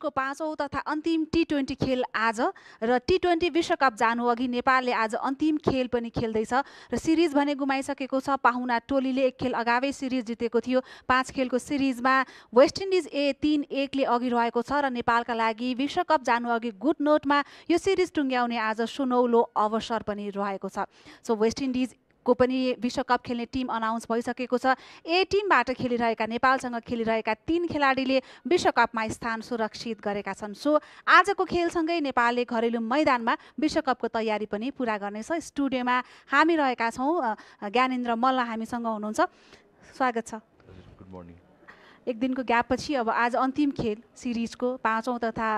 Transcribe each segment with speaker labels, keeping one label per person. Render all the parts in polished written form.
Speaker 1: सिरिजको 5औं तथा अन्तिम टी20 खेल आज र टी20 विश्वकप जानु अघि नेपालले आज अन्तिम खेल पनि खेल्दैछ र सिरिज भने गुमाइसकेको छ। पाहुना टोलीले एक खेल अगावै सिरिज जितेको थियो। 5 खेलको सिरिजमा वेस्ट इन्डिज 3-1 ले अघि रहेको छ र नेपालका लागि विश्वकप जानु अघि गुड नोटमा यो सिरिज टुङ्ग्याउने आज सुनौलो अवसर पनि रहेको छ। सो वेस्ट इन्डिज को पनि विश्वकप खेल्ने टिम अनाउन्स भइसकेको छ। ए टिमबाट खेलिरहेका नेपालसँग खेलिरहेका 3 खेलाडीले विश्वकपमा स्थान सुरक्षित गरेका छन्। सो आजको खेलसँगै नेपालले घरेलु मैदानमा विश्वकपको तयारी पनि पुरा गर्नेछ। स्टुडियोमा हामी रहेका छौँ। ज्ञानेन्द्र मल्ल हामीसँग हुनुहुन्छ, स्वागत छ।
Speaker 2: Good morning.
Speaker 1: एक दिनको ग्यापपछि अब आज अन्तिम खेल सिरिजको 5औं तथा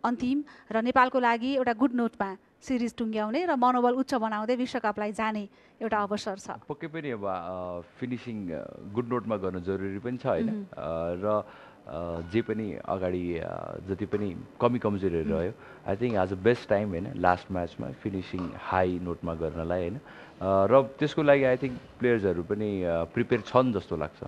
Speaker 1: अन्तिम र नेपालको लागि एउटा गुड नोटमा सिरिज टुङ्ग्याउने र मनोबल उच्च बनाउँदै विश्वकपलाई जाने एउटा अवसर छ।
Speaker 2: पक्कै पनि अब फिनिसिङ गुड नोटमा गर्न जरुरी पनि छ होइन, र जे पनि अगाडि जति पनि कमी कमजोरीहरू रह्यो, आई थिङ्क आज बेस्ट टाइम होइन लास्ट म्याचमा फिनिसिङ हाई नोटमा गर्नलाई होइन, र त्यसको लागि आई थिङ्क प्लेयर्सहरू पनि प्रिपेयर छन् जस्तो लाग्छ।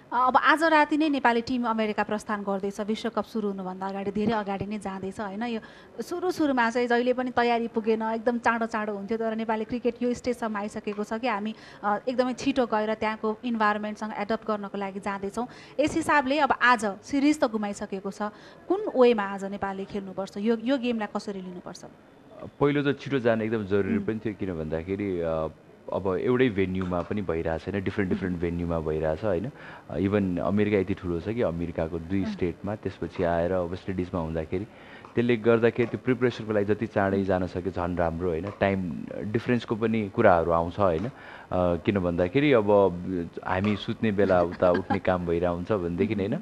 Speaker 1: अब आज राति नै नेपाली टिम अमेरिका प्रस्थान गर्दैछ। विश्वकप सुरु हुनुभन्दा अगाडि धेरै अगाडि नै जाँदैछ होइन। यो सुरुमा चाहिँ जहिले पनि तयारी पुगेन, एकदम चाँडो हुन्थ्यो, तर नेपाली क्रिकेट यो स्टेजसम्म आइसकेको छ कि हामी एकदमै छिटो गएर त्यहाँको इन्भाइरोमेन्टसँग एडप्ट गर्नको लागि जाँदैछौँ। यस हिसाबले अब आज सिरिज त गुमाइसकेको छ, कुन वेमा आज नेपालले खेल्नुपर्छ, यो गेमलाई कसरी लिनुपर्छ?
Speaker 2: पहिलो त छिटो जान एकदम जरुरी पनि थियो, किन भन्दाखेरि अब एउटै भेन्यूमा पनि भइरहेछ होइन, डिफ्रेन्ट भेन्यूमा भइरहेछ होइन। इभन अमेरिका यति ठुलो छ कि अमेरिकाको 2 स्टेटमा, त्यसपछि आएर वेस्ट इन्डिजमा हुँदाखेरि त्यसले गर्दाखेरि त्यो प्रिपरेसनको लागि जति चाँडै जान सके झन् राम्रो होइन। टाइम डिफ्रेन्सको पनि कुराहरू आउँछ होइन, किन भन्दाखेरि अब हामी सुत्ने बेला उता उठ्ने काम भइरहेको हुन्छ भनेदेखि होइन,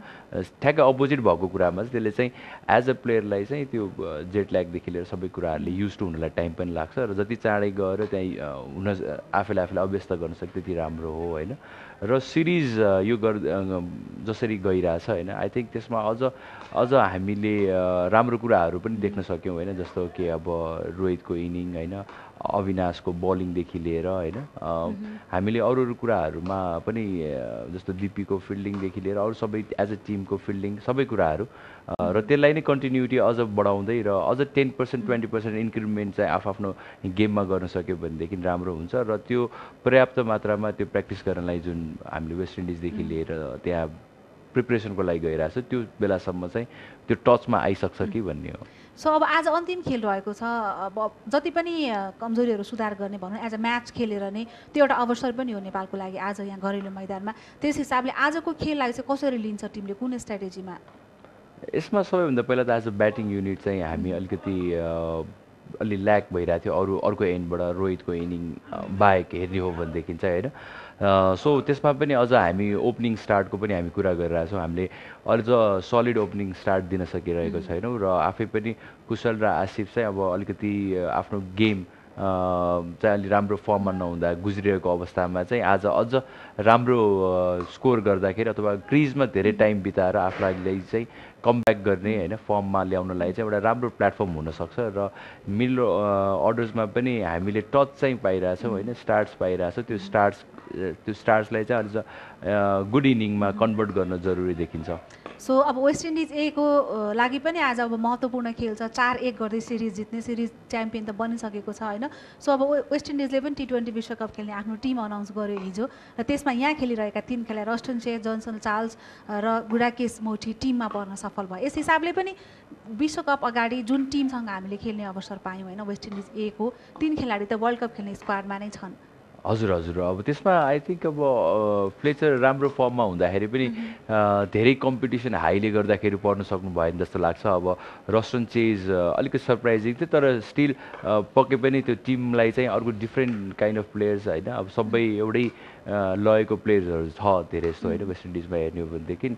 Speaker 2: ठ्याक्कै अपोजिट भएको कुरामा चाहिँ त्यसले चाहिँ एज अ प्लेयरलाई चाहिँ त्यो जेट ल्यागदेखि लिएर सबै कुराहरूले युज टु हुनलाई टाइम पनि लाग्छ, र जति चाँडै गएर त्यहाँ हुन आफैलाई अभ्यस्त गर्न सक्छ त्यति राम्रो हो होइन। र सिरिज यो जसरी गइरहेछ होइन, आई थिङ्क त्यसमा अझ हामीले राम्रो कुराहरू पनि देख्न सक्यौँ होइन, जस्तो कि अब रोहितको इनिङ होइन, अविनाशको बलिङदेखि लिएर होइन, हामीले अरू कुराहरूमा पनि जस्तो दिपीको फिल्डिङदेखि लिएर अरू सबै एज अ टिमको फिल्डिङ सबै कुराहरू, र त्यसलाई नै कन्टिन्युटी अझ बढाउँदै र अझ 10% 20% इन्क्रिमेन्ट चाहिँ आफ्नो गेममा गर्न सक्यो भनेदेखि राम्रो हुन्छ। र त्यो पर्याप्त मात्रामा त्यो प्र्याक्टिस गर्नलाई जुन हामीले वेस्ट इन्डिजदेखि लिएर त्यहाँ प्रिपरेसनको लागि गइरहेछ, त्यो बेलासम्म चाहिँ त्यो टचमा आइसक्छ कि भन्ने हो।
Speaker 1: सो अब आज अन्तिम खेल रहेको छ। अब जति पनि कमजोरीहरू सुधार गर्ने भनौँ, एज अ म्याच खेलेर नै त्यो एउटा अवसर पनि हो नेपालको लागि आज यहाँ घरेलु मैदानमा। त्यस हिसाबले आजको खेललाई चाहिँ कसरी लिन्छ टिमले, कुन स्ट्राटेजीमा?
Speaker 2: यसमा सबैभन्दा पहिला त एज अ ब्याटिङ युनिट चाहिँ हामी अलिकति अलि ल्याक भइरहेको थियो अर्को एन्डबाट रोहितको इनिङ बाहेक हेर्ने हो भनेदेखि चाहिँ होइन। सो त्यसमा पनि अझ हामी ओपनिङ स्टार्टको पनि हामी कुरा गरिरहेछौँ। हामीले अझ सलिड ओपनिङ स्टार्ट दिन सकिरहेको छैनौँ, र आफै पनि कुशल र आसिफ चाहिँ अब अलिकति आफ्नो गेम चाहिँ अलि राम्रो फर्ममा नहुँदा गुज्रिएको अवस्थामा चाहिँ आज अझ राम्रो स्कोर गर्दाखेरि अथवा क्रिजमा धेरै टाइम बिताएर आफूलाई चाहिँ कमब्याक गर्ने होइन फर्ममा ल्याउनलाई चाहिँ एउटा राम्रो प्लेटफर्म हुनसक्छ। र मिडल अर्डर्समा पनि हामीले टच चाहिँ पाइरहेछौँ होइन, स्टार्ट्स पाइरहेछौँ। त्यो स्टार्ट्सलाई चाहिँ अझ गुड इनिङमा कन्भर्ट गर्न जरुरी देखिन्छ।
Speaker 1: सो अब वेस्ट इन्डिज को लागि पनि आज अब महत्त्वपूर्ण खेल छ। 4-1 गर्दै सिरिज जित्ने, सिरिज च्याम्पियन त बनिसकेको छ होइन। सो अब वेस्ट इन्डिजले पनि टी20 विश्वकप खेल्ने आफ्नो टिम अनाउन्स गर्यो हिजो, र त्यसमा यहाँ खेलिरहेका 3 खेलाडी रस्टन चेस, जोन्सन चार्ल्स र गुडाकेश मोठी टिममा पर्न सफल भयो। यस हिसाबले पनि विश्वकप अगाडि जुन टिमसँग हामीले खेल्ने अवसर पायौँ होइन, वेस्ट इन्डिज को 3 खेलाडी त वर्ल्ड कप खेल्ने स्क्वाडमा नै छन्।
Speaker 2: हजुर, अब त्यसमा आई थिङ्क अब फ्लेचर राम्रो फर्ममा हुँदाखेरि पनि धेरै कम्पिटिसन हाईले गर्दाखेरि पर्न सक्नु भएन जस्तो लाग्छ। अब रस्टन चेज अलिकति सरप्राइजिङ थियो, तर स्टिल पक्कै पनि त्यो टिमलाई चाहिँ अर्को डिफ्रेन्ट काइन्ड अफ प्लेयर्स होइन, अब सबै एउटै लयको प्लेयर्सहरू छ धेरै जस्तो होइन वेस्ट इन्डिजमा हेर्ने हो भनेदेखि,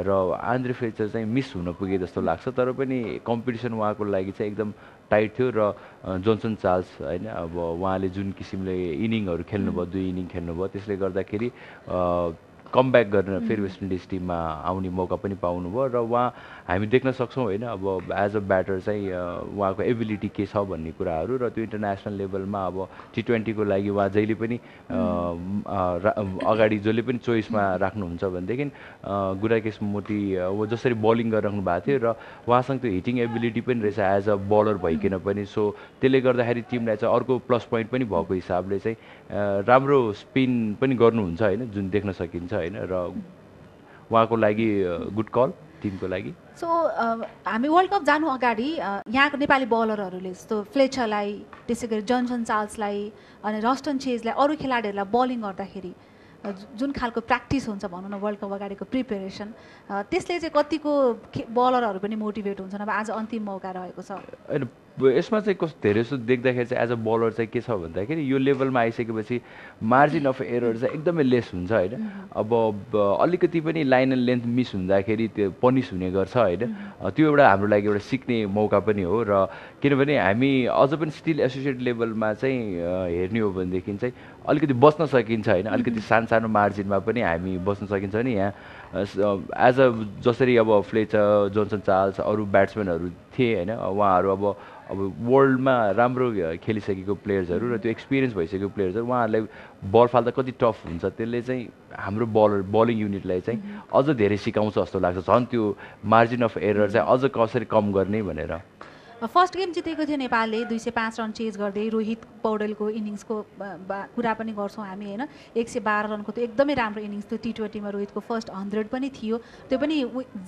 Speaker 2: र आन्द्रे फ्लेचर चाहिँ मिस हुन पुगे जस्तो लाग्छ। तर पनि कम्पिटिसन उहाँको लागि चाहिँ एकदम टाइट थियो, र जोन्सन चार्ल्स होइन अब उहाँले जुन किसिमले इनिङहरू खेल्नुभयो, 2 इनिङ खेल्नुभयो, त्यसले गर्दाखेरि कमब्याक गर्न फेरि वेस्ट इन्डिज टिममा आउने मौका पनि पाउनुभयो र उहाँ हामी देख्न सक्छौँ होइन अब एज अ ब्याटर चाहिँ उहाँको एबिलिटी के छ भन्ने कुराहरू र त्यो इन्टरनेसनल लेभलमा अब T20को लागि उहाँ जहिले पनि अगाडि जसले पनि चोइसमा राख्नुहुन्छ भनेदेखि गुराकेश मोती ऊ जसरी बलिङ गरिराख्नु भएको थियो र उहाँसँग त्यो हिटिङ एबिलिटी पनि रहेछ एज अ बलर भइकन पनि सो त्यसले गर्दाखेरि टिमलाई चाहिँ अर्को प्लस पोइन्ट पनि भएको हिसाबले चाहिँ राम्रो स्पिन पनि गर्नुहुन्छ होइन जुन देख्न सकिन्छ होइन र उहाँको लागि गुड कल टिमको लागि
Speaker 1: सो हामी वर्ल्ड कप जानु अगाडि यहाँको नेपाली बलरहरूले जस्तो फ्लेचरलाई त्यसै गरी जनसन चार्ल्सलाई अनि रस्टन चेजलाई अरू खेलाडीहरूलाई बलिङ गर्दाखेरि जुन खालको प्र्याक्टिस हुन्छ भनौँ न वर्ल्ड कप अगाडिको प्रिपेरेसन त्यसले चाहिँ कतिको बलरहरू पनि मोटिभेट हुन्छन् अब आज अन्तिम मौका रहेको छ
Speaker 2: होइन यसमा चाहिँ कस्तो धेरै जस्तो देख्दाखेरि चाहिँ एज अ बलर चाहिँ के छ भन्दाखेरि यो लेभलमा आइसकेपछि मार्जिन अफ एरर चाहिँ एकदमै लेस हुन्छ होइन अब अलिकति पनि लाइन एन्ड लेन्थ मिस हुँदाखेरि त्यो पनिस हुने गर्छ होइन त्यो एउटा हाम्रो लागि एउटा सिक्ने मौका पनि हो र किनभने हामी अझ पनि स्टिल एसोसिएट लेभलमा चाहिँ हेर्ने हो भनेदेखि चाहिँ अलिकति बस्न सकिन्छ होइन अलिकति सानो मार्जिनमा पनि हामी बस्न सकिन्छ भने यहाँ एज अ जसरी अब फ्लेचर जोन्सन चार्ल्स अरू ब्याट्सम्यानहरू थिए होइन उहाँहरू अब वर्ल्डमा राम्रो खेलिसकेको प्लेयर्सहरू र त्यो एक्सपिरियन्स भइसकेको प्लेयर्सहरू उहाँहरूलाई बल फाल्दा कति टफ हुन्छ त्यसले चाहिँ हाम्रो बलिङ युनिटलाई चाहिँ अझ धेरै सिकाउँछ जस्तो लाग्छ झन् त्यो मार्जिन अफ एरर चाहिँ अझ कसरी कम गर्ने भनेर
Speaker 1: फर्स्ट गेम जितेको थियो नेपालले 205 रन चेज गर्दै रोहित पौडेलको इनिङ्सको कुरा पनि गर्छौँ हामी होइन 112 रनको त्यो एकदमै राम्रो इनिङ्स थियो T20मा रोहितको फर्स्ट 100 पनि थियो त्यो पनि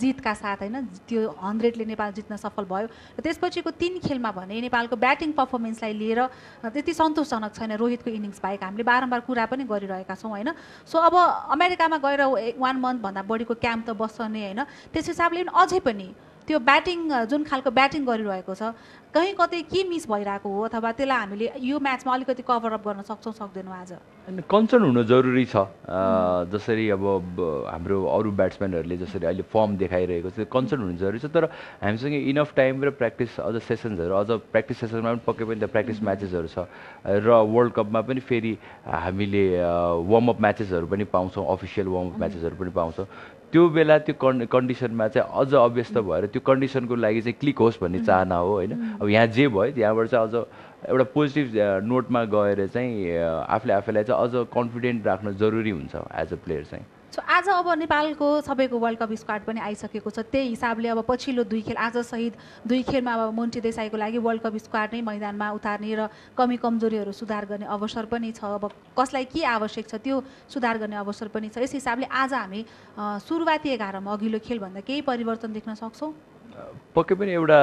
Speaker 1: जितका साथ होइन त्यो 100ले नेपाल जित्न सफल भयो र त्यसपछिको 3 खेलमा भने नेपालको ब्याटिङ पर्फर्मेन्सलाई लिएर त्यति सन्तोषजनक छैन रोहितको इनिङ्स बाहेक हामीले बारम्बार कुरा पनि गरिरहेका छौँ होइन सो अब अमेरिकामा गएर 1 मन्थभन्दा बढीको क्याम्प त बस्छ नै होइन त्यस हिसाबले पनि अझै पनि त्यो ब्याटिङ जुन खालको ब्याटिङ गरिरहेको छ कहीँ कतै के मिस भइरहेको हो अथवा त्यसलाई हामीले यो म्याचमा अलिकति कभर अप गर्न सक्छौँ सक्दैनौँ आज
Speaker 2: कन्सर्न हुन जरुरी छ जसरी अब हाम्रो अरू ब्याट्सम्यानहरूले जसरी अहिले फर्म देखाइरहेको छ कन्सर्न हुनु जरुरी छ तर हामीसँग इनफ टाइम र प्र्याक्टिस अझ सेसन्सहरू अझ प्र्याक्टिस सेसनमा पनि पक्कै पनि त प्र्याक्टिस म्याचेसहरू छ र वर्ल्ड कपमा पनि फेरि हामीले वार्मअप म्याचेसहरू पनि पाउँछौँ अफिसियल वार्मअप म्याचेसहरू पनि पाउँछौँ त्यो बेला त्यो कन्डिसनमा चाहिँ अझ अभ्यस्त भएर त्यो कन्डिसनको लागि चाहिँ क्लिक होस् भन्ने चाहना हो होइन अब यहाँ जे भयो त्यहाँबाट चाहिँ अझ एउटा पोजिटिभ नोटमा गएर चाहिँ आफूलाई चाहिँ अझ कन्फिडेन्ट राख्न जरुरी हुन्छ एज अ प्लेयर चाहिँ
Speaker 1: सो आज अब नेपालको सबैको वर्ल्ड कप स्क्वाड पनि आइसकेको छ त्यही हिसाबले अब पछिल्लो 2 खेल आज सहित 2 खेलमा अब मोन्टी देसाईको लागि वर्ल्ड कप स्क्वाड नै मैदानमा उतार्ने र कमी कमजोरीहरू सुधार गर्ने अवसर पनि छ अब कसलाई के आवश्यक छ त्यो सुधार गर्ने अवसर पनि छ यस हिसाबले आज हामी सुरुवाती 11 मा अघिल्लो खेलभन्दा केही परिवर्तन देख्न सक्छौँ
Speaker 2: पक्कै पनि एउटा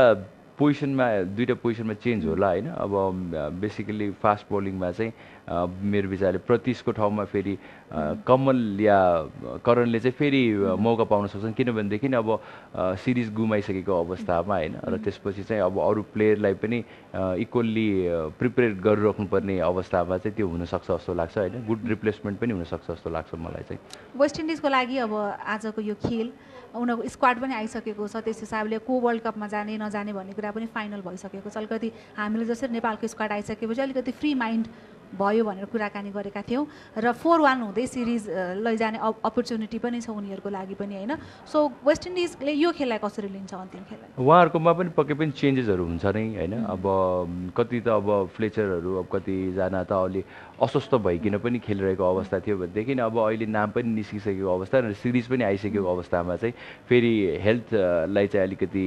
Speaker 2: पोजिसनमा दुईवटा पोजिसनमा चेन्ज होला होइन अब बेसिकली फास्ट बलिङमा चाहिँ मेरो विचारले प्रतीशको ठाउँमा फेरि कमल या करणले चाहिँ फेरि मौका पाउन सक्छन् किनभनेदेखि अब सिरिज गुमाइसकेको अवस्थामा होइन र त्यसपछि चाहिँ अब अरू प्लेयरलाई पनि इक्वल्ली प्रिपेयर गरिराख्नुपर्ने अवस्थामा चाहिँ त्यो हुनसक्छ जस्तो लाग्छ होइन गुड रिप्लेसमेन्ट पनि हुनसक्छ जस्तो लाग्छ मलाई चाहिँ
Speaker 1: वेस्ट इन्डिजको लागि अब आजको यो खेल उनीहरूको स्क्वाड पनि आइसकेको छ त्यस हिसाबले को वर्ल्ड कपमा जाने नजाने भन्ने कुरा पनि फाइनल भइसकेको छ अलिकति हामीले जसरी नेपालको स्क्वाड आइसकेपछि अलिकति फ्री माइन्ड भयो भनेर कुराकानी गरेका थियौँ र 4-1 हुँदै सिरिज लैजाने अपर्च्युनिटी पनि छ उनीहरूको लागि पनि होइन सो वेस्ट इन्डिजले यो खेललाई कसरी लिन्छ अन्तिम खेललाई
Speaker 2: उहाँहरूकोमा पनि पक्कै पनि चेन्जेसहरू हुन्छ नै होइन अब कति त अब फ्लेचरहरू अब कतिजना त अलि अस्वस्थ भइकन पनि खेलिरहेको अवस्था थियो भनेदेखि अब अहिले नाम पनि निस्किसकेको अवस्था र सिरिज पनि आइसकेको अवस्थामा चाहिँ फेरि हेल्थलाई चाहिँ अलिकति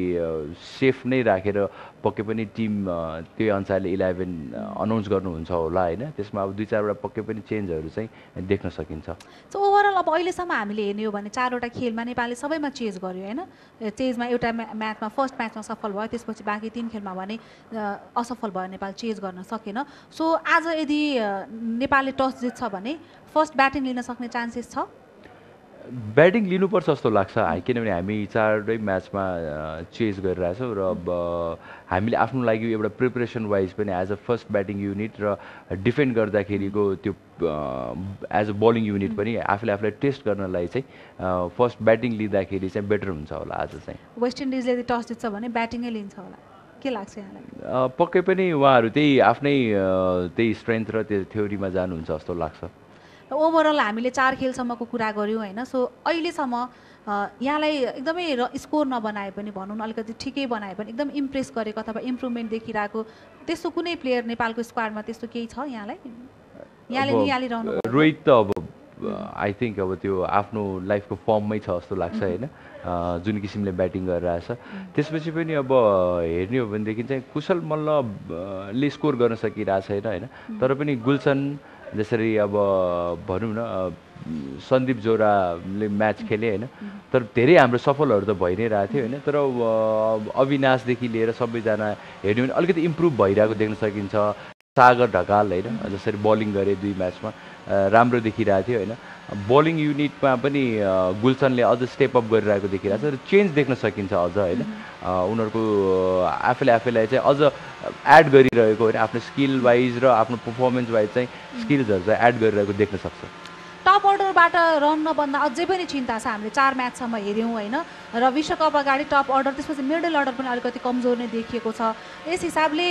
Speaker 2: सेफ नै राखेर पक्कै पनि टिम त्यही अनुसारले 11 अनाउन्स गर्नुहुन्छ होला होइन त्यसमा अब 2-4वटा पक्कै पनि चेन्जहरू चाहिँ देख्न सकिन्छ
Speaker 1: सो ओभरअल अब अहिलेसम्म हामीले हेर्ने हो भने 4वटा खेलमा नेपालले सबैमा चेज गर्यो होइन चेजमा एउटा म्याचमा फर्स्ट म्याचमा सफल भयो त्यसपछि बाँकी 3 खेलमा भने असफल भयो नेपाल चेज गर्न सकेन सो आज यदि नेपालले टस जित्छ भने फर्स्ट ब्याटिङ लिन सक्ने चान्सेस छ
Speaker 2: ब्याटिङ लिनुपर्छ जस्तो लाग्छ किनभने हामी 4वटै म्याचमा चेज गरिरहेछौँ र अब हामीले आफ्नो लागि एउटा प्रिपरेसन वाइज पनि as a first batting unit र डिफेन्ड गर्दाखेरिको त्यो एज अ बलिङ युनिट पनि आफूलाई टेस्ट गर्नलाई चाहिँ फर्स्ट ब्याटिङ लिँदाखेरि चाहिँ बेटर हुन्छ होला आज चाहिँ
Speaker 1: वेस्ट इन्डिजले यदि टस जित्छ भने ब्याटिङै लिन्छ होला के लाग्छ यहाँलाई
Speaker 2: पक्कै पनि उहाँहरू त्यही आफ्नै त्यही स्ट्रेन्थ र त्यो थ्योरीमा जानुहुन्छ जस्तो लाग्छ
Speaker 1: ओभरअल हामीले 4 खेलसम्मको कुरा गऱ्यौँ होइन। सो अहिलेसम्म यहाँलाई एकदमै स्कोर नबनाए पनि भनौँ न अलिकति ठिकै बनाए पनि एकदम इम्प्रेस गरेको अथवा इम्प्रुभमेन्ट देखिरहेको त्यस्तो कुनै प्लेयर नेपालको स्क्वाडमा त्यस्तो केही छ यहाँलाई यहाँले निहालिरहनु भएको?
Speaker 2: रोहित त अब आई थिङ्क अब त्यो आफ्नो लाइफको फर्ममै छ जस्तो लाग्छ होइन, जुन किसिमले ब्याटिङ गरिरहेछ। त्यसपछि पनि अब हेर्ने हो भनेदेखि चाहिँ कुशल मल्लले स्कोर गर्न सकिरहेको छैन होइन, तर पनि गुलसन जसरी अब भनौँ न सन्दीप जोराले म्याच खेले होइन, तर धेरै हाम्रो सफलहरू त भइ नै रहेको थियो होइन। तर अविनाशदेखि लिएर सबैजना हेर्ने भने अलिकति इम्प्रुभ भइरहेको देख्न सकिन्छ। सागर ढकाल होइन जसरी बलिङ गरे 2 म्याचमा राम्रो देखिरहेको थियो होइन। बलिङ युनिटमा पनि गुलसनले अझ स्टेप अप गरिरहेको देखिरहेको छ र चेन्ज देख्न सकिन्छ अझ होइन। उनीहरूको आफैलाई चाहिँ अझ एड गरिरहेको होइन, आफ्नो स्किल वाइज र आफ्नो पर्फर्मेन्स वाइज चाहिँ स्किल्सहरू चाहिँ एड गरिरहेको देख्न सक्छ।
Speaker 1: टप अर्डरबाट रन नबन्दा अझै पनि चिन्ता छ। हामीले 4 म्याचसम्म हेऱ्यौँ होइन, र विश्वकप अगाडि टप अर्डर त्यसपछि मिडल अर्डर पनि अलिकति कमजोर नै देखिएको छ। यस हिसाबले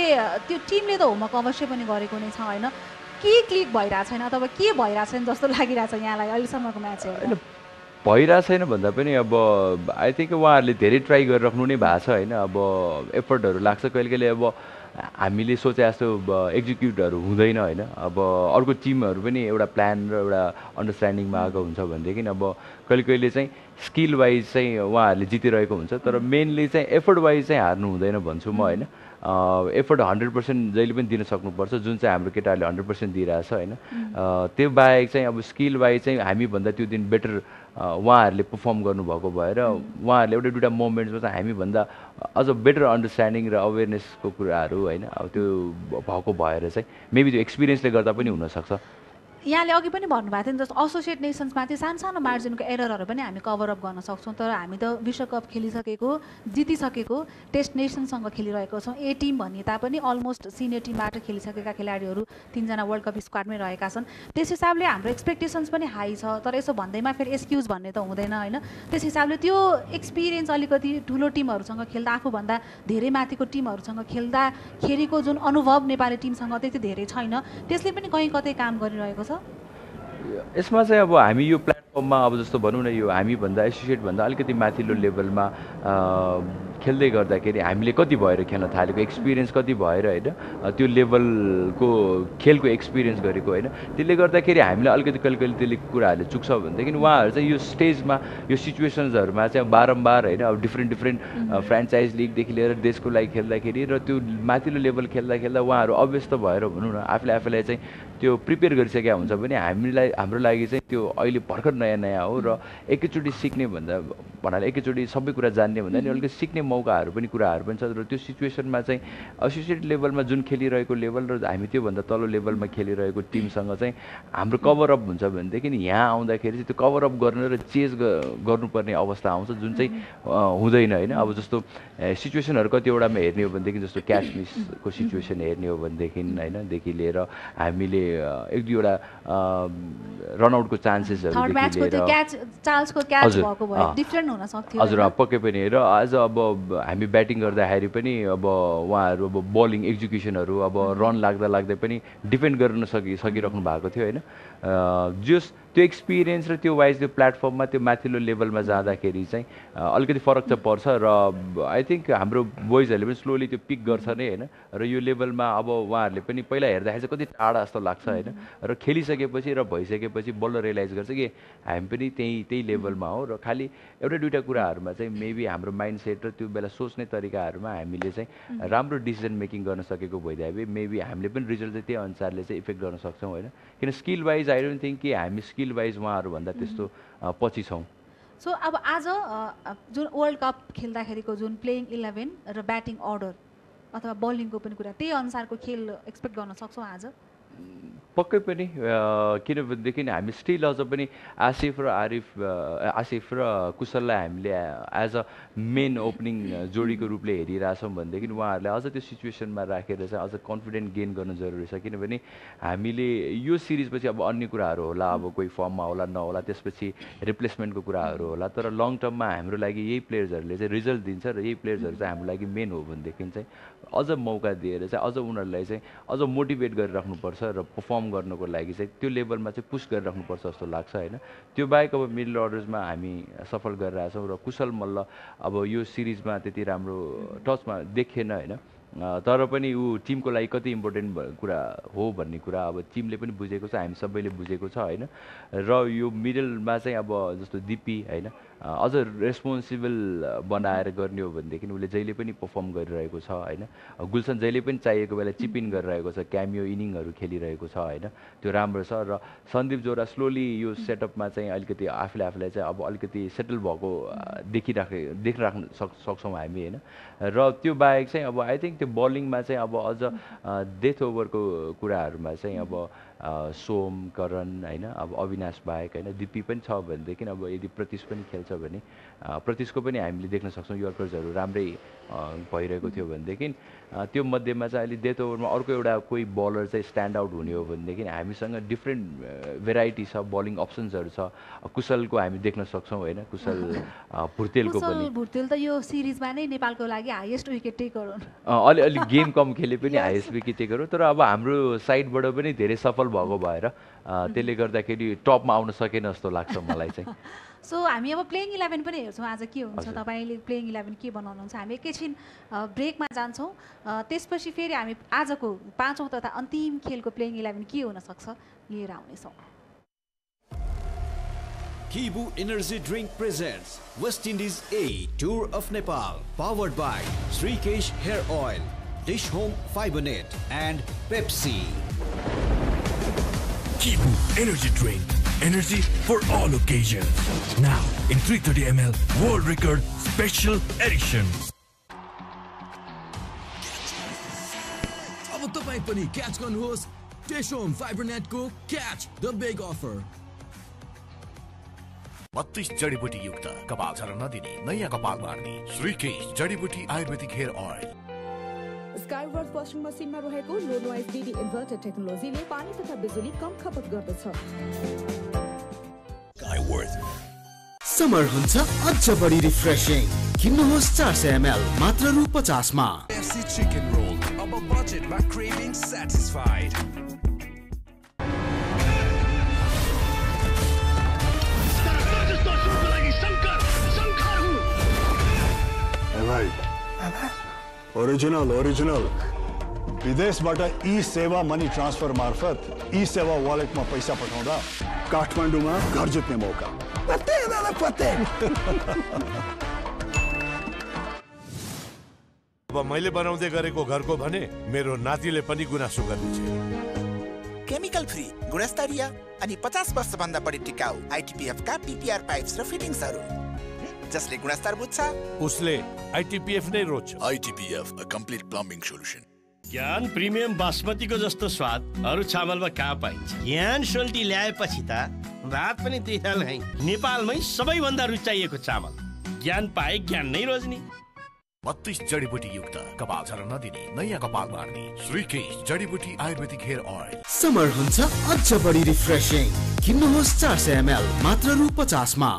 Speaker 1: त्यो टिमले त होमवर्क अवश्य पनि गरेको नै छ होइन। के क्लिक भइरहेको छैन अथवा के भइरहेको छैन जस्तो लागिरहेछ यहाँलाई अहिलेसम्मको म्याचहरू?
Speaker 2: भइरहेको छैन भन्दा पनि अब आई थिङ्क उहाँहरूले धेरै ट्राई गरिराख्नु नै भएको छ होइन। अब एफर्टहरू लाग्छ कहिले कहिले, अब हामीले सोचे जस्तो एक्जिक्युटहरू हुँदैन होइन। अब अर्को टिमहरू पनि एउटा प्लान र एउटा अन्डरस्ट्यान्डिङमा आएको हुन्छ भनेदेखि अब कहिले कहिले चाहिँ स्किल वाइज चाहिँ उहाँहरूले जितिरहेको हुन्छ, तर मेनली चाहिँ एफर्ट वाइज चाहिँ हार्नु हुँदैन भन्छु म होइन। एफर्ट 100% जहिले पनि दिन सक्नुपर्छ, जुन चाहिँ हाम्रो केटाहरूले 100% दिइरहेछ होइन। त्यो बाहेक चाहिँ अब स्किल वाइज चाहिँ हामीभन्दा त्यो दिन बेटर उहाँहरूले पर्फर्म गर्नुभएको भएर उहाँहरूले एउटा दुइटा मोमेन्ट्समा चाहिँ हामीभन्दा अझ बेटर अन्डरस्ट्यान्डिङ र अवेरनेसको कुराहरू होइन अब त्यो भएको भएर चाहिँ मेबी त्यो एक्सपिरियन्सले गर्दा पनि हुनसक्छ।
Speaker 1: यहाँले अघि पनि भन्नुभएको थियो नि, जस्तो एसोसिएट नेसन्समा चाहिँ सानो सानो मार्जिनको एररहरू पनि हामी कभर अप गर्न सक्छौँ, तर हामी त विश्वकप खेलिसकेको जितिसकेको टेस्ट नेसनसँग खेलिरहेको छौँ। ए टिम भनिए तापनि अलमोस्ट सिनियर टिमबाट खेलिसकेका खेलाडीहरू 3 जना वर्ल्ड कप स्क्वाडमै रहेका छन्। त्यस हिसाबले हाम्रो एक्सपेक्टेसन्स पनि हाई छ, तर यसो भन्दैमा फेरि एक्सक्युज भन्ने त हुँदैन होइन। त्यस हिसाबले त्यो एक्सपिरियन्स अलिकति ठुलो टिमहरूसँग खेल्दा आफूभन्दा धेरै माथिको टिमहरूसँग खेल्दाखेरिको जुन अनुभव नेपाली टिमसँग त्यति धेरै छैन, त्यसले पनि कहीँ कतै काम गरिरहेको छ।
Speaker 2: यसमा चाहिँ अब हामी यो प्लेटफर्ममा अब जस्तो भनौँ न यो हामीभन्दा एसोसिएटभन्दा अलिकति माथिल्लो लेभलमा खेल्दै गर्दाखेरि हामीले कति भएर खेल्न थालेको, एक्सपिरियन्स कति भएर होइन त्यो लेभलको खेलको एक्सपिरियन्स गरेको होइन, त्यसले गर्दाखेरि हामीलाई अलिकति कहिले कहिले त्यसले कुराहरूले चुक्छ भनेदेखि उहाँहरू चाहिँ यो स्टेजमा यो सिचुएसन्सहरूमा चाहिँ बारम्बार होइन अब डिफ्रेन्ट फ्रेन्चाइज लिगदेखि लिएर देशको लागि खेल्दाखेरि र त्यो माथिल्लो लेभल खेल्दा उहाँहरू अभ्यस्त भएर भनौँ न आफूलाई चाहिँ त्यो प्रिपेयर गरिसकेका हुन्छ भने हाम्रो लागि चाहिँ त्यो अहिले भर्खर नयाँ हो र एकैचोटि सिक्ने भन्नाले एकैचोटि सबै कुरा जान्ने भन्दा नि अलिकति सिक्ने मौकाहरू पनि कुराहरू पनि छ। र त्यो सिचुएसनमा चाहिँ एसोसिएट लेभलमा जुन खेलिरहेको लेभल र हामी त्योभन्दा तल्लो लेभलमा खेलिरहेको टिमसँग चाहिँ हाम्रो कभरअप हुन्छ भनेदेखि यहाँ आउँदाखेरि चाहिँ त्यो कभरअप गर्न र चेज गर्नुपर्ने अवस्था आउँछ जुन चाहिँ हुँदैन होइन। अब जस्तो सिचुएसनहरू कतिवटामा हेर्ने हो भनेदेखि जस्तो क्याच मिसको सिचुएसन हेर्ने हो भनेदेखि होइन देखि लिएर हामीले 1-2वटा रनआउटको चान्सेसहरू हजुर पक्कै पनि। र आज अब हामी ब्याटिङ गर्दाखेरि पनि अब उहाँहरू अब बलिङ एक्जिक्युसनहरू अब रन लाग्दै पनि डिफेन्ड गर्न सकिराख्नु भएको थियो होइन। जस त्यो एक्सपिरियन्स र त्यो वाइज त्यो प्लेटफर्ममा त्यो माथिल्लो लेभलमा जाँदाखेरि चाहिँ अलिकति फरक चाहिँ पर्छ र आई थिङ्क हाम्रो बोइजहरूले पनि स्लोली त्यो पिक गर्छ नै होइन। र यो लेभलमा अब उहाँहरूले पनि पहिला हेर्दाखेरि चाहिँ कति टाढा जस्तो लाग्छ होइन, र खेलिसकेपछि र भइसकेपछि बल्ल रियलाइज गर्छ कि हामी पनि त्यही लेभलमा हो। र खालि एउटा दुइटा कुराहरूमा चाहिँ मेबी हाम्रो माइन्डसेट र त्यो बेला सोच्ने तरिकाहरूमा हामीले चाहिँ राम्रो डिसिजन मेकिङ गर्न सकेको भइदिए मेबी हामीले पनि रिजल्ट चाहिँ त्यही अनुसारले चाहिँ इफेक्ट गर्न सक्छौँ होइन। किन skill wise I don't think कि हामी स्किल वाइज उहाँहरूभन्दा त्यस्तो पछि छौँ।
Speaker 1: सो अब आज जुन वर्ल्ड कप खेल्दाखेरिको जुन प्लेइङ 11 र ब्याटिङ अर्डर अथवा बलिङको पनि कुरा त्यही अनुसारको खेल एक्सपेक्ट गर्न सक्छौँ आज?
Speaker 2: पक्कै पनि, किनभनेदेखि हामी स्टिल अझ पनि आसिफ र कुशललाई हामीले एज अ मेन ओपनिङ जोडीको रूपले हेरिरहेछौँ भनेदेखि उहाँहरूले अझ त्यो सिचुएसनमा राखेर चाहिँ अझ कन्फिडेन्ट गेन गर्नु जरुरी छ। किनभने हामीले यो सिरिजपछि अब अन्य कुराहरू होला, अब कोही फर्ममा होला नहोला, त्यसपछि रिप्लेसमेन्टको कुराहरू होला, तर लङ टर्ममा हाम्रो लागि यही प्लेयर्सहरूले चाहिँ रिजल्ट दिन्छ र यही प्लेयर्सहरू चाहिँ हाम्रो लागि मेन हो भनेदेखि चाहिँ अझ मौका दिएर चाहिँ अझ उनीहरूलाई चाहिँ अझ मोटिभेट गरिराख्नुपर्छ र पर्फर्म पर्फर्म गर्नको लागि चाहिँ त्यो लेभलमा चाहिँ पुस गरिराख्नुपर्छ जस्तो लाग्छ होइन। त्यो बाहेक अब मिडल अर्डर्समा हामी सफल गरिरहेछौँ र कुशल मल्ल अब यो सिरिजमा त्यति राम्रो टचमा देखिएन होइन, तर पनि ऊ टिमको लागि कति इम्पोर्टेन्ट कुरा हो भन्ने कुरा अब टिमले पनि बुझेको छ, हामी सबैले बुझेको छ होइन। र यो मिडलमा चाहिँ अब जस्तो दिपी होइन अझ रेस्पोन्सिबल बनाएर गर्ने हो भनेदेखि उसले जहिले पनि पर्फर्म गरिरहेको छ होइन। गुलसन जहिले पनि चाहिएको बेला चिपिन गरिरहेको छ, क्यामियो इनिङहरू खेलिरहेको छ होइन, त्यो राम्रो छ। र सन्दीप जोरा स्लोली यो सेटअपमा चाहिँ अलिकति आफूलाई चाहिँ अब अलिकति सेटल भएको देखिराख्न सक्छौँ हामी होइन। र त्यो बाहेक चाहिँ अब आई थिङ्क त्यो बलिङमा चाहिँ अब अझ डेथ ओभरको कुराहरूमा चाहिँ अब सोम करण होइन, अब अविनाश बाहेक होइन दिपी पनि छ भनेदेखि अब यदि प्रतीश पनि खेल्छ भने प्रतीशको पनि हामीले देख्न सक्छौँ यर्कर्सहरू राम्रै भइरहेको थियो भनेदेखि त्यो मध्येमा चाहिँ अहिले डेथ ओभरमा अर्को एउटा कोही बलर चाहिँ स्ट्यान्ड आउट हुने हो भनेदेखि हामीसँग डिफ्रेन्ट भेराइटी छ, बलिङ अप्सन्सहरू छ। कुशलको हामी देख्न सक्छौँ होइन, कुशल भुर्तेलको पनि।
Speaker 1: भुर्तेल त यो सिरिजमा नै नेपालको लागि हाइएस्ट विकेट टेकर हुन्,
Speaker 2: अलि गेम कम खेले पनि हाइएस्ट विकेट टेकर हो। तर अब हाम्रो साइडबाट पनि धेरै सफल भएको भएर त्यसले गर्दाखेरि टपमा आउन सकेन जस्तो लाग्छ मलाई चाहिँ।
Speaker 1: सो हामी अब प्लेइङ 11 पनि हेर्छौँ आज के हुन्छ, तपाईँले प्लेइङ 11 के बनाउनुहुन्छ। हामी एकैछिन ब्रेकमा जान्छौँ, त्यसपछि फेरि हामी आजको 5औं तथा अन्तिम खेलको प्लेइङ 11 के हुनसक्छ लिएर आउनेछौँ।
Speaker 3: Kibu Energy Drink presents West Indies A Tour of Nepal, powered by Srikesh Hair Oil, Dish Home Fiber Net and Pepsi.
Speaker 4: Kibu Energy Drink, energy for all occasions. Now in 330 ml World Record Special Edition.
Speaker 3: अब तपाई पनि catch गर्नुहोस् Dish Home Fiber Net को Catch the Big Offer.
Speaker 5: 32 जडीबुटी युक्त कपाल झर्न नदिने नयाँ कपाल मार्ने श्रीकेश जडीबुटी आयुर्वेदिक हेयर ऑयल।
Speaker 6: स्काईवर्थ वाशिङ मसिनमा रहेको लो नोइज डीडी इन्भर्टर टेक्नोलोजीले पानी तथा बिजुली कम खपत गर्दछ।
Speaker 5: स्काईवर्थ
Speaker 7: समर हुन्छ अझ बढी रिफ्रेशिङ। किन्नुहोस् 400 ml मात्र रु 50 मा।
Speaker 4: KFC chicken roll, अब budget मा craving satisfied.
Speaker 8: ओरिजिनल विदेशबाट ई सेवा मनी ट्रान्सफर मार्फत ई सेवा वालेटमा पैसा पठाउँदा काठमाडौँमा घर जित्ने मौका।
Speaker 9: अब मैले बनाउँदै गरेको घरको भने मेरो नातिले पनि गुनासो गर्नेछ।
Speaker 10: केमिकल फ्री, गुणस्तरीय अनि 50 वर्ष भन्दा बढी टिकाउ आईटीपीएफ का पीपीआर पाइप्स र फिटिङ्सहरू जसले गुणस्तर बुझ्छ
Speaker 9: उसले आईटीपीएफ नै रोज्छ।
Speaker 5: आईटीपीएफ अ कम्प्लिट प्लम्बिङ सोलुसन।
Speaker 11: ज्ञान प्रिमियम बासमतीको जस्तो स्वाद अरू चामलमा कहाँ पाइन्छ। ज्ञान सोल्टी ल्याएपछि त भात पनि त्यही थाल है। नेपालमै सबैभन्दा रुचाइएको चामल ज्ञान पाए ज्ञान नै रोज्ने।
Speaker 5: 32 जडीबुटी युक्त कपाल झर्न नदिने नयाँ कपाल मार्ने श्रीकेश जडीबुटी आयुर्वेदिक हेयर ऑयल।
Speaker 7: समर हुन्छ अझ बढी रिफ्रेशिङ। किन्नुहोस् 400 ml मात्र रु 50 मा।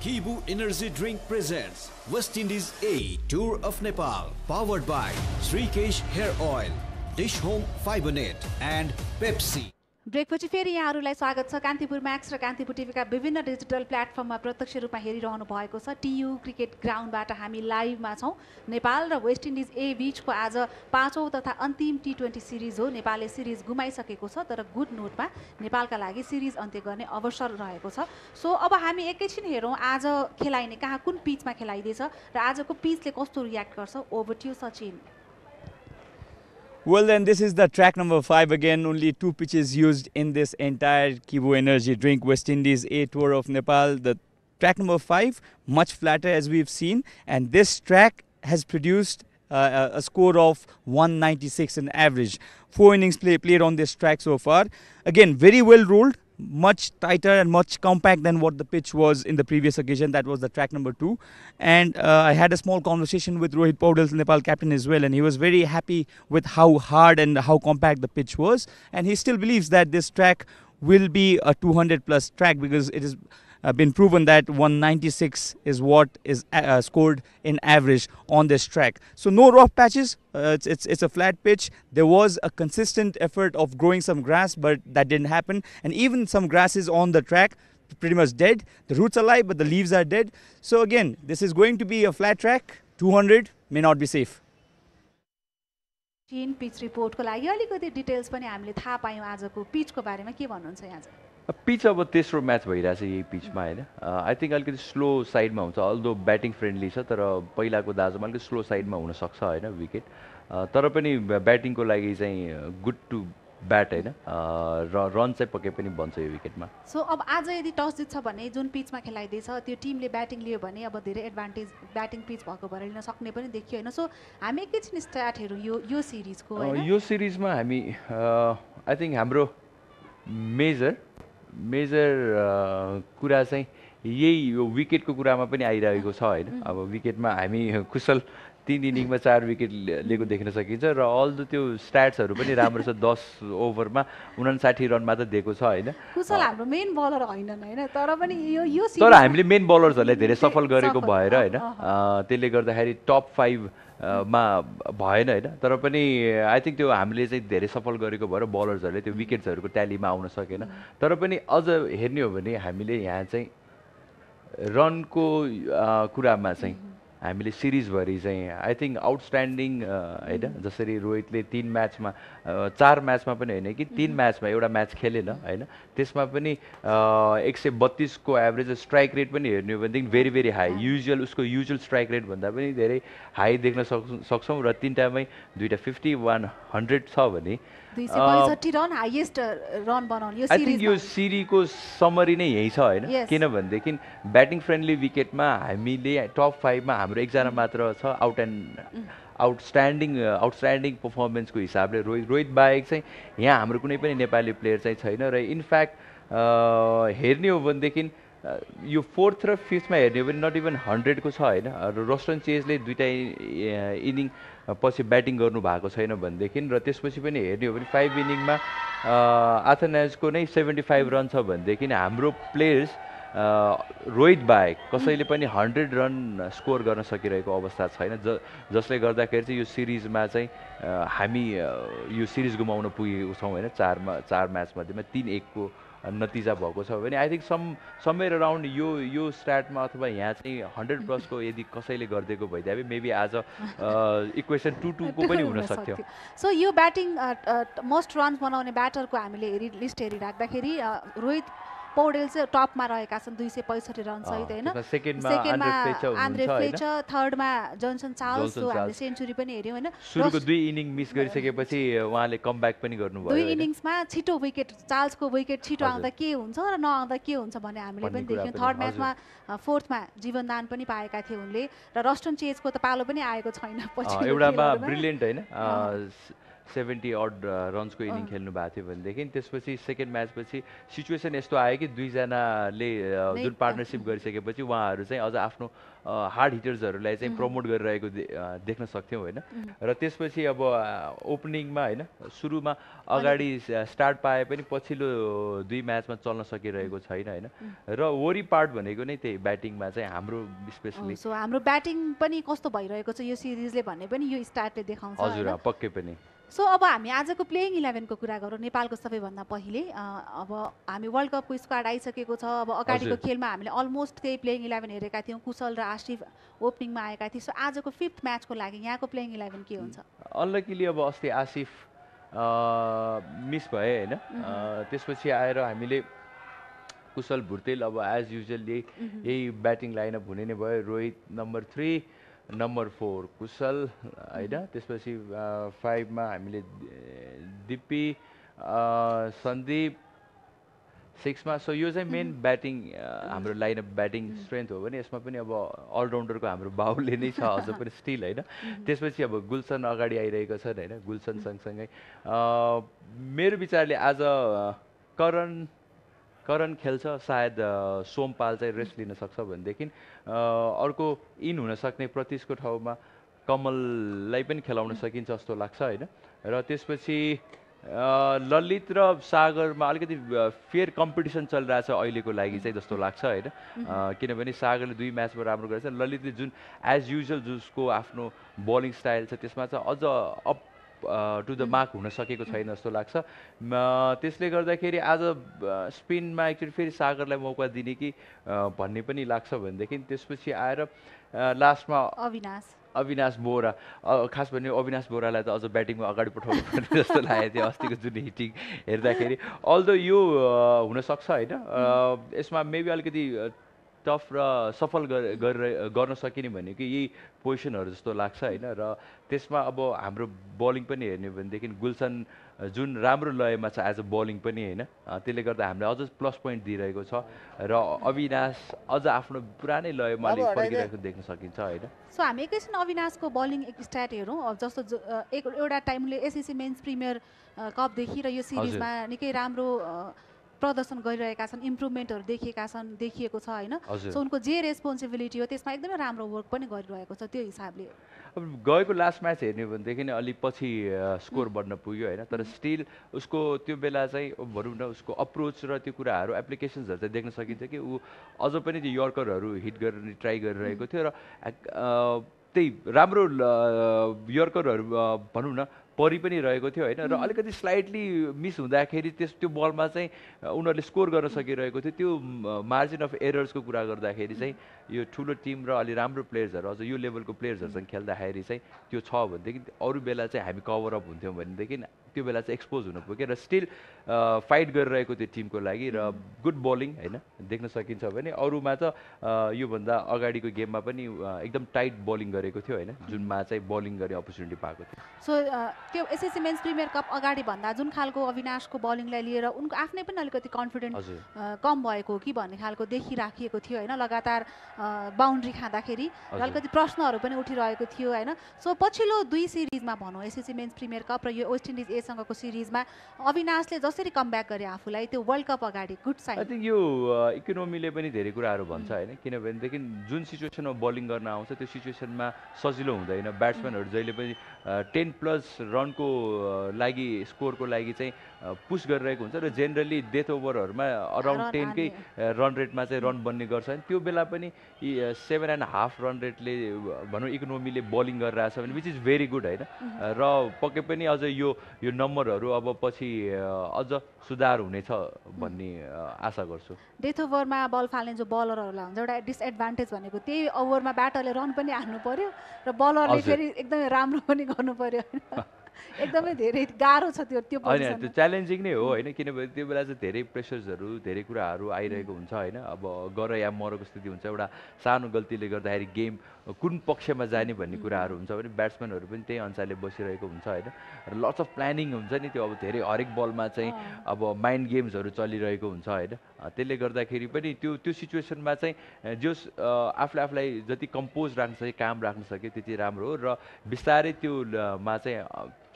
Speaker 3: Kibu Energy Drink presents West Indies A Tour of Nepal, powered by Srikesh Hair Oil, Dish Home Fiber Net and Pepsi.
Speaker 1: ब्रेकपछि फेरि यहाँहरूलाई स्वागत छ। कान्तिपुर म्याक्स र कान्तिपुर टिभीका विभिन्न डिजिटल प्लेटफर्ममा प्रत्यक्ष रूपमा हेरिरहनु भएको छ। टियु क्रिकेट ग्राउन्डबाट हामी लाइभमा छौँ। नेपाल र वेस्ट इन्डिज ए बीचको आज 5औं तथा अन्तिम टी20 सिरिज हो। नेपालले सिरिज गुमाइसकेको छ, तर गुड नोटमा नेपालका लागि सिरिज अन्त्य गर्ने अवसर रहेको छ। सो अब हामी एकैछिन हेरौँ आज खेलाइने कहाँ कुन पिचमा खेलाइँदैछ र आजको पिचले कस्तो रियाक्ट गर्छ। Over to Sachin.
Speaker 12: Well, then this is the track number 5 again. Only 2 pitches used in this entire Kibu Energy Drink West Indies A Tour of Nepal. The track number 5, much flatter as we've seen, and this track has produced a score of 196 in average. 4 innings played on this track so far. Again, very well ruled. Much tighter and much compact than what the pitch was in the previous occasion. That was the track number 2. And I had a small conversation with Rohit Paudel, Nepal captain as well, and he was very happy with how hard and how compact the pitch was. And he still believes that this track will be a 200 plus track because it is been proven that 196 is what is scored in average on this track. So no rough patches. It's a flat pitch. There was a consistent effort of growing some grass, but that didn't happen. And even some grasses on the track pretty much dead. The roots are alive, but the leaves are dead. So again, this is going to be a flat track. 200 may not be safe.
Speaker 1: Pitch रिपोर्टको लागि अलिकति details पनि हामीले थाहा पायौँ आजको पिचको बारेमा के भन्नुहुन्छ यहाँ चाहिँ
Speaker 2: पिच अब तेस्रो म्याच भइरहेछ यही पिचमा होइन आई थिङ्क अलिकति स्लो साइडमा हुन्छ अल्दो ब्याटिङ फ्रेन्डली छ तर पहिलाको दाजुमा अलिकति स्लो साइडमा हुनसक्छ होइन विकेट तर पनि ब्याटिङको लागि चाहिँ गुड टु ब्याट होइन रन चाहिँ पक्कै पनि बन्छ यो विकेटमा
Speaker 1: सो अब आज यदि टस जित्छ भने जुन पिचमा खेलाइदिएछ त्यो टिमले ब्याटिङ लियो भने अब धेरै एडभान्टेज ब्याटिङ पिच भएको भएर लिन सक्ने पनि देखियो होइन सो हामी एकैछिन स्टार्ट हेरौँ यो सिरिजको
Speaker 2: यो सिरिजमा हामी आई थिङ्क हाम्रो मेजर कुरा चाहिँ यही यो विकेटको कुरामा पनि आइरहेको छ होइन अब विकेटमा हामी कुशल 3 इनिङमा 4 विकेट लिएको देख्न सकिन्छ र अल द त्यो स्ट्याट्सहरू पनि राम्रो छ 10 ओभरमा 59 रन मात्र दिएको छ होइन
Speaker 1: कुशल हाम्रो मेन बलर होइनन् हैन तर पनि यो
Speaker 2: तर हामीले मेन बलर्सहरूलाई धेरै सफल गरेको भएर होइन त्यसले गर्दाखेरि टप 5 मा भएन होइन तर पनि आई थिङ्क त्यो हामीले चाहिँ धेरै सफल गरेको भएर बलर्सहरूले त्यो विकेट्सहरूको ट्यालीमा आउन सकेन तर पनि अझ हेर्ने हो भने हामीले यहाँ चाहिँ रनको कुरामा चाहिँ हामीले सिरिजभरि चाहिँ आई थिङ्क आउटस्ट्यान्डिङ होइन जसरी रोहितले 4 म्याचमा पनि होइन कि 3 म्याचमा एउटा म्याच खेलेन होइन त्यसमा पनि 132 को एभरेज स्ट्राइक रेट पनि हेर्ने हो भनेदेखि भेरी भेरी हाई उसको युजुअल स्ट्राइक रेट भन्दा पनि धेरै हाई देख्न सक्छौँ र 3टामै 2टा 50 100 छ भने
Speaker 1: 265 रन हाईएस्ट रन बनाउने यो
Speaker 2: सिरिज आई थिंक यो सिरिजको समरी नै यही छ हैन किनभनेदेखि ब्याटिङ फ्रेन्डली विकेटमा हामीले टप 5 मा हाम्रो एकजना मात्र छ आउटस्ट्यान्डिङ पर्फर्मेन्सको हिसाबले रोहित बाहेक चाहिँ यहाँ हाम्रो कुनै पनि नेपाली प्लेयर चाहिँ छैन र इनफ्याक्ट हेर्ने हो भनेदेखि यो 4th र 5th मा हेर्ने हो भने नट इभन 100 को छ हैन रोस्टन चेजले 2टा इनिङ पछि ब्याटिङ गर्नु भएको छैन भनेदेखि र त्यसपछि पनि हेर्ने हो भने 5 इनिङमा आथनाजको नै 75 रन छ भनेदेखि हाम्रो प्लेयर्स रोहित बाहेक कसैले पनि 100 रन स्कोर गर्न सकिरहेको अवस्था छैन जसले गर्दाखेरि चाहिँ यो सिरिजमा चाहिँ हामी यो सिरिज गुमाउन पुगेको छौँ हैन 4 म्याच मध्येमा 3-1 को नतिजा भएको छ भने आई थिङ्क समवेयर अराउन्ड यो स्ट्याटमा अथवा यहाँ चाहिँ 100 प्लस को यदि कसैले गरिदिएको भइदिए मेबी आज इक्वेसन 2-2 को पनि हुन सक्थ्यो
Speaker 1: सो यो ब्याटिङ मोस्ट रन्स बनाउने ब्याटरको हामीले लिस्ट हेरिराख्दाखेरि रोहित पौडेल चाहिँ टपमा रहेका छन् 265 रन सहित हैन सेकेन्डमा आन्द्रे फ्लेचर थर्डमा जोन्सन चार्ल्स जो हामीले सेन्चुरी पनि हेर्यौं हैन
Speaker 2: सुरुको 2 इनिङ मिस गरिसकेपछि उहाँले कमब्याक पनि गर्नुभयो
Speaker 1: 2 इनिङ्समा छिटो विकेट चार्ल्सको विकेट छिटो आउँदा के हुन्छ र नआउँदा के हुन्छ भन्ने हामीले पनि देख्यौं थर्ड म्याचमा 4th मा जीवनदान पनि पाएका थिए उनले र रस्टन चेजको त पालो पनि आएको छैन पछि
Speaker 2: एउटामा ब्रिलियन्ट हैन 70 odd रन्सको इनिङ खेल्नु भएको थियो भनेदेखि त्यसपछि सेकेन्ड म्याचपछि सिचुएसन यस्तो आयो कि दुईजनाले जुन पार्टनरसिप गरिसकेपछि उहाँहरू चाहिँ अझ आफ्नो हार्ड हिटर्सहरूलाई चाहिँ प्रमोट गरिरहेको देख्न सक्थ्यौँ होइन र त्यसपछि अब ओपनिङमा होइन सुरुमा अगाडि स्टार्ट पाए पनि पछिल्लो 2 म्याचमा चल्न सकिरहेको छैन होइन र वरी पार्ट भनेको नै त्यही ब्याटिङमा चाहिँ हाम्रो स्पेसली
Speaker 1: सो हाम्रो ब्याटिङ पनि कस्तो भइरहेको छ यो सिरिजले भन्ने पनि यो स्टार्टले देखाउँछ
Speaker 2: हजुर पक्कै पनि
Speaker 1: सो अब हामी आजको प्लेइङ 11 को कुरा गरौँ नेपालको सबैभन्दा पहिले अब हामी वर्ल्ड कपको स्क्वाड आइसकेको छ अब अगाडिको खेलमा हामीले अलमोस्ट त्यही प्लेइङ 11 हेरेका थियौँ कुशल र आशिफ ओपनिङमा आएका थिए सो आजको 5th म्याचको लागि यहाँको प्लेइङ 11 के हुन्छ
Speaker 2: अनलकीली अब अस्ति आशिफ मिस भए हैन त्यसपछि आएर हामीले कुशल भुर्तेल अब एज युजुअल यही ब्याटिङ लाइनअप हुने नै भयो रोहित नम्बर 3 नम्बर 4 कुशल हैन त्यसपछि 5 मा हामीले दिप्पी सन्दीप 6 मा सो यो चाहिँ मेन ब्याटिङ हाम्रो लाइनअप ब्याटिङ स्ट्रेन्थ हो भने यसमा पनि अब अलराउन्डरको हाम्रो बाहुले नै छ अझ पनि स्टिल हैन त्यसपछि अब गुलसन अगाडि आइरहेको छ हैन गुलसन सँगसँगै मेरो विचारले आज करण खेल्छ सायद सोमपाल चाहिँ रेस्ट लिन सक्छ भनेदेखि अर्को इन हुन सक्ने प्रतीशको ठाउँमा कमललाई पनि खेलाउन सकिन्छ जस्तो लाग्छ हैन र त्यसपछि ललित र सागरमा अलिकति फेयर कम्पिटिसन चलिरहेछ अहिलेको लागि चाहिँ जस्तो लाग्छ होइन किनभने सागरले 2 म्याचमा राम्रो गरेछ ललितले जुन एज युजुअल जसको आफ्नो बलिङ स्टाइल छ त्यसमा चाहिँ अझ अप टु द मार्क हुन सकेको छैन जस्तो लाग्छ त्यसले गर्दाखेरि आज स्पिनमा एक्चुअली फेरि सागरलाई मौका दिने कि भन्ने पनि लाग्छ भनेदेखि त्यसपछि आएर लास्टमा अविनाश बोरा खास भने अविनाश बोरालाई त अझ ब्याटिङमा अगाडि पठाउनु पर्ने जस्तो लागेको थियो अस्तिको जुन हिटिङ हेर्दाखेरि अल्दो यो हुनसक्छ होइन यसमा मेबी अलिकति टफ र सफल गर्न सकिने भनेको यही पोजिसनहरू जस्तो लाग्छ होइन र त्यसमा अब हाम्रो बलिङ पनि हेर्ने भनेदेखि गुलसन जुन राम्रो लयमा छ एज अ बलिङ पनि होइन त्यसले गर्दा हामीले अझ प्लस पोइन्ट दिइरहेको छ र अविनाश अझ आफ्नो पुरानै लयमा अलिक फर्किरहेको देख्न सकिन्छ होइन
Speaker 1: सो हामी एकैछिन अविनाशको बलिङ स्ट्याट हेरौँ जस्तो एउटा टाइमले एसएससी मेन्स प्रिमियर कपदेखि र यो सिरिजमा निकै राम्रो प्रदर्शन गरिरहेका छन् इम्प्रुभमेन्टहरू देखिएको छ होइन सो उनको जे रेस्पोन्सिबिलिटी हो त्यसमा एकदमै राम्रो वर्क पनि गरिरहेको छ त्यो हिसाबले
Speaker 2: अब गएको लास्ट म्याच हेर्ने भनेदेखि अलि पछि स्कोर बढ्न पुग्यो होइन तर स्टिल उसको त्यो बेला चाहिँ भनौँ न उसको अप्रोच र त्यो कुराहरू एप्लिकेसन्सहरू चाहिँ देख्न सकिन्छ कि ऊ अझ पनि त्यो यर्करहरू हिट गर्ने ट्राई गरिरहेको थियो र त्यही राम्रो यर्करहरू भनौँ न परि पनि रहेको थियो होइन र अलिकति स्लाइटली मिस हुँदाखेरि त्यो बलमा चाहिँ उनीहरूले स्कोर गर्न सकिरहेको थियो त्यो मार्जिन अफ एरर्सको कुरा गर्दाखेरि चाहिँ यो ठुलो टिम र अलि राम्रो प्लेयर्सहरू अझ यो लेभलको प्लेयर्सहरूसँग खेल्दाखेरि चाहिँ त्यो छ भनेदेखि अरू बेला चाहिँ हामी कभर अप हुन्थ्यौँ भनेदेखि त्यो बेला चाहिँ एक्सपोज हुन पुग्यो र स्टिल फाइट गरिरहेको त्यो टिमको लागि र गुड बलिङ होइन देख्न सकिन्छ भने अरूमा त योभन्दा अगाडिको गेममा पनि एकदम टाइट बलिङ गरेको थियो होइन जुनमा चाहिँ बलिङ गर्ने अपर्च्युनिटी पाएको थियो
Speaker 1: सो त्यो एसएससी मेन्स प्रिमियर कप अगाडि भन्दा जुन खालको अविनाशको बलिङलाई लिएर उनको आफ्नै पनि अलिकति कन्फिडेन्ट कम भएको हो कि भन्ने खालको देखिराखिएको थियो होइन लगातार बााउन्ड्री खाँदाखेरि अलिकति प्रश्नहरू पनि उठिरहेको थियो होइन सो पछिल्लो 2 सिरिजमा भनौँ एसएससी मेन्स प्रिमियर कप र यो वेस्ट इन्डिज एसँगको सिरिजमा अविनाशले जसरी कमब्याक गरे आफूलाई त्यो वर्ल्ड कप अगाडि गुड साइन
Speaker 2: आई थिङ्क यो इकोनोमीले पनि धेरै कुराहरू भन्छ होइन किनभनेदेखि जुन सिचुएसनमा बलिङ गर्न आउँछ त्यो सिचुएसनमा सजिलो हुँदैन ब्याट्सम्यानहरू जहिले पनि 10+ रनको लागि स्कोरको लागि चाहिँ पुस गरिरहेको हुन्छ र जेनरली डेथ ओभरहरूमा अराउन्ड 10कै रन रेटमा चाहिँ रन बन्ने गर्छ त्यो बेला पनि 7.5 रन रेटले भनौँ इकोनोमीले बलिङ गरिरहेछ भने विच इज भेरी गुड होइन र पक्कै पनि अझ यो नम्बरहरू अब पछि अझ सुधार हुनेछ भन्ने आशा गर्छु
Speaker 1: डेथ ओभरमा बल फाल्ने जो बलरहरूलाई हुन्छ एउटा डिसएडभान्टेज भनेको त्यही ओभरमा ब्याटरले रन पनि हान्नु पर्यो र बलरले फेरि एकदमै राम्रो पनि गर्नु पर्यो एकदमै धेरै गाह्रो छ त्यो
Speaker 2: होइन त्यो च्यालेन्जिङ नै हो होइन किनभने त्यो बेला चाहिँ धेरै प्रेसर्सहरू धेरै कुराहरू आइरहेको हुन्छ होइन अब गर या मरको स्थिति हुन्छ एउटा सानो गल्तीले गर्दाखेरि गेम कुन पक्षमा जाने भन्ने कुराहरू हुन्छ भने ब्याट्सम्यानहरू पनि त्यही अनुसारले बसिरहेको हुन्छ होइन र लट्स अफ प्लानिङ हुन्छ नि त्यो अब धेरै हरेक बलमा चाहिँ अब माइन्ड गेम्सहरू चलिरहेको हुन्छ होइन त्यसले गर्दाखेरि पनि त्यो सिचुएसनमा चाहिँ जोस आफूलाई जति कम्पोज राख्न सक्यो काम राख्न सक्यो त्यति राम्रो हो र बिस्तारै त्योमा चाहिँ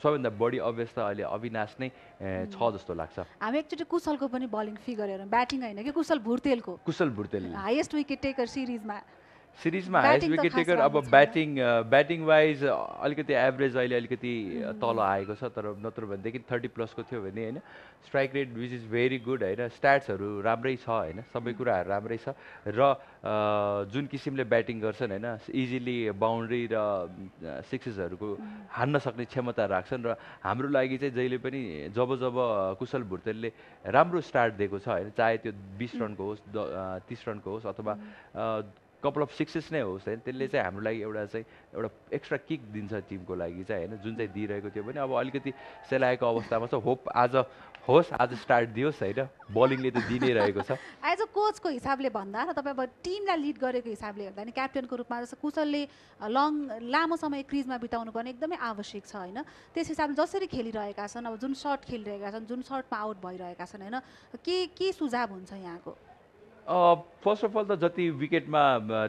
Speaker 2: सबैभन्दा बढी अभ्यस्त अहिले अविनाश नै छ जस्तो लाग्छ
Speaker 1: हामी एकचोटि कुशलको पनि बलिङ फिगर हेरौँ ब्याटिङ होइन कि Kushal Bhurtel highest wicket taker
Speaker 2: सिरिजमा हाइएस्ट विकेट टेकर अब ब्याटिङ वाइज अलिकति एभरेज अहिले अलिकति तल आएको छ तर नत्र भनेदेखि 30+ को थियो भने होइन strike rate which is very good होइन स्ट्याट्सहरू राम्रै छ होइन सबै कुराहरू राम्रै छ र जुन किसिमले ब्याटिङ गर्छन् होइन इजिली बााउन्ड्री र सिक्सेसहरूको हान्न सक्ने क्षमता राख्छन् र हाम्रो लागि चाहिँ जहिले पनि जब कुशल भुर्तेलले राम्रो स्टार्ट दिएको छ होइन चाहे त्यो 20 रनको होस् 30 रनको होस् अथवा कपाल अफ सिक्सेस नै होस् होइन त्यसले चाहिँ हाम्रो लागि एउटा एक्स्ट्रा किक दिन्छ टिमको लागि चाहिँ होइन जुन चाहिँ दिइरहेको थियो भने अब अलिकति सेलाएको अवस्थामा छ आज स्टार्ट दियोस् होइन बलिङले त दिइ नै रहेको छ
Speaker 1: एज अ कोचको हिसाबले भन्दा र तपाईँ अब टिमलाई लिड गरेको हिसाबले हेर्दा नि क्याप्टेनको रूपमा जस्तो कुशलले लामो समय क्रिजमा बिताउनु पर्ने एकदमै आवश्यक छ होइन त्यस हिसाबले जसरी खेलिरहेका छन् अब जुन सर्ट खेलिरहेका छन् जुन सर्टमा आउट भइरहेका छन् होइन के सुझाव हुन्छ यहाँको
Speaker 2: फर्स्ट अफ अल त जति विकेटमा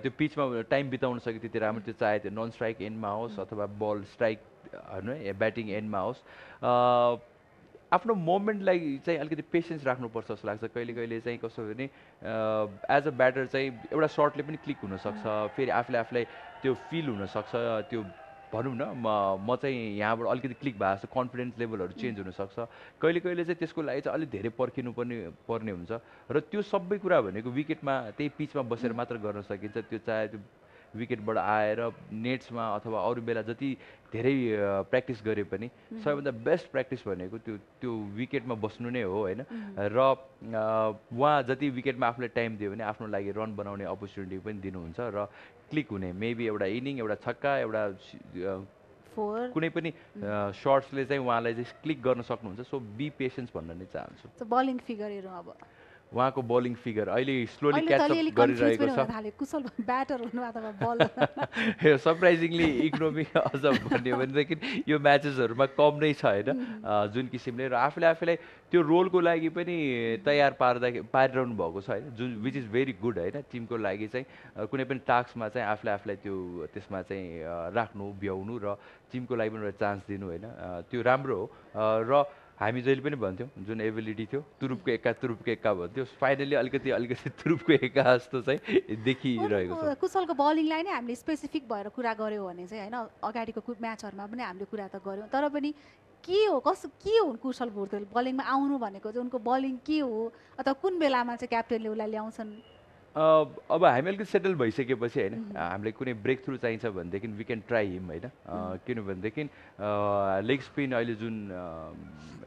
Speaker 2: त्यो पिचमा टाइम बिताउन सक्यो त्यति राम्रो त्यो चाहे त्यो नन स्ट्राइक एन्डमा होस् अथवा बल स्ट्राइक होइन ब्याटिङ एन्डमा होस् आफ्नो मोमेन्टलाई चाहिँ अलिकति पेसेन्स राख्नुपर्छ जस्तो लाग्छ कहिले चाहिँ कस्तो भने एज अ ब्याटर चाहिँ एउटा सर्टले पनि क्लिक हुनसक्छ फेरि आफूलाई त्यो फिल हुनसक्छ त्यो भनौँ न म चाहिँ यहाँबाट अलिकति क्लिक भएको छ कन्फिडेन्स लेभलहरू चेन्ज हुनसक्छ कहिले कहिले चाहिँ त्यसको लागि चाहिँ अलिक धेरै पर्खिनु पर्ने हुन्छ र त्यो सबै कुरा भनेको विकेटमा त्यही पिचमा बसेर मात्र गर्न सकिन्छ त्यो चाहे त्यो विकेटबाट आएर नेट्समा अथवा अरू बेला जति धेरै प्र्याक्टिस गरे पनि सबैभन्दा बेस्ट प्र्याक्टिस भनेको त्यो त्यो विकेटमा बस्नु नै हो होइन र उहाँ जति विकेटमा आफूले टाइम दियो भने आफ्नो लागि रन बनाउने अपर्च्युनिटी पनि दिनुहुन्छ र क्लिक हुने मेबी एउटा इनिङ एउटा छक्का एउटा कुनै पनि सर्ट्सले चाहिँ उहाँलाई चाहिँ क्लिक गर्न सक्नुहुन्छ सो बी पेसेन्स भन्न नै चाहन्छु
Speaker 1: बलिङ फिगरहरू अब
Speaker 2: उहाँको बलिङ फिगर अहिले स्लोली क्याचअप गरिरहेको छ
Speaker 1: कुशल ब्याटर हुनु अथवा बल
Speaker 2: सरप्राइजिङली इकोनोमी अझ भन्यो भनेदेखि यो म्याचेसहरूमा कम नै छ होइन जुन किसिमले र आफूलाई त्यो रोलको लागि पनि तयार पारिरहनु भएको छ होइन जुन विच इज भेरी गुड होइन टिमको लागि चाहिँ कुनै पनि टास्कमा चाहिँ आफूलाई त्यो त्यसमा चाहिँ राख्नु भ्याउनु र टिमको लागि पनि एउटा चान्स दिनु होइन त्यो राम्रो हो र हामी जहिले पनि भन्थ्यौँ जुन एबिलिटी थियो तुरुपको एक्का भन्थ्यो फाइनली अलिकति तुरुपको एक्का जस्तो चाहिँ देखिरहेको छ
Speaker 1: कुशलको बलिङलाई नै हामीले स्पेसिफिक भएर कुरा गऱ्यौँ भने चाहिँ होइन अगाडिको म्याचहरूमा पनि हामीले कुरा त गऱ्यौँ तर पनि के हो के हो कुशल भुर्तेल बलिङमा आउनु भनेको चाहिँ उनको बलिङ के हो अथवा कुन बेलामा चाहिँ क्याप्टेनले उसलाई ल्याउँछन्
Speaker 2: अब हामी अलिकति सेटल भइसकेपछि होइन हामीलाई कुनै ब्रेक थ्रु चाहिन्छ भनेदेखि वी क्यान ट्राई हिम होइन किनभनेदेखि लेग स्पिन अहिले जुन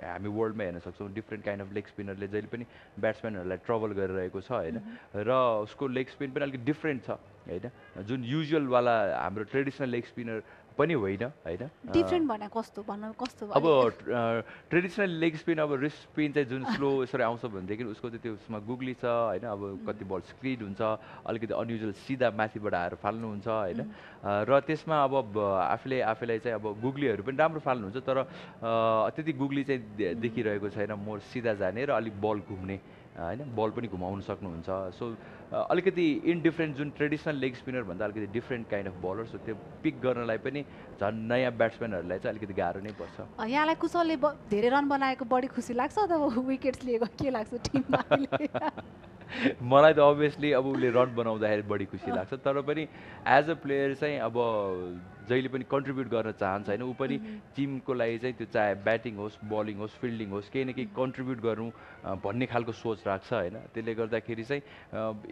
Speaker 2: हामी वर्ल्डमा हेर्न सक्छौँ डिफ्रेन्ट काइन्ड अफ लेग स्पिनरले जहिले पनि ब्याट्सम्यानहरूलाई ट्रबल गरिरहेको छ होइन र उसको लेग स्पिन पनि अलिकति डिफ्रेन्ट छ होइन जुन युजुअलवाला हाम्रो ट्रेडिसनल लेग स्पिनर पनि होइन होइन
Speaker 1: डिफ्रेन्ट भने कस्तो भन्नु कस्तो
Speaker 2: अब ट्रेडिसनल लेग स्पिन अब रिस्ट स्पिन चाहिँ जुन स्लो यसरी आउँछ भनेदेखि उसको चाहिँ त्यो उसमा गुग्ली छ होइन अब कति बल स्क्रिड हुन्छ अलिकति अनयुजुअल सिधा माथिबाट आएर फाल्नुहुन्छ होइन र त्यसमा अब आफूलाई चाहिँ अब गुग्लीहरू पनि राम्रो फाल्नुहुन्छ तर त्यति गुग्ली चाहिँ देखिरहेको छैन मोर सिधा जाने र अलिक बल घुम्ने होइन बल पनि घुमाउन सक्नुहुन्छ सो अलिकति इनडिफ्रेन्ट जुन ट्रेडिसनल लेग स्पिनर भन्दा अलिकति डिफ्रेन्ट काइन्ड अफ बलर सो त्यो पिक गर्नलाई पनि झन् नयाँ ब्याट्सम्यानहरूलाई चाहिँ अलिकति गाह्रो नै पर्छ
Speaker 1: यहाँलाई कुशलले धेरै रन बनाएको बढी खुसी लाग्छ अथवा विकेट्स लिएको के लाग्छ टिममा
Speaker 2: मलाई त अभियसली अब उसले रन बनाउँदाखेरि बढी खुसी लाग्छ तर पनि एज अ प्लेयर चाहिँ अब जहिले पनि कन्ट्रिब्युट गर्न चाहन्छ होइन ऊ पनि टिमको लागि चाहिँ त्यो चाहे ब्याटिङ होस् बलिङ होस् फिल्डिङ होस् केही न केही कन्ट्रिब्युट गर्नु भन्ने खालको सोच राख्छ होइन त्यसले गर्दाखेरि चाहिँ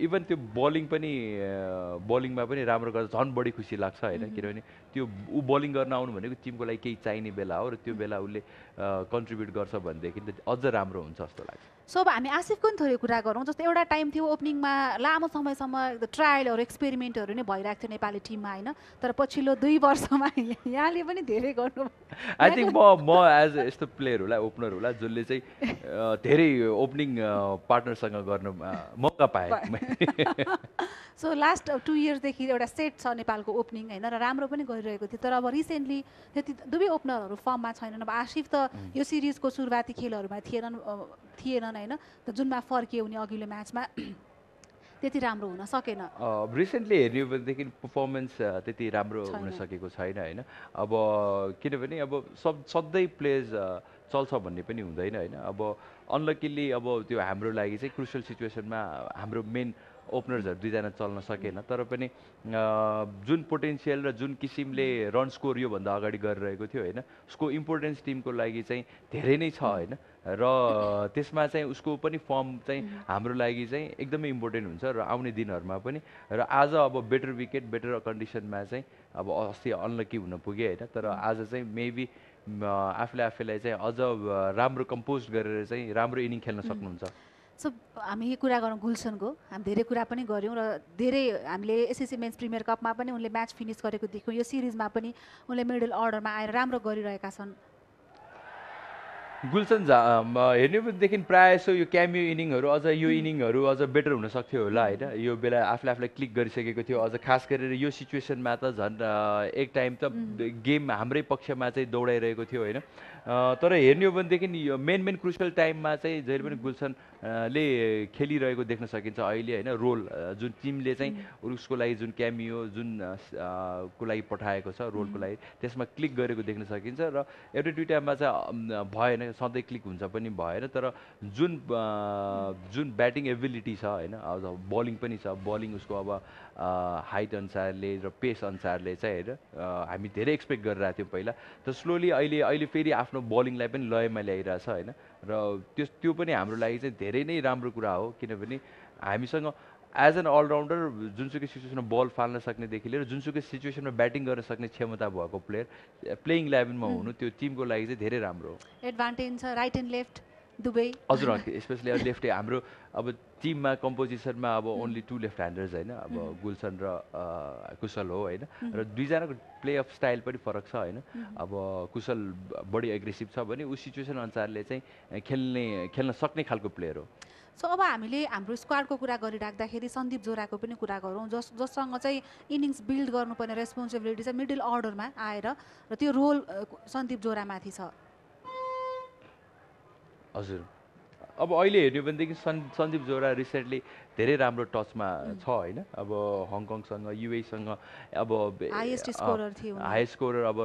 Speaker 2: इभन त्यो बलिङमा पनि राम्रो गर्दा झन् बढी खुसी लाग्छ होइन किनभने त्यो ऊ बलिङ गर्न आउनु भनेको टिमको लागि केही चाहिने बेला हो र त्यो बेला उसले कन्ट्रिब्युट गर्छ भनेदेखि त अझ राम्रो हुन्छ जस्तो लाग्छ
Speaker 1: सो अब हामी आसिफको पनि थोरै कुरा गरौँ जस्तो एउटा टाइम थियो ओपनिङमा लामो समयसम्म ट्रायलहरू एक्सपेरिमेन्टहरू नै भइरहेको थियो नेपाली टिममा होइन तर पछिल्लो 2 वर्षमा यहाँले पनि धेरै गर्नु
Speaker 2: आई थिङ्क म एज यस्तो प्लेयर होला ओपनर होला जसले चाहिँ धेरै ओपनिङ पार्टनरसँग गर्न मौका पाएँ
Speaker 1: सो लास्ट 2 इयर्सदेखि एउटा सेट छ नेपालको ओपनिङ होइन र राम्रो पनि गरिरहेको थियो तर अब रिसेन्टली त्यति दुवै ओपनरहरू फर्ममा छैनन् अब आसिफ त यो सिरिजको सुरुवाती खेलहरूमा थिएनन् होइन त जुनमा फर्कियो उनी अघिल्लो म्याचमा त्यति राम्रो हुन सकेन
Speaker 2: रिसेन्टली हेर्ने हो भनेदेखि पर्फर्मेन्स त्यति राम्रो हुन सकेको छैन होइन अब किनभने अब सधैँ प्लेयर्स चल्छ भन्ने पनि हुँदैन होइन अब अनलकिली अब त्यो हाम्रो लागि चाहिँ क्रुसियल सिचुएसनमा हाम्रो मेन ओपनर्सहरू 2 जना चल्न सकेन तर पनि जुन पोटेन्सियल र जुन किसिमले रन स्कोर योभन्दा अगाडि गरिरहेको थियो होइन उसको इम्पोर्टेन्स टिमको लागि चाहिँ धेरै नै छ होइन र त्यसमा चाहिँ उसको पनि फर्म चाहिँ हाम्रो लागि चाहिँ एकदमै इम्पोर्टेन्ट हुन्छ र आउने दिनहरूमा पनि र आज अब बेटर विकेट बेटर कन्डिसनमा चाहिँ अब अस्ति अनलकी हुन पुग्यो होइन तर आज चाहिँ मेबी आफूलाई चाहिँ अझ राम्रो कम्पोज गरेर चाहिँ राम्रो इनिङ खेल्न सक्नुहुन्छ
Speaker 1: सो हामी कुरा गरौँ गुलसनको हामी धेरै कुरा पनि गऱ्यौँ र धेरै हामीले एसएससी मेन्स प्रिमियर कपमा पनि उनले म्याच फिनिस गरेको देख्यौँ यो सिरिजमा पनि उनले मिडल अर्डरमा आएर राम्रो गरिरहेका छन्
Speaker 2: गुलसन हेर्ने भनेदेखि प्रायः जसो यो क्यामियो इनिङहरू अझ यो इनिङहरू अझ बेटर हुन सक्थ्यो होला होइन यो बेला आफूलाई क्लिक गरिसकेको थियो अझ खास गरेर यो सिचुएसनमा त झन् एक टाइम त गेम हाम्रै पक्षमा चाहिँ दौडाइरहेको थियो होइन तर हेर्ने हो भनेदेखि यो मेन क्रुसियल टाइममा चाहिँ जहिले पनि गुलसनले खेलिरहेको देख्न सकिन्छ अहिले होइन रोल जुन टिमले चाहिँ उसको लागि जुन क्यामियो जुन को लागि पठाएको छ रोलको लागि त्यसमा क्लिक गरेको देख्न सकिन्छ र एउटा दुइटामा चाहिँ भएन भने सधैँ क्लिक हुन्छ पनि भएन, तर जुन ब्याटिङ एबिलिटी छ होइन, अब बलिङ पनि छ, बलिङ उसको अब हाइट अनुसारले र पेस अनुसारले चाहिँ होइन हामी धेरै एक्सपेक्ट गरिरहेको थियौँ पहिला, तर स्लोली अहिले फेरि आफ्नो बलिङलाई पनि लयमा ल्याइरहेछ होइन, र त्यो पनि हाम्रो लागि चाहिँ धेरै नै राम्रो कुरा हो, किनभने हामीसँग एज एन अलराउन्डर जुनसुकै सिचुएसनमा बल फाल्न सक्नेदेखि लिएर जुनसुकै सिचुएसनमा ब्याटिङ गर्न सक्ने क्षमता भएको प्लेयर प्लेइङ 11मा हुनु त्यो टिमको लागि चाहिँ धेरै राम्रो हो।
Speaker 1: एडभान्टेज छ राइट एन्ड लेफ्ट दुवै
Speaker 2: हजुर, स्पेसली अब लेफ्ट हाम्रो अब टिममा कम्पोजिसनमा अब ओन्ली 2 लेफ्ट ह्यान्डर्स होइन, अब गुलसन र कुशल हो होइन, र दुईजनाको प्ले अफ स्टाइल पनि फरक छ होइन, अब कुशल बढी एग्रेसिभ छ भने उस सिचुएसन अनुसारले चाहिँ खेल्न सक्ने खालको प्लेयर हो।
Speaker 1: सो अब हामीले हाम्रो स्क्वाडको कुरा गरिराख्दाखेरि सन्दीप जोराको पनि कुरा गरौँ, जससँग चाहिँ इनिङ्स बिल्ड गर्नुपर्ने रेस्पोन्सिबिलिटी चाहिँ मिडल अर्डरमा आएर र त्यो रोल सन्दीप जोरामाथि छ।
Speaker 2: हजुर, अब अहिले हेर्ने भनेदेखि सन्दीप जोरा रिसेन्टली धेरै राम्रो टचमा छ होइन, अब हङकङसँग युएसँग अब
Speaker 1: हाइएस्ट स्कोरर थियो,
Speaker 2: हाइएस्ट स्कोरर अब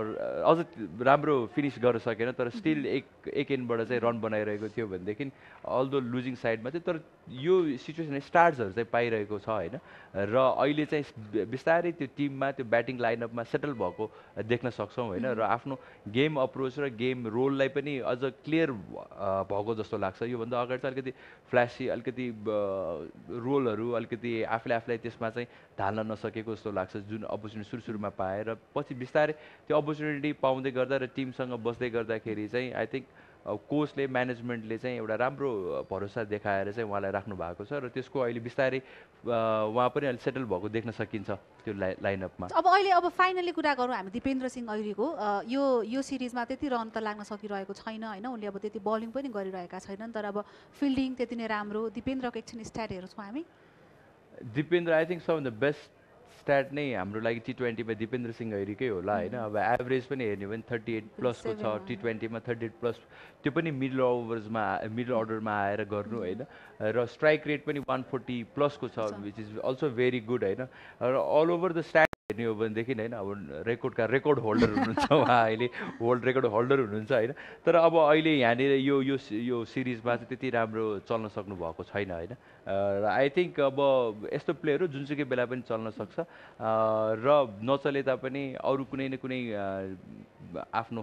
Speaker 2: अझ राम्रो फिनिस गर्न सकेन, तर स्टिल एक एन्डबाट चाहिँ रन बनाइरहेको थियो भनेदेखि अल्दो लुजिङ साइडमा चाहिँ, तर यो सिचुएसन स्टार्ट्सहरू चाहिँ पाइरहेको छ होइन, र अहिले चाहिँ बिस्तारै त्यो टिममा त्यो ब्याटिङ लाइनअपमा सेटल भएको देख्न सक्छौँ होइन, र आफ्नो गेम अप्रोच र गेम रोललाई पनि अझ क्लियर भएको जस्तो लाग्छ। योभन्दा अगाडि चाहिँ अलिकति फ्ल्यासी अलिकति रोलहरू अलिकति आफूलाई त्यसमा चाहिँ ढाल्न नसकेको जस्तो लाग्छ, जुन अपर्च्युनिटी सुरुमा पाए र पछि बिस्तारै त्यो अपर्च्युनिटी पाउँदै गर्दा र टिमसँग बस्दै गर्दाखेरि चाहिँ आई थिङ्क कोचले म्यानेजमेन्टले चाहिँ एउटा राम्रो भरोसा देखाएर चाहिँ उहाँलाई राख्नु भएको छ, र त्यसको अहिले बिस्तारै उहाँ पनि अहिले सेटल भएको देख्न सकिन्छ त्यो लाइनअपमा।
Speaker 1: अब फाइनली कुरा गरौँ हामी दिपेन्द्र सिंह ऐरीको, यो सिरिजमा त्यति रन त लाग्न सकिरहेको छैन होइन, उनले अब त्यति बलिङ पनि गरिरहेका छैनन्, तर अब फिल्डिङ त्यति नै राम्रो। दिपेन्द्रको एकछिन स्ट्याट हेर्छौँ हामी।
Speaker 2: Dipendra I think some the best stat नै हाम्रो लागि T20मा दिपेन्द्र सिंह ऐरीकै होला होइन, अब एभरेज पनि हेर्ने भने 38+ छ, T20मा 38+, त्यो पनि मिडल अर्डरमा आएर गर्नु होइन, र स्ट्राइक रेट पनि 140+ छ, which is also very good होइन, र अल ओभर द स्ट्याट हेर्ने हो भनेदेखि होइन अब रेकर्ड होल्डर हुनुहुन्छ उहाँ, अहिले वर्ल्ड रेकर्ड होल्डर हुनुहुन्छ होइन, तर अब अहिले यहाँनिर यो सिरिजमा चाहिँ त्यति राम्रो चल्न सक्नु भएको छैन होइन, र आई थिङ्क अब यस्तो प्लेयर हो जुनसुकै बेला पनि चल्न सक्छ, र नचले तापनि अरू कुनै न कुनै आफ्नो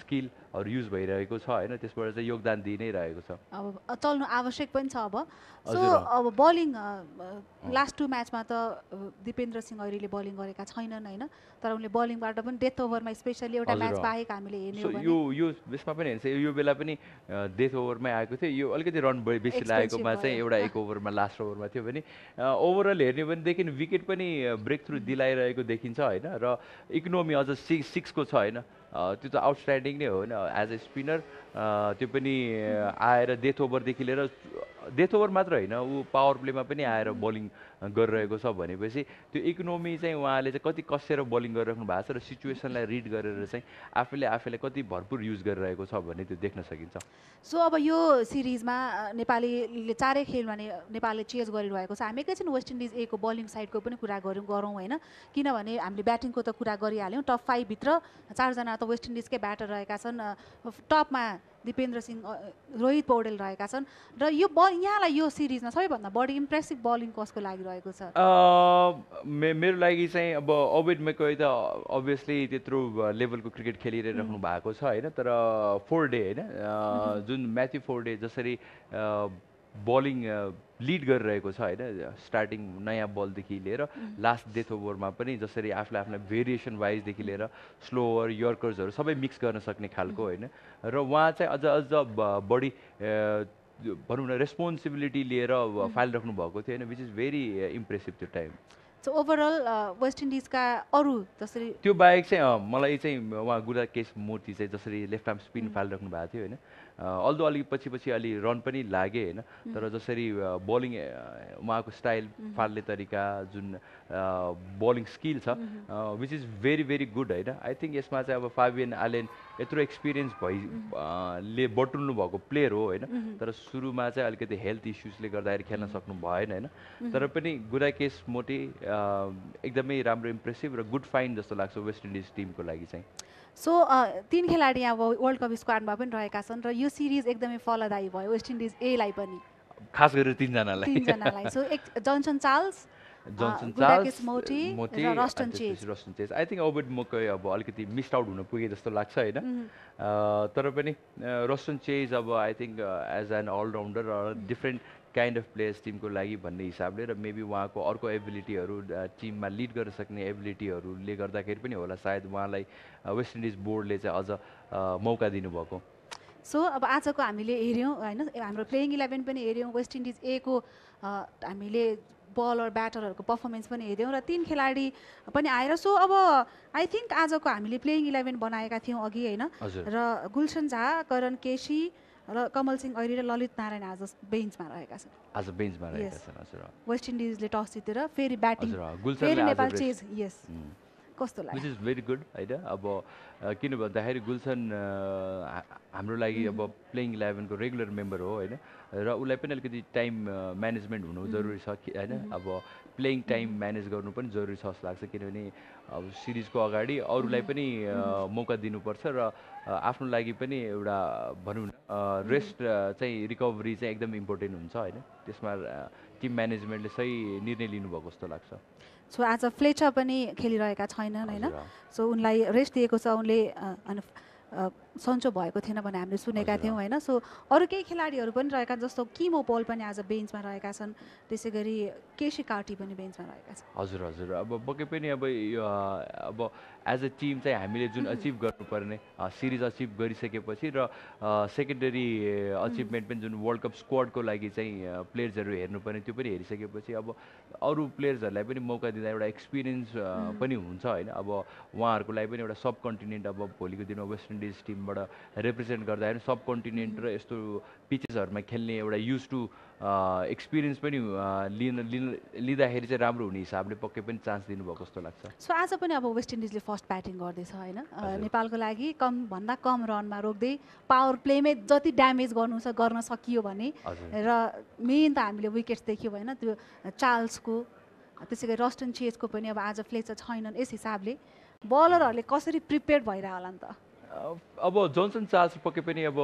Speaker 2: स्किलहरू युज भइरहेको छ होइन, त्यसबाट चाहिँ योगदान दिइ नै रहेको छ।
Speaker 1: अब चल्नु आवश्यक पनि छ अब। सो अब बलिङ लास्ट 2 म्याचमा त दिपेन्द्र सिंह ऐरीले बलिङ गरेका छैनन् होइन, तर उनले बलिङबाट पनि डेथ ओभरमा स्पेसली एउटा म्याच बाहेक हामीले हेर्ने हो भने
Speaker 2: यो यसमा पनि हेर्छ, यो बेला पनि डेथ ओभरमै आएको थियो, यो अलिकति रन बेसी लागेकोमा चाहिँ एउटा एक ओभरमा लास्ट ओभरमा थियो भने ओभरअल हेर्ने भनेदेखि विकेट पनि ब्रेक थ्रु दिलाइरहेको देखिन्छ होइन, र इकोनोमी अझ 6को छ होइन, त्यो त आउटस्ट्यान्डिङ नै हो होइन एज ए स्पिनर, त्यो पनि आएर डेथ ओभरदेखि लिएर डेथ ओभर मात्र होइन ऊ पावर प्लेमा पनि आएर बलिङ गरिरहेको छ भनेपछि त्यो इकोनोमी चाहिँ उहाँले चाहिँ कति कसेर बलिङ गरिराख्नु भएको छ र सिचुएसनलाई रिड गरेर चाहिँ आफूलाई कति भरपुर युज गरिरहेको छ भन्ने त्यो देख्न सकिन्छ।
Speaker 1: सो अब यो सिरिजमा नेपालीले चारै खेलमा नेपालले चेज गरिरहेको छ। हामी एकैछिन वेस्ट इन्डिज ए को बलिङ साइडको पनि कुरा गरौँ होइन, किनभने हामीले ब्याटिङको त कुरा गरिहाल्यौँ। टप 5 भित्र 4 जना त वेस्ट इन्डिजकै ब्याटर रहेका छन्, टपमा दिपेन्द्र सिंह रोहित पौडेल रहेका छन्, र यहाँलाई यो सिरिजमा सबैभन्दा बढी इम्प्रेसिभ बलिङ कसको लागिरहेको छ?
Speaker 2: मेरो लागि चाहिँ अब अवेड मैकोई त अभियसली त्यत्रो लेभलको क्रिकेट खेलिरहनु भएको छ होइन, तर फोर्डे होइन जुन म्याथ्यु फोर्डे जसरी बलिङ लिड गरिरहेको छ होइन, स्टार्टिङ नयाँ बलदेखि लिएर लास्ट डेथ ओभरमा पनि जसरी आफूलाई भेरिएसन वाइजदेखि लिएर स्लो ओभर यर्कर्सहरू सबै मिक्स गर्न सक्ने खालको होइन, र उहाँ चाहिँ अझ बढी भनौँ न रेस्पोन्सिबिलिटी लिएर फालिराख्नु भएको थियो होइन, विच इज भेरी इम्प्रेसिभ त्यो टाइम।
Speaker 1: सो ओभरअल वेस्ट इन्डिजका अरू जसरी
Speaker 2: त्यो बाहेक चाहिँ मलाई चाहिँ उहाँ गुरुकेश मूर्ति चाहिँ जसरी लेफ्ट आर्म स्पिन फालिराख्नु भएको थियो होइन, अल्दो अलिक पछि अलि रन पनि लागे होइन, तर जसरी बलिङ उहाँको स्टाइल फाल्ने तरिका जुन बलिङ स्किल छ विच इज भेरी गुड होइन। आई थिङ्क यसमा चाहिँ अब फाबियन आलेन यत्रो एक्सपिरियन्स ले बटुल्नु भएको प्लेयर हो होइन, तर सुरुमा चाहिँ अलिकति हेल्थ इस्युजले गर्दाखेरि खेल्न सक्नु भएन होइन, तर पनि गुडाकेश मोटी एकदमै राम्रो इम्प्रेसिभ र गुड फाइन जस्तो लाग्छ वेस्ट इन्डिज टिमको लागि चाहिँ।
Speaker 1: सो 3 खेलाडी यहाँ वर्ल्ड कप स्क्वाडमा पनि रहेका छन् र यो सिरिज एकदमै फलदायी भयो वेस्ट इन्डिज एलाई पनि,
Speaker 2: खास गरेर 3 जनालाई।
Speaker 1: सो जनसन चार्ल्स, मोटी र Roston Chase.
Speaker 2: I think Obed McCoy अब अलिकति मिस्ड आउट हुन पुगे जस्तो लाग्छ होइन, तर पनि रस्टन चेज अब I think as an allrounder different kind of players टिमको लागि भन्ने हिसाबले र मेबी उहाँको अर्को एबिलिटीहरू टिममा लिड गर्न सक्ने एबिलिटीहरूले गर्दाखेरि पनि होला सायद उहाँलाई वेस्ट इन्डिज बोर्डले चाहिँ अझ मौका दिनुभएको।
Speaker 1: सो अब आजको हामीले हेऱ्यौँ होइन, हाम्रो प्लेइङ 11 पनि हेऱ्यौँ, वेस्ट इन्डिज ए को हामीले बलर ब्याटरहरूको पर्फर्मेन्स पनि हेऱ्यौँ र 3 खेलाडी पनि आएर। सो अब आई थिङ्क आजको हामीले प्लेइङ 11 बनाएका थियौँ अघि होइन, र गुलसन झा, करण केसी र कमल सिंह ऐरी र ललित नारायण आज बेन्चमा रहेका छन्।
Speaker 2: हजुर।
Speaker 1: वेस्ट इन्डिजले टस जितेर फेरि ब्याटिङ, फेरि नेपाल चेज। यस, कस्तो लाग्यो?
Speaker 2: विच इज भेरी गुड होइन। अब किन भन्दाखेरि गुलसन हाम्रो लागि अब प्लेइङ 11 को रेगुलर मेम्बर हो होइन, र उसलाई पनि अलिकति टाइम म्यानेजमेन्ट हुनु जरुरी छ होइन, अब प्लेइङ टाइम म्यानेज गर्नु पनि जरुरी छ जस्तो लाग्छ, किनभने अब सिरिजको अगाडि अरूलाई पनि मौका दिनुपर्छ र आफ्नो लागि पनि एउटा भनौँ न रेस्ट चाहिँ रिकभरी चाहिँ एकदम इम्पोर्टेन्ट हुन्छ होइन, त्यसमा टिम म्यानेजमेन्टले सही निर्णय लिनुभएको जस्तो लाग्छ।
Speaker 1: सो आज फ्लेचर पनि खेलिरहेका छैनन् होइन, सो उनलाई रेस्ट दिएको छ, उनले सन्चो भएको थिएन भने हामीले सुनेका थियौँ होइन। सो अरू केही खेलाडीहरू पनि रहेका जस्तो किमो पोल पनि आज बेन्चमा रहेका छन्, त्यसै गरी केसी कार्टी पनि बेन्चमा रहेका छन्।
Speaker 2: हजुर। अब पक्कै पनि अब एज अ टिम चाहिँ हामीले जुन अचिभ गर्नुपर्ने सिरिज अचिभ गरिसकेपछि र सेकेन्डरी अचिभमेन्ट पनि जुन वर्ल्ड कप स्क्वाडको लागि चाहिँ प्लेयर्सहरू हेर्नुपर्ने त्यो पनि हेरिसकेपछि अब अरू प्लेयर्सहरूलाई पनि मौका दिँदा एउटा एक्सपिरियन्स पनि हुन्छ होइन। अब उहाँहरूको लागि पनि एउटा सब कन्टिनेन्ट अब भोलिको दिनमा वेस्ट इन्डिज टिमबाट रिप्रेजेन्ट गर्दाखेरि सब कन्टिनेन्ट र यस्तो पिचेसहरूमा खेल्ने एउटा युज टु एक्सपिरियन्स पनि लिँदाखेरि चाहिँ राम्रो हुने हिसाबले पक्कै पनि चान्स दिनुभएको जस्तो लाग्छ।
Speaker 1: सो आज पनि अब वेस्ट इन्डिजले फर्स्ट ब्याटिङ गर्दैछ होइन, नेपालको लागि भन्दा कम रनमा रोक्दै पावर प्लेमै जति ड्यामेज गर्न सकियो भने, र मेन त हामीले विकेट्स देख्यौँ होइन, त्यो चार्ल्सको त्यसै गरी रस्टन चेजको पनि अब आज फ्लेचर छैनन्, यस हिसाबले बलरहरूले कसरी प्रिपेयर भइरह होला नि त?
Speaker 2: अब जोन्सन चार्ल्स पक्कै पनि अब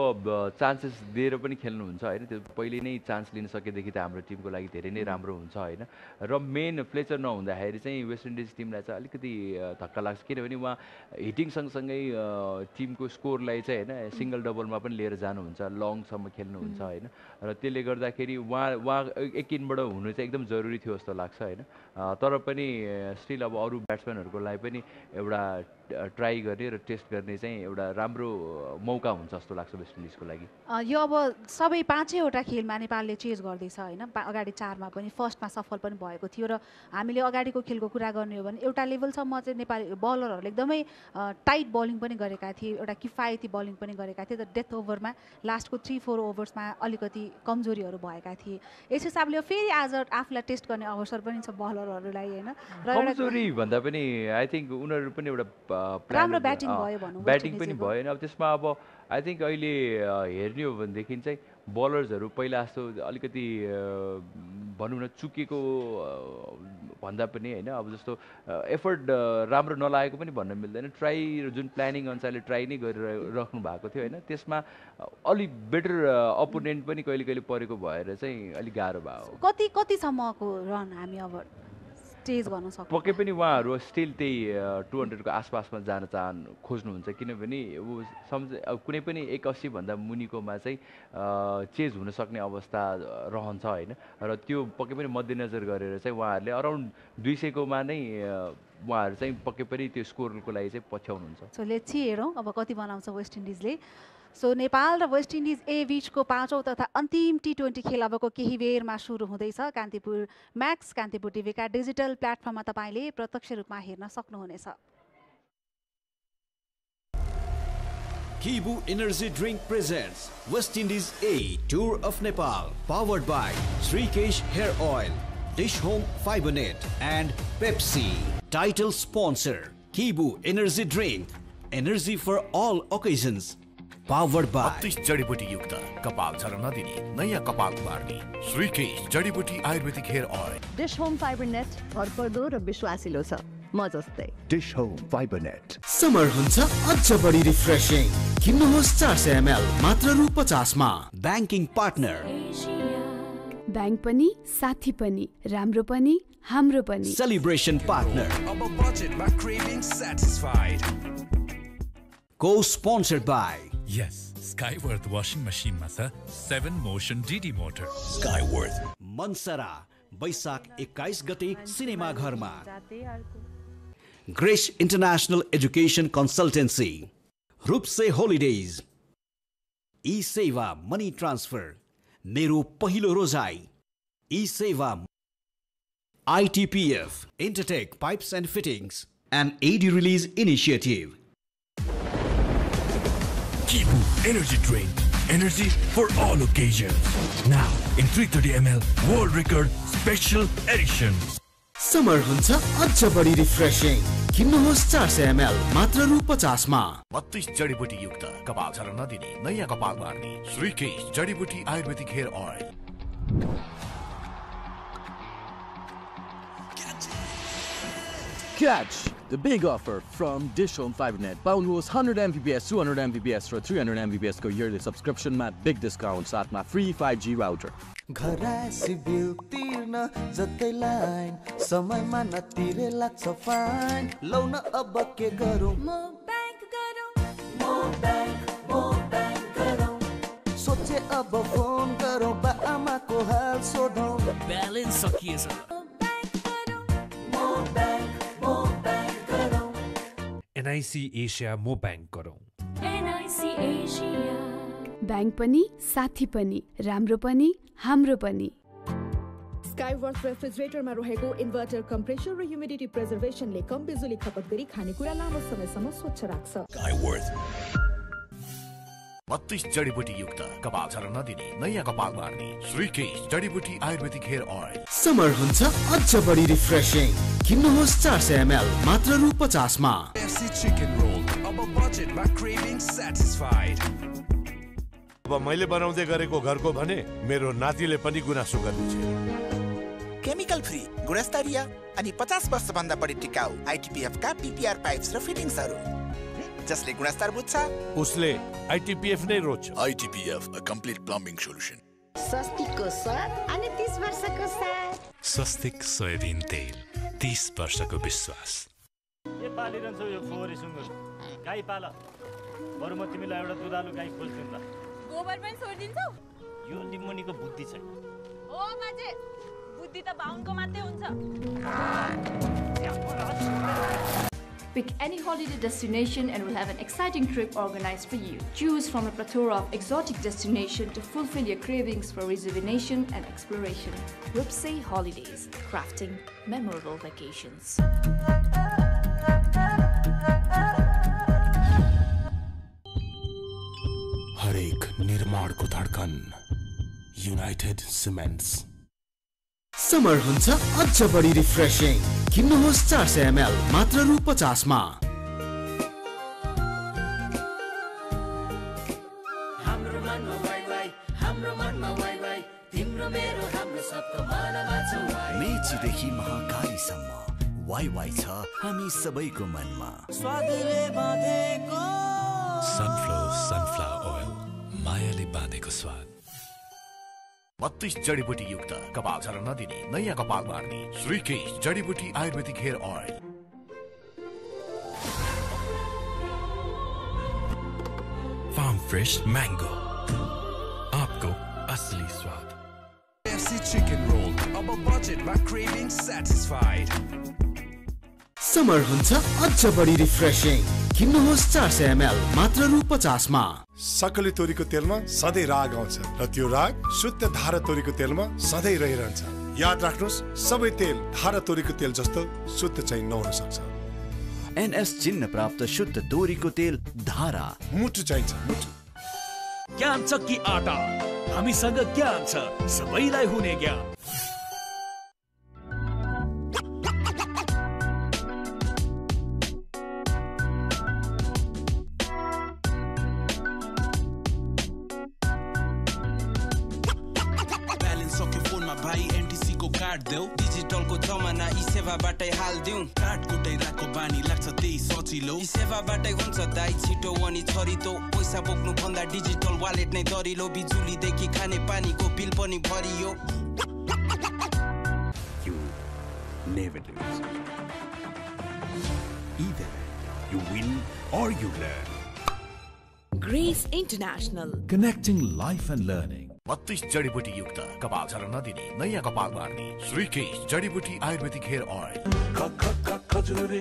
Speaker 2: चान्सेस दिएर पनि खेल्नुहुन्छ होइन, त्यो पहिले नै चान्स लिन सकेदेखि त हाम्रो टिमको लागि धेरै नै राम्रो हुन्छ होइन, र मेन फ्लेचर नहुँदाखेरि चाहिँ वेस्ट इन्डिज टिमलाई चाहिँ अलिकति धक्का लाग्छ, किनभने उहाँ हिटिङ सँगसँगै टिमको स्कोरलाई चाहिँ होइन सिङ्गल डबलमा पनि लिएर जानुहुन्छ, लङसम्म खेल्नुहुन्छ होइन, र त्यसले गर्दाखेरि उहाँ एक इनबाट हुनु चाहिँ एकदम जरुरी थियो जस्तो लाग्छ होइन, तर पनि स्टिल अब अरू ब्याट्सम्यानहरूको लागि पनि एउटा ट्राई गर्ने र टेस्ट गर्ने चाहिँ एउटा राम्रो मौका हुन्छ जस्तो लाग्छ वेस्ट इन्डिजको लागि।
Speaker 1: यो अब सबै 5वटा खेलमा नेपालले चेज गर्दैछ होइन, अगाडि 4मा पनि फर्स्टमा सफल पनि भएको थियो, र हामीले अगाडिको खेलको कुरा गर्ने हो भने एउटा लेभलसम्म चाहिँ नेपाली बलरहरूले एकदमै टाइट बलिङ पनि गरेका थिए, एउटा किफायती बलिङ पनि गरेका थिए, तर डेथ ओभरमा लास्टको 3-4 ओभर्समा अलिकति कमजोरीहरू भएका थिए, यस हिसाबले फेरि आज आफूलाई टेस्ट गर्ने अवसर पनि छ बलरहरूलाई होइन।
Speaker 2: कमजोरी भन्दा पनि आई थिङ्क उनीहरू पनि एउटा
Speaker 1: राम्रो ब्याटिङ भयो भनौँ,
Speaker 2: ब्याटिङ पनि भयो होइन, अब त्यसमा अब आई थिङ्क अहिले हेर्ने हो भनेदेखि चाहिँ बलर्सहरू पहिला जस्तो अलिकति भनौँ न चुकेको भन्दा पनि होइन, अब जस्तो एफर्ट राम्रो नलागेको पनि भन्न मिल्दैन, ट्राई जुन प्लानिङ अनुसारले ट्राई नै गरेर राख्नु भएको थियो होइन, त्यसमा अलिक बेटर अपोनेन्ट पनि कहिले कहिले परेको भएर चाहिँ अलिक गाह्रो भयो।
Speaker 1: कतिसम्मको रन हामी अब चेज गर्न सक्छौँ?
Speaker 2: पक्कै पनि उहाँहरू स्टिल त्यही 200 को आसपासमा जान खोज्नुहुन्छ, किनभने अब कुनै पनि 180 भन्दा मुनिकोमा चाहिँ चेज हुन सक्ने अवस्था रहन्छ होइन, र त्यो पक्कै पनि मध्यनजर गरेर चाहिँ उहाँहरूले अराउन्ड 200 कोमा नै उहाँहरू चाहिँ पक्कै पनि त्यो स्कोरको लागि चाहिँ पछ्याउनुहुन्छ।
Speaker 1: सो लेट्स सी हेरौँ अब कति बनाउँछ वेस्ट इन्डिजले। सो नेपाल र वेस्ट इन्डिज ए बीचको 5औं तथा अन्तिम T20 खेल अबको केही बेरमा सुरु हुँदैछ। कान्तिपुर म्याक्स, कान्तिपुर टिभीका डिजिटल प्लेटफर्ममा तपाईँले प्रत्यक्ष रूपमा हेर्न सक्नुहुनेछ।
Speaker 3: Kibu Energy Drink presents West Indies A Tour of Nepal, powered by Srikesh Hair Oil, Dish Home Fibernet and Pepsi. Title sponsor Kibu Energy Drink. Energy for all occasions. Powered by
Speaker 5: 32 जडीबुटी युक्त कपाल झर्न नदिने नयाँ कपाल मार्ने श्रीकेश जडीबुटी ayurvedic hair oil.
Speaker 13: Dish Home Fiber Net भरपर्दो र विश्वासिलो छ म जस्तै.
Speaker 5: Dish Home Fiber Net.
Speaker 7: समर हुन्छ अझ बढी रिफ्रेशिङ. किन्नुहोस् 400 ml मात्र रु 50 मा.
Speaker 3: Banking partner.
Speaker 14: ब्याङ्क पनि साथी पनि राम्रो पनि हाम्रो पनि.
Speaker 3: Celebration partner. Co-sponsored by
Speaker 15: Yes, Skyworth washing machine ma cha 7 motion DD motor.
Speaker 3: Skyworth. Mansara Baisak 21 गते सिनेमा घरमा. Grace International Education Consultancy. Rupse Holidays. E-Seva Money Transfer. मेरो पहिलो रोजाई. E-Seva. ITPF Intertech Pipes and Fittings and AD Release Initiative.
Speaker 4: Kibu Energy Drink. Energy for all occasions. Now in 330 ml World Record Special Edition.
Speaker 7: Summer हुन्छ अझ बढी refreshing. किन्नुहोस् 400 ml मात्र रु 50 मा.
Speaker 5: 32 जडीबुटी युक्त कपाल झर्न नदिने नयाँ कपाल मार्ने श्रीकेश जडीबुटी ayurvedic hair oil.
Speaker 16: Catch the big offer from Dish Home FiberNet. पाउनुहोस् 100 Mbps, 200 Mbps र 300 Mbps को yearly subscription मा big discount साथमा free 5G router.
Speaker 17: घरासी बिल तिर्न जतै लाइन समयमा नतिरे लाग्छ फाइन. लौ न अब के गरौँ म बैंक गरौँ. सोचे अब फोन गरौँ बा आमाको हाल सोधौँ.
Speaker 18: ब्यालेन्स सकिएछ.
Speaker 19: NIC एशिया मो ब्याङ्क गरौँ.
Speaker 14: NIC Asia. ब्याङ्क पनि साथी पनि राम्रो पनि हाम्रो पनि.
Speaker 6: स्काईवर्थ रेफ्रिजरेटरमा रहेको इन्भर्टर कम्प्रेसर र ह्युमिडिटी प्रिजर्भेसनले कम बिजुली खपत गरी खानेकुरा लामो समयसम्म स्वच्छ राख्छ.
Speaker 3: Skyworth.
Speaker 5: 32 जडीबुटी युक्त कपाल झर्न नदिने नयाँ कपाल मार्ने श्रीकेश जडीबुटी आयुर्वेदिक हेयर ऑयल.
Speaker 7: समर हुन्छ अझ बढी रिफ्रेशिङ. किन्नुहोस् 400 ml मात्र रु 50 मा.
Speaker 5: चिकन रोल अब बजेटमा क्रेभिङ स्याटिस्फाइड.
Speaker 9: अब मैले बनाउँदै गरेको घरको भने मेरो नातिले पनि गुनासो गर्नेछ.
Speaker 10: केमिकल फ्री गुणस्तरीय अनि 50 वर्ष भन्दा बढी टिकाउ ITPF का PPR पाइप्स र फिटिङ्सहरू जसले गुणस्तर बुझ्छ
Speaker 9: उसले ITPF नै रोज्छ.
Speaker 5: ITPF a complete plumbing solution.
Speaker 13: स्वस्तिकको स्वाद अनि 30 वर्षको साथ.
Speaker 15: स्वस्तिक सोयाबिन तेल 30 वर्षको विश्वास.
Speaker 20: के पालिरहन्छौ यो फोहोरी सुँगुर? गाई पाल. बरु म तिमीलाई एउटा दुधालु गाई खोज्छु नि त.
Speaker 21: गोबर पनि छोडिदिन्छौ?
Speaker 20: यो निमुनिको बुद्धि छैन.
Speaker 21: ओ माजे, बुद्धि त बाहुनको मात्रै हुन्छ.
Speaker 22: Pick any holiday destination and we'll have an exciting trip organized for you. Choose from a plethora of exotic destinations to fulfill your cravings for rejuvenation and exploration. Rupse Holidays, crafting memorable vacations.
Speaker 5: हरेक निर्माणको धड्कन United cements.
Speaker 7: Summer हुन्छ अझ बढी refreshing. किन्नुहोस् 400 ml मात्र रु 50 मा.
Speaker 18: हाम्रो मनमा वाइ वाइ तिम्रो मेरो हाम्रो सबको मनमा छ वाइ.
Speaker 3: मेचीदेखि महाकालीसम्म वाइ वाइ छ हामी सबैको मनमा.
Speaker 18: स्वादले बाँधेको
Speaker 15: सनफ्लावर ओइल मायाले बाँधेको स्वाद.
Speaker 5: 32 जडीबुटी युक्त कपाल झर्न नदिने नयाँ कपाल मार्ने श्रीकेश जडीबुटी ayurvedic hair oil.
Speaker 15: Farm fresh mango आपको असली स्वाद.
Speaker 5: चिकन रोल अब बजेटमा क्रेभिङ स्याटिस्फाइड.
Speaker 7: समर हुन्छ अझ बढी रिफ्रेशिङ. किन्नुहोस् 400 ml मात्र रु 50 मा.
Speaker 8: सकली तोरीको तेलमा सधैँ राग आउँछ र त्यो राग शुद्ध धारा तोरीको तेलमा सधैँ रहिरहन्छ. याद राख्नुहोस् सबै तेल धारा तोरीको तेल जस्तो शुद्ध चाहिँ नहुन सक्छ.
Speaker 3: NS चिन्ह प्राप्त शुद्ध तोरीको तेल धारा.
Speaker 8: मुटु चाहिन्छ मुटु.
Speaker 18: ज्ञान छ कि आटा? हामीसँग ज्ञान छ, सबैलाई हुने ज्ञान.
Speaker 11: भाइ एनटीसी को कार्ड देऊ डिजिटलको जमाना ई सेवाबाटै हाल्दिउँ कार्ड कुटैराको बानी लाग्छ त्यही सजिलो ई सेवाबाटै हुन्छ दाइ छिटो अनि छरितो पैसा बोक्नु भन्दा डिजिटल वालेट नै दरिलो बिजुलीदेखि खाने पानीको बिल पनि भरियो
Speaker 5: You never lose. Either you win or you learn.
Speaker 6: Grace International.
Speaker 5: Connecting life and learning. 32 जडीबुटी युक्त कपाल झर्न नदिने नयाँ कपाल मार्ने श्रीकेश जडीबुटी ayurvedic hair oil Khajure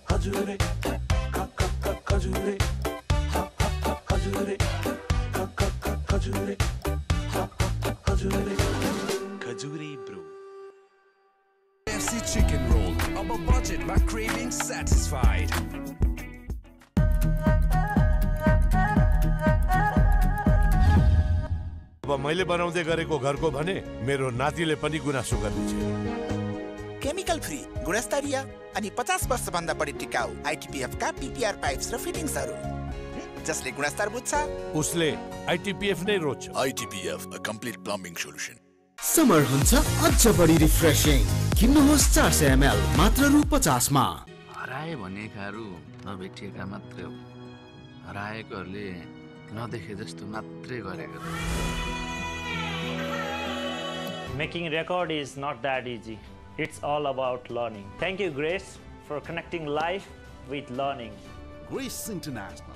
Speaker 5: Khajure Khajure Khajure Khajure Khajure Khajure bro
Speaker 12: FC chicken roll अब budget my craving satisfied
Speaker 9: अब मैले बनाउँदै गरेको घरको भने मेरो नातिले पनि गुनासो गर्नेछ
Speaker 10: केमिकल फ्री गुणस्तरीय अनि 50 वर्ष भन्दा बढी टिकाउ आईटीपीएफ का पीपीआर पाइप्स र फिटिङ्सहरु जसले गुणस्तर बुझ्छ उसले
Speaker 9: आईटीपीएफ नै रोज्छ
Speaker 5: आईटीपीएफ a complete plumbing solution
Speaker 7: summer हुन्छ अझ बढी रिफ्रेशिङ किन्नुहोस् 400 ml मात्र रु 50 मा
Speaker 23: हराए भनेकाहरू नभेटिएका मात्रै हो हराएकोहरूले नदेखे जस्तो मात्रै गरेको
Speaker 20: Making record is not that easy. It's all about learning. Thank you, Grace, for connecting life with learning.
Speaker 5: Grace International,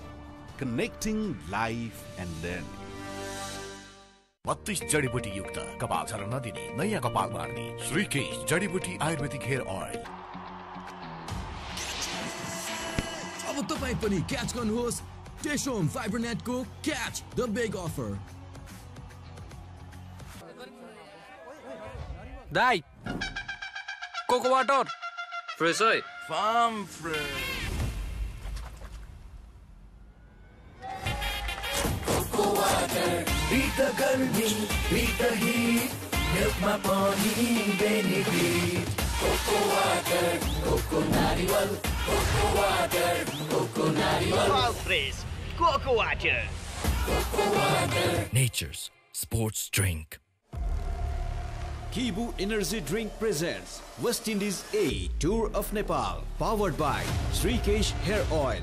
Speaker 5: connecting life and learning. 32 जडीबुटी युक्त कपाल झर्न नदिने नयाँ कपाल मार्ने श्रीकेश जडीबुटी आयुर्वेदिक हेयर ऑयल
Speaker 16: अब तपाई पनि क्याच गर्नुहोस् Dish Home Fibernet को catch the big offer.
Speaker 24: Dai. Coco water. Fresh oi.
Speaker 12: Farm fresh.
Speaker 18: Coco water. Beat the garmi, beat the heat. Milk ma pani benefit. Coco water, coco nariwal. Coco water, coco nariwal.
Speaker 25: All fresh. Coco water.
Speaker 18: Coco water.
Speaker 4: Nature's sports drink.
Speaker 3: Kibu Energy Drink presents West Indies A Tour of Nepal, powered by Srikesh Hair Oil.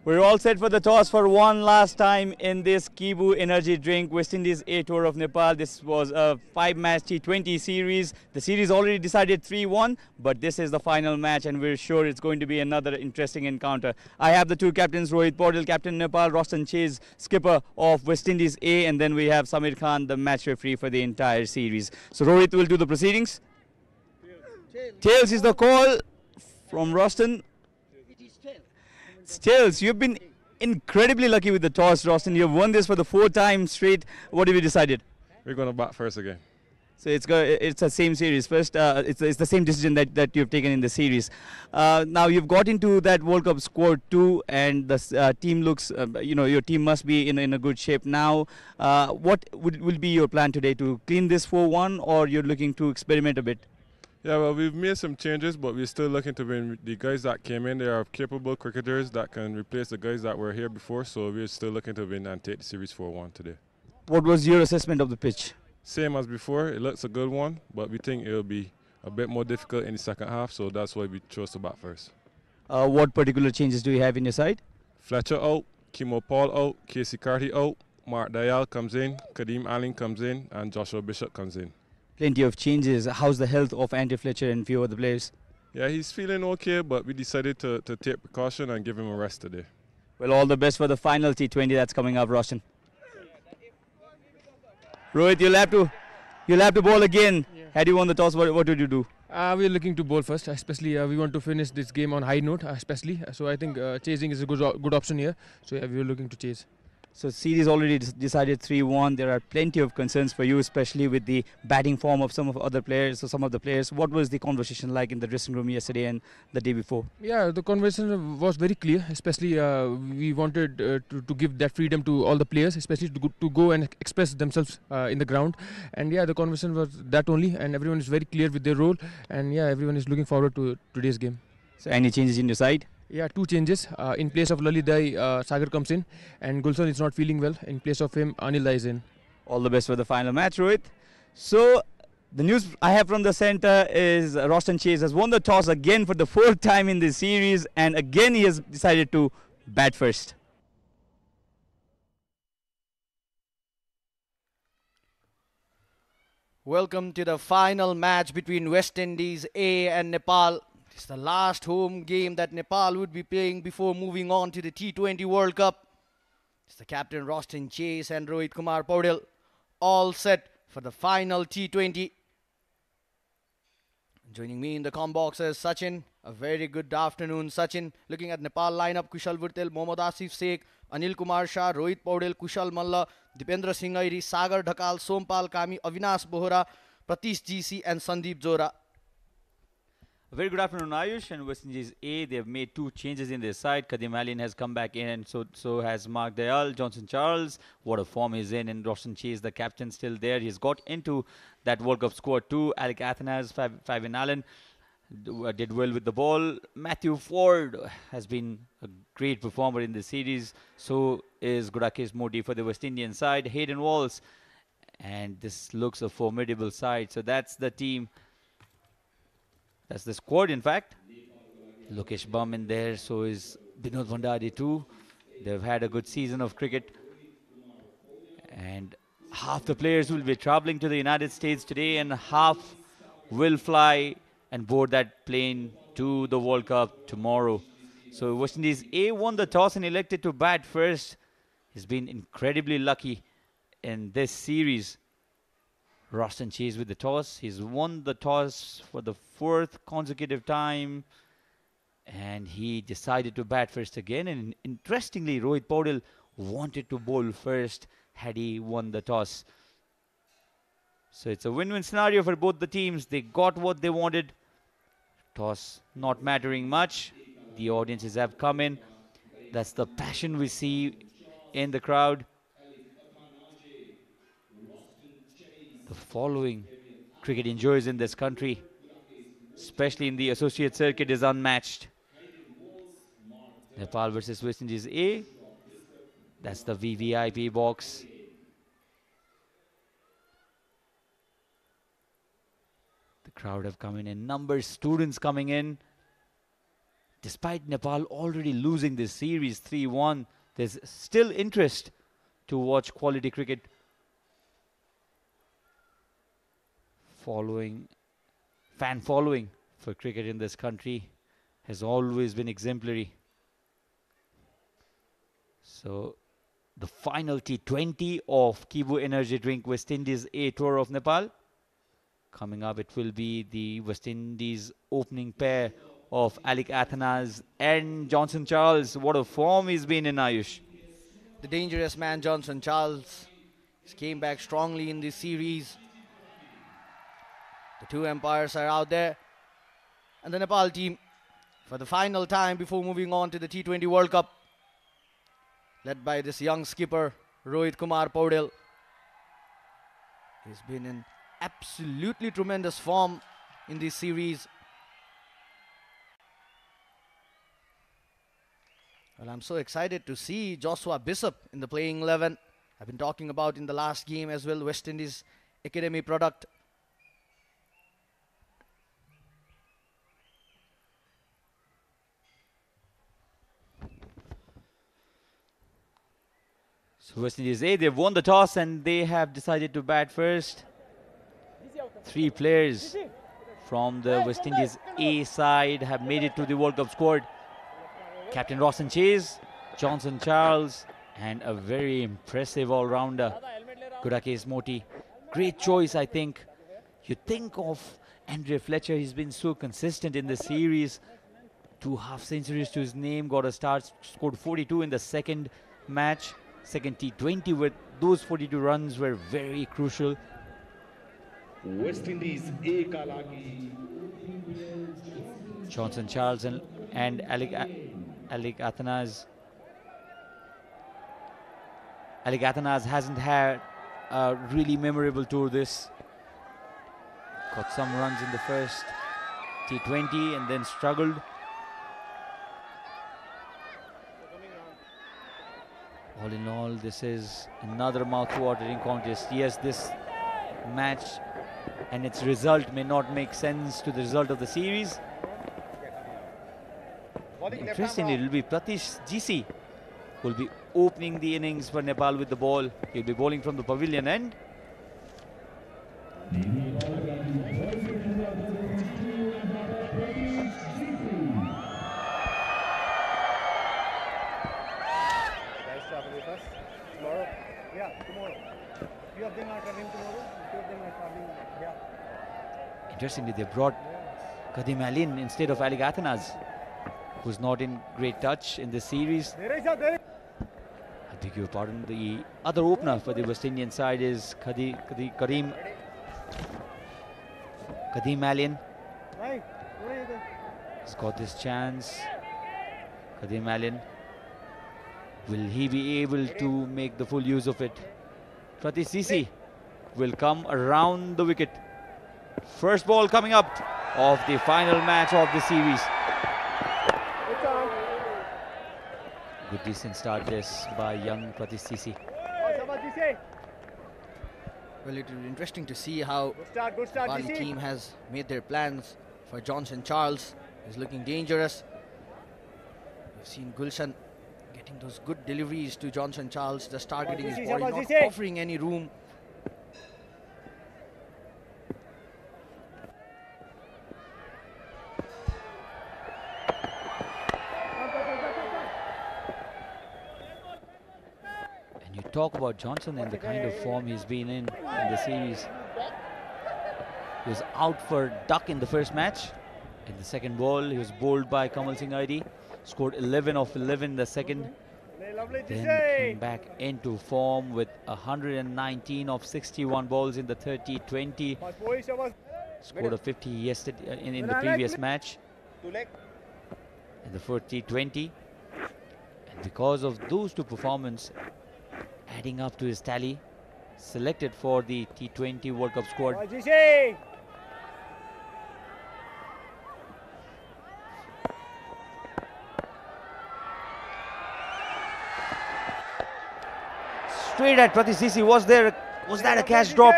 Speaker 26: We're all set for the toss for one last time in this Kibu Energy Drink West Indies A Tour of Nepal. This was a 5-match T20 series. The series already decided 3-1, but this is the final match and we're sure it's going to be another interesting encounter. I have the two captains, Rohit Paudel, captain Nepal, Roshan Chase, skipper of West Indies A, and then we have Samir Khan, the match referee for the entire series. So Rohit will do the proceedings. Tails is the call from Roshan. Tails, you've been incredibly lucky with the toss, Roshan. You've won this for the 4th time straight. What have you decided?
Speaker 27: We're going to bat first again.
Speaker 26: So it's the same series. First, it's the same decision that you've taken in the series. Now you've got into that World Cup squad too, and the team looks, your team must be in a good shape now. What will be your plan today, to clean this 4-1, or you're looking to experiment a bit?
Speaker 27: Yeah, well, we've made some changes, but we're still looking to win. The guys that came in, they are capable cricketers that can replace the guys that were here before, so we're still looking to win and take the series 4-1 today.
Speaker 26: What was your assessment of the pitch?
Speaker 27: Same as before. It looks a good one, but we think it'll be a bit more difficult in the second half, so that's why we chose to bat first.
Speaker 26: What particular changes do you have in your side?
Speaker 27: Fletcher out, Kimo Paul out, Casey Carty out, Mark Dayal comes in, Kadeem Allen comes in, and Joshua Bishop comes in.
Speaker 26: Plenty of changes. How's the health of Andy Fletcher and few other players?
Speaker 27: Yeah, he's feeling okay, but we decided to take precaution and give him a rest today.
Speaker 26: Well, all the best for the final T20 that's coming up, Roshan. Rohit, you'll have to bowl again. Yeah. Had you won the toss, what would you do?
Speaker 28: We're looking to bowl first, especially we want to finish this game on high note, especially. So I think chasing is a good option here. So yeah, we're looking to chase.
Speaker 26: So series already decided 3-1. There are plenty of concerns for you, especially with the batting form of some of the players. What was the conversation like in the dressing room yesterday and the day before?
Speaker 28: Yeah, the conversation was very clear. Especially we wanted to give that freedom to all the players, especially to go and express themselves in the ground. And yeah, the conversation was that only, and everyone is very clear with their role. And yeah, everyone is looking forward to today's game.
Speaker 26: So any changes in your side?
Speaker 28: Yeah, 2 changes. In place of Lalitdai, Sagar comes in, and Gulshan is not feeling well. In place of him, Anil is in.
Speaker 26: All the best for the final match, Rohit. So the news I have from the center is Roshan Chase has won the toss again for the 4th time in this series, and again he has decided to bat first.
Speaker 1: Welcome to the final match between West Indies A and Nepal. It's the last home game that Nepal would be playing before moving on to the T20 World Cup. It's the captain Roshan Chase and Rohit Kumar Paudel all set for the final T20. Joining me in the comm box is Sachin. A very good afternoon, Sachin. Looking at Nepal lineup, Kushal Vurtel, Mohammad Asif Sheikh, Anil Kumar Shah, Rohit Paudel, Kushal Malla, Dipendra Singh Airi, Sagar Dhakal, Sompal Kami, Avinash Bohra, Pratish GC and Sandeep Zora.
Speaker 26: A very good afternoon, Ayush. And West Indies A, they have made 2 changes in their side. Kadim Alin has come back in, and so has Mark Dayal. Johnson Charles, what a form he's in. And Roshan Chase, the captain, still there. He's got into that World Cup squad too. Alec Athanas, Fabian Allen did well with the ball. Matthew Ford has been a great performer in the series. So is Gurukes Modi for the West Indian side. Hayden Walls. And this looks a formidable side. So that's the team. That's the squad, in fact. Lokesh Bum in there, so is Binod Bhandari too. They've had a good season of cricket. And half the players will be traveling to the United States today, and half will fly and board that plane to the World Cup tomorrow. So West Indies A won the toss and elected to bat first. He's been incredibly lucky in this series. Roshan Chase with the toss. He's won the toss for the 4th consecutive time. And he decided to bat first again. And interestingly, Rohit Paudel wanted to bowl first had he won the toss. So it's a win-win scenario for both the teams. They got what they wanted. Toss not mattering much. The audiences have come in. That's the passion we see in the crowd. The following cricket enjoys in this country, especially in the associate circuit, is unmatched. Nepal versus West Indies A. That's the VVIP box. The crowd have come in numbers, students coming in. Despite Nepal already losing this series 3-1, there's still interest to watch quality cricket. Fan following for cricket in this country has always been exemplary. So the final T20 of Ktvforsports Energy Drink West Indies A Tour of Nepal. Coming up, it will be the West Indies opening pair of Alec Athanas and Johnson Charles. What a form he's been in, Ayush.
Speaker 1: The dangerous man Johnson Charles came back strongly in this series. The 2 umpires are out there. And the Nepal team, for the final time before moving on to the T20 World Cup, led by this young skipper, Rohit Kumar Paudel. He's been in absolutely tremendous form in this series. Well, I'm so excited to see Joshua Bishop in the playing 11. I've been talking about in the last game as well, West Indies Academy product.
Speaker 26: So West Indies A, they've won the toss and they have decided to bat first. 3 players from the West Indies A side have made it to the World Cup squad. Captain Roshan Chase, Johnson Charles, and a very impressive all-rounder, Gurukes Modi. Great choice, I think. You think of Andre Fletcher, he's been so consistent in the series. 2 half-centuries to his name, got a start, scored 42 in the second match. Second T20, where those 42 runs were very crucial.
Speaker 2: West Indies A ka lagi
Speaker 26: Johnson Charles and Alec Athanas. Alec Athanas hasn't had a really memorable tour this. Got some runs in the first T20 and then struggled. All in all, this is another mouth-watering contest. Yes, this match and its result may not make sense to the result of the series. Interestingly, it will be Pratish GC who will be opening the innings for Nepal with the ball. He'll be bowling from the pavilion end. Interestingly, they brought Kadim Alin instead of Ali Athanas, who's not in great touch in this series. I beg your pardon. The other opener for the West Indian side is Kadim Alin. He's got this chance. Kadim Alin. Will he be able to make the full use of it? Pratish Sisi will come around the wicket. First ball coming up of the final match of the series. Good decent start this by young Pratish Sisi.
Speaker 1: Well, it will be interesting to see how the Bali team has made their plans for Johnson Charles. He's looking dangerous. We've seen Gulshan getting those good deliveries to Johnson Charles, just targeting his body, not offering any room.
Speaker 26: And you talk about Johnson and the kind of form he's been in the series. He was out for duck in the first match. In the second ball, he was bowled by Kamal Singh Aidi. Scored 11 of 11 the second. Then came back into form with 119 of 61 balls in the 30-20. Scored a 50 yesterday in the previous match. In the 40-20. And because of those two performances, adding up to his tally, selected for the T20 World Cup squad. Straight at Pratish Sisi. Was that a catch drop?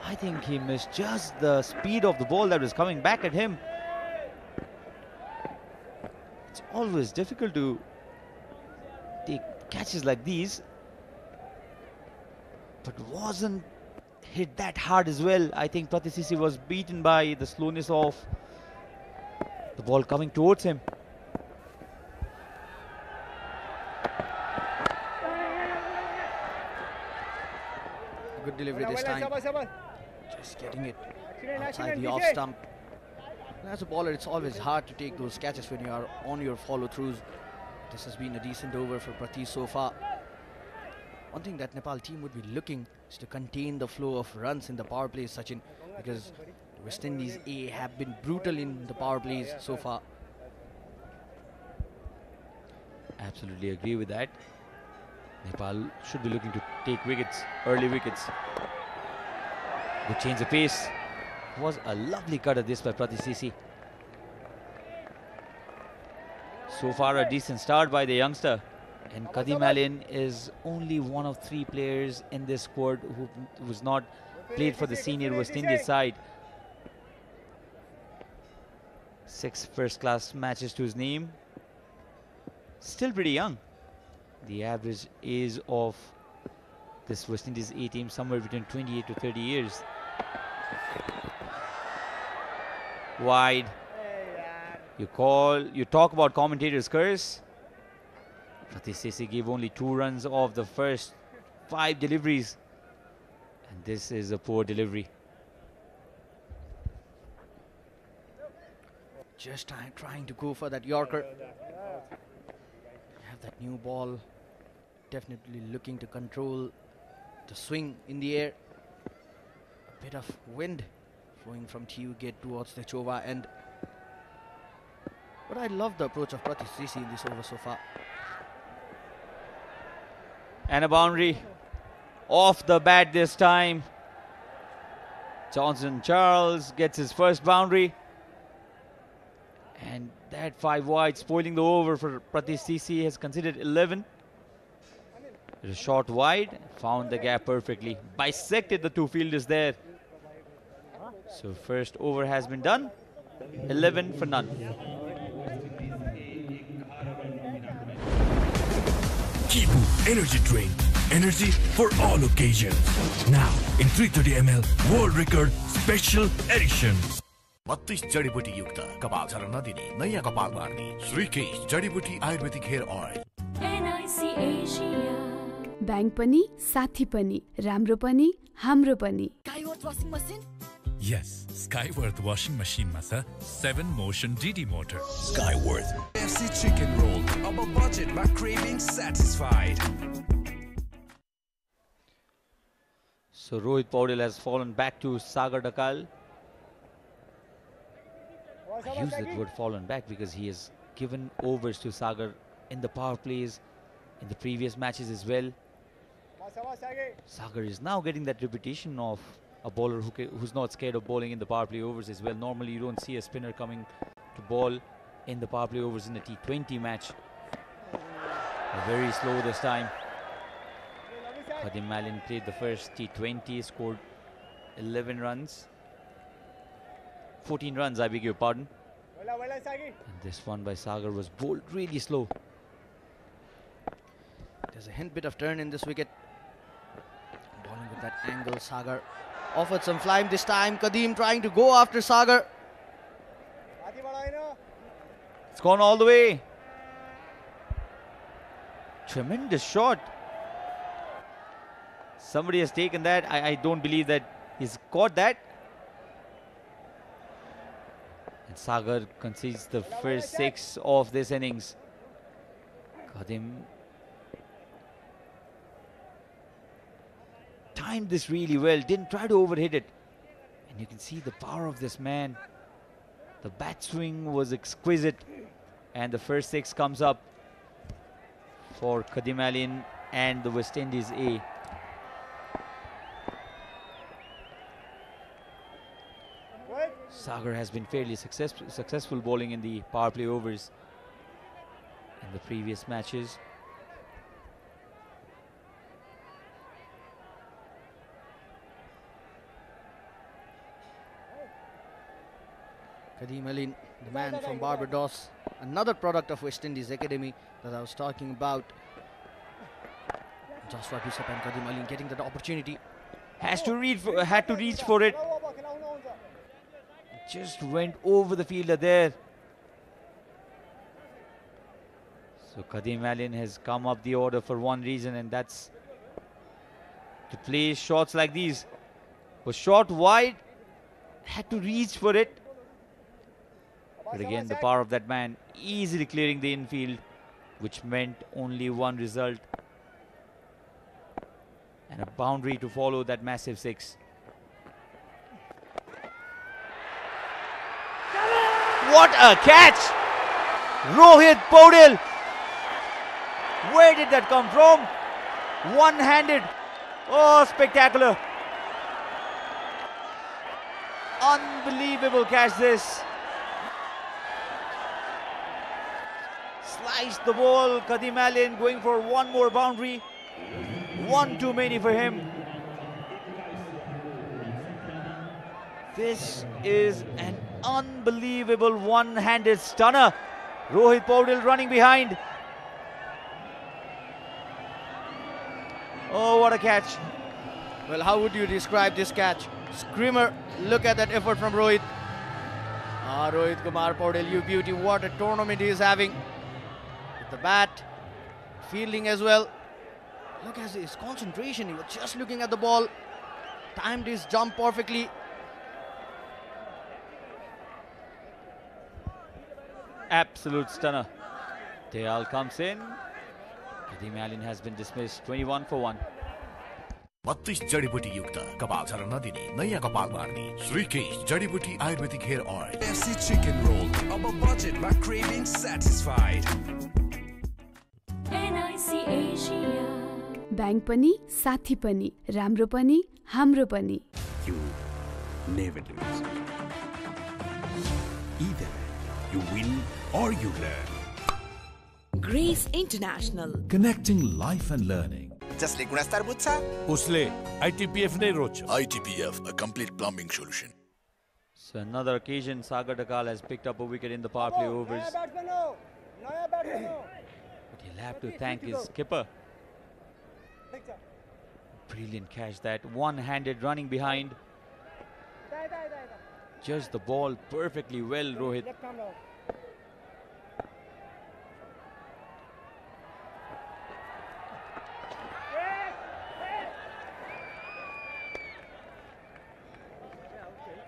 Speaker 26: I think he missed just the speed of the ball that was coming back at him. It's always difficult to take catches like these, but wasn't hit that hard as well. I think Pratish Sisi was beaten by the slowness of the ball coming towards him.
Speaker 1: Good delivery this time. Just getting it outside the off stump. And as a bowler, it's always hard to take those catches when you are on your follow-throughs. This has been a decent over for Pratish so far. One thing that Nepal team would be looking is to contain the flow of runs in the power plays, Sachin, because West Indies A have been brutal in the power plays so far.
Speaker 26: Absolutely agree with that. Nepal should be looking to take wickets, early wickets. Good change of pace. Was a lovely cut at this by Pratish Sisi. So far a decent start by the youngster. And Kadim Alin is only one of 3 players in this squad who was not played for the senior West Indies side. 6 first-class matches to his name. Still pretty young. The average age of this West Indies A team somewhere between 28 to 30 years. Wide. You talk about commentators' curse. Pratish Sisi gave only 2 runs off the first 5 deliveries. And this is a poor delivery.
Speaker 1: Just trying to go for that Yorker. Have that new ball. Definitely looking to control the swing in the air. A bit of wind flowing from TU gate towards the Chova end. But I love the approach of Pratish Sisi in this over so far.
Speaker 26: And a boundary off the bat this time. Johnson Charles gets his first boundary. And that 5 wide spoiling the over for Pratish Sisi has considered 11. It was shot wide, found the gap perfectly, bisected the two fielders there. So first over has been done, 11 for none.
Speaker 4: Kibu Energy Drink. Energy for all occasions. Now in 330 ml World Record Special Edition.
Speaker 5: 32 जडीबुटी युक्त कपाल झर्न नदिने नयाँ कपाल मार्ने श्रीकेश जडीबुटी ayurvedic hair oil.
Speaker 8: Bank पनि साथी पनि राम्रो पनि हाम्रो पनि।
Speaker 13: Skyworth washing machine?
Speaker 14: Yes, Skyworth washing machine ma cha 7 motion DD motor.
Speaker 12: Skyworth FC chicken roll. Above budget, my craving satisfied.
Speaker 26: So Rohit Paudel has fallen back to Sagar Dakal. I use that word fallen back because he has given overs to Sagar in the power plays in the previous matches as well. Sagar is now getting that reputation of a bowler who's not scared of bowling in the power play overs as well. Normally you don't see a spinner coming to bowl in the power play overs in a T20 match. Very slow this time. Khadim Malin played the first T20, scored 11 runs. 14 runs, I beg your pardon. And this one by Sagar was bowled really slow.
Speaker 1: There's a hint bit of turn in this wicket. Bowling with that angle, Sagar offered some flying this time. Khadim trying to go after Sagar.
Speaker 26: It's gone all the way. Tremendous shot. Somebody has taken that. I don't believe that he's caught that. And Sagar concedes the first 6 of this innings. Khadim timed this really well, didn't try to overhit it. And you can see the power of this man. The bat swing was exquisite. And the first 6 comes up for Khadim Malin and the West Indies A. Sagar has been fairly successful bowling in the power play overs in the previous matches.
Speaker 1: Khadim Malin, the man from Barbados, another product of West Indies Academy that I was talking about. Joshua Bishop and Khadim Malin getting that opportunity.
Speaker 26: Had to reach for it. Just went over the fielder there. So Khadim Malin has come up the order for one reason, and that's to play shots like these. Was shot wide, had to reach for it. But again, the power of that man easily clearing the infield, which meant only one result. And a boundary to follow that massive 6. What a catch! Rohit Paudel. Where did that come from? One-handed. Oh, spectacular. Unbelievable catch this. Sliced the ball. Khadim Malin going for one more boundary. One too many for him. This is an unbelievable one-handed stunner. Rohit Paudel running behind. Oh, what a catch.
Speaker 1: Well, how would you describe this catch? Screamer, look at that effort from Rohit. Rohit Kumar Paudel, you beauty, what a tournament he is having. With the bat, fielding as well. Look at his concentration, he was just looking at the ball. Timed his jump perfectly.
Speaker 26: Absolute stunner. Dayal comes in. Khadim Malin has been dismissed. 21 for 1.
Speaker 5: 32 जडीबुटी युक्त कपाल झर्न नदिने नयाँ कपाल मार्ने श्रीकेश जडीबुटी ayurvedic hair oil.
Speaker 12: FC chicken roll. Above budget, my craving satisfied.
Speaker 8: Bank पनि साथी पनि राम्रो पनि हाम्रो पनि।
Speaker 3: You never lose. Either you win or you learn.
Speaker 6: Grace International.
Speaker 3: Connecting life and learning.
Speaker 12: जसले गुणस्तर बुझ्छ
Speaker 9: उसले ITPF नै रोज्छ.
Speaker 5: ITPF, a complete plumbing solution.
Speaker 26: So another occasion, Sagar Dakal has picked up a wicket in the power play overs. But he'll have to thank his skipper. Brilliant catch, that one-handed running behind. Judged the ball perfectly well, Rohit.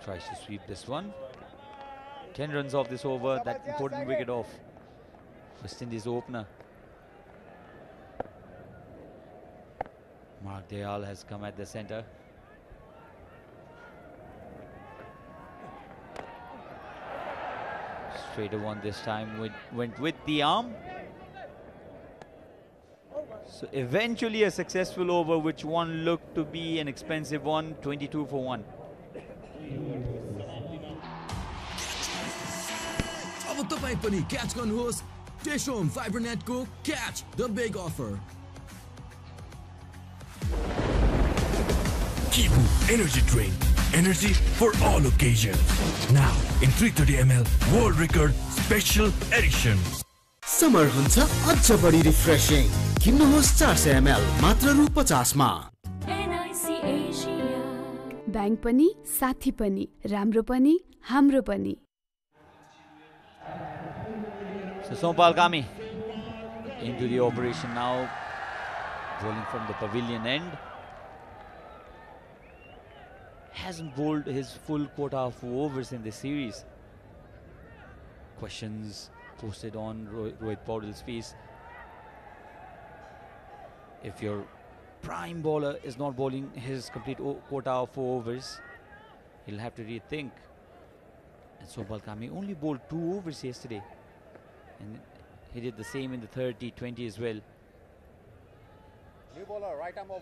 Speaker 26: Tries to sweep this one. 10 runs off this over, that important wicket off. West Indies opener. Mark Dayal has come at the centre. Straighter one this time, went with the arm. So eventually a successful over, which one looked to be an expensive one, 22 for 1.
Speaker 3: अब तपाईं पनि catch गर्नुहोस् dish Home fiber नेटको catch the big offer
Speaker 4: Kibu Energy Drink. Energy for all occasions. Now in 330 ml World Record Special Edition.
Speaker 7: Summer हुन्छ अझ बढी refreshing किन्नुहोस् 400 ml मात्र रु 50 मा
Speaker 8: बैंक पनि साथी पनि राम्रो पनि हाम्रो पनि
Speaker 26: So Sompal Kami into the operation now, bowling from the pavilion end. Hasn't bowled his full quota of overs in this series. Questions posted on Rohit Paudil's face. If your prime bowler is not bowling his complete quota of 4 overs, he'll have to rethink. And Sompal Kami only bowled 2 overs yesterday. And he did the same in the third T20 as well.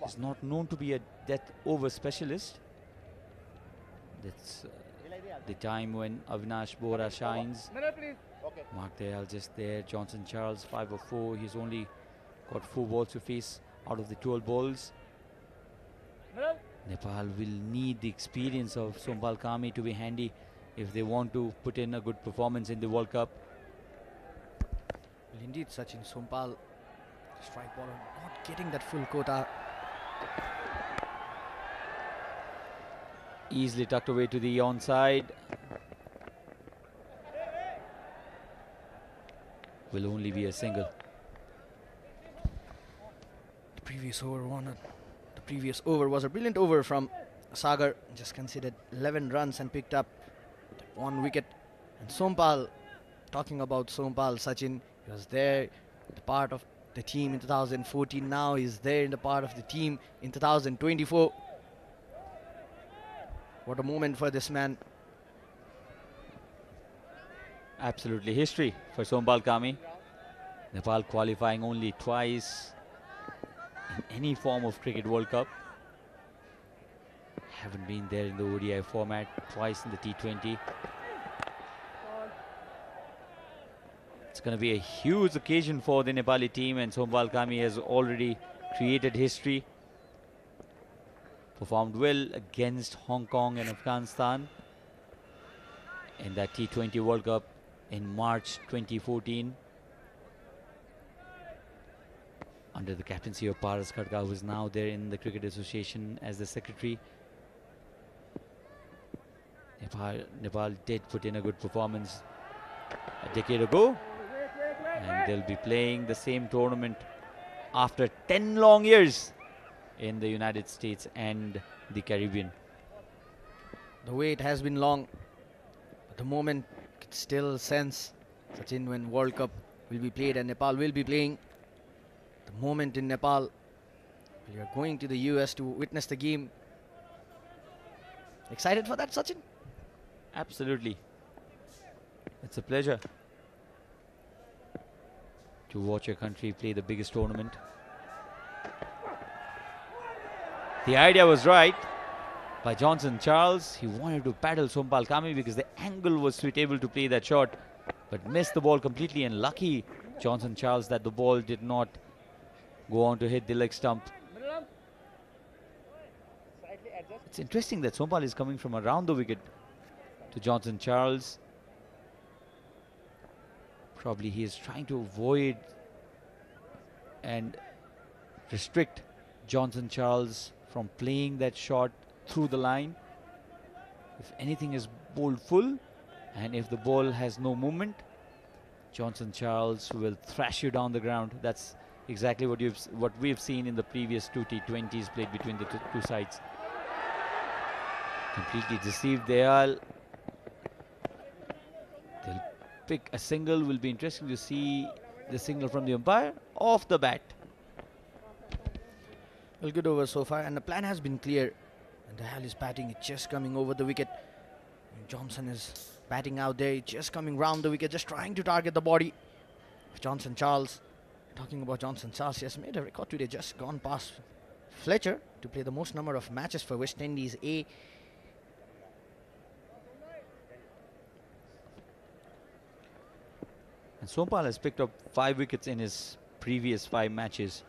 Speaker 26: He's not known to be a death over specialist. That's the time when Avinash Bora shines. Mark Dayal just there. Johnson Charles 5 of 4. He's only got 4 balls to face out of the 12 balls. Nepal will need the experience of Sompal Kami to be handy if they want to put in a good performance in the World Cup.
Speaker 1: Well, indeed, Sachin, Sompal, strike bowler, not getting that full quota.
Speaker 26: Easily tucked away to the onside. Will only be a single.
Speaker 1: The previous over was a brilliant over from Sagar. Just considered 11 runs and picked up 1 wicket. And Sompal, talking about Sompal, Sachin, he was there, the part of the team in 2014. Now he's there in the part of the team in 2024. What a moment for this man.
Speaker 26: Absolutely history for Sompal Kami. Nepal qualifying only twice in any form of Cricket World Cup. Haven't been there in the ODI format, twice in the T20. It's going to be a huge occasion for the Nepali team, and Sompal Kami has already created history. Performed well against Hong Kong and Afghanistan in that T20 World Cup in March 2014. Under the captaincy of Paras Khadka, who is now there in the Cricket Association as the secretary. Nepal did put in a good performance a decade ago. And they'll be playing the same tournament after 10 long years in the United States and the Caribbean.
Speaker 1: The wait has been long, but the moment can still sense, Sachin, when World Cup will be played and Nepal will be playing. The moment in Nepal, we are going to the US to witness the game. Excited for that, Sachin?
Speaker 26: Absolutely. It's a pleasure to watch your country play the biggest tournament. The idea was right by Johnson Charles. He wanted to paddle Sompal Kami because the angle was suitable to play that shot, but missed the ball completely, and lucky Johnson Charles that the ball did not go on to hit the leg stump.
Speaker 10: It's interesting that Sompal is coming from around the wicket to Johnson Charles. Probably he is trying to avoid and restrict Johnson Charles from playing that shot through the line. If anything is bowled full and if the ball has no movement, Johnson Charles will thrash you down the ground. That's exactly what we've seen in the previous two T20s played between the two sides. Completely deceived Dayal. They'll pick a single. Will be interesting to see the signal from the umpire off the bat.
Speaker 1: Well, good over so far, and the plan has been clear. And Dayal is batting, it's just coming over the wicket. And Johnson is batting out there, just coming round the wicket, just trying to target the body of Johnson Charles. Talking about Johnson Charles, he has made a record today, just gone past Fletcher to play the most number of matches for West Indies A.
Speaker 10: And Sompal has picked up 5 wickets in his previous 5 matches.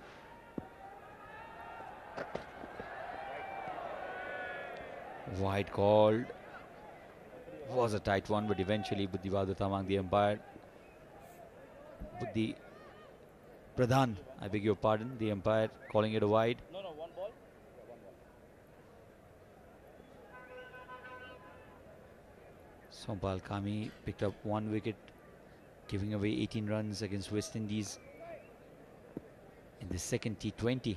Speaker 10: Wide called. Was a tight one, but eventually Buddhi Bahadur Tamang, the umpire, Buddhi Pradhan, I beg your pardon, the umpire calling it a wide. Sompal Kami picked up 1 wicket, giving away 18 runs against West Indies in the second T20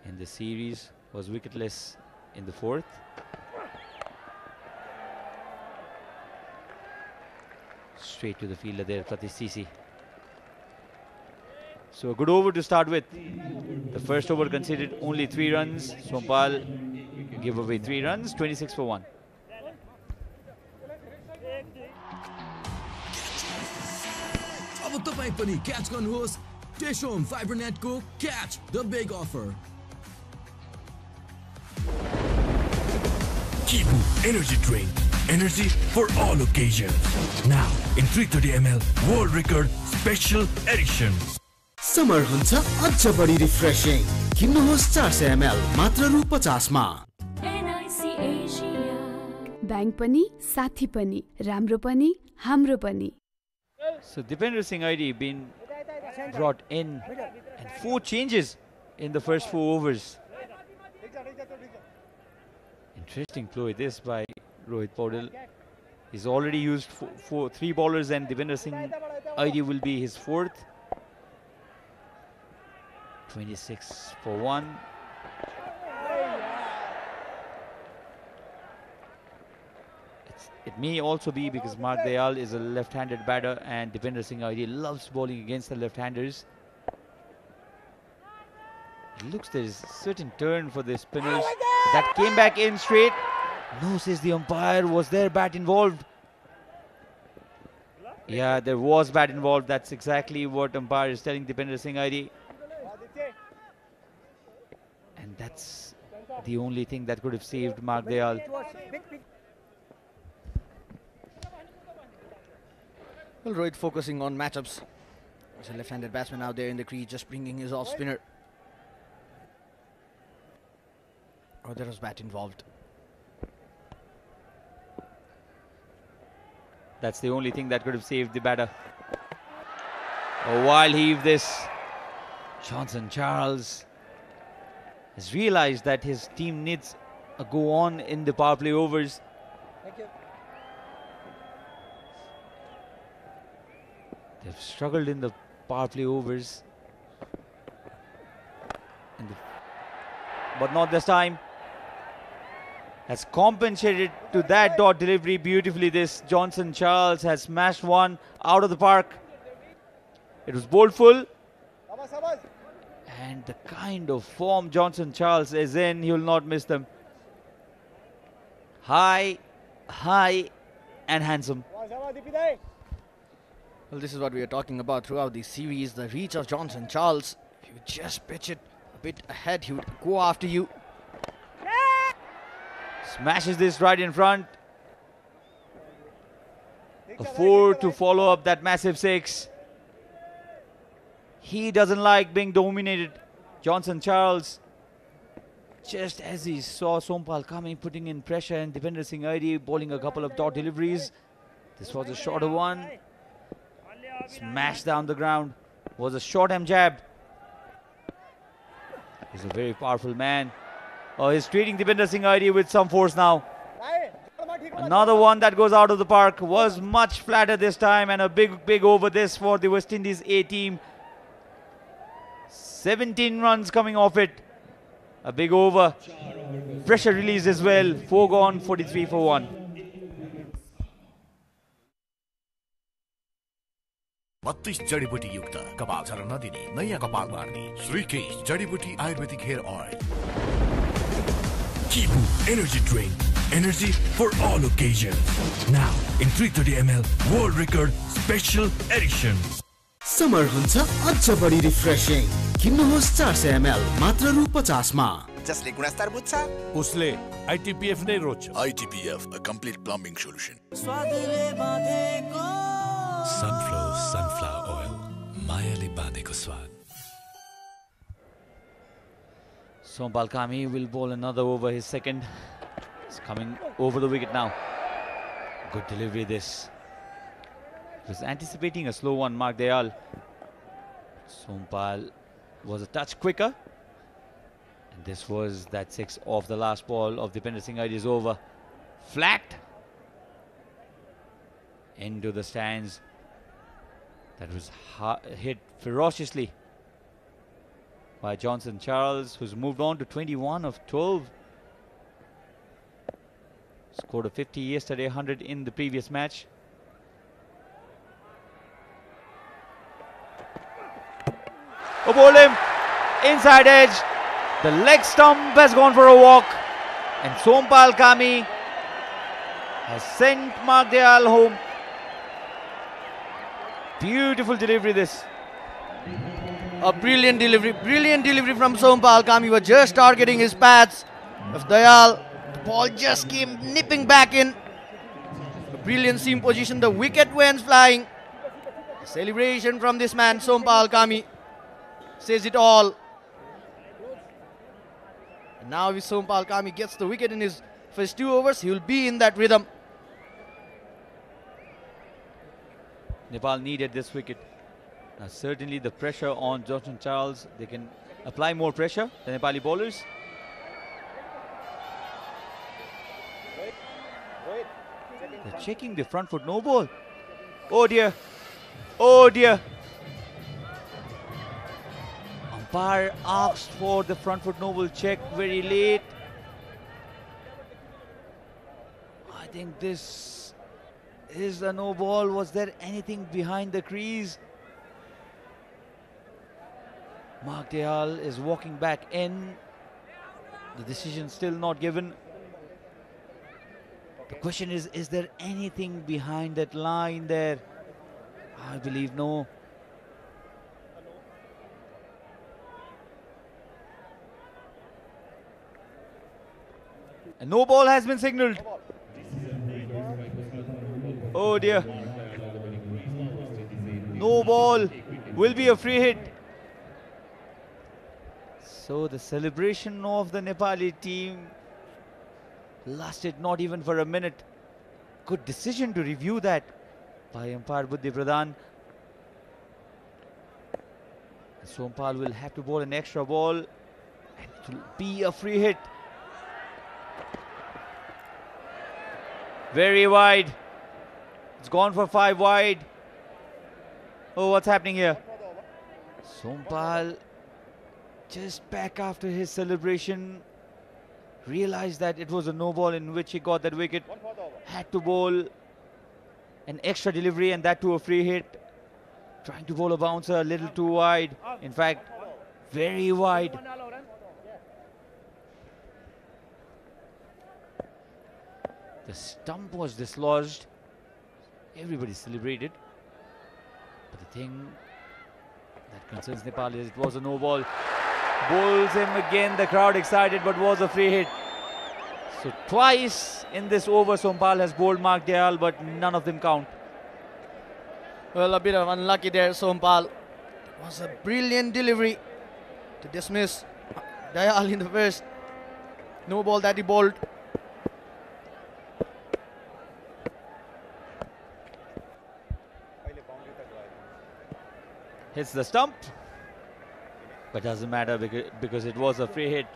Speaker 10: in the series. Was wicketless in the 4th. Straight to the fielder there, Pratish Sisi. So a good over to start with. The first over conceded only 3 runs. Sompal gave away 3 runs, 26 for 1.
Speaker 12: अब तपाई पनि catch गर्नुहोस् Dish Home Fibernet को Catch the Big Offer.
Speaker 4: Kibu Energy Drink. Energy for all occasions. Now in 330 ml World Record Special Edition.
Speaker 7: Summer हुन्छ अझ बढी refreshing किन्नुहोस् 400 ml मात्र रु 50 मा
Speaker 8: बैंक पनि साथी पनि राम्रो पनि हाम्रो पनि.
Speaker 10: So Dipender Singh ID been brought in and 4 changes in the first 4 overs. Interesting ploy this by Rohit Paudel. He's already used 3 bowlers and Dipender Singh ID will be his 4th. 26 for 1. It may also be because Mark Dayal is a left-handed batter and Dipender Singh ID loves bowling against the left-handers. It looks there is a certain turn for the spinners. That came back in straight. No, says the umpire. Was there bat involved? Yeah, there was bat involved. That's exactly what umpire is telling Dipender Singh ID. And that's the only thing that could have saved Mark Dayal.
Speaker 1: Well, Rohit focusing on matchups. There's a left-handed batsman out there in the crease, just bringing his off-spinner. Oh, there was bat involved.
Speaker 10: That's the only thing that could have saved the batter. A wild heave this. Johnson Charles has realized that his team needs a go-on in the power play overs.
Speaker 11: Thank you.
Speaker 10: They've struggled in the power play overs. But not this time. Has compensated to that dot delivery beautifully. This Johnson Charles has smashed one out of the park. It was bowled full. And the kind of form Johnson Charles is in, he will not miss them. High, high and handsome.
Speaker 1: Well, this is what we are talking about throughout the series. The reach of Johnson Charles. If you just pitch it a bit ahead, he would go after you.
Speaker 10: Smashes this right in front. A 4 to follow up that massive 6. He doesn't like being dominated. Johnson Charles. just as he saw Sompal coming, putting in pressure, and Deepinder Singh Airi bowling a couple of dot deliveries. This was a shorter one. Smashed down the ground. Was a short arm jab. He's a very powerful man. Oh, he's treating Deepinder Singh Airi with some force now. Another one that goes out of the park. Was much flatter this time, and a big over this for the West Indies A team. 17 runs coming off it. A big over. Pressure release as well. 4 gone, 43 for 1.
Speaker 5: बत्तीस जड़ीबूटी युक्त कपाल झर्न नदिने नयाँ कपाल मार्ने श्रीकेश जड़ीबूटी ayurvedic hair oil
Speaker 4: Kibu Energy Drink. Energy for all occasions. Now in 330 ml World Record Special Edition.
Speaker 7: Summer हुन्छ अझ बढी रिफ्रेशिङ किन्नुहोस् 400 ml मात्र रु 50 मा
Speaker 11: जसले गुणस्तर बुझ्छ
Speaker 9: उसले ITPF नै रोज्छ
Speaker 5: ITPF a complete plumbing solution
Speaker 18: स्वादले बाँधेको
Speaker 14: sunflower oil मायाले बाँधेको स्वाद.
Speaker 10: Sompal Kami will bowl another over, his second. He's coming over the wicket now. Good delivery this. He was anticipating a slow one, Mark Dayal. Sompal was a touch quicker. And this was that 6 off the last ball of Deepinder Singh Airi's over. Flat. Into the stands. That was hit ferociously by Johnson Charles, who's moved on to 21 of 12. Scored a 50 yesterday, 100 in the previous match. Oh, bowled him. Inside edge. The leg stump has gone for a walk. And Sompal Kami has sent Mark Dayal home. Beautiful delivery this.
Speaker 1: A brilliant delivery from Sompal Kami. Was just targeting his pads of Dayal. The ball just came nipping back in. A brilliant seam position. The wicket went flying. A celebration from this man, Sompal Kami, says it all. And now if Sompal Kami gets the wicket in his first 2 overs, he will be in that rhythm.
Speaker 10: Nepal needed this wicket. Now certainly the pressure on Johnson Charles, they can apply more pressure, the Nepali bowlers. They're checking the front foot, no ball. Oh dear, oh dear. Umpire asked for the front foot no ball check very late. I think this is a no ball. Was there anything behind the crease? Mark Dayal is walking back in. The decision still not given. The question is there anything behind that line there? I believe no. A no ball has been signalled. Oh dear. No ball. Will be a free hit. So the celebration of the Nepali team lasted not even for a minute. Good decision to review that by umpire Buddhi Pradhan. Sompal will have to bowl an extra ball and it will be a free hit. Very wide. It's gone for 5 wide. Oh, what's happening here? Sompal just back after his celebration realized that it was a no ball in which he got that wicket. Had to bowl an extra delivery and that to a free hit. Trying to bowl a bouncer a little too wide. In fact, very wide. The stump was dislodged. Everybody celebrated. But the thing that concerns Nepal is it was a no ball. Bowls him again, the crowd excited, but was a free hit. So twice in this over Sompal has bowled Mark Dayal, but none of them count.
Speaker 1: Well, a bit of unlucky there, Sompal. It was a brilliant delivery to dismiss Dayal in the first. No ball that he bowled.
Speaker 10: Hits the stump. But doesn't matter because it was a free hit.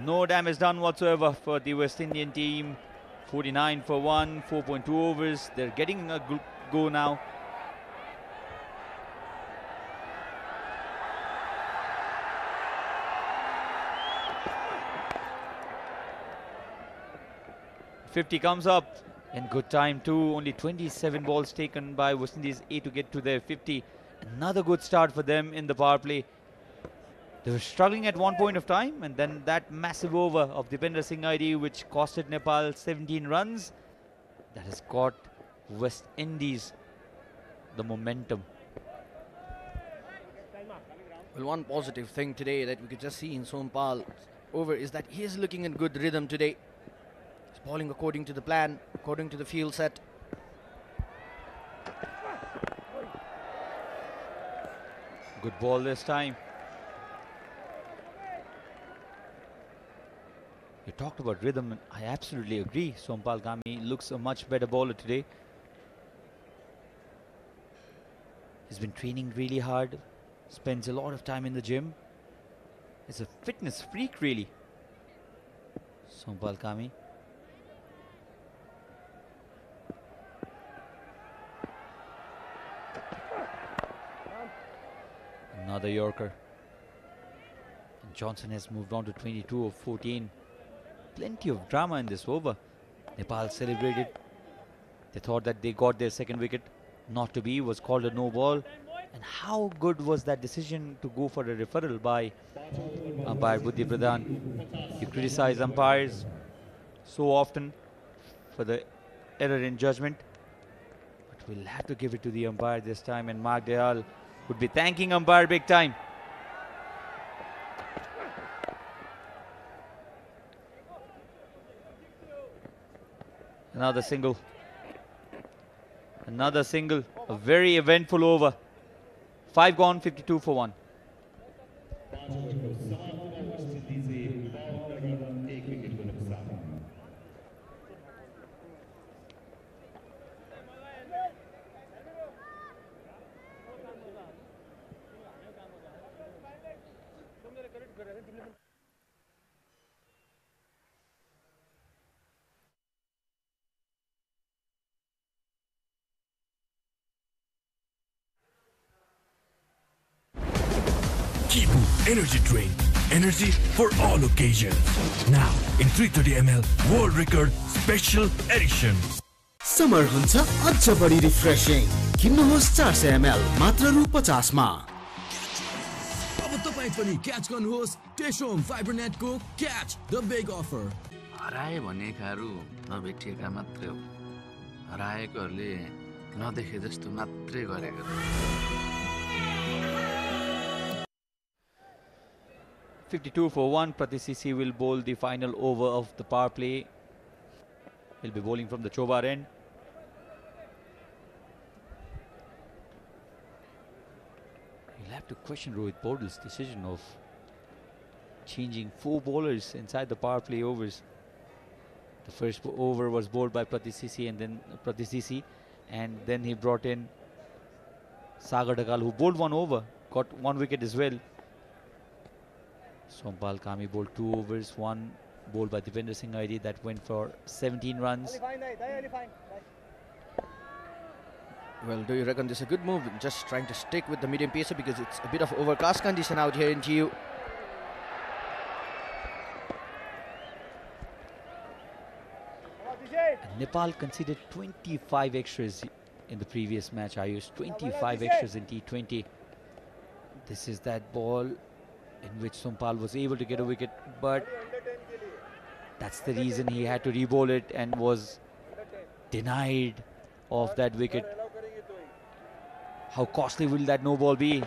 Speaker 10: No damage done whatsoever for the West Indian team. 49 for 1, 4.2 overs. They're getting a good go now. .50 comes up in good time too. Only 27 balls taken by West Indies A to get to their 50. Another good start for them in the power play. They were struggling at one point of time, and then that massive over of Dipender Singh ID, which costed Nepal 17 runs, that has got West Indies the momentum.
Speaker 1: Well, one positive thing today that we could just see in Sompal over is that he is looking in good rhythm today. He's bowling according to the plan, according to the field set.
Speaker 10: Good ball this time. You talked about rhythm, and I absolutely agree. Sompal Kami looks a much better bowler today. He's been training really hard, spends a lot of time in the gym. He's a fitness freak, really. Sompal Kami. Another Yorker. And Johnson has moved on to 22 of 14. Plenty of drama in this over. Nepal celebrated. They thought that they got their second wicket. Not to be, was called a no ball. And how good was that decision to go for a referral by umpire Buddhi Pradhan? You criticize umpires so often for the error in judgment, but we'll have to give it to the umpire this time, and Mark Dayal would be thanking umpire big time. Another single. Another single. A very eventful over. 5 gone, 52 for 1.
Speaker 4: Energy drink. Energy for all occasions. Now in 330 ml world record special edition.
Speaker 7: Summer हुन्छ अझ बढी refreshing किन्नुहोस् 400 ml मात्र रु 50 मा
Speaker 12: अब तपाई पनि catch गर्नुहोस् टेशोम फाइबर नेटको क्याच द बिग अफर
Speaker 11: हराए भनेकाहरू नभेटिएका मात्रै हो हराएकोहरूले नदेखे जस्तो मात्रै गरेको
Speaker 10: 52 for 1. Pratis CC will bowl the final over of the power play. He'll be bowling from the Chobar end. You'll have to question Rohit Paudil's decision of changing 4 bowlers inside the power play overs. The first over was bowled by Pratis CC and then he brought in Sagar Dakal, who bowled 1 over, got 1 wicket as well. Sompal Kami bowled 2 overs, 1 bowled by Dipender Singh ID that went for 17 runs.
Speaker 1: Well, do you reckon this is a good move? Just trying to stick with the medium pacer because it's a bit of overcast condition out here in GU.
Speaker 10: Nepal conceded 25 extras in the previous match. I used 25 extras in T20. This is that ball in which Sompal was able to get a wicket, but that's the reason he had to re-bowl it and was denied of that wicket. How costly will that no ball be?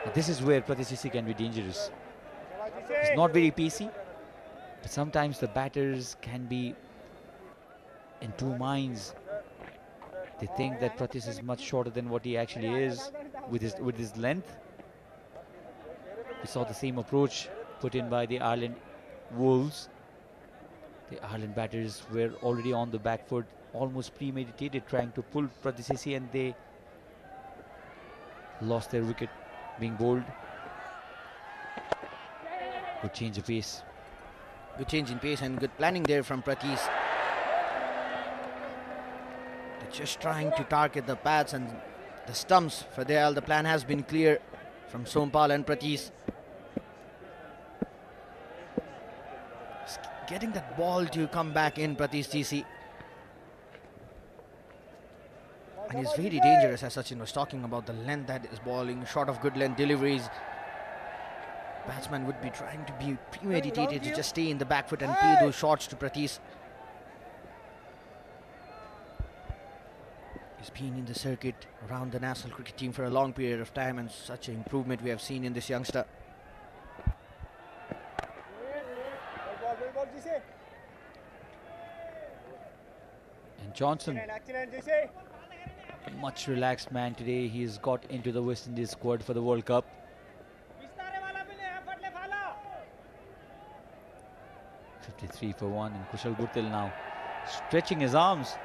Speaker 10: But this is where Pratis CC can be dangerous. He's not very pacey, but sometimes the batters can be in two minds. They think that Pratis is much shorter than what he actually is with his length. We saw the same approach put in by the Ireland Wolves. The Ireland batters were already on the back foot, almost premeditated, trying to pull Pratisisi, and they lost their wicket being bowled. Good change of pace.
Speaker 1: Good change in pace and good planning there from Pratis. They're just trying to target the pads and the stumps. For Dayal, the plan has been clear from Sompal and Pratis. Getting that ball to come back in, Pratis TC. And he's very dangerous, as Sachin was talking about the length that is bowling, short of good length deliveries. Batsman would be trying to be premeditated to just stay in the back foot and play those shots to Pratis. He's been in the circuit around the national cricket team for a long period of time, and such an improvement we have seen in this youngster.
Speaker 10: And Johnson, a much relaxed man today. He's got into the West Indies squad for the World Cup. .53 for 1, and Kushal Gurtil now stretching his arms.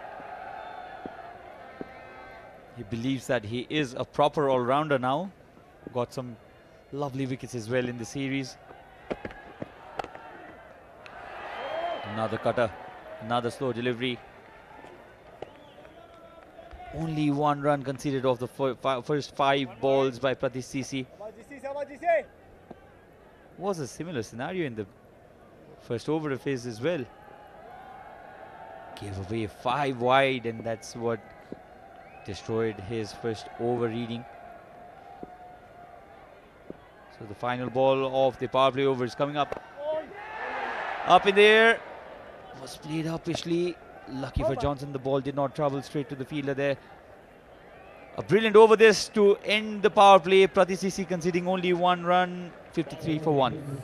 Speaker 10: He believes that he is a proper all-rounder now. Got some lovely wickets as well in the series. Another cutter, another slow delivery. Only 1 run conceded off the first 5 balls by Pratisisi. Was a similar scenario in the first over of his as well. Gave away 5 wide, and that's what destroyed his first over reading. So the final ball of the power play over is coming up. Up in the air. Was played uppishly. Lucky for Johnson, the ball did not travel straight to the fielder there. A brilliant over this to end the power play. Pratisisi conceding only 1 run, 53 for 1.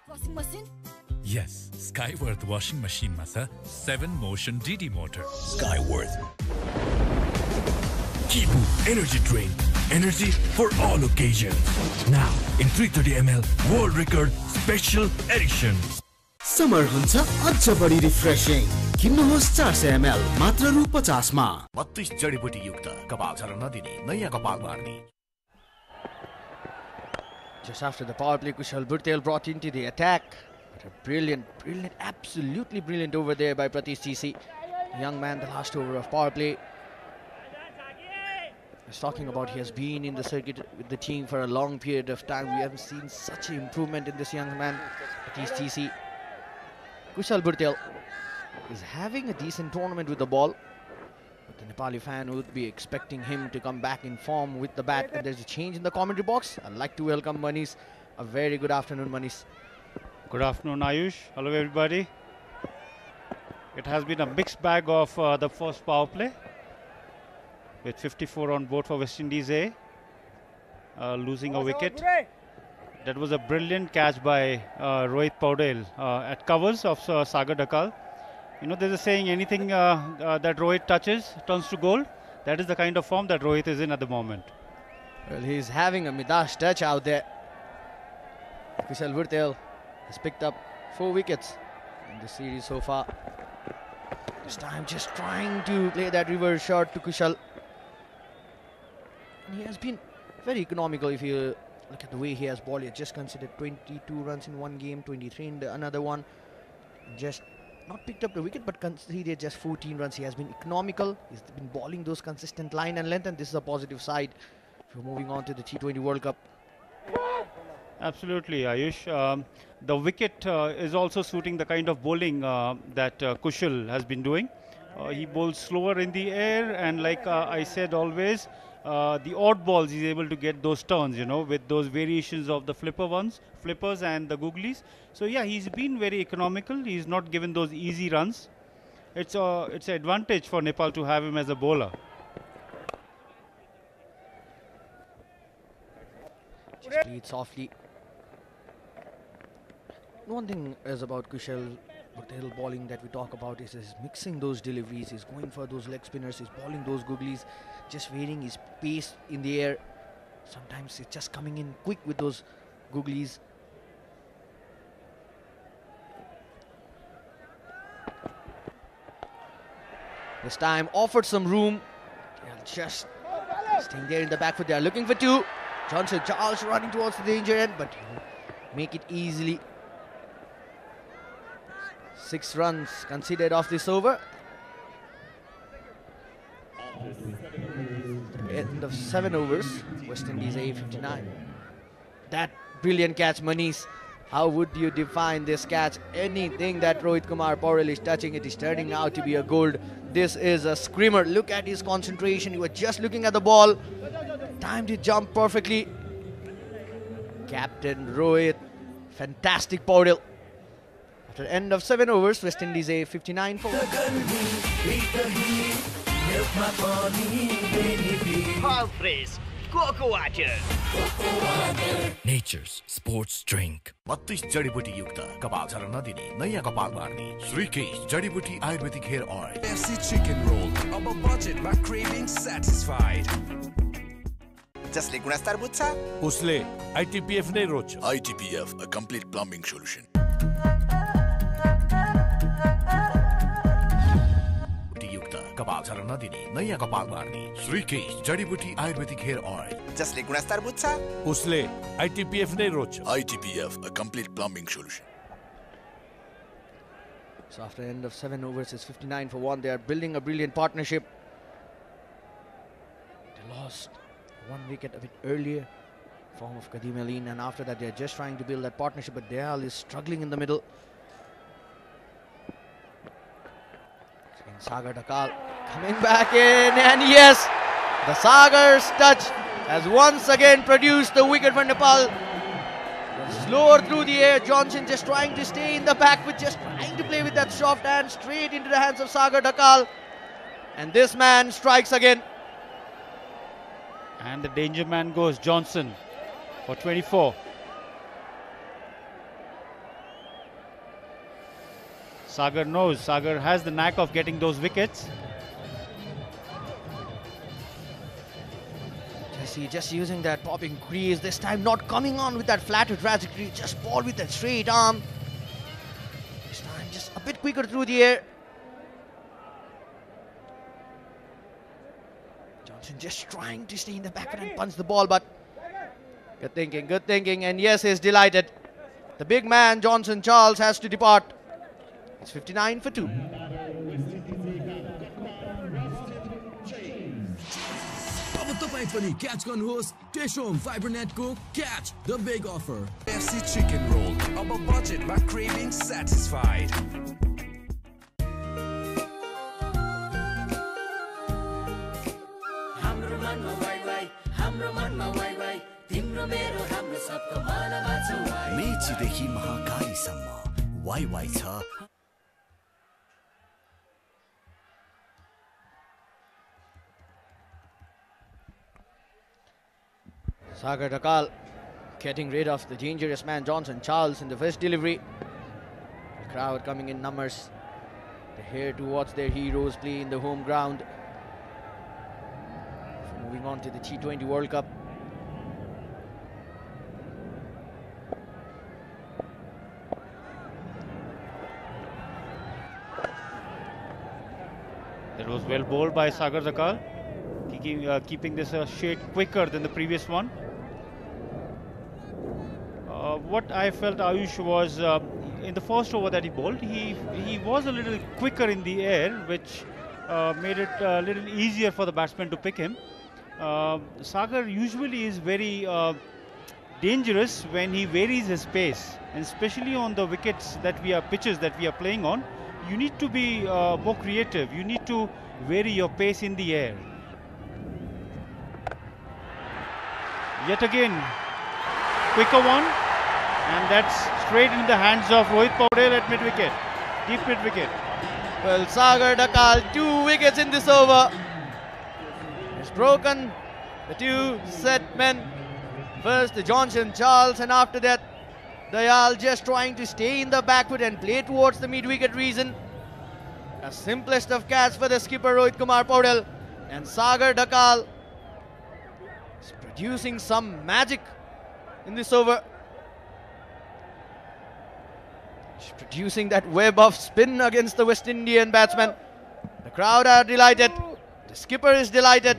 Speaker 18: Washing machine?
Speaker 14: Yes, Skyworth washing machine ma cha 7 motion DD motor.
Speaker 4: Skyworth. Kibu Energy Drink. Energy for all occasions. Now in 330 ml World Record Special Edition.
Speaker 7: Summer हुन्छ अझ बढी refreshing किन्नुहोस् 400 ml मात्र रु 50 मा
Speaker 5: 32 जडीबुटी युक्त कपाल झर्न नदिने नयाँ कपाल मार्ने.
Speaker 1: Just after the power play, Kushal Gurtil brought into the attack. But a brilliant, absolutely brilliant over there by Pratis TC. The young man, the last over of power play. He's talking about he has been in the circuit with the team for a long period of time. We haven't seen such an improvement in this young man, Pratis TC. Kushal Gurtil is having a decent tournament with the ball. But the Nepali fan would be expecting him to come back in form with the bat. And there's a change in the commentary box. I'd like to welcome Manish. A very good afternoon, Manish.
Speaker 13: Good afternoon, Ayush. Hello, everybody. It has been a mixed bag of the first power play, with 54 on board for West Indies A, losing a wicket. That was a brilliant catch by Rohit Paudel at covers of Sagar Dakal. You know, there's a saying, anything that Rohit touches turns to gold. That is the kind of form that Rohit is in at the moment.
Speaker 1: Well, he's having a Midas touch out there. Kushal Gurtil has picked up 4 wickets in the series so far. This time just trying to play that reverse shot to Kushal. And he has been very economical if you look at the way he has bowled. He has just considered 22 runs in one game, 23 in the another one. Just not picked up the wicket, but conceded just 14 runs. He has been economical. He's been bowling those consistent line and length, and this is a positive side for moving on to the T20 World Cup.
Speaker 13: Absolutely, Ayush. The wicket is also suiting the kind of bowling that Kushal has been doing. He bowls slower in the air, and like I said always, the odd balls, he's able to get those turns, you know, with those variations of the flippers and the googlies. So yeah, he's been very economical. He's not given those easy runs. It's an advantage for Nepal to have him as a bowler.
Speaker 1: Just play it softly. One thing is about Kushal Patel bowling that we talk about is mixing those deliveries. He's going for those leg spinners. He's bowling those googlies, just varying his pace in the air. Sometimes it's just coming in quick with those googlies. This time offered some room. They're just staying there in the back foot. They're looking for two. Johnson Charles running towards the danger end, but he'll make it easily. 6 runs conceded off this over. End of 7 overs. West Indies A59. That brilliant catch, Manish. How would you define this catch? Anything that Rohit Kumar Paurel is touching, it is turning out to be a gold. This is a screamer. Look at his concentration. He was just looking at the ball. Timed it jump perfectly. Captain Rohit. Fantastic Paurel. After the end of 7 overs, West Indies A59 for
Speaker 25: All fresh Cocoa Water.
Speaker 4: Nature's sports drink.
Speaker 5: 32 जडीबुटी युक्त कपाल झर्न नदिने नयाँ कपाल बार्ने श्रीकेश जडीबुटी ayurvedic hair oil
Speaker 12: FC chicken roll, अब budgetमा craving satisfied.
Speaker 15: जसले गुणस्तर बुझ्छ
Speaker 9: उसले ITPF नै रोज्छ.
Speaker 5: ITPF, a complete plumbing solution. कपाल झर्न नदिने नयाँ कपाल बार्ने श्रीकेश जडीबुटी आयुर्वेदिक हेयर ऑयल
Speaker 15: जसले गुणस्तर बुझ्छ
Speaker 9: उसले ITPF नै रोज्छ.
Speaker 5: ITPF, a complete plumbing solution.
Speaker 1: So after the end of 7 overs, it's 59 for 1. They are building a brilliant partnership. They lost 1 wicket a bit earlier, form of Kadim Aline, and after that they're just trying to build that partnership, but Dayal is struggling in the middle. Sagar Dakal coming back in, and yes, the Sagar's touch has once again produced the wicket for Nepal. Slower through the air, Johnson just trying to stay in the back with just trying to play with that soft hand straight into the hands of Sagar Dakal, and this man strikes again.
Speaker 13: And the danger man goes Johnson for 24. Sagar knows. Sagar has the knack of getting those wickets.
Speaker 1: Just using that popping crease, this time not coming on with that flatter trajectory, just ball with that straight arm. This time just a bit quicker through the air. Johnson just trying to stay in the back and punch the ball, but good thinking, and yes, he's delighted. The big man, Johnson Charles, has to depart. It's 59 for 2.
Speaker 12: अब तपाई पनि catch गर्नुहोस् टेशोम फाइबरनेटको catch the big offer FC chicken roll, अब budgetमा craving satisfied.
Speaker 18: हाम्रो मनमा वाइ वाइ, हाम्रो मनमा वाइ वाइ, तिम्रो मेरो हाम्रो सबको मनमा छ वाइ.
Speaker 3: मेचीदेखि महाकालीसम्म वाइ वाइ छ.
Speaker 1: Sagar Dakal getting rid of the dangerous man Johnson Charles in the first delivery. The crowd coming in numbers. They're here to watch their heroes play in the home ground. So moving on to the T20 World Cup.
Speaker 13: That was well bowled by Sagar Dakal, keeping this a shade quicker than the previous one. What I felt Ayush was in the first over that he bowled, he was a little quicker in the air, which made it a little easier for the batsman to pick him. Sagar usually is very dangerous when he varies his pace, and especially on the pitches that we are playing on. You need to be more creative. You need to vary your pace in the air. Yet again, quicker one, and that's straight in the hands of Rohit Paudel at mid-wicket, deep mid-wicket.
Speaker 1: Well, Sagar Dakal, 2 wickets in this over. He's broken the 2 set men. First the Johnson Charles, and after that Dayal just trying to stay in the backward and play towards the mid-wicket region. A simplest of catch for the skipper Rohit Kumar Paudel, and Sagar Dakal is producing some magic in this over. He's producing that web of spin against the West Indian batsman. The crowd are delighted. The skipper is delighted.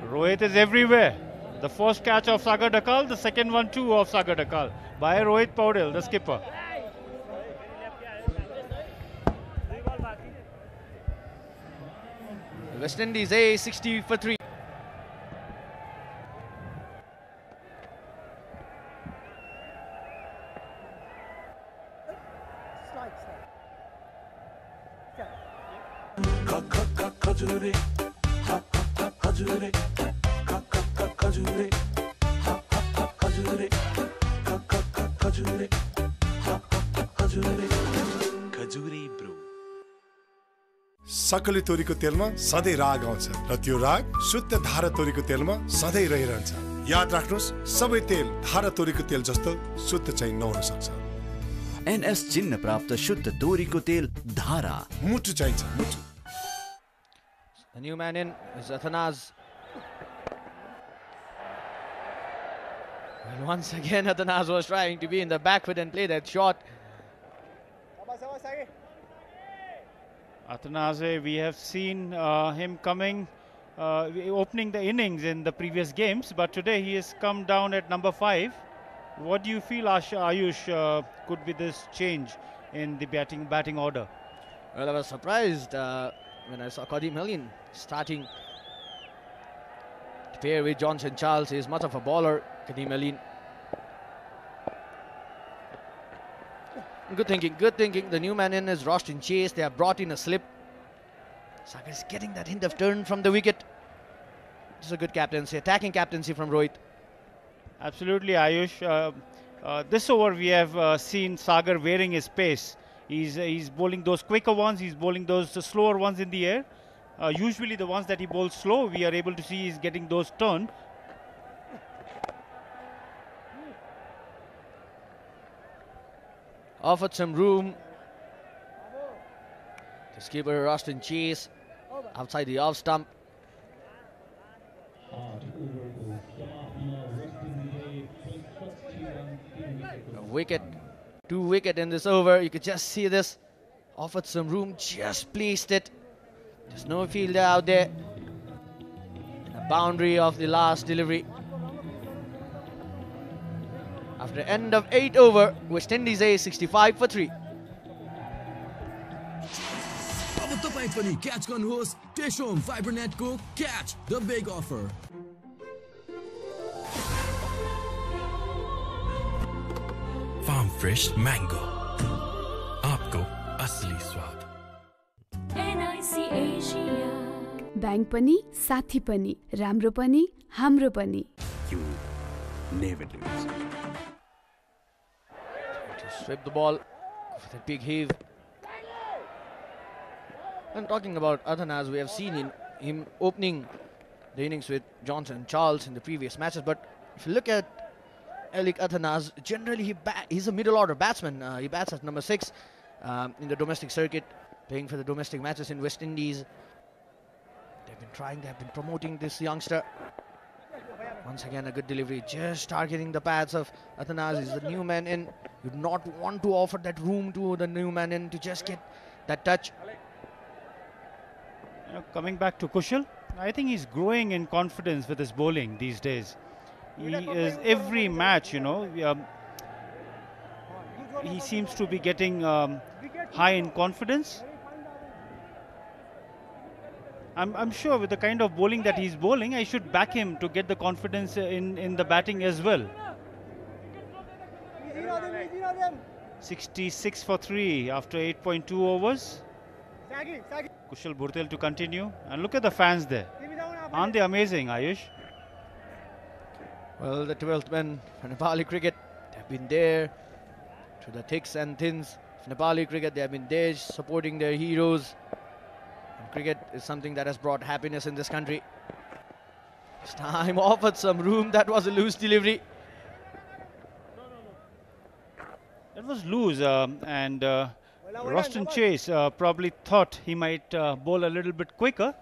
Speaker 13: Rohit is everywhere. The first catch of Sagar Dakal, the second one too of Sagar Dakal by Rohit Paudel, the skipper.
Speaker 1: West Indies A 60 for 3.
Speaker 9: सक्कली तोरीको तेलमा सधैँ राग आउँछ र त्यो राग शुद्ध धारा तोरीको तेलमा सधैँ रहिरहन्छ। याद राख्नुस्, सबै तेल धारा तोरीको तेल जस्तो शुद्ध चाहिँ नहुन सक्छ।
Speaker 3: NS चिन्ह प्राप्त शुद्ध तोरीको तेल धारा
Speaker 9: मुटु चाहिन्छ, मुटु।
Speaker 1: The new man in is Athanaz. Well, once again Athanaz was trying to be in the backward and play that shot.
Speaker 13: Athanase, we have seen him coming, opening the innings in the previous games, but today he has come down at number 5. What do you feel, Ayush, could be this change in the batting order?
Speaker 1: Well, I was surprised when I saw Kadim Helin starting to pair with Johnson Charles. He is much of a bowler, Kadim Helin. Good thinking. The new man in is rushed in chase. They have brought in a slip. Sagar is getting that hint of turn from the wicket. This is a good captaincy, attacking captaincy from Rohit.
Speaker 13: Absolutely, Ayush. This over we have seen Sagar wearing his pace. He's bowling those quicker ones. He's bowling those slower ones in the air. Usually the ones that he bowls slow, we are able to see he's getting those turned.
Speaker 1: Offered some room. The skipper rushed in chase outside the off stump. A wicket, 2 wicket in this over. You could just see this. Offered some room, just placed it. There's no fielder out there. A boundary of the last delivery. After the end of 8 over, West Indies A 65 for 3.
Speaker 12: अब तपाईं पनि catch गर्नुहोस् टेशोम फाइबरनेटको catch the big offer.
Speaker 4: Farm fresh mango, आपको असली स्वाद।
Speaker 8: NIC Asia bank पनि साथी पनि राम्रो पनि हाम्रो पनि।
Speaker 3: You never lose.
Speaker 1: Sweep the ball with a big heave. And talking about Athanaz, we have seen him opening the innings with Johnson Charles in the previous matches. But if you look at Elik Athanaz, generally he's a middle order batsman. He bats at number 6 in the domestic circuit, playing for the domestic matches in West Indies. They have been promoting this youngster. Once again, a good delivery, just targeting the pads of Athanaz. He's the new man in. You do not want to offer that room to the new man in to just get that touch.
Speaker 13: Coming back to Kushal, I think he's growing in confidence with his bowling these days. He is every match, he seems to be getting high in confidence. I'm sure with the kind of bowling that he's bowling, I should back him to get the confidence in the batting as well. 66 for 3 after 8.2 overs. Kushal Bhurtel to continue. And look at the fans there. Aren't they amazing, Ayush?
Speaker 1: Well, the 12th men for Nepali cricket, they've been there through the thicks and thins of Nepali cricket. They have been there supporting their heroes. And cricket is something that has brought happiness in this country. This time offered some room. That was a loose delivery.
Speaker 13: That was loose, and Roston Chase probably thought he might bowl a little bit quicker,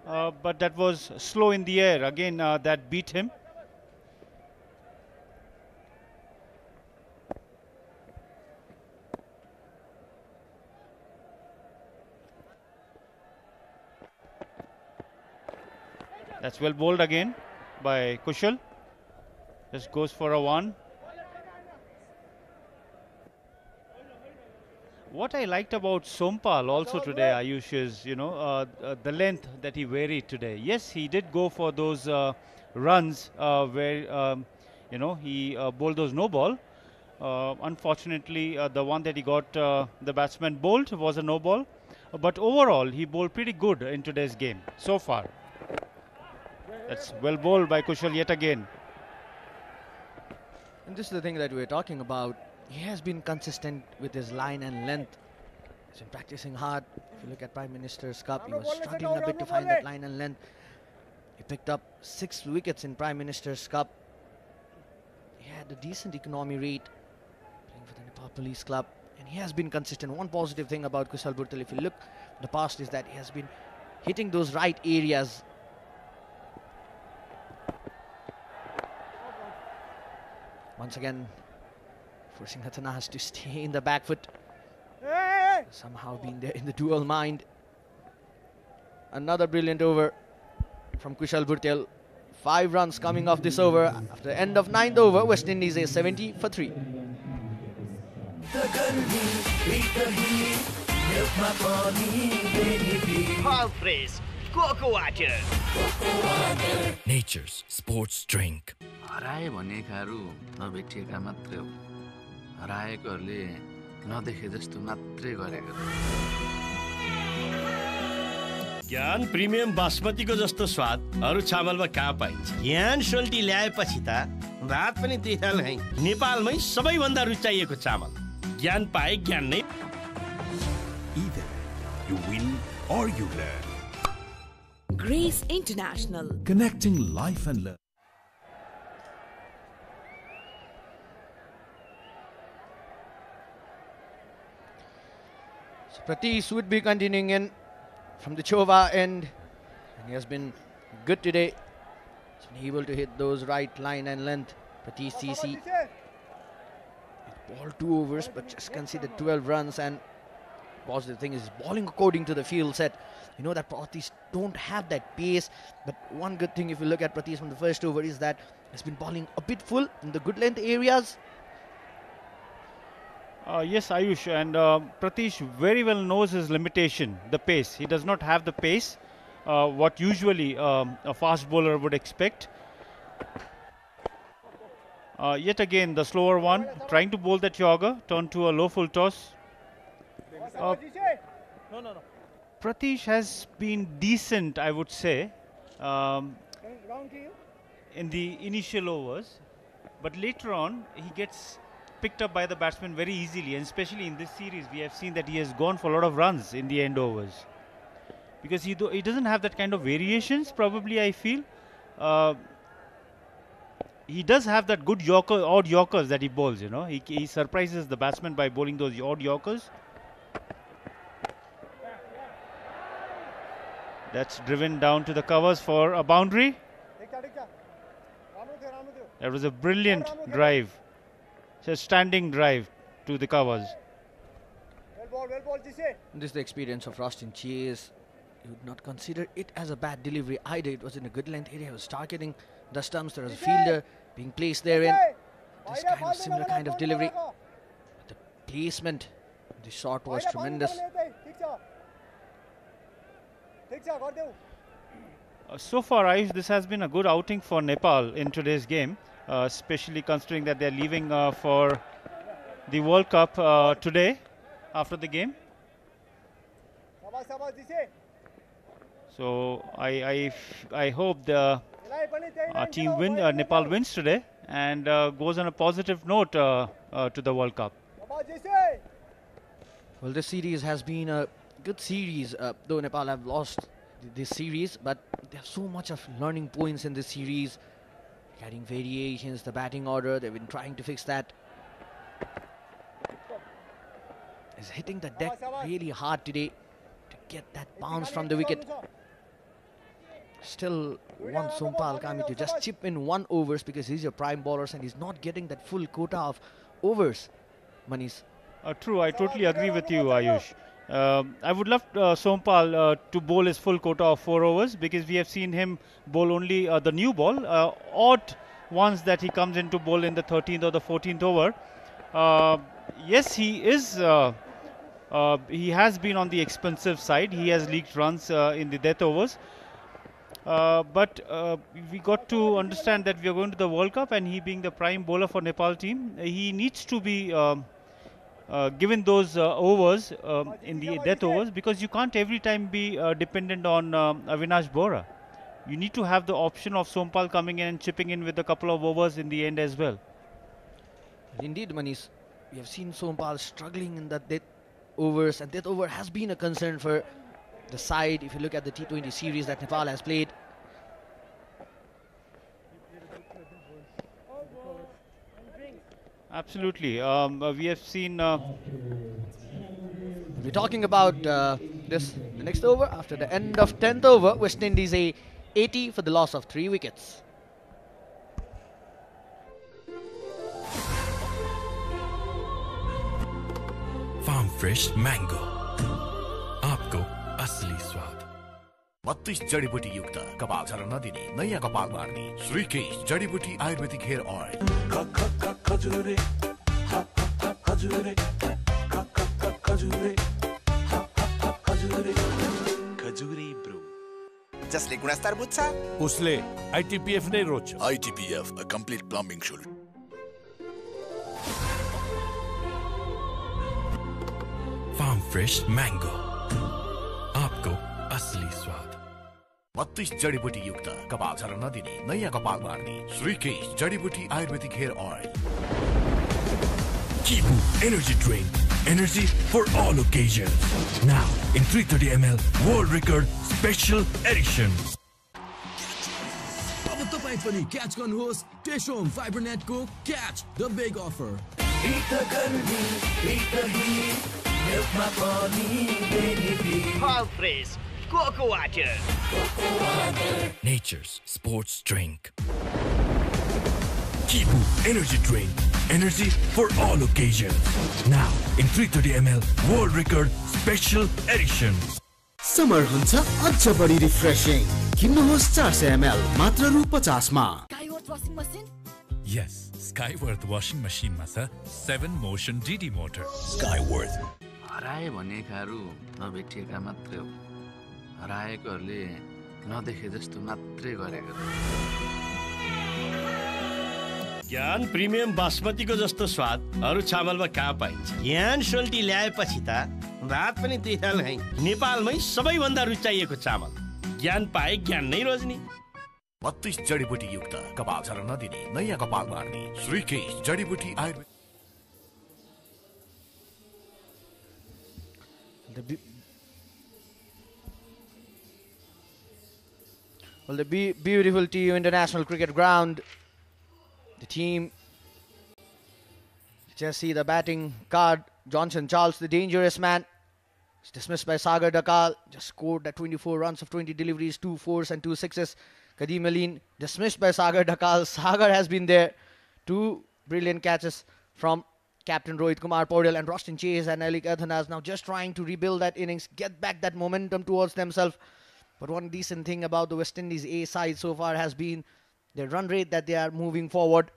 Speaker 13: but that was slow in the air. Again, that beat him. That's well bowled again by Kushal. Just goes for a 1. What I liked about Sompal also today, Ayush, is, the length that he varied today. Yes, he did go for those runs where, he bowled those no ball. Unfortunately, the one that he got, the batsman bowled was a no ball. But overall, he bowled pretty good in today's game so far. That's well bowled by Kushal yet again.
Speaker 1: And this is the thing that we're talking about. He has been consistent with his line and length. He's been practicing hard. If you look at Prime Minister's Cup, he was struggling a bit to find that line and length. He picked up 6 wickets in Prime Minister's Cup. He had a decent economy rate playing for the Nepal Police Club. And he has been consistent. One positive thing about Kushal Bhurtel, if you look in the past, is that he has been hitting those right areas. Once again, forcing Hatana's to stay in the back foot. Somehow being there in the dual mind. Another brilliant over from Kushal Bhurtel. 5 runs coming off this over. After the end of 9th over, West Indies is 70 for 3.
Speaker 25: All fresh Coco water.
Speaker 4: Nature's sports drink.
Speaker 11: हराए भनेकाहरू नभेटिएका मात्रै हो हराएकोहरूले नदेखे जस्तो मात्रै गरेको
Speaker 16: ज्ञान premium बासमतीको जस्तो स्वाद अरु चामलमा कहाँ पाइन्छ ज्ञान सोल्टी ल्याएपछि त भात पनि त्यही थाल है नेपालमै सबैभन्दा रुचाइएको चामल ज्ञान पाए ज्ञान नै
Speaker 3: Either you win or you learn.
Speaker 6: Grace International.
Speaker 3: Connecting life and learn.
Speaker 1: So Pratish would be continuing in from the Chova end. And he has been good today. He's been able to hit those right line and length. Pratish CC. Ball 2 overs, but just conceded 12 runs. And positive thing is bowling according to the field set. You know that Pratish don't have that pace. But one good thing if you look at Pratish from the first over is that he's been bowling a bit full in the good length areas.
Speaker 13: Yes, Ayush, and Pratish very well knows his limitation, the pace. He does not have the pace, what usually a fast bowler would expect. Yet again, the slower one, trying to bowl that jogger, turned to a low full toss. Pratish has been decent, I would say, in the initial overs, but later on, he gets picked up by the batsman very easily, and especially in this series we have seen that he has gone for a lot of runs in the end overs because he doesn't have that kind of variations. Probably I feel he does have that good odd yorkers that he bowls. He surprises the batsman by bowling those odd yorkers. That's driven down to the covers for a boundary. That was a brilliant drive. It's a standing drive to the covers.
Speaker 1: This is the experience of Roston Chase. You would not consider it as a bad delivery either. It was in a good length area. He was targeting the stumps. There was a fielder being placed therein. This kind of similar kind of delivery. The placement, the shot was tremendous.
Speaker 13: So far, Ayush, this has been a good outing for Nepal in today's game. Especially considering that they're leaving for the World Cup today after the game. So I hope team win, Nepal wins today and goes on a positive note to the World Cup.
Speaker 1: Well, this series has been a good series, though Nepal have lost this series, but there's so much of learning points in this series. Getting variations, the batting order, they've been trying to fix that. Is hitting the deck really hard today to get that bounce from the wicket. Still want Sompal Kami to just chip in 1 overs because he's your prime bowler and he's not getting that full quota of overs. Manish.
Speaker 13: True, I totally agree with you, Ayush. I would love Sompal to bowl his full quota of 4 overs because we have seen him bowl only the new ball, odd ones that he comes in to bowl in the 13th or the 14th over. Yes, he is. He has been on the expensive side. He has leaked runs in the death overs. But we got to understand that we are going to the World Cup, and he being the prime bowler for Nepal team, he needs to be given those overs in the death overs, because you can't every time be dependent on Avinash Bora. You need to have the option of Sompal coming in and chipping in with a couple of overs in the end as well.
Speaker 1: Indeed, Manish, we have seen Sompal struggling in the death overs, and death over has been a concern for the side. If you look at the T20 series that Nepal has played,
Speaker 13: absolutely. We have seen.
Speaker 1: We're talking about the next over after the end of 10th over. West Indies 80 for the loss of 3 wickets.
Speaker 4: Farm fresh mango. आपको असली स्वाद.
Speaker 5: 32 जडीबुटी युक्त कपाल झर्न नदिने नयाँ कपाल मार्ने श्रीकेश जडीबुटी ayurvedic hair oil.
Speaker 18: Khajure Khajure Khajure Khajure bro.
Speaker 15: जसले गुणस्तर बुझ्छ
Speaker 5: उसले ITPF नै रोज्छ. ITPF, a complete plumbing solution.
Speaker 4: Farm fresh mango. आपको असली स्वाद.
Speaker 5: 32 जडीबुटी युक्त कपाल झर्न नदिने नयाँ कपाल मार्ने श्रीकेश जडीबुटी ayurvedic hair oil.
Speaker 4: Kibu energy drink. Energy for all occasions. Now in 330 ml world record special edition.
Speaker 12: अब तपाई पनि क्याच गर्नुहोस् टेशोम फाइबरनेट को catch the big offer.
Speaker 25: All fresh cocoa water.
Speaker 4: Nature's sports drink. Kibu energy drink. Energy for all occasions. Now in 330 ml world record special edition.
Speaker 7: Summer हुन्छ अझ बढी refreshing. किन्नुहोस् 400 ml मात्र रु 50 मा.
Speaker 14: Yes, Skyworth washing machine मा छ 7 motion DD motor.
Speaker 5: Skyworth.
Speaker 11: हराए भनेकाहरू नभेटिएका मात्रै हो. हराएकोहरूले नदेखे जस्तो मात्रै गरेको.
Speaker 16: ज्ञान प्रिमियम बासमतीको जस्तो स्वाद अरू चामलमा कहाँ पाइन्छ. ज्ञान सोल्टी ल्याएपछि त भात पनि त्यही थाल खाइ. नेपालमै सबैभन्दा रुचाइएको चामल. ज्ञान पाए ज्ञान नै रोज्ने.
Speaker 5: 32 जडीबुटी युक्त कपाल झर्न नदिने नयाँ कपाल मार्ने श्रीकेश जडीबुटी Ayurvedic.
Speaker 1: The beautiful TU International Cricket Ground. The team, just see the batting card. Johnson Charles, the dangerous man, is dismissed by Sagar Dakal. Just scored at 24 runs of 20 deliveries, 2 fours and 2 sixes. Kadeem Aline dismissed by Sagar Dakal. Sagar has been there. 2 brilliant catches from captain Rohit Kumar Paudel, and Rostin Chase and Alik Adhanas now just trying to rebuild that innings, get back that momentum towards themselves. But one decent thing about the West Indies A side so far has been the run rate that they are moving forward.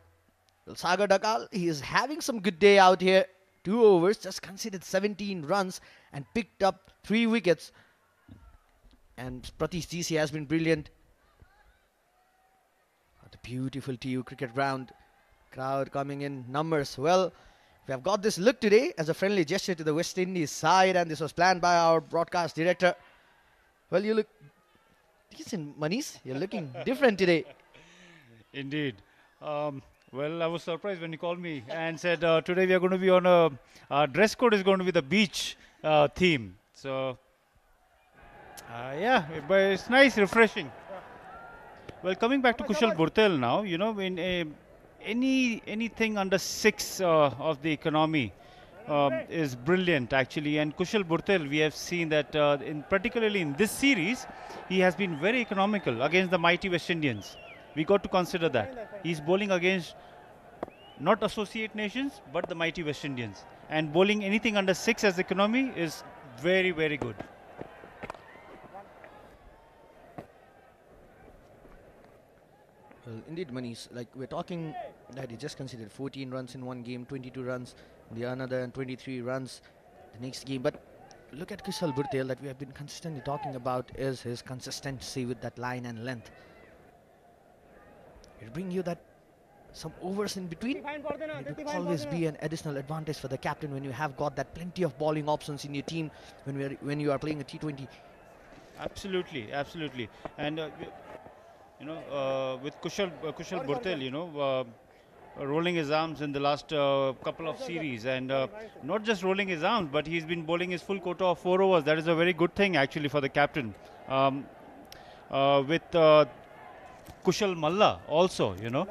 Speaker 1: Well, Sagar Dakal, he is having some good day out here. 2 overs, just conceded 17 runs and picked up 3 wickets. And Pratish GC has been brilliant. The beautiful TU cricket ground. Crowd coming in numbers. Well, we have got this look today as a friendly gesture to the West Indies side, and this was planned by our broadcast director. Well, you look decent, Manish. You're looking different today.
Speaker 13: Indeed. Well, I was surprised when you called me and said today we are going to be on our dress code is going to be the beach theme. So, yeah, but it's nice, refreshing. Well, coming back to Kushal Burtel now, you know, in anything under 6 of the economy is brilliant actually. And Kushal Burtel, we have seen that particularly in this series, he has been very economical against the mighty West Indians. We got to consider that. He's bowling against not associate nations, but the mighty West Indians. And bowling anything under 6 as economy is very, very good.
Speaker 1: Well, indeed, Manish, like we're talking that he just conceded 14 runs in one game, 22 runs in the another, and 23 runs the next game. But look at Kushal Burtel that we have been consistently talking about is his consistency with that line and length. It'll bring you that some overs in between. It will always be an additional advantage for the captain when you have got that plenty of bowling options in your team when you are playing a T20.
Speaker 13: Absolutely, absolutely. And you know, with Kushal Burtel, you know, rolling his arms in the last couple of series, and not just rolling his arms, but he's been bowling his full quota of 4 overs. That is a very good thing actually for the captain. With Kushal Malla also, you know.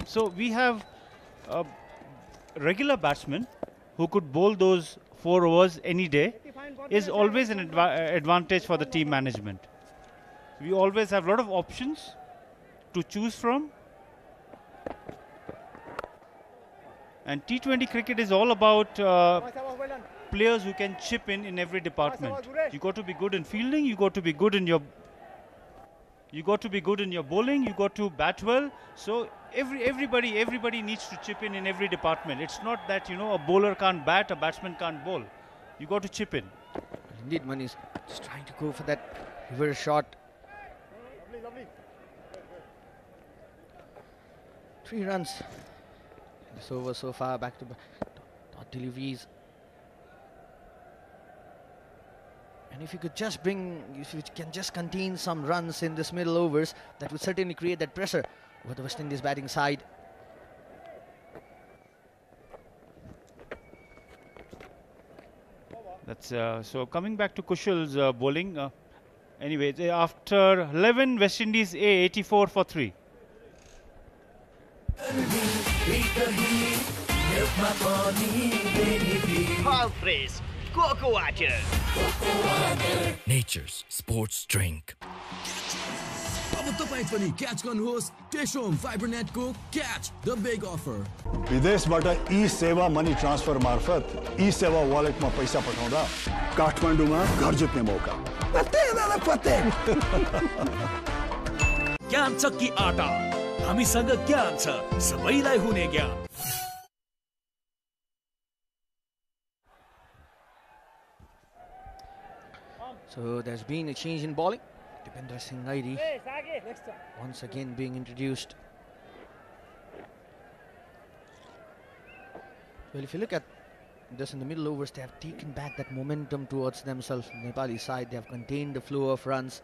Speaker 13: So we have a regular batsman who could bowl those 4 overs any day is always an advantage for the team management. We always have a lot of options to choose from. And T20 cricket is all about players who can chip in every department. You got to be good in fielding, you got to be good in your bowling, you got to bat well. So everybody needs to chip in every department. It's not that, you know, a bowler can't bat, a batsman can't bowl. You got to chip in.
Speaker 1: Indeed, Manish, just trying to go for that reverse shot. 3 runs. This over so far, back to back deliveries. And if you can just contain some runs in this middle overs, that would certainly create that pressure over the West Indies batting side.
Speaker 13: That's so coming back to Kushal's bowling. Anyway, after 11, West Indies A 84 for 3.
Speaker 25: All fresh cocoa water.
Speaker 4: Nature's sports drink.
Speaker 12: अब तपाई पनि catch गर्नुहोस् टेशोम फाइबरनेटको catch the big offer
Speaker 17: विदेशबाट ई सेवा money transfer मार्फत ई सेवा वालेटमा पैसा पठाउँदा काठमाडौँमा घर जित्ने मौका पत्ते
Speaker 19: ज्ञान चक्की आटा हामीसँग ज्ञान छ सबैलाई हुने ज्ञान
Speaker 1: So there's been a change in bowling. Dipendra Singh Nairi once again being introduced. Well, if you look at this in the middle overs, they have taken back that momentum towards themselves. The Nepali side, they have contained the flow of runs.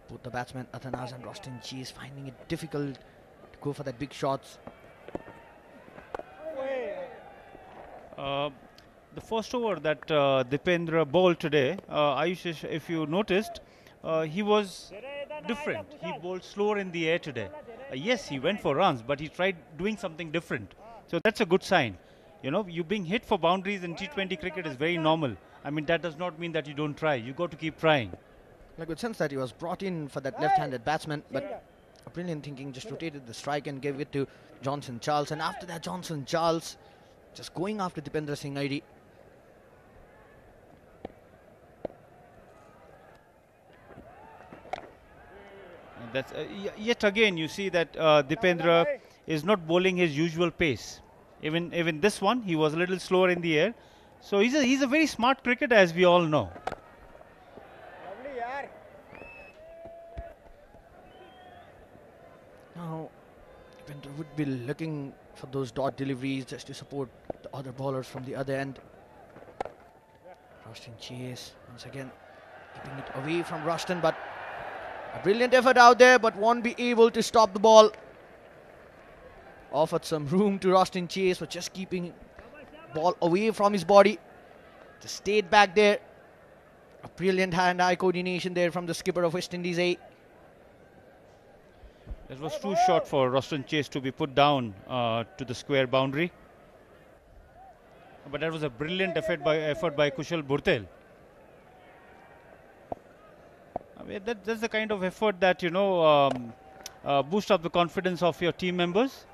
Speaker 1: Both the batsmen, Athanaz and Rostin G, is finding it difficult to go for that big shots.
Speaker 13: The first over that Dipendra bowled today, Ayush, if you noticed, he was different. He bowled slower in the air today. Yes, he went for runs, but he tried doing something different. So that's a good sign. You know, you being hit for boundaries in T20 cricket is very normal. I mean, that does not mean that you don't try. You got to keep trying.
Speaker 1: I could sense that he was brought in for that left-handed batsman, but a brilliant thinking, just rotated the strike and gave it to Johnson Charles. And after that, Johnson Charles just going after Dipendra Singh Nairi.
Speaker 13: That's yet again you see that Dipendra is not bowling his usual pace. Even this one, he was a little slower in the air. So he's a very smart cricketer, as we all know.
Speaker 1: Now, Dipendra would be looking for those dot deliveries just to support the other bowlers from the other end. Rostin chase once again, keeping it away from Rostin, but A brilliant effort out there, but won't be able to stop the ball. Offered some room to Rostin Chase for just keeping ball away from his body. Just stayed back there. A brilliant hand-eye coordination there from the skipper of West Indies A.
Speaker 13: It was too short for Rostin Chase to be put down to the square boundary. But that was a brilliant effort by Kushal Burtel. I mean, that's the kind of effort that, you know, boost up the confidence of your team members.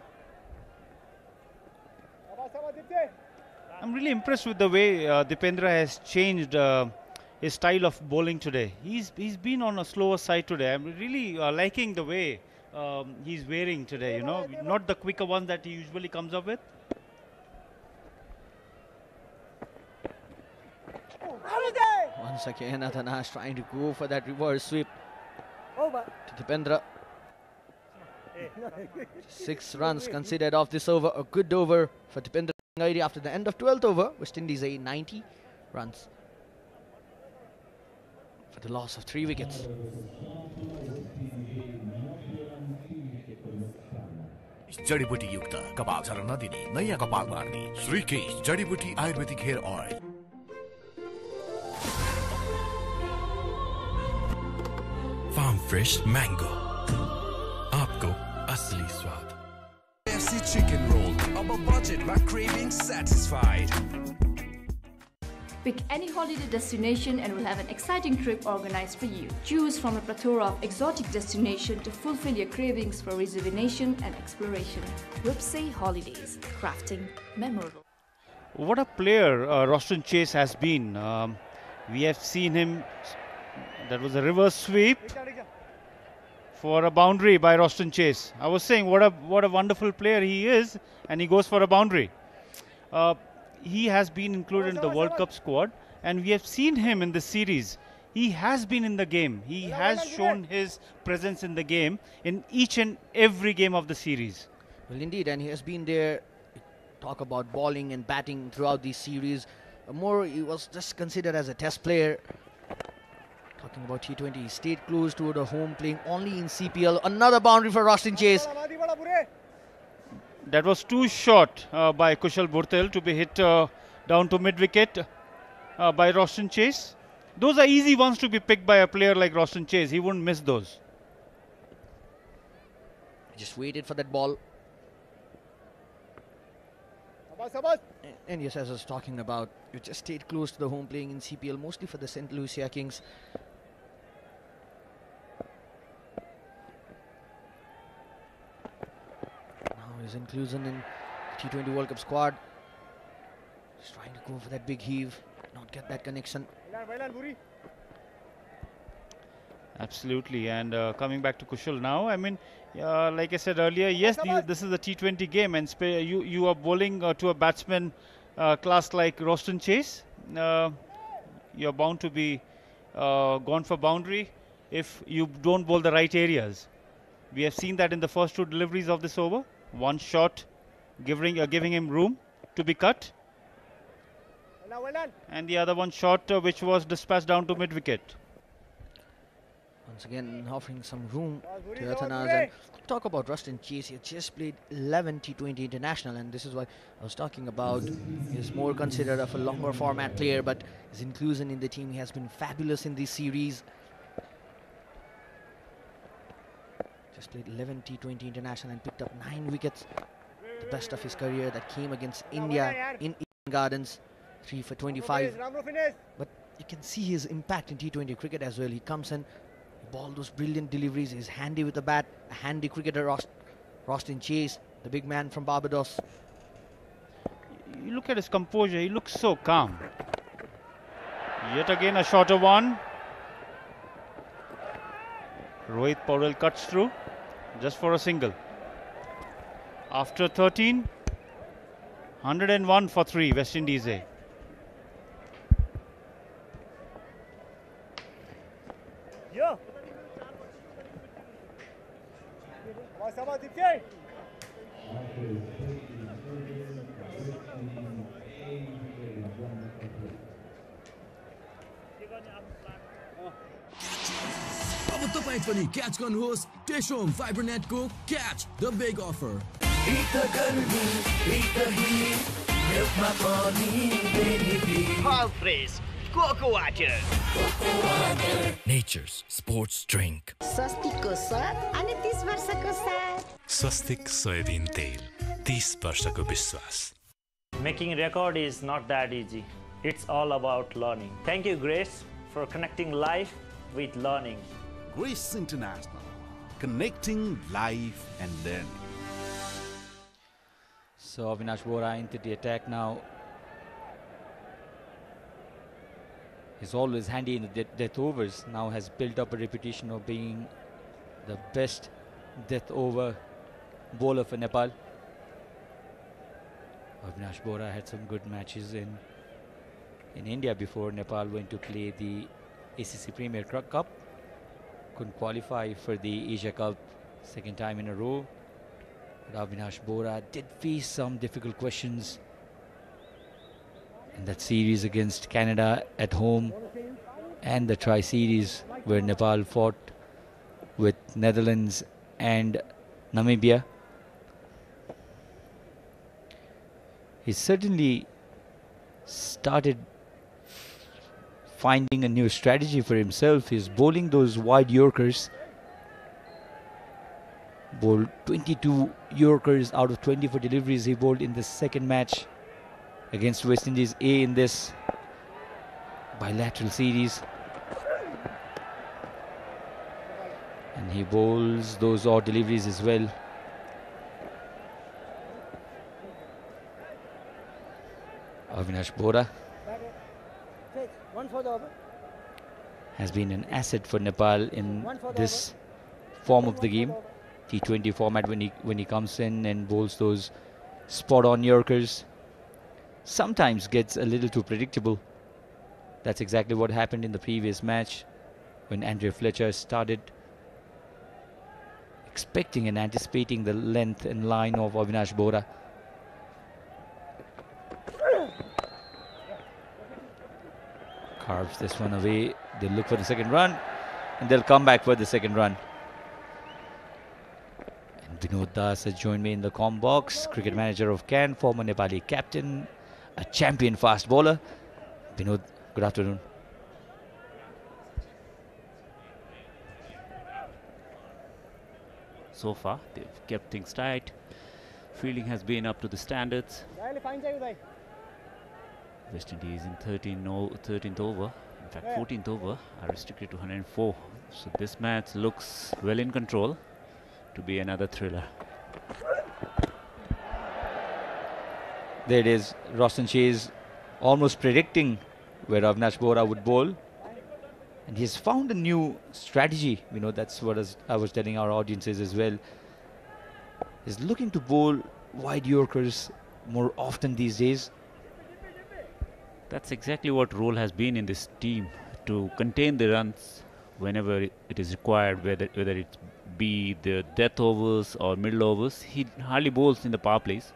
Speaker 13: I'm really impressed with the way Dipendra has changed his style of bowling today. He's been on a slower side today. I'm really liking the way he's wearing today, you know, not the quicker one that he usually comes up with.
Speaker 1: Once again, Athanas trying to go for that reverse sweep to Dipendra. 6 runs considered off this over. A good over for Dipendra after the end of 12th over. West Indies A 90 runs for the loss of 3 wickets.
Speaker 5: जडीबुटी युक्त कपाल झर्न नदिने नयाँ कपाल बार्ने श्रीकेश जडीबुटी ayurvedic hair oil
Speaker 4: farm fresh mango आपको असली स्वाद
Speaker 12: KFC chicken roll, above budget but craving satisfied.
Speaker 2: Pick any holiday destination and we'll have an exciting trip organized for you. Choose from a plethora of exotic destinations to fulfill your cravings for rejuvenation and exploration. Rupsey Holidays, crafting memorable.
Speaker 13: What a player Rostin Chase has been. We have seen him. That was a reverse sweep for a boundary by Rostin Chase. I was saying what a wonderful player he is, and he goes for a boundary. He has been included in the World Cup squad, and we have seen him in the series. He has been in the game. He has shown his presence in the game in each and every game of the series.
Speaker 1: Well, indeed, and he has been there. Talk about bowling and batting throughout the series. More, he was just considered as a test player. Talking about T20, he stayed close to the home, playing only in CPL. Another boundary for Rostin Chase.
Speaker 13: That was too short by Kushal Burtel to be hit down to mid-wicket by Rostin Chase. Those are easy ones to be picked by a player like Rostin Chase. He wouldn't miss those.
Speaker 1: Just waited for that ball. And yes, as I was talking about, you just stayed close to the home, playing in CPL, mostly for the St. Lucia Kings. His inclusion in T20 World Cup squad. Just trying to go for that big heave, not get that connection.
Speaker 13: Absolutely, and coming back to Kushal now, I mean, like I said earlier, yes, this is a T20 game, and you are bowling to a batsman class like Rostin Chase. You're bound to be gone for boundary if you don't bowl the right areas. We have seen that in the first 2 deliveries of this over. One shot giving him room to be cut, and the other one shot which was dispatched down to mid-wicket.
Speaker 1: Once again offering some room to Athanas. And talk about Rostin Chase, he just played 11 T20 international, and this is what I was talking about. He's more considered of a longer format player, but his inclusion in the team has been fabulous in this series. Just played 11 T20 international and picked up 9 wickets. The best of his career that came against India in Eden Gardens. 3 for 25. But you can see his impact in T20 cricket as well. He comes in, ball those brilliant deliveries. He's handy with the bat. A handy cricketer, Rostin Chase, the big man from Barbados.
Speaker 13: You look at his composure. He looks so calm. Yet again a shorter one. Rohit Paudel cuts through just for a single. After 13, 101 for 3, West Indies A.
Speaker 12: तपाई पनि catch गर्नुहोस् टेशोम फाइबरनेटको catch the big offer
Speaker 18: मिल्कमा पनि benefit
Speaker 25: All fresh Cocoa Water.
Speaker 4: Nature's sports drink.
Speaker 20: स्वस्तिकको स्वाद अनि 30 वर्षको साथ
Speaker 14: स्वस्तिक सोयाबिन तेल 30 वर्षको विश्वास.
Speaker 21: Making record is not that easy. It's all about learning. Thank you, Grace, for connecting life with learning.
Speaker 5: Grace International, connecting life and learning.
Speaker 10: So Avinash Bora into the attack now. He's always handy in the death overs. Now has built up a reputation of being the best death over bowler for Nepal. Avinash Bora had some good matches in India before Nepal went to play the ACC Premier Cup. Couldn't qualify for the Asia Cup second time in a row. But Avinash Bora did face some difficult questions in that series against Canada at home and the tri-series where Nepal fought with Netherlands and Namibia. He certainly started finding a new strategy for himself. He's bowling those wide Yorkers. Bowled 22 Yorkers out of 24 deliveries he bowled in the second match against West Indies A in this bilateral series. And he bowls those odd deliveries as well. Avinash Bora has been an asset for Nepal in this form of the game, T20 format, when he comes in and bowls those spot-on Yorkers. Sometimes gets a little too predictable. That's exactly what happened in the previous match when Andrea Fletcher started expecting and anticipating the length and line of Avinash Bora. Carves this one away. They'll look for the second run and they'll come back for the second run. And Vinod Das has joined me in the comm box. Cricket manager of Can, former Nepali captain, a champion fast bowler. Vinod, good afternoon.
Speaker 22: So far, they've kept things tight. Fielding has been up to the standards. West Indies in 13th over, in fact 14th over, are restricted to 104. So this match looks well in control to be another thriller.
Speaker 10: There it is, Roshan Chase almost predicting where Avinash Bora would bowl. And he's found a new strategy. You know, that's what I was telling our audiences as well. He's looking to bowl wide Yorkers more often these days.
Speaker 22: That's exactly what role has been in this team, to contain the runs whenever it is required, whether it be the death overs or middle overs. He hardly bowls in the power plays,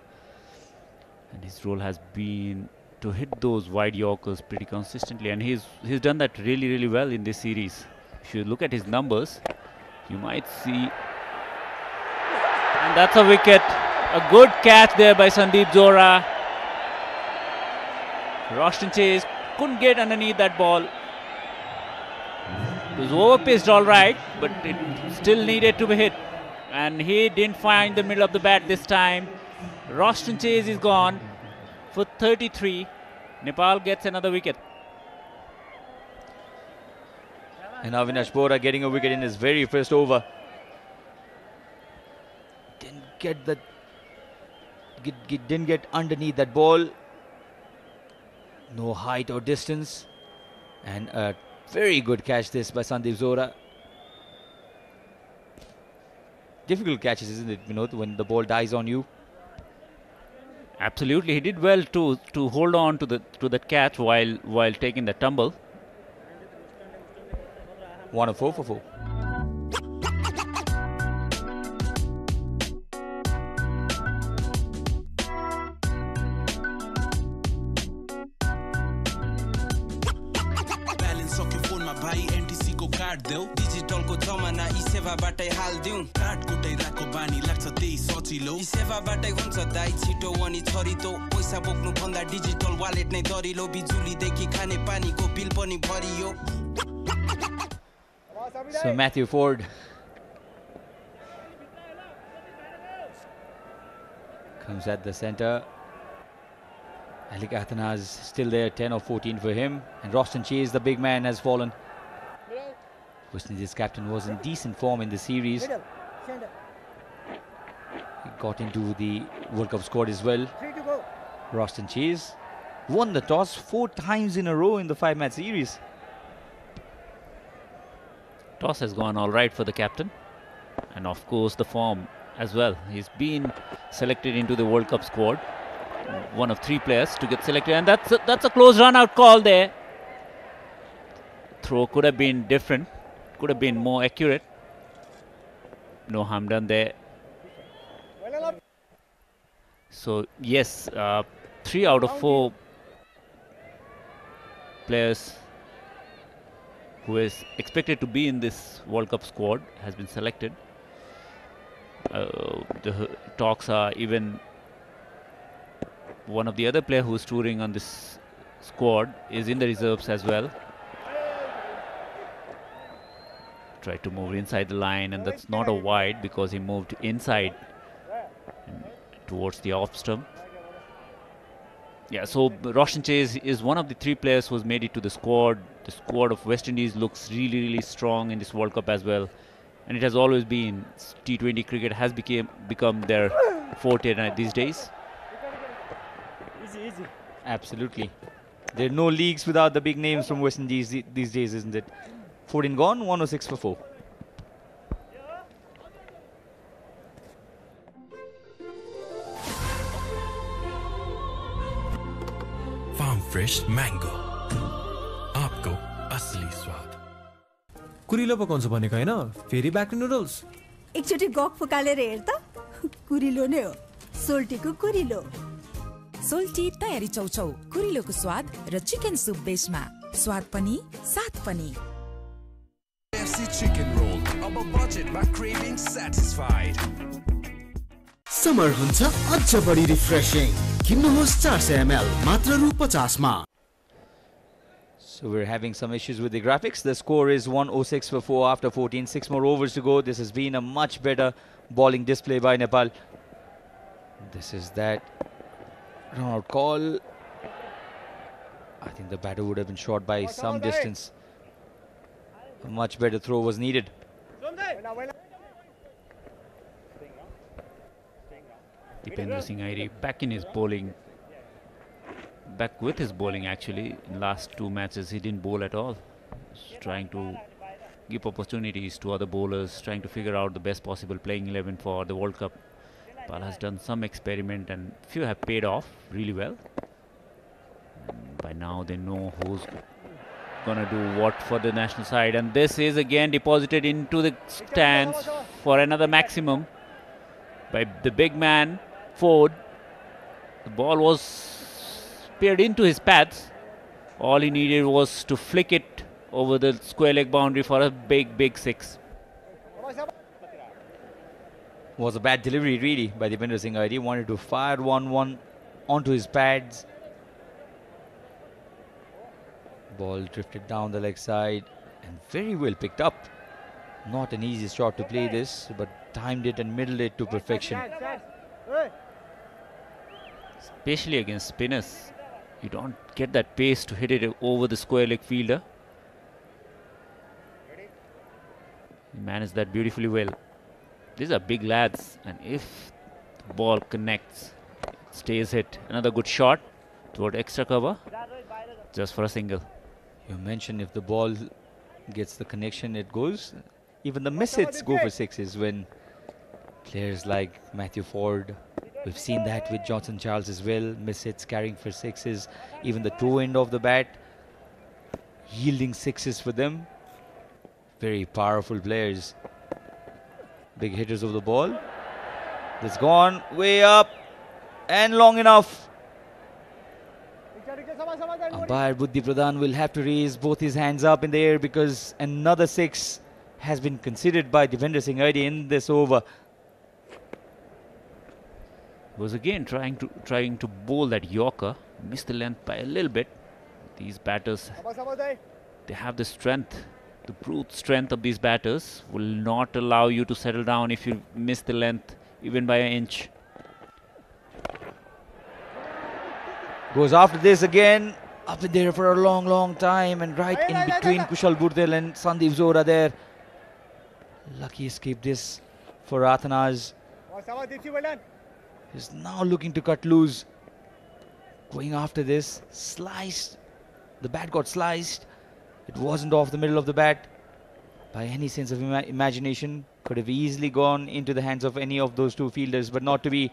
Speaker 22: and his role has been to hit those wide Yorkers pretty consistently, and he's done that really well in this series. If you look at his numbers, you might see, and that's a wicket. A good catch there by Sandeep Zora. Roshan Chase couldn't get underneath that ball. It was over-pitched all right, but it still needed to be hit. And he didn't find the middle of the bat this time. Roshan Chase is gone for 33. Nepal gets another wicket.
Speaker 10: And Avinash Bora getting a wicket in his very first over. Didn't get underneath that ball. No height or distance. And a very good catch this by Sandeep Zora. Difficult catches, isn't it, Vinod, when the ball dies on you?
Speaker 22: Absolutely, he did well to hold on to that catch while taking the tumble.
Speaker 10: 1 of 4 for 4.
Speaker 6: काट्देऊ डिजिटलको जमाना यी सेवाबाटै हाल्दिउँ काटकुटै राखो बानी लाग्छ त्यही सजिलो यी सेवाबाटै हुन्छ दाइ छिटो अनि छरितो पैसा बोक्नु भन्दा डिजिटल वालेट नै दरिलो बिजुलीदेखि खाने पानीको बिल पनि भरियो
Speaker 10: So Matthew Ford comes at the center. Ali Athanaz still there, 10 or 14 for him. And Roston Chase, the big man, has fallen. West Indies captain was in decent form in the series. He got into the World Cup squad as well. Roston Chase won the toss 4 times in a row in the 5-match series.
Speaker 22: Toss has gone all right for the captain, and of course the form as well. He's been selected into the World Cup squad, one of 3 players to get selected, and that's a close run-out call there. Throw could have been different, could have been more accurate. No harm done there. So yes, 3 out of 4 players who is expected to be in this World Cup squad has been selected. The talks are even one of the other player who is touring on this squad is in the reserves as well. Tried to move inside the line, and that's not a wide because he moved inside towards the off stump. Yeah, so Roshan Chase is one of the 3 players who's made it to the squad. The squad of West Indies looks really, really strong in this World Cup as well. And it has always been. T20 cricket has become their forte these days.
Speaker 10: Easy. Absolutely. There are no leagues without the big names from West Indies these days, isn't it? 14 gone, 106 for 4.
Speaker 4: Farm fresh mango. आपको असली स्वाद.
Speaker 8: कुरिलो पकाउँछ भनेको हैन, फेरि back to noodles.
Speaker 9: एकचोटि गफ फुकालेर हेर त, कुरिलो नै हो. सोल्टीको कुरिलो.
Speaker 23: सोल्टी तयारी चौचौ, कुरिलोको स्वाद र चिकन सुप बेसमा. स्वाद पनि, साथ पनि.
Speaker 12: KFC chicken roll, अब budgetमा craving satisfied.
Speaker 7: समर हुन्छ अझ बढी रिफ्रेशिङ. किन्नुहोस् 400 ml मात्र रु 50 मा.
Speaker 10: So we're having some issues with the graphics. The score is 106 for 4 after 14. 6 more overs to go. This has been a much better bowling display by Nepal. This is that run-out call. I think the batter would have been short by some distance. A much better throw was needed.
Speaker 22: Dipendra Singh Airi back in his bowling. Back with his bowling actually. In last 2 matches he didn't bowl at all. He's trying to give opportunities to other bowlers, trying to figure out the best possible playing 11 for the World Cup. Nepal has done some experiment and few have paid off really well. And by now they know who's gonna do what for the national side, and this is again deposited into the stands for another maximum by the big man Ford. The ball was speared into his pads. All he needed was to flick it over the square leg boundary for a big 6.
Speaker 10: Was a bad delivery really by Dipendra Singh Airi. Wanted to fire 1-1 onto his pads. Ball drifted down the leg side and very well picked up. Not an easy shot to play this, but timed it and middled it to perfection.
Speaker 22: Especially against spinners, you don't get that pace to hit it over the square leg fielder. He managed that beautifully well. These are big lads, and if the ball connects, it stays hit. Another good shot toward extra cover, just for a single.
Speaker 10: You mentioned if the ball gets the connection, it goes. Even the miss hits go for 6s when players like Matthew Ford. We've seen that with Johnson Charles as well. Miss hits carrying for 6s. Even the toe end of the bat yielding 6s for them. Very powerful players. Big hitters of the ball. It's gone way up and long enough. Umpire Buddhi Pradhan will have to raise both his hands up in the air because another 6 has been considered by Devendra Singh Hardy in this over.
Speaker 22: Was again trying to bowl that Yorker, missed the length by a little bit. These batters, they have the strength, the brute strength of these batters will not allow you to settle down if you miss the length even by an inch.
Speaker 10: Goes after this again, up in there for a long time, and right in between Kushal Burdel and Sandeep Zora there. Lucky escape this for Rathanaz. He's now looking to cut loose. Going after this, sliced. The bat got sliced. It wasn't off the middle of the bat. By any sense of imagination, could have easily gone into the hands of any of those 2 fielders, but not to be.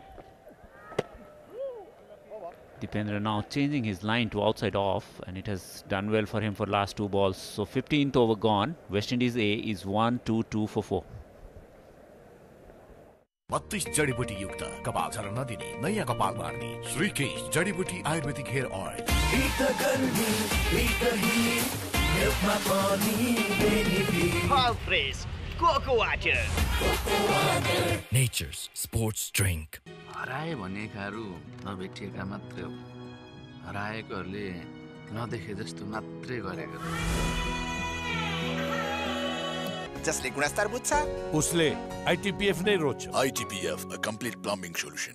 Speaker 22: Dipendra now changing his line to outside off, and it has done well for him for last 2 balls. So 15th over gone. West Indies A is 1-2-2 for 4.
Speaker 5: 32 जडीबुटी युक्त कपाल झर्न नदिने नयाँ कपाल मार्ने श्रीकेश जडीबुटी ayurvedic hair oil
Speaker 25: All fresh cocoa water.
Speaker 14: Nature's sports drink.
Speaker 3: हराए भनेकाहरू नभेटिएका मात्रै हो हराएकोहरूले नदेखे जस्तो मात्रै गरेको
Speaker 5: जसले गुणस्तर बुझ्छ
Speaker 19: उसले ITPF नै रोज्छ
Speaker 5: ITPF a complete plumbing solution.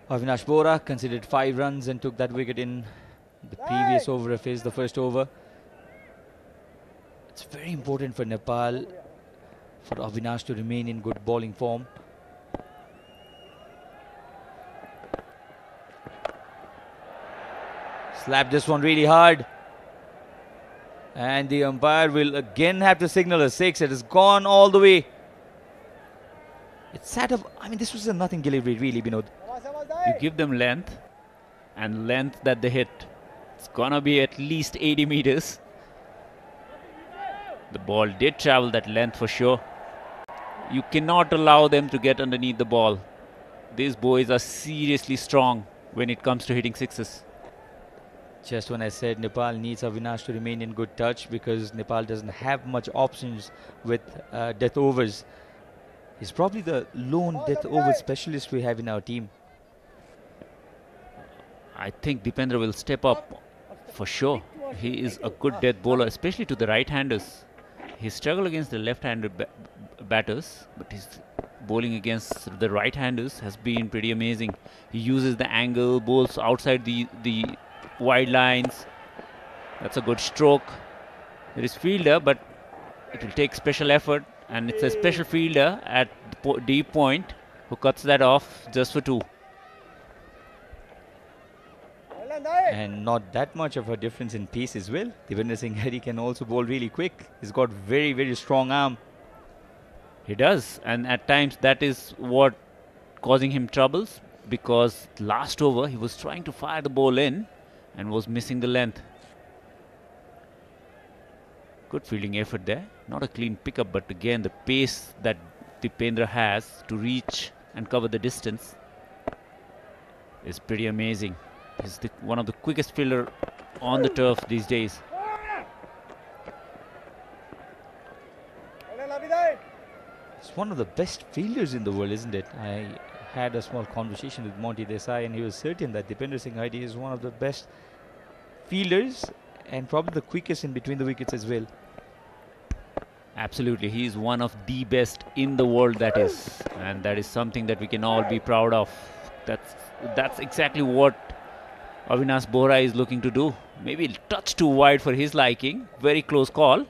Speaker 10: Avinash Bora considered 5 runs and took that wicket in the previous over of his, the first over. It's very important for Nepal for Avinash to remain in good bowling form. Slap this one really hard. And the umpire will again have to signal a 6. It has gone all the way. It sat up. I mean, this was a nothing delivery, really, Binod.
Speaker 22: You give them length, and length that they hit, it's gonna be at least 80 meters. The ball did travel that length for sure. You cannot allow them to get underneath the ball. These boys are seriously strong when it comes to hitting sixes.
Speaker 10: Just when I said Nepal needs Avinash to remain in good touch because Nepal doesn't have much options with death overs. He's probably the lone death over specialist we have in our team.
Speaker 22: I think Dipendra will step up for sure. He is a good death bowler, especially to the right-handers. He struggled against the left-handed batters, but his bowling against the right-handers has been pretty amazing. He uses the angle, bowls outside the wide lines. That's a good stroke. There is fielder, but it will take special effort, and it's a special fielder at the deep point who cuts that off just for 2.
Speaker 10: And not that much of a difference in pace as well. Devendra Singh Hardy can also bowl really quick. He's got very, very strong arm.
Speaker 22: He does, and at times that is what causing him troubles, because last over he was trying to fire the ball in and was missing the length. Good fielding effort there. Not a clean pickup, but again the pace that Dipendra has to reach and cover the distance is pretty amazing. He's one of the quickest fielder on the turf these days.
Speaker 10: He's one of the best fielders in the world, isn't it? I had a small conversation with Monty Desai, and he was certain that Dipendra Singh Hardy is one of the best fielders and probably the quickest in between the wickets as well.
Speaker 22: Absolutely, he is one of the best in the world, that is, and that is something that we can all be proud of. That's exactly what Avinash Bora is looking to do. Maybe a touch too wide for his liking. Very close call,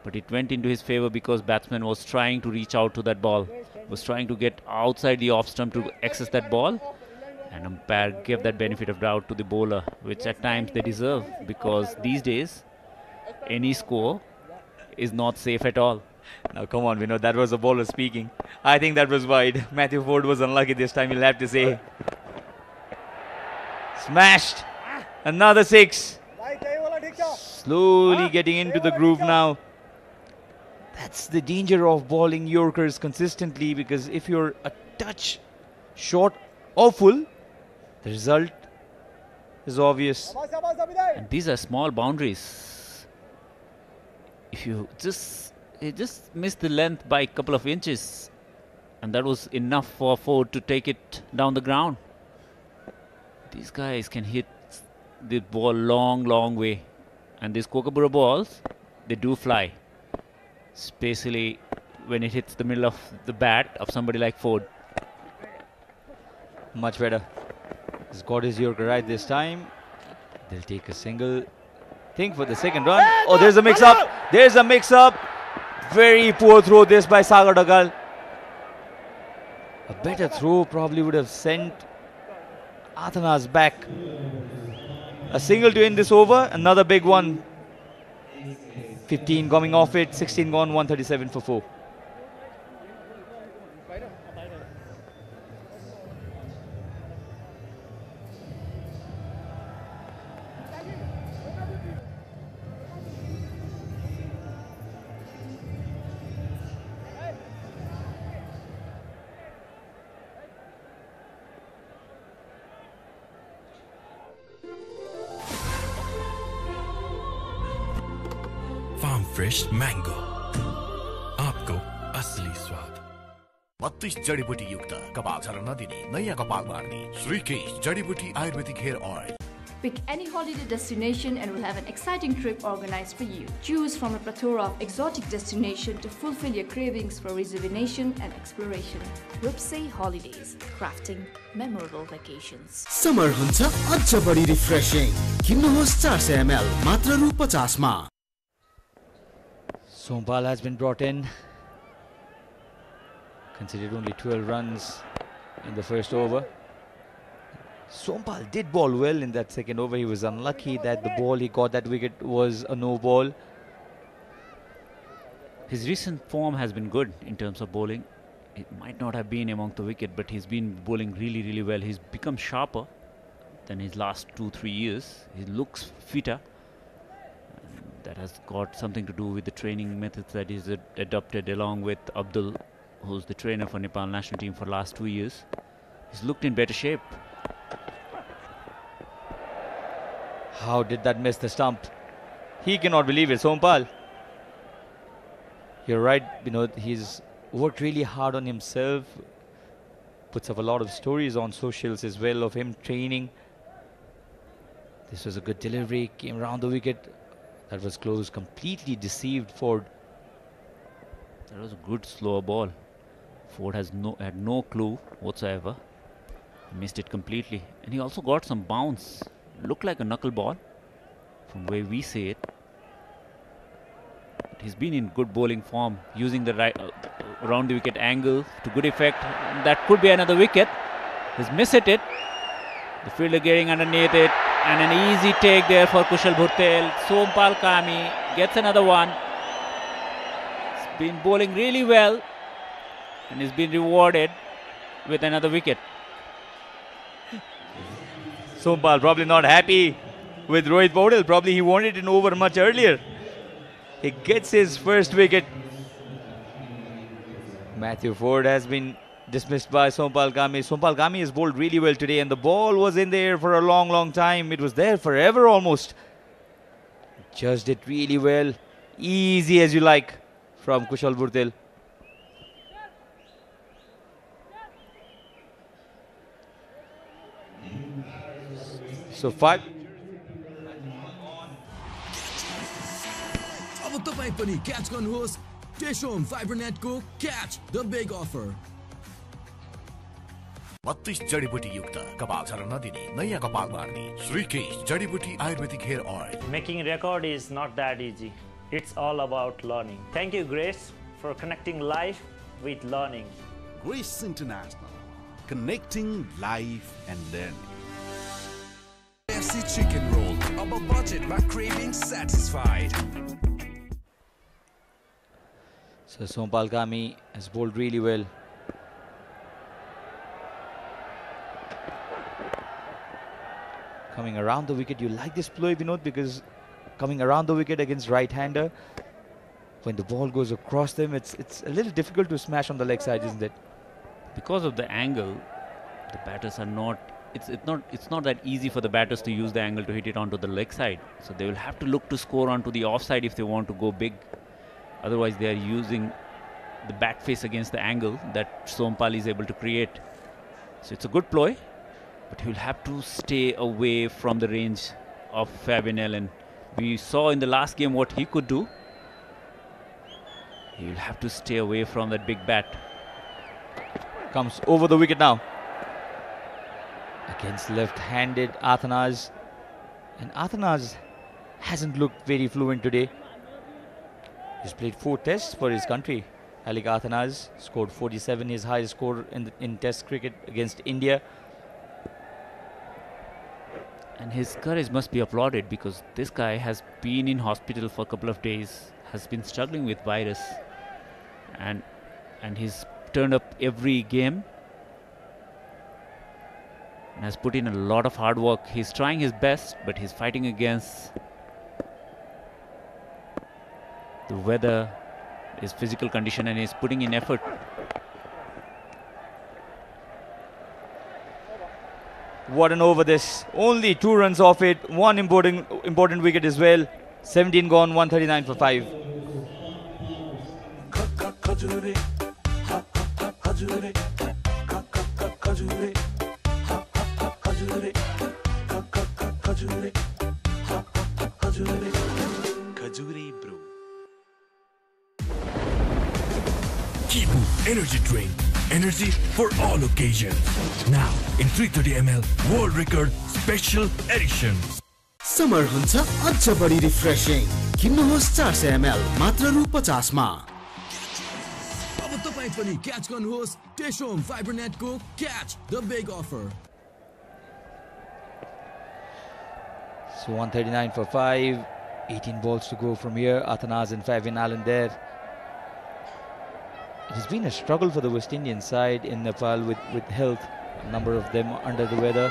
Speaker 22: but it went into his favor because batsman was trying to reach out to that ball, was trying to get outside the off stump to access that ball, and umpire gave that benefit of doubt to the bowler, which at times they deserve, because these days any score is not safe at all.
Speaker 10: Now come on, Vinod, that was the bowler speaking. I think that was wide. Matthew Ford was unlucky this time, you'll have to say. Smashed. Another 6. Slowly getting into the groove now. That's the danger of bowling Yorkers consistently, because if you're a touch short or full, the result is obvious.
Speaker 22: And these are small boundaries. If you just missed the length by a couple of inches, and that was enough for Ford to take it down the ground. These guys can hit the ball long way, and these Kookaburra balls, they do fly, especially when it hits the middle of the bat of somebody like Ford.
Speaker 10: Much better. He's got his Yorker right this time. They'll take a single. Think for the second run. Oh, there's a mix-up. There's a mix-up. Very poor throw this by Sagar Dagal. A better throw probably would have sent Athanas back. A single to end this over. Another big one. 15 coming off it. 16 gone. 137 for 4.
Speaker 4: Farm fresh mango आपको असली स्वाद
Speaker 5: 32 जडीबुटी युक्त कपाल झर्न नदिने नयाँ कपाल मार्ने श्रीकेश जडीबुटी ayurvedic hair oil.
Speaker 2: Pick any holiday destination and we'll have an exciting trip organized for you. Choose from a plethora of exotic destinations to fulfill your cravings for rejuvenation and exploration. Rupsey Holidays, crafting memorable vacations.
Speaker 7: Summer huncha ajja badi refreshing. Kinnuhos 400 ml matra ru 50 ma.
Speaker 10: Sompal has been brought in. Considered only 12 runs in the first over. Sompal did bowl well in that second over. He was unlucky that the ball he got that wicket was a no ball.
Speaker 22: His recent form has been good in terms of bowling. It might not have been among the wicket, but he's been bowling really well. He's become sharper than his last 2-3 years. He looks fitter. And that has got something to do with the training methods that he's adopted along with Abdul, who's the trainer for Nepal national team for the last 2 years. He's looked in better shape.
Speaker 10: How did that miss the stump? He cannot believe it. Sompal. You're right, he's worked really hard on himself. Puts up a lot of stories on socials as well of him training. This was a good delivery. Came around the wicket. That was close. Completely deceived Ford.
Speaker 22: That was a good slower ball. Ford had no clue whatsoever. Missed it completely. And he also got some bounce. Looked like a knuckleball from where we see it. But he's been in good bowling form, using the right round the wicket angle to good effect. And that could be another wicket. He's missed it. The fielder getting underneath it. And an easy take there for Kushal Bhurtel. Sompal Kami gets another one. He's been bowling really well. And he's been rewarded with another wicket.
Speaker 10: Sompal probably not happy with Rohit Paudel. Probably he wanted it over much earlier. He gets his first wicket. Matthew Ford has been dismissed by Sompal Kami. Sompal Kami has bowled really well today and the ball was in the air for a long time. It was there forever almost. Judged it really well. Easy as you like from Kushal Bhurtel. So 5.
Speaker 12: अब तपाई पनि catch गर्नुहोस् टेशोम Fibernet को catch the big offer
Speaker 5: 32 जडीबुटी युक्त कपाल झर्न नदिने नयाँ कपाल मार्ने श्रीकेश जडीबुटी ayurvedic hair oil.
Speaker 21: Making record is not that easy. It's all about learning. Thank you, Grace, for connecting life with learning.
Speaker 5: Grace International, connecting life and learning.
Speaker 12: KFC chicken roll, up a budget, my cravings satisfied.
Speaker 10: So Sompal Kami has bowled really well. Coming around the wicket, you like this ploy, Vinod, because coming around the wicket against right-hander, when the ball goes across them, it's a little difficult to smash on the leg side, isn't it?
Speaker 22: Because of the angle, the batters are not it's not that easy for the batters to use the angle to hit it onto the leg side. So they will have to look to score onto the offside if they want to go big. Otherwise, they are using the bat face against the angle that Sompal is able to create. So it's a good ploy, but he will have to stay away from the range of Fabian Allen. We saw in the last game what he could do. He will have to stay away from that big bat.
Speaker 10: Comes over the wicket now. Against left-handed Athanase. And Athanase hasn't looked very fluent today. He's played 4 tests for his country. Alec Athanase scored 47, his highest score in test cricket against India.
Speaker 22: And his courage must be applauded, because this guy has been in hospital for a couple of days, has been struggling with virus, and he's turned up every game and has put in a lot of hard work. He's trying his best, but he's fighting against the weather, his physical condition, and he's putting in effort.
Speaker 10: What an over this. Only 2 runs off it. One important wicket as well. 17 gone, 139 for 5.
Speaker 4: Kipu Energy Drink. Energy for all occasions. Now in 330 ml World Record Special Edition.
Speaker 7: Summer हुन्छ अझ बढी refreshing किन्नुहोस् 400 ml मात्र रु 50 मा
Speaker 12: अब तपाई पनि catch गर्नुहोस् टेशोम फाइबरनेट को catch the big offer.
Speaker 10: So 139 for 5. 18 balls to go from here. Athanase and Fabian Allen there. It has been a struggle for the West Indian side in Nepal with health. A number of them under the weather.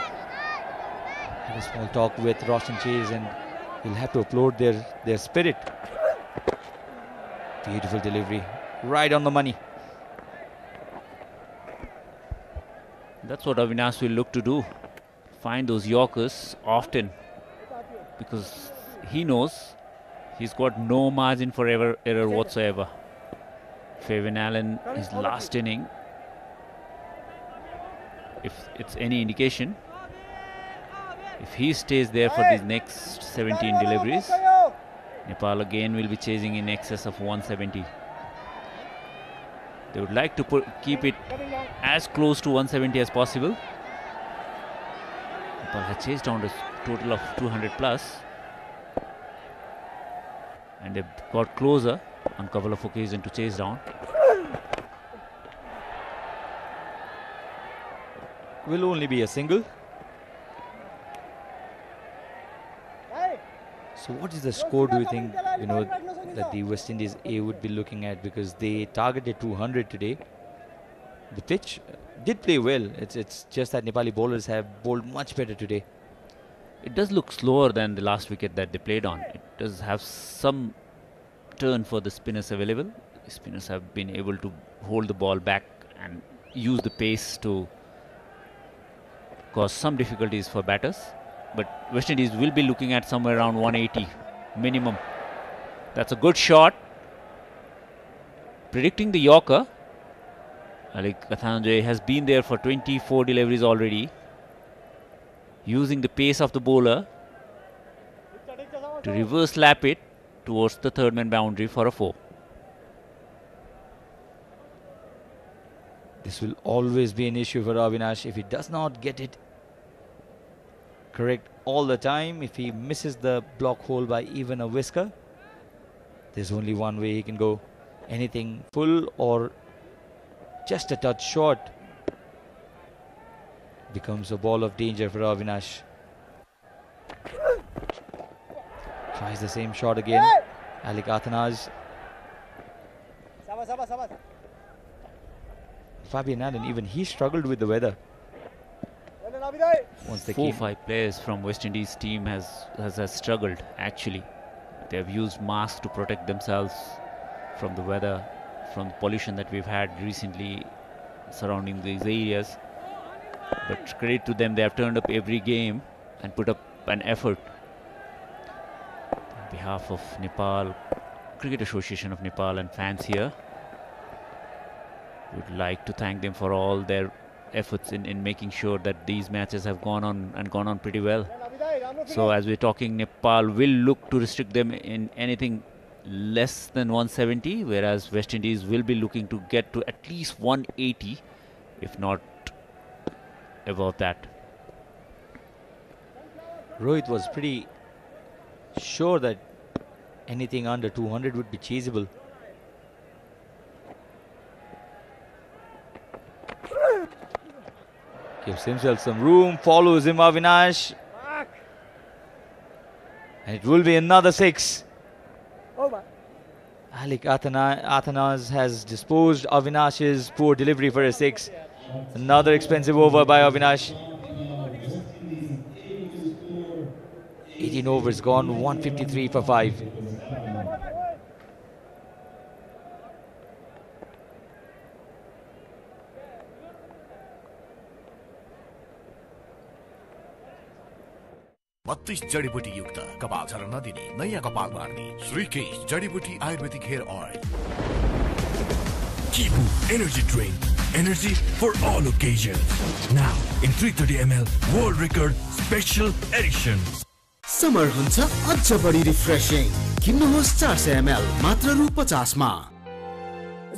Speaker 10: Had a small talk with Roshan Chase, and he'll have to applaud their spirit. Beautiful delivery, right on the money.
Speaker 22: That's what Avinash will look to do. Find those Yorkers often, because he knows he's got no margin for error whatsoever. Fabian Allen, his last inning, if it's any indication, if he stays there for these next 17 deliveries, Nepal again will be chasing in excess of 170. They would like to keep it as close to 170 as possible. Nepal has chased down a total of 200 plus, and they've got closer on a couple of occasions to chase down.
Speaker 10: Will only be a single. So what is the score, do you think, that the West Indies A would be looking at, because they targeted 200 today? The pitch did play well. It's just that Nepali bowlers have bowled much better today.
Speaker 22: It does look slower than the last wicket that they played on. It does have some turn for the spinners available. The spinners have been able to hold the ball back and use the pace to cause some difficulties for batters. But West Indies will be looking at somewhere around 180 minimum. That's a good shot. Predicting the Yorker, Alec Athanase has been there for 24 deliveries already, using the pace of the bowler to reverse lap it towards the third man boundary for a 4.
Speaker 10: This will always be an issue for Avinash if he does not get it correct all the time. If he misses the block hole by even a whisker, there's only one way he can go. Anything full or just a touch short becomes a ball of danger for Avinash. Tries the same shot again. Alec Athanase. Fabian Allen, even he struggled with the weather. Once they
Speaker 22: 4-5 players from West Indies team has struggled actually. They have used masks to protect themselves from the weather, from the pollution that we've had recently surrounding these areas. But credit to them, they have turned up every game and put up an effort. On behalf of Nepal, Cricket Association of Nepal and fans here, would like to thank them for all their efforts in making sure that these matches have gone on pretty well. So as we're talking, Nepal will look to restrict them in anything less than 170, whereas West Indies will be looking to get to at least 180, if not above that.
Speaker 10: Rohit was pretty sure that anything under 200 would be chaseable. Gives himself some room, follows him Avinash. And it will be another 6. Alec Athanas has disposed Avinash's poor delivery for a 6. Another expensive over by Avinash. 18 overs gone, 153 for 5.
Speaker 5: बत्तीस जडीबुटी युक्त कपाल झर्न नदिने नयाँ कपाल मार्ने श्रीकेश जडीबुटी ayurvedic hair oil
Speaker 4: Kipu Energy Drink. Energy for all occasions. Now in 330 ml World Record Special Edition.
Speaker 7: Summer हुन्छ अझ बढी रिफ्रेशिङ किन्नुहोस् 400 ml मात्र रु 50 मा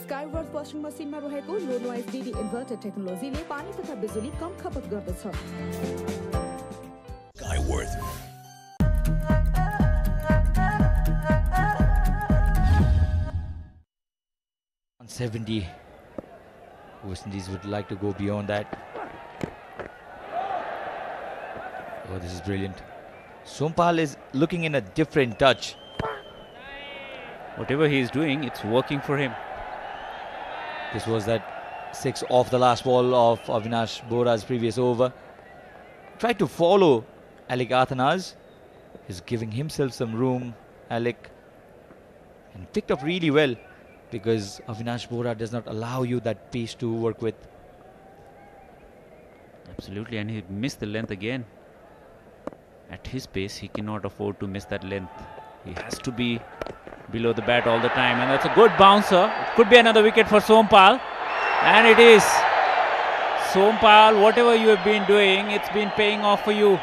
Speaker 23: स्काईवर्थ वाशिङ मसिनमा रहेको लो नोइज डीडी इन्भर्टर टेक्नोलोजीले पानी तथा बिजुली कम खपत गर्दछ।
Speaker 4: Skyworth.
Speaker 10: On 70, West Indies would like to go beyond that. Oh, this is brilliant. Sompal is looking in a different touch.
Speaker 22: Whatever he is doing, it's working for him.
Speaker 10: This was that 6 off the last ball of Avinash Bora's previous over. Tried to follow Alec Athanas. He's giving himself some room, Alec. And picked up really well because Avinash Bora does not allow you that pace to work with.
Speaker 22: Absolutely, and he missed the length again. At his pace, he cannot afford to miss that length. He has to be below the bat all the time, and that's a good bouncer. It could be another wicket for Sompal, and it is. Sompal, whatever you have been doing, it's been paying off for you.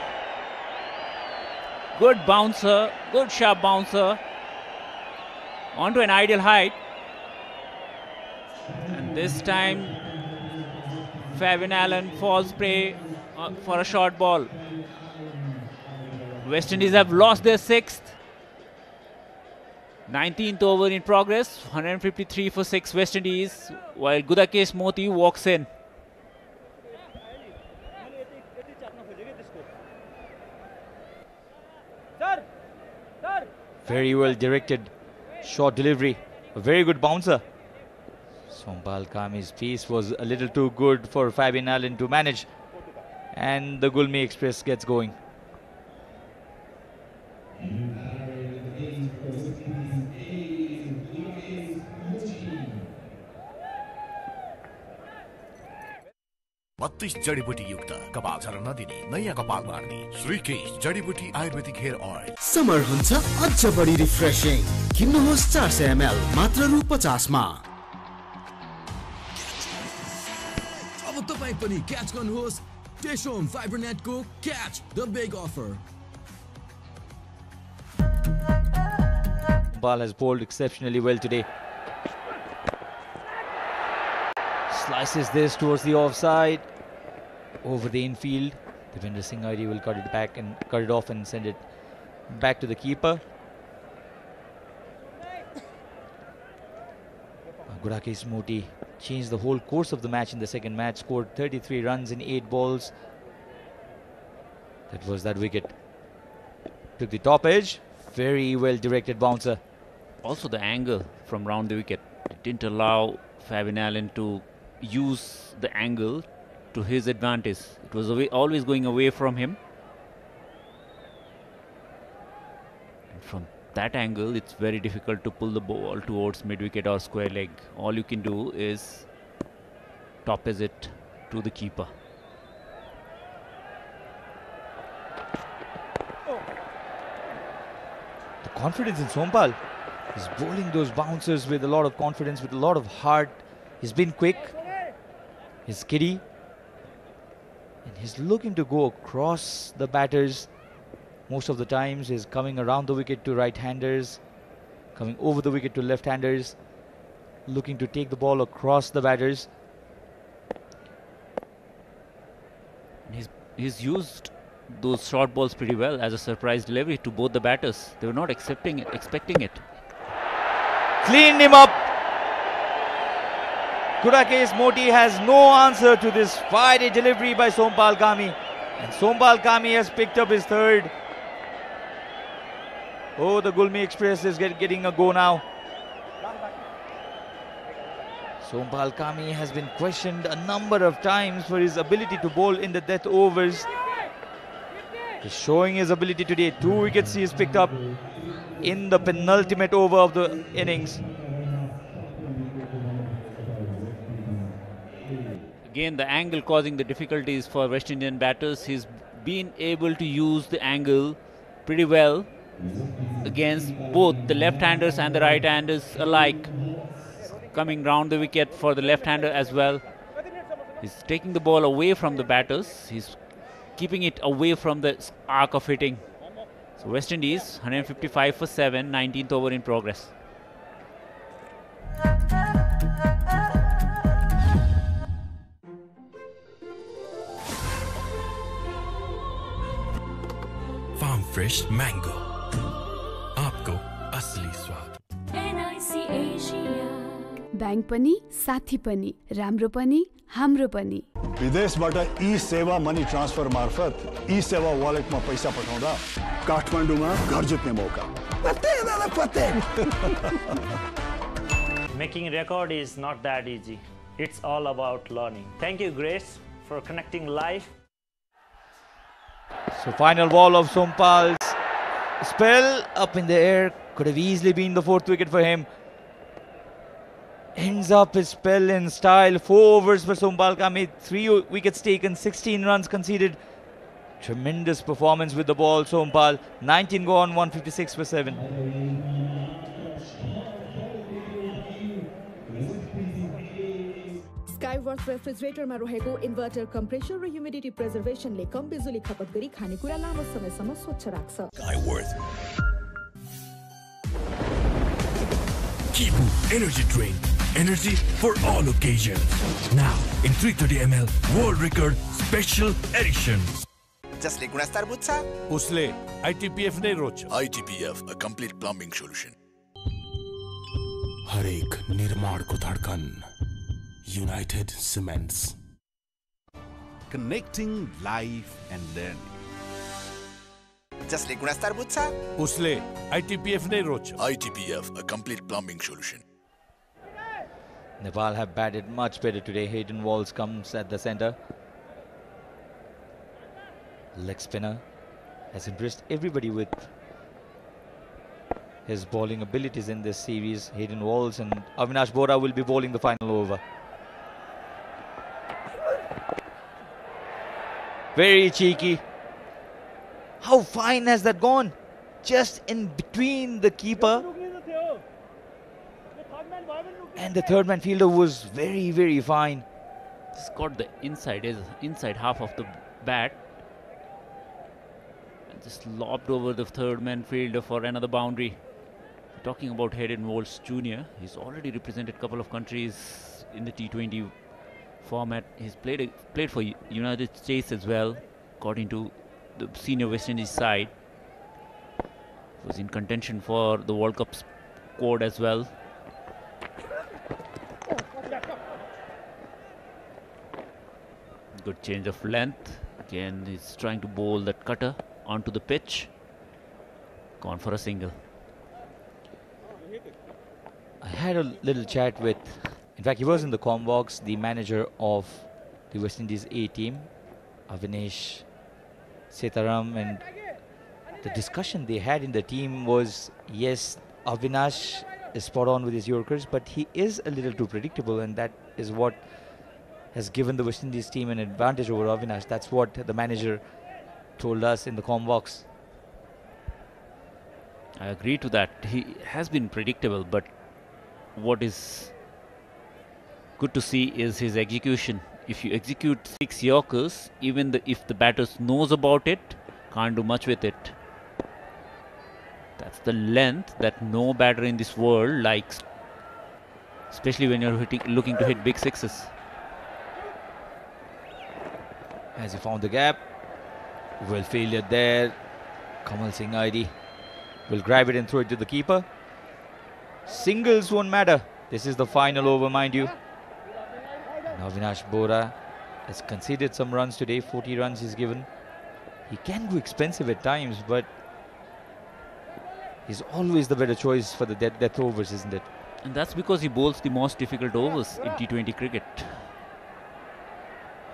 Speaker 22: Good bouncer, good sharp bouncer. Onto an ideal height. And this time, Fabian Allen falls prey for a short ball. West Indies have lost their 6th. 19th over in progress, 153 for 6 West Indies, while Gudakesh Moti walks in.
Speaker 10: Very well directed short delivery. A very good bouncer. Sompal Kami's pace was a little too good for Fabian Allen to manage. And the Gulmi Express gets going.
Speaker 5: बत्तीस जडीबुटी युक्त कपाल झर्न नदिने नयाँ कपाल मार्ने श्रीकेश जडीबुटी ayurvedic hair oil
Speaker 7: summer हुन्छ अझ बढी रिफ्रेशिङ किन्नुहोस् 400 ml मात्र रु 50 मा
Speaker 12: अब तपाई पनि क्याच गर्नुहोस् टेशोम फाइबरनेटको catch the big offer.
Speaker 10: Ball has bowled exceptionally well today. Slices this towards the offside. Over the infield. Devendra Singh Airi will cut it off and send it back to the keeper. Gudakesh Moti changed the whole course of the match in the second match. Scored 33 runs in 8 balls. That was that wicket. Took the top edge. Very well directed bouncer.
Speaker 22: Also the angle from round the wicket. It didn't allow Fabian Allen to use the angle to his advantage. It was always going away from him. And from that angle, it's very difficult to pull the ball towards mid-wicket or square leg. All you can do is top it to the keeper.
Speaker 10: confidence in Sompal. He's bowling those bouncers with a lot of confidence, with a lot of heart. He's been quick. He's steady. And he's looking to go across the batters. Most of the times he's coming around the wicket to right-handers, coming over the wicket to left-handers, looking to take the ball across the batters.
Speaker 22: He's used those short balls pretty well as a surprise delivery to both the batters. They were not expecting it.
Speaker 10: Cleaned him up. Kurakesh Moti has no answer to this fiery delivery by Sompal Kami. And Sompal Kami has picked up his third. Oh, the Gulmi Express is getting a go now. Sompal Kami has been questioned a number of times for his ability to bowl in the death overs. He's showing his ability today. 2 wickets he has picked up in the penultimate over of the innings.
Speaker 22: Again, the angle causing the difficulties for West Indian batters. He's been able to use the angle pretty well against both the left-handers and the right-handers alike. Coming round the wicket for the left-hander as well. He's taking the ball away from the batters. He's keeping it away from the arc of hitting. So West Indies 155 for 7, 19th over in progress.
Speaker 4: Farm fresh mango, आपको असली स्वाद।
Speaker 2: NIC Asia bank पनि साथी पनि राम्रो पनि हाम्रो पनि
Speaker 11: विदेशबाट ई सेवा मनी ट्रान्सफर मार्फत ई सेवा वालेटमा पैसा पठाउँदा काठमाडौँमा घर जित्ने मौका। पत्ते
Speaker 21: Making record is not that easy. It's all about learning. Thank you, Grace, for connecting live.
Speaker 10: So final ball of Sompal's spell up in the air. Could have easily been the 4th wicket for him. Ends up his spell in style. 4 overs for Sompal Kami. 3 wickets taken, 16 runs conceded. Tremendous performance with the ball, Sompal. 19 gone, 156 for 7.
Speaker 15: Skyworth रेफ्रिजरेटरमा रहेको inverter compressor र humidity प्रिजर्भेसनले कम बिजुली खपत गरी खानेकुरा लामो समयसम्म स्वच्छ राख्छ।
Speaker 4: Skyworth. Kipu Energy Drink. Energy for all occasions. Now in 330 ml World Record Special Edition.
Speaker 5: जसले गुणस्तर बुझ्छ
Speaker 19: उसले ITPF नै रोज्छ।
Speaker 5: ITPF, a complete plumbing solution.
Speaker 16: हरेक निर्माणको धड्कन United Cements.
Speaker 5: Connecting life and learning. जसले गुणस्तर बुझ्छ
Speaker 19: उसले ITPF नै रोज्छ।
Speaker 5: ITPF, a complete plumbing solution.
Speaker 10: Nepal have batted much better today. Hayden Walls comes at the centre. Leg spinner has impressed everybody with his bowling abilities in this series. Hayden Walls and Avinash Bora will be bowling the final over. Very cheeky. How fine has that gone? Just in between the keeper and the third man fielder was very, very fine.
Speaker 22: Just got the inside half of the bat. And just lobbed over the third man fielder for another boundary. Talking about Hayden Walls Jr., he's already represented a couple of countries in the T20 format. He's played for United States as well, got into the senior West Indies side. Was in contention for the World Cup squad as well. Good change of length. Again, he's trying to bowl that cutter onto the pitch. Gone for a single.
Speaker 10: I had a little chat with, in fact, he was in the comm box, the manager of the West Indies A team, Avinash Setaram, and the discussion they had in the team was, yes, Avinash is spot on with his Yorkers, but he is a little too predictable, and that is what has given the West Indies team an advantage over Avinash. That's what the manager told us in the comm box.
Speaker 22: I agree to that. He has been predictable, but what is good to see is his execution. If you execute 6 Yorkers, even if the batter knows about it, can't do much with it. That's the length that no batter in this world likes, especially when you're looking to hit big sixes.
Speaker 10: As he found the gap, well failure there. Kamal Singh Airi will grab it and throw it to the keeper. Singles won't matter. This is the final over, mind you. Now Avinash Bora has conceded some runs today. 40 runs he's given. He can go expensive at times, but he's always the better choice for the death overs, isn't it?
Speaker 22: And that's because he bowls the most difficult overs in T20 cricket.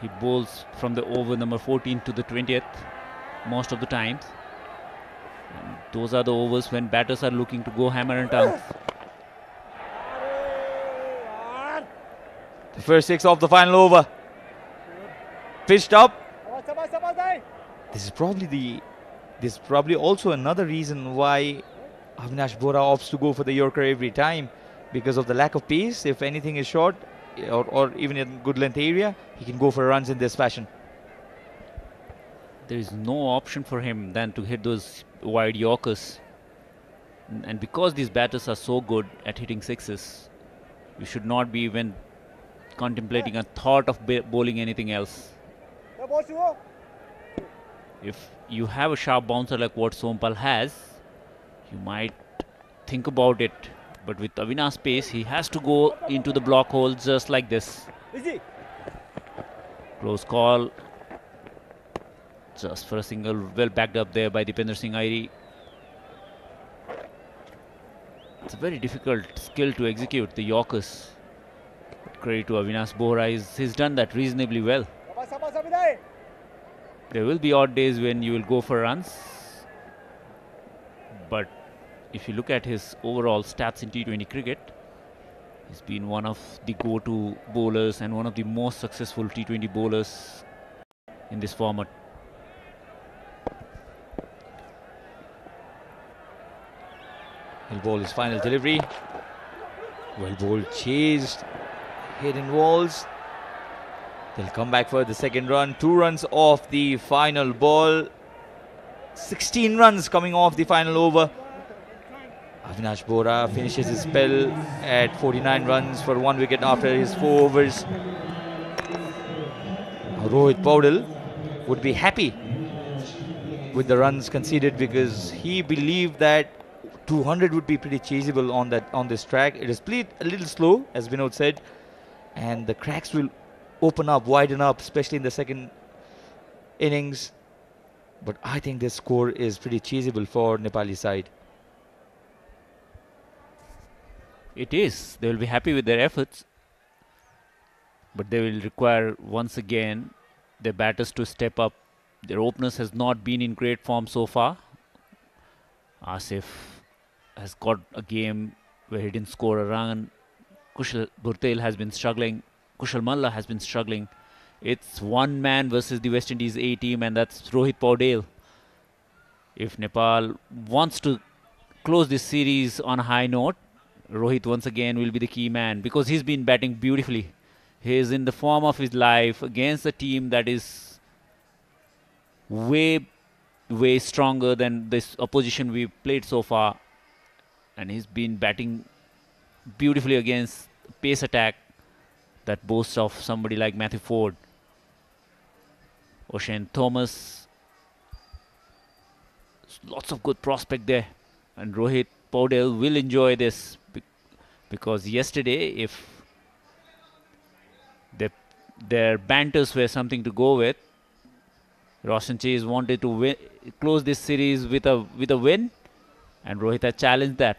Speaker 22: He bowls from the over number 14 to the 20th most of the times. And those are the overs when batters are looking to go hammer and tongs.
Speaker 10: The first 6 of the final over. Pitched up. This is probably also another reason why Avinash Bora opts to go for the Yorker every time, because of the lack of pace. If anything is short or even in good length area, he can go for runs in this fashion.
Speaker 22: There is no option for him than to hit those wide Yorkers. And because these batters are so good at hitting sixes, you should not be even contemplating a thought of bowling anything else. If you have a sharp bouncer like what Sompal has, you might think about it. But with Avina's pace, he has to go into the block hole just like this. Close call. Just for a single, well backed up there by Dipender Singh Airi. It's a very difficult skill to execute, the Yorkers. Credit to Avinash Bora, he's done that reasonably well. There will be odd days when you will go for runs, but if you look at his overall stats in T20 cricket, he's been one of the go-to bowlers and one of the most successful T20 bowlers in this format.
Speaker 10: He'll bowl his final delivery. Well bowled, chased, hidden walls. They'll come back for the second run. 2 runs off the final ball. 16 runs coming off the final over. Avinash Bora finishes his spell at 49 runs for 1 wicket after his 4 overs. Rohit Paudel would be happy with the runs conceded because he believed that 200 would be pretty chaseable on this track. It is played a little slow, as Vinod said, and the cracks will open up, widen up, especially in the second innings. But I think this score is pretty chaseable for Nepali side.
Speaker 22: It is. They will be happy with their efforts, but they will require once again their batters to step up. Their openers has not been in great form so far. Asif has got a game where he didn't score a run. Kushal Bhurtel has been struggling. Kushal Malla has been struggling. It's one man versus the West Indies A team, and that's Rohit Paudel. If Nepal wants to close this series on a high note, Rohit once again will be the key man because he's been batting beautifully. He is in the form of his life against a team that is way stronger than this opposition we've played so far. And he's been batting beautifully against pace attack that boasts of somebody like Matthew Ford. O'Shane Thomas. Lots of good prospect there. And Rohit Paudel will enjoy this because yesterday, if their banters were something to go with, Roshan Chase wanted to close this series with a win, and Rohit has challenged that.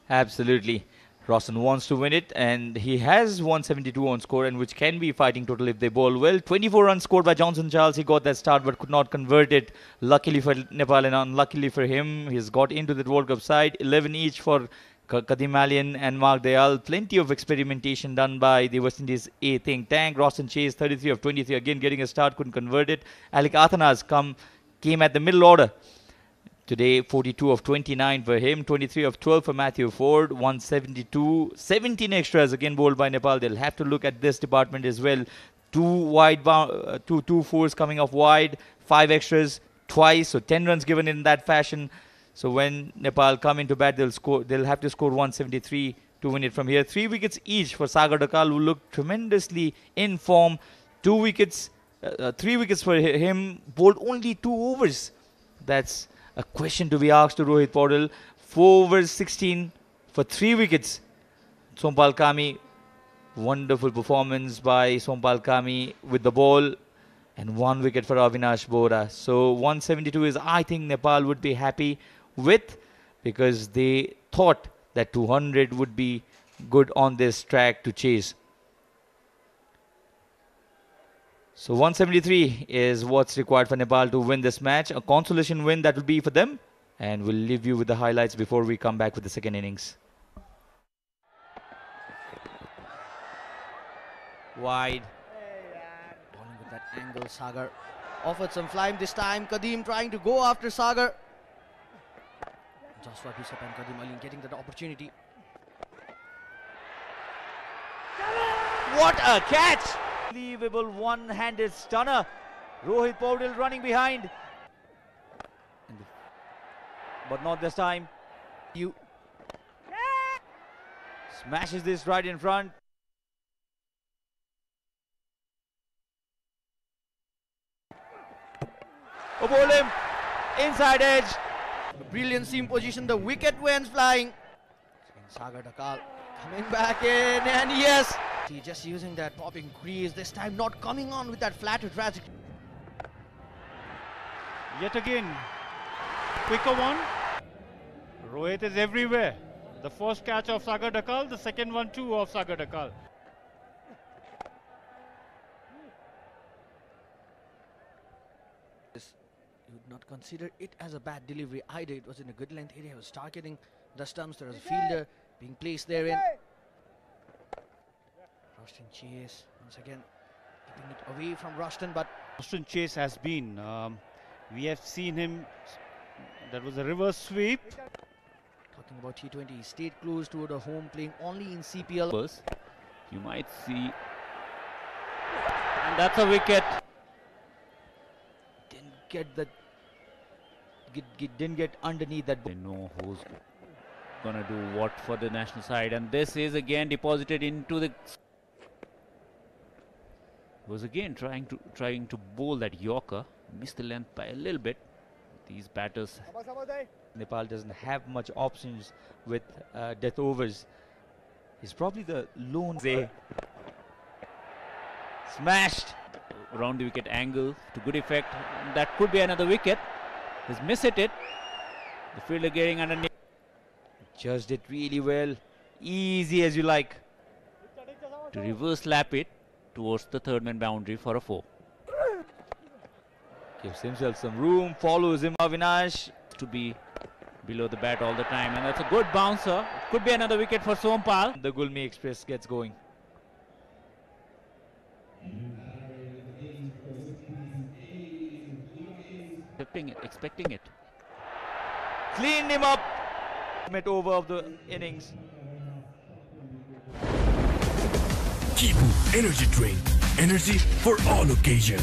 Speaker 10: Absolutely. Roshan wants to win it, and he has 172 on score, and which can be fighting total if they bowl well. 24 runs scored by Johnson Charles. He got that start but could not convert it. Luckily for Nepal and unluckily for him, he's got into the World Cup side. 11 each for Kadim Alian and Mark Dayal. Plenty of experimentation done by the West Indies A think tank. Roshan Chase, 33 of 23, again getting a start, couldn't convert it. Alec Athanas came at the middle order Today, 42 of 29 for him, 23 of 12 for Matthew Ford, 172, 17 extras again bowled by Nepal. They'll have to look at this department as well. Two fours coming off wide, 5 extras twice, so 10 runs given in that fashion. So when Nepal come into bat, they'll have to score 173 to win it from here. 3 wickets each for Sagar Dakal, who looked tremendously in form. 3 wickets for him, bowled only 2 overs. That's a question to be asked to Rohit Paudel. 4 overs, 16 for 3 wickets. Sompal Kami, wonderful performance by Sompal Kami with the ball, and 1 wicket for Avinash Bora. So 172 is, I think, Nepal would be happy with, because they thought that 200 would be good on this track to chase. So 173 is what's required for Nepal to win this match. A consolation win that will be for them. And we'll leave you with the highlights before we come back with the second innings.
Speaker 1: Wide. Bowling with that angle, Sagar offered some flying this time. Kadeem trying to go after Sagar. Joshua Bishop and Kadeem Ali getting that opportunity.
Speaker 10: What a catch! Unbelievable one-handed stunner. Rohit Paudel running behind. But not this time. You smashes this right in front. Oh, bowled him. Inside edge.
Speaker 1: Brilliant seam position. The wicket went flying. Sagar Dakal coming back in, and yes, he just using that popping crease. This time not coming on with that flatter trajectory.
Speaker 13: Yet again, quicker one. Rohit is everywhere. The first catch of Sagar Dakal, the second one too of Sagar Dakal.
Speaker 1: You would not consider it as a bad delivery either. It was in a good length area. He was targeting the stumps. There was a fielder being placed therein. Rushton Chase once again keeping it away from Rushton, but
Speaker 13: Rushton Chase has been. We have seen him. That was a reverse sweep.
Speaker 1: Talking about T20, he stayed close to the home, playing only in CPL.
Speaker 22: You might see, and that's a wicket.
Speaker 10: Didn't get underneath that.
Speaker 22: They know who's gonna do what for the national side, and this is again deposited into the. Was again trying to bowl that Yorker, missed the length by a little bit. These batters.
Speaker 10: Nepal doesn't have much options with death overs. He's probably the lone.
Speaker 22: Smashed around the wicket angle to good effect. That could be another wicket. He's missed it. The fielder getting underneath.
Speaker 10: Judged it really well. Easy as you like.
Speaker 22: To reverse lap it towards the third man boundary for a 4.
Speaker 10: Gives himself some room. Follows him. Avinash
Speaker 22: to be below the bat all the time. And that's a good bouncer. Could be another wicket for Sompal.
Speaker 10: The Gulmi Express gets going.
Speaker 22: Expecting it.
Speaker 10: Cleaned him up. Ultimate over of the innings.
Speaker 4: Kibu Energy Drink. Energy for all occasions.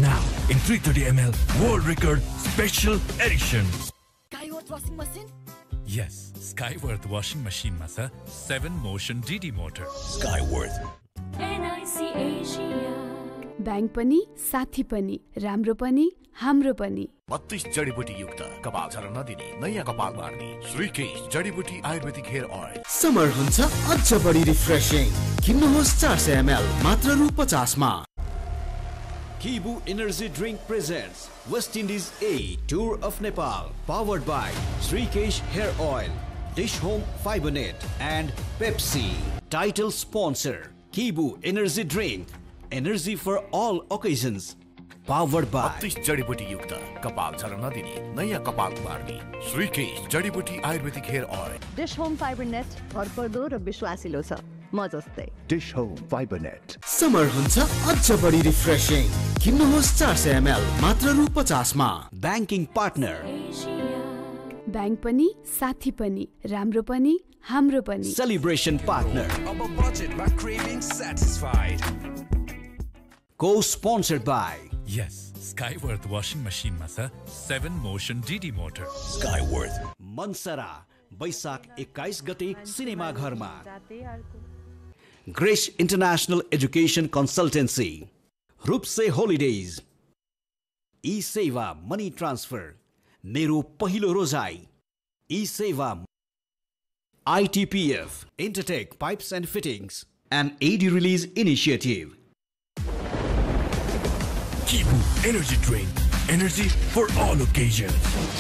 Speaker 4: Now in 330 ml World Record Special Edition.
Speaker 23: Skyworth washing machine?
Speaker 14: Yes, Skyworth washing machine masa 7 motion DD motor.
Speaker 4: Skyworth.
Speaker 23: NIC Asia.
Speaker 17: Bank पनि साथी पनि राम्रो पनि हाम्रो पनि
Speaker 5: 32 जडीबुटी युक्त कपाल झर्न नदिने नयाँ कपाल मार्ने श्रीकेश जडीबुटी आयुर्वेदिक हेयर ऑयल।
Speaker 7: समर हुन्छ अझ बढी रिफ्रेशिङ। किन्नुहोस् 400 ml मात्र रु 50 मा।
Speaker 12: Kibu Energy Drink presents West Indies A Tour of Nepal, powered by Srikesh Hair Oil, Dish Home Fiber Net and Pepsi. Title sponsor Kibu Energy Drink, energy for all occasions. Powered by
Speaker 5: 32 जडीबुटी युक्त कपाल झर्न नदिने नयाँ कपाल मार्ने श्रीकेश जडीबुटी ayurvedic hair oil.
Speaker 18: Dish Home Fiber Net भरपर्दो र विश्वासिलो छ म जस्तै।
Speaker 11: Dish Home Fiber Net.
Speaker 7: समर हुन्छ अझ बढी रिफ्रेशिङ। किन्नुहोस् 400 ml मात्र रु 50 मा।
Speaker 12: Banking partner
Speaker 17: ब्याङ्क पनि साथी पनि राम्रो पनि हाम्रो पनि
Speaker 12: Celebration partner.
Speaker 19: Above budget but craving satisfied.
Speaker 12: Co-sponsored by
Speaker 14: Yes, Skyworth washing machine मा छ 7 motion DD motor.
Speaker 12: Skyworth. Mansara, Baisak 21 गते सिनेमा घरमा. Grace International Education Consultancy. Rupse Holidays. E-Seva Money Transfer. मेरो पहिलो रोजाई. E-Seva. ITPF, Intertech Pipes and Fittings, and AD Release Initiative.
Speaker 4: Kibu Energy Drink. Energy for all occasions.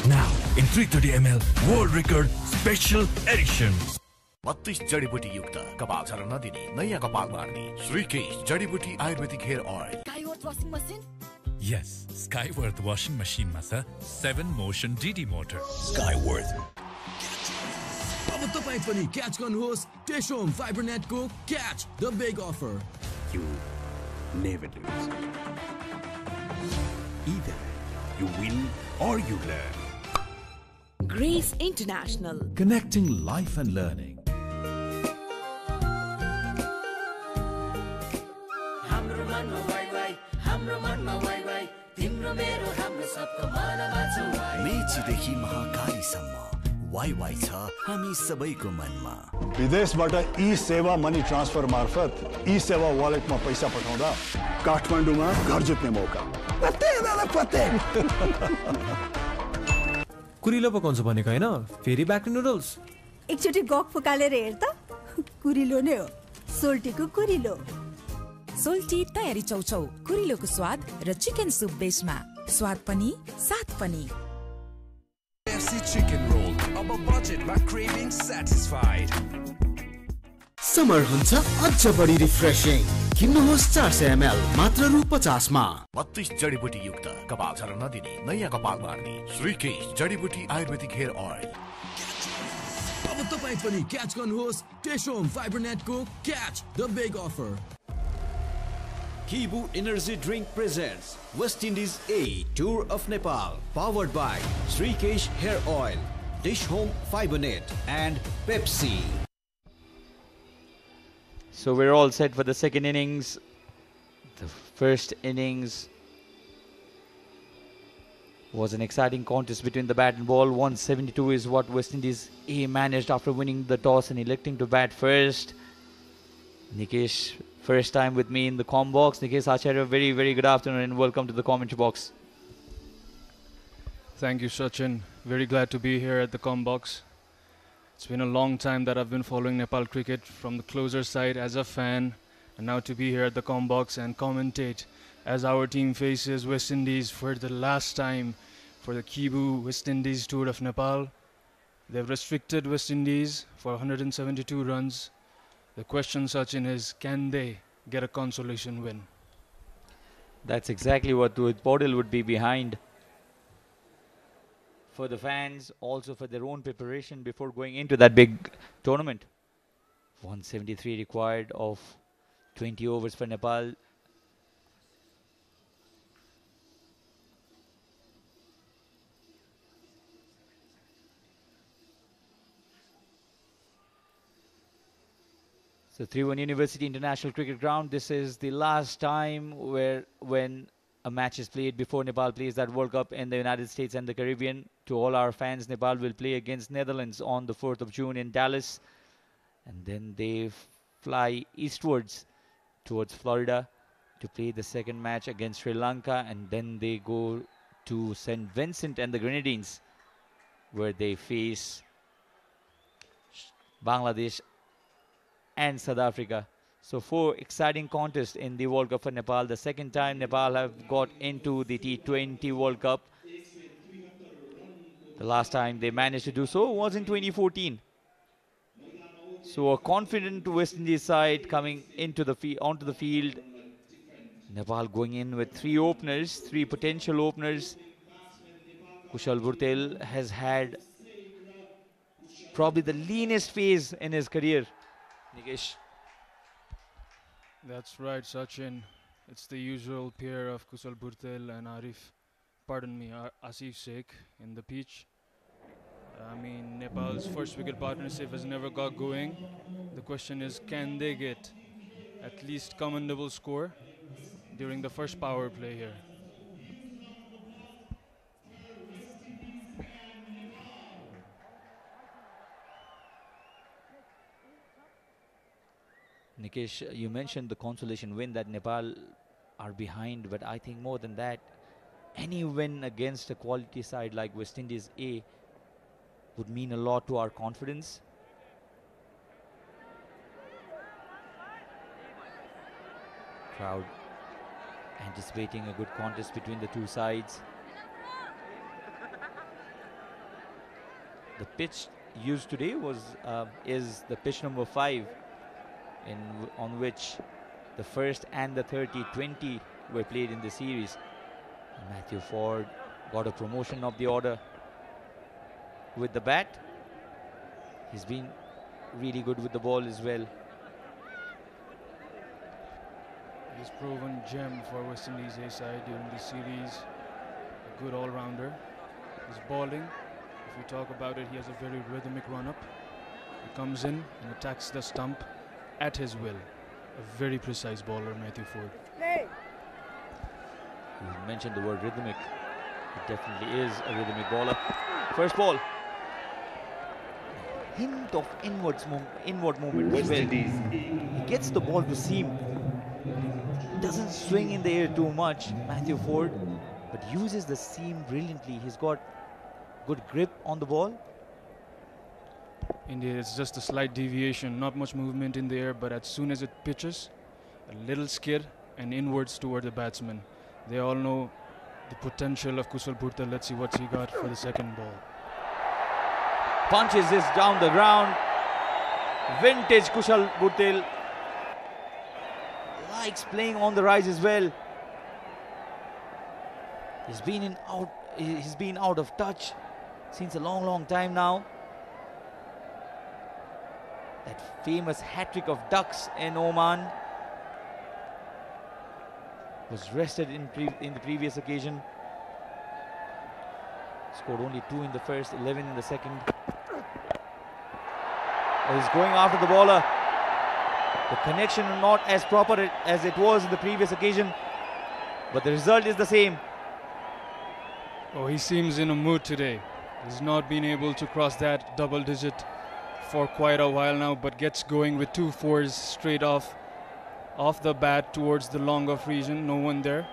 Speaker 4: Now in 330 ml World Record Special Edition.
Speaker 5: 32 जडीबुटी युक्त कपाल झर्न नदिने नयाँ कपाल बार्ने श्रीकेश जडीबुटी ayurvedic hair oil.
Speaker 6: Skyworth washing machine?
Speaker 14: Yes, Skyworth washing machine मा छ 7 motion DD motor.
Speaker 12: Skyworth.
Speaker 19: अब तपाईं पनि क्याच गर्नुहोस् टेशोम फाइबरनेटको catch the big offer.
Speaker 16: You never lose. Either you win or you learn.
Speaker 23: Grace International.
Speaker 19: Connecting life and learning.
Speaker 6: हाम्रो मनमा वाइ हाम्रो मनमा वाइ तिम्रो मेरो हाम्रो सबको मनमा छ वाइ.
Speaker 5: मेचीदेखि महाकालीसम्म वाइ छ हामी सबैको मनमा.
Speaker 11: विदेशबाट ई-सेवा मनी ट्रान्सफर मार्फत ई-सेवा वालेटमा पैसा पठाउँदा काठमाडौँमा घर जित्ने मौका.
Speaker 8: कुरिलो पकाउँछ भनेको हैन, फेरि ब्याक टु नुडल्स.
Speaker 9: एकचोटि गफ फुकालेर हेर त, कुरिलो नै हो. सोल्टीको कुरिलो.
Speaker 23: सोल्टी तयारी चौचौ, कुरिलोको स्वाद र चिकन सुप बेसमा. स्वाद पनि साथ पनि.
Speaker 19: KFC chicken roll. Above budget but craving satisfied.
Speaker 7: Summer हुन्छ अझ बढी रिफ्रेशिङ. किन्नुहोस् 400 ml मात्र रु 50 मा.
Speaker 5: 32 जडीबुटी युक्त कपाल झर्न नदिने नयाँ कपाल बार्ने श्रीकेश जडीबुटी आयुर्वेदिक हेयर ऑयल.
Speaker 19: अब तपाईं पनि क्याच गर्नुहोस् टेशोम फाइबरनेटको catch the big offer.
Speaker 12: Kibu Energy Drink presents West Indies A Tour of Nepal, powered by Srikesh Hair Oil, Dish Home Fibernet, and Pepsi.
Speaker 10: So we're all set for the second innings. The first innings was an exciting contest between the bat and ball. 172 is what West Indies A managed after winning the toss and electing to bat first. Nikesh, first time with me in the comm box. Nikesh Acharya, very, very good afternoon and welcome to the commentary box.
Speaker 20: Thank you, Sachin. Very glad to be here at the comm box. It's been a long time that I've been following Nepal cricket from the closer side as a fan, and now to be here at the comm box and commentate as our team faces West Indies for the last time for the Kibu West Indies Tour of Nepal. They've restricted West Indies for 172 runs. The question, Sachin, is can they get a consolation win?
Speaker 10: That's exactly what Rohit Paudel would be behind. For the fans, also for their own preparation before going into that big tournament. 173 required of 20 overs for Nepal. So 3-1 University International Cricket Ground. This is the last time when a match is played before Nepal plays that World Cup in the United States and the Caribbean. To all our fans, Nepal will play against Netherlands on the 4th of June in Dallas. And then they fly eastwards towards Florida to play the second match against Sri Lanka. And then they go to St. Vincent and the Grenadines, where they face Bangladesh and South Africa. So 4 exciting contests in the World Cup for Nepal. The second time Nepal have got into the T20 World Cup. The last time they managed to do so was in 2014. So a confident West Indies side coming into the onto the field. Nepal going in with 3 potential openers. Kushal Bhurtel has had probably the leanest phase in his career. Nikesh.
Speaker 20: That's right, Sachin. It's the usual pair of Kushal Bhurtel and Asif Sheikh in the pitch. I mean, Nepal's first wicket partnership has never got going. The question is, can they get at least commendable score during the first power play here?
Speaker 10: Nikesh, you mentioned the consolation win that Nepal are behind, but I think more than that, any win against a quality side like West Indies A would mean a lot to our confidence. Crowd anticipating a good contest between the two sides. The pitch used today is the pitch number 5, on which the first and the 30-20 were played in the series. Matthew Ford got a promotion of the order with the bat. He's been really good with the ball as well.
Speaker 20: He's proven gem for West Indies A side during the series. A good all-rounder. His bowling, if we talk about it, he has a very rhythmic run-up. He comes in and attacks the stump at his will. A very precise bowler, Matthew Ford.
Speaker 10: You mentioned the word rhythmic. It definitely is a rhythmic bowler. First ball. Hint of inward movement as well. He gets the ball to seam. Doesn't swing in the air too much, Matthew Ford, but uses the seam brilliantly. He's got good grip on the ball.
Speaker 20: Indeed, it's just a slight deviation, not much movement in the air, but as soon as it pitches, a little skid and inwards toward the batsman. They all know the potential of Kushal Bhurtel. Let's see what he got for the second ball.
Speaker 10: Punches this down the ground. Vintage Kushal Bhurtel. Likes playing on the rise as well. He's been out of touch since a long time now. That famous hat-trick of ducks in Oman was rested in the previous occasion. Scored only 2 in the first, 11 in the second. Oh, he's going after the bowler. The connection not as proper as it was in the previous occasion, but the result is the same.
Speaker 20: Oh, he seems in a mood today. He's not been able to cross that double digit for quite a while now, but gets going with 2 fours straight off the bat towards the long off region, no one there,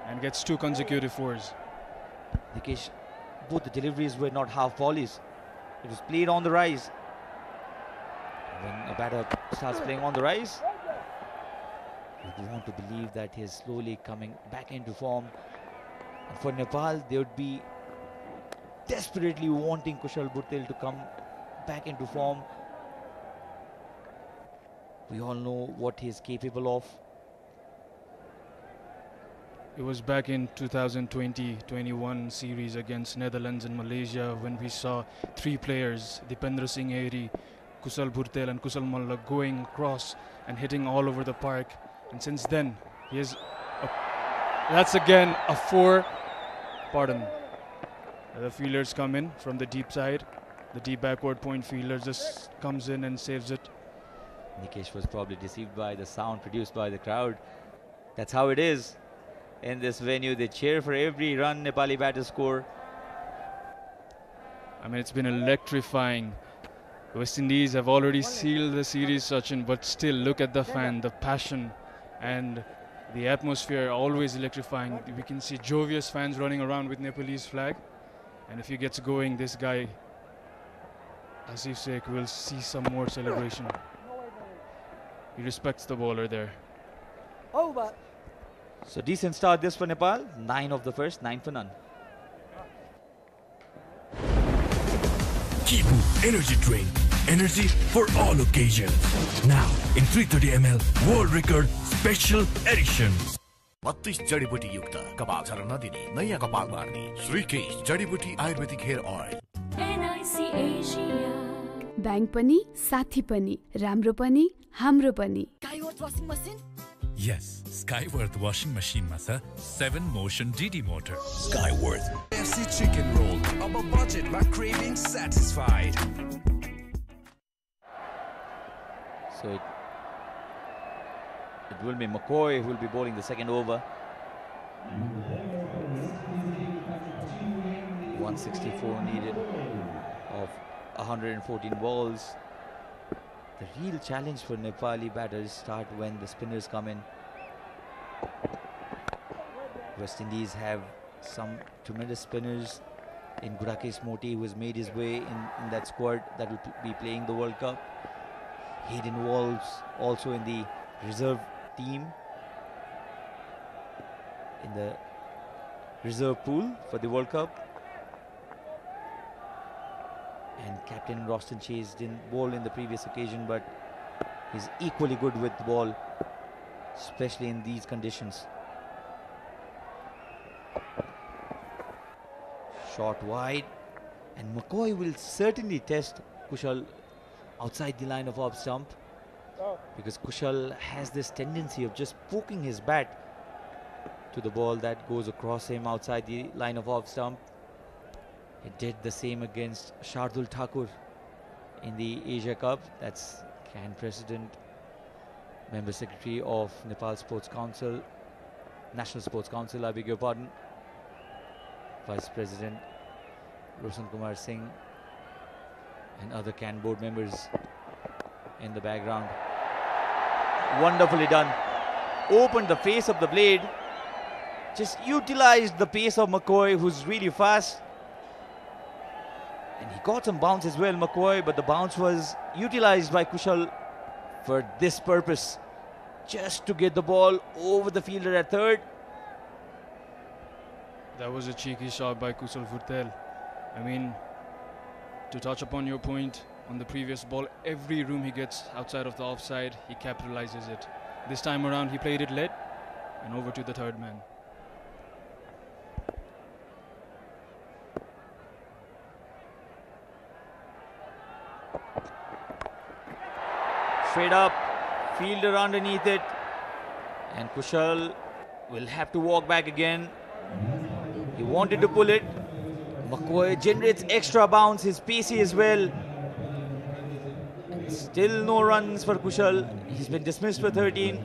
Speaker 20: and gets 2 consecutive fours.
Speaker 10: Nikesh, both the deliveries were not half volleys. It was played on the rise. When a batter starts playing on the rise, you want to believe that he is slowly coming back into form. And for Nepal, they would be desperately wanting Kushal Bhurtel to come back into form. We all know what he is capable of.
Speaker 20: It was back in 2020-21 series against Netherlands and Malaysia when we saw 3 players, Dipendra Singh Ehri, Kushal Bhurtel and Kushal Malla, going across and hitting all over the park. And since then, he is that's again a 4. Pardon. The fielders come in from the deep side. The deep backward point fielder just comes in and saves it.
Speaker 10: Nikesh was probably deceived by the sound produced by the crowd. That's how it is in this venue. They cheer for every run Nepali batters score.
Speaker 20: I mean, it's been electrifying. West Indies have already sealed the series, Sachin, but still look at the fan, the passion and the atmosphere, always electrifying. We can see jovious fans running around with Nepalese flag, and if he gets going, this guy Asif Sheikh will see some more celebration. He respects the bowler there.
Speaker 10: Over. So decent start this for Nepal. 9 of the first, 9 for none.
Speaker 4: Kibu Energy Drink. Energy for all occasions. Now in 330 ml World Record Special Edition.
Speaker 5: 32 जडीबुटी युक्त कपाल झर्न नदिने नयाँ कपाल मार्ने श्रीकेश जडीबुटी ayurvedic hair oil.
Speaker 17: Bank पनि साथी पनि राम्रो पनि हाम्रो पनि।
Speaker 23: Kaiwat washing machine?
Speaker 14: Yes, Skyworth washing machine masa 7 motion DD motor.
Speaker 19: Skyworth FC chicken roll. Above budget but craving satisfied.
Speaker 10: So it will be McCoy who will be bowling the second over. 164 needed of 114 balls. The real challenge for Nepali batters start when the spinners come in. West Indies have some tremendous spinners in Gurakesh Moti, who has made his way in that squad that will be playing the World Cup. Hayden Walls also in the reserve team, in the reserve pool for the World Cup. And Captain Roston Chase didn't bowl in the previous occasion, but he's equally good with the ball, especially in these conditions. Shot wide, and McCoy will certainly test Kushal outside the line of off stump, because Kushal has this tendency of just poking his bat to the ball that goes across him outside the line of off stump. It did the same against Shardul Thakur in the Asia Cup. That's CAN President, Member Secretary of Nepal Sports Council, National Sports Council, I beg your pardon, Vice President Roshan Kumar Singh, and other CAN board members in the background. Wonderfully done. Opened the face of the blade, just utilized the pace of McCoy, who's really fast. And he got some bounce as well, McCoy, but the bounce was utilized by Kushal for this purpose, just to get the ball over the fielder at third.
Speaker 20: That was a cheeky shot by Kushal Bhurtel. I mean, to touch upon your point on the previous ball, every room he gets outside of the offside, he capitalizes it. This time around, he played it late and over to the third man.
Speaker 10: Straight up, fielder underneath it, and Kushal will have to walk back again. He wanted to pull it. McCoy generates extra bounce, he's pacey as well. Still no runs for Kushal. He's been dismissed for 13.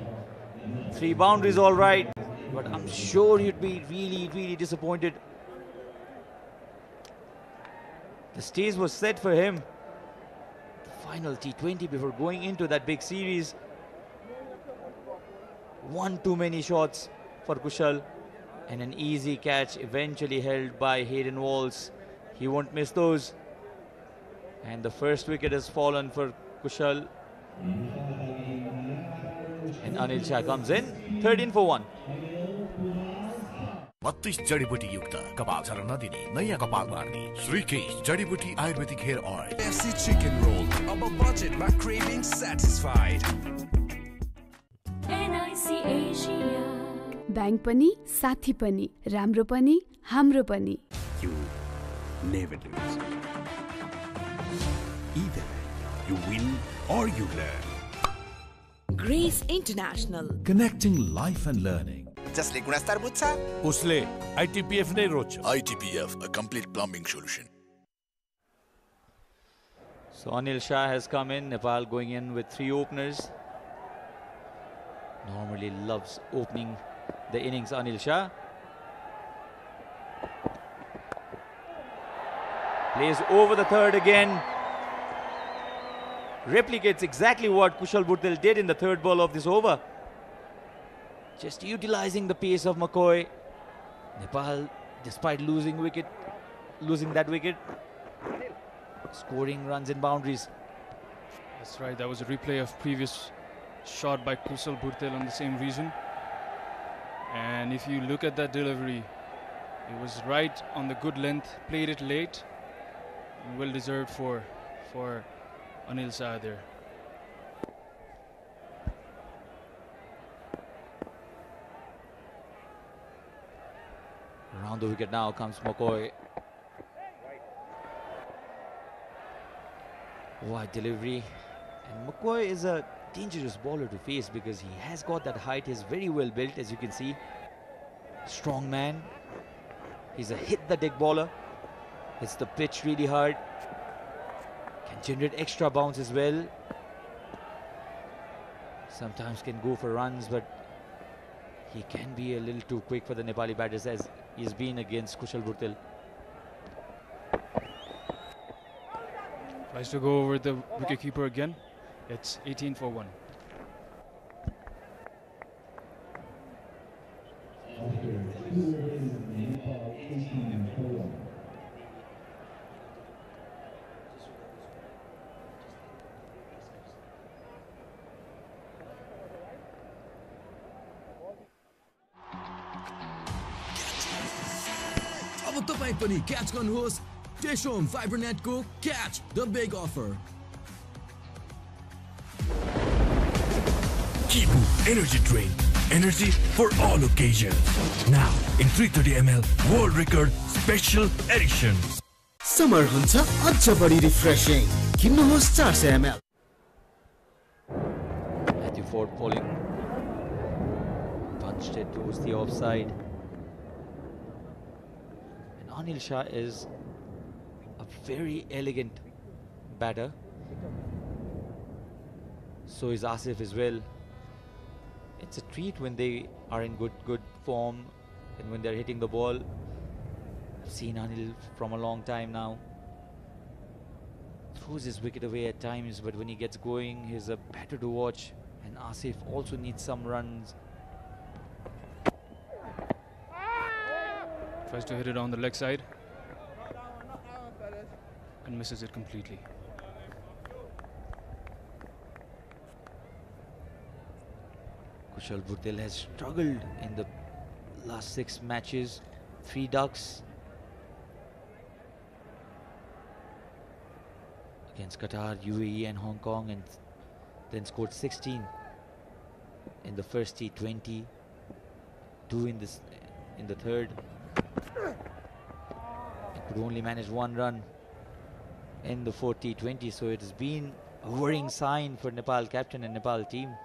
Speaker 10: 3 boundaries all right, but I'm sure he'd be really disappointed. The stage was set for him. Final T20 before going into that big series. One too many shots for Kushal, and an easy catch eventually held by Hayden Walls. He won't miss those. And the first wicket has fallen for Kushal. And Anil Shah comes in, 13 for 1.
Speaker 5: 32 जडीबुटी युक्त कपाल झर्न नदिने नयाँ कपाल बार्ने श्रीकेश जडीबुटी ayurvedic hair oil
Speaker 19: FC chicken roll. Above budget but craving satisfied.
Speaker 17: NIC Asia. Bank पनि साथी पनि राम्रो पनि हाम्रो पनि.
Speaker 16: You never lose. Either you win or you learn.
Speaker 23: Grace International.
Speaker 19: Connecting life and learning.
Speaker 2: जसले गुणस्तर बुझ्छ
Speaker 16: उसले ITPF नै रोज्छ.
Speaker 5: ITPF, a complete plumbing solution.
Speaker 10: So Anil Shah has come in. Nepal going in with 3 openers. Normally loves opening the innings, Anil Shah. Plays over the third again. Replicates exactly what Kushal Bhurtel did in the third ball of this over. Just utilizing the pace of McCoy. Nepal, despite losing that wicket, scoring runs and boundaries.
Speaker 20: That's right, that was a replay of previous shot by Kushal Bhurtel on the same region. And if you look at that delivery, it was right on the good length, played it late, and well deserved for Anil Shah there.
Speaker 10: Around the wicket now comes McCoy. Wide delivery. And McCoy is a dangerous bowler to face because he has got that height. He's very well built, as you can see. Strong man. He's a hit the deck bowler. Hits the pitch really hard. Can generate extra bounce as well. Sometimes can go for runs, but he can be a little too quick for the Nepali batters, as he's been against Kushal Bhurtel.
Speaker 20: Tries to go over the wicketkeeper again. It's 18 for 1.
Speaker 19: अब तपाई पनि catch गर्नुहोस् टेशोम फाइबरनेटको catch the big offer
Speaker 4: Kibu Energy Drink. Energy for all occasions. Now in 330 ml World Record Special Edition.
Speaker 7: Summer हुन्छ अझ बढी refreshing किन्नुहोस् 400 ml.
Speaker 10: Matthew Ford falling. Punched it towards the offside. And Anil Shah is a very elegant batter. So is Asif as well. It's a treat when they are in good form and when they're hitting the ball. I've seen Anil from a long time now. Throws his wicket away at times, but when he gets going, he's a batter to watch. And Asif also needs some runs.
Speaker 20: Tries to hit it on the leg side and misses it completely.
Speaker 10: Kushal Bhurtel has struggled in the last 6 matches. 3 ducks against Qatar, UAE and Hong Kong, and then scored 16 in the first T20, 2 in the third. He could only manage 1 run in the 4th T20, so it has been a worrying sign for Nepal captain and Nepal team.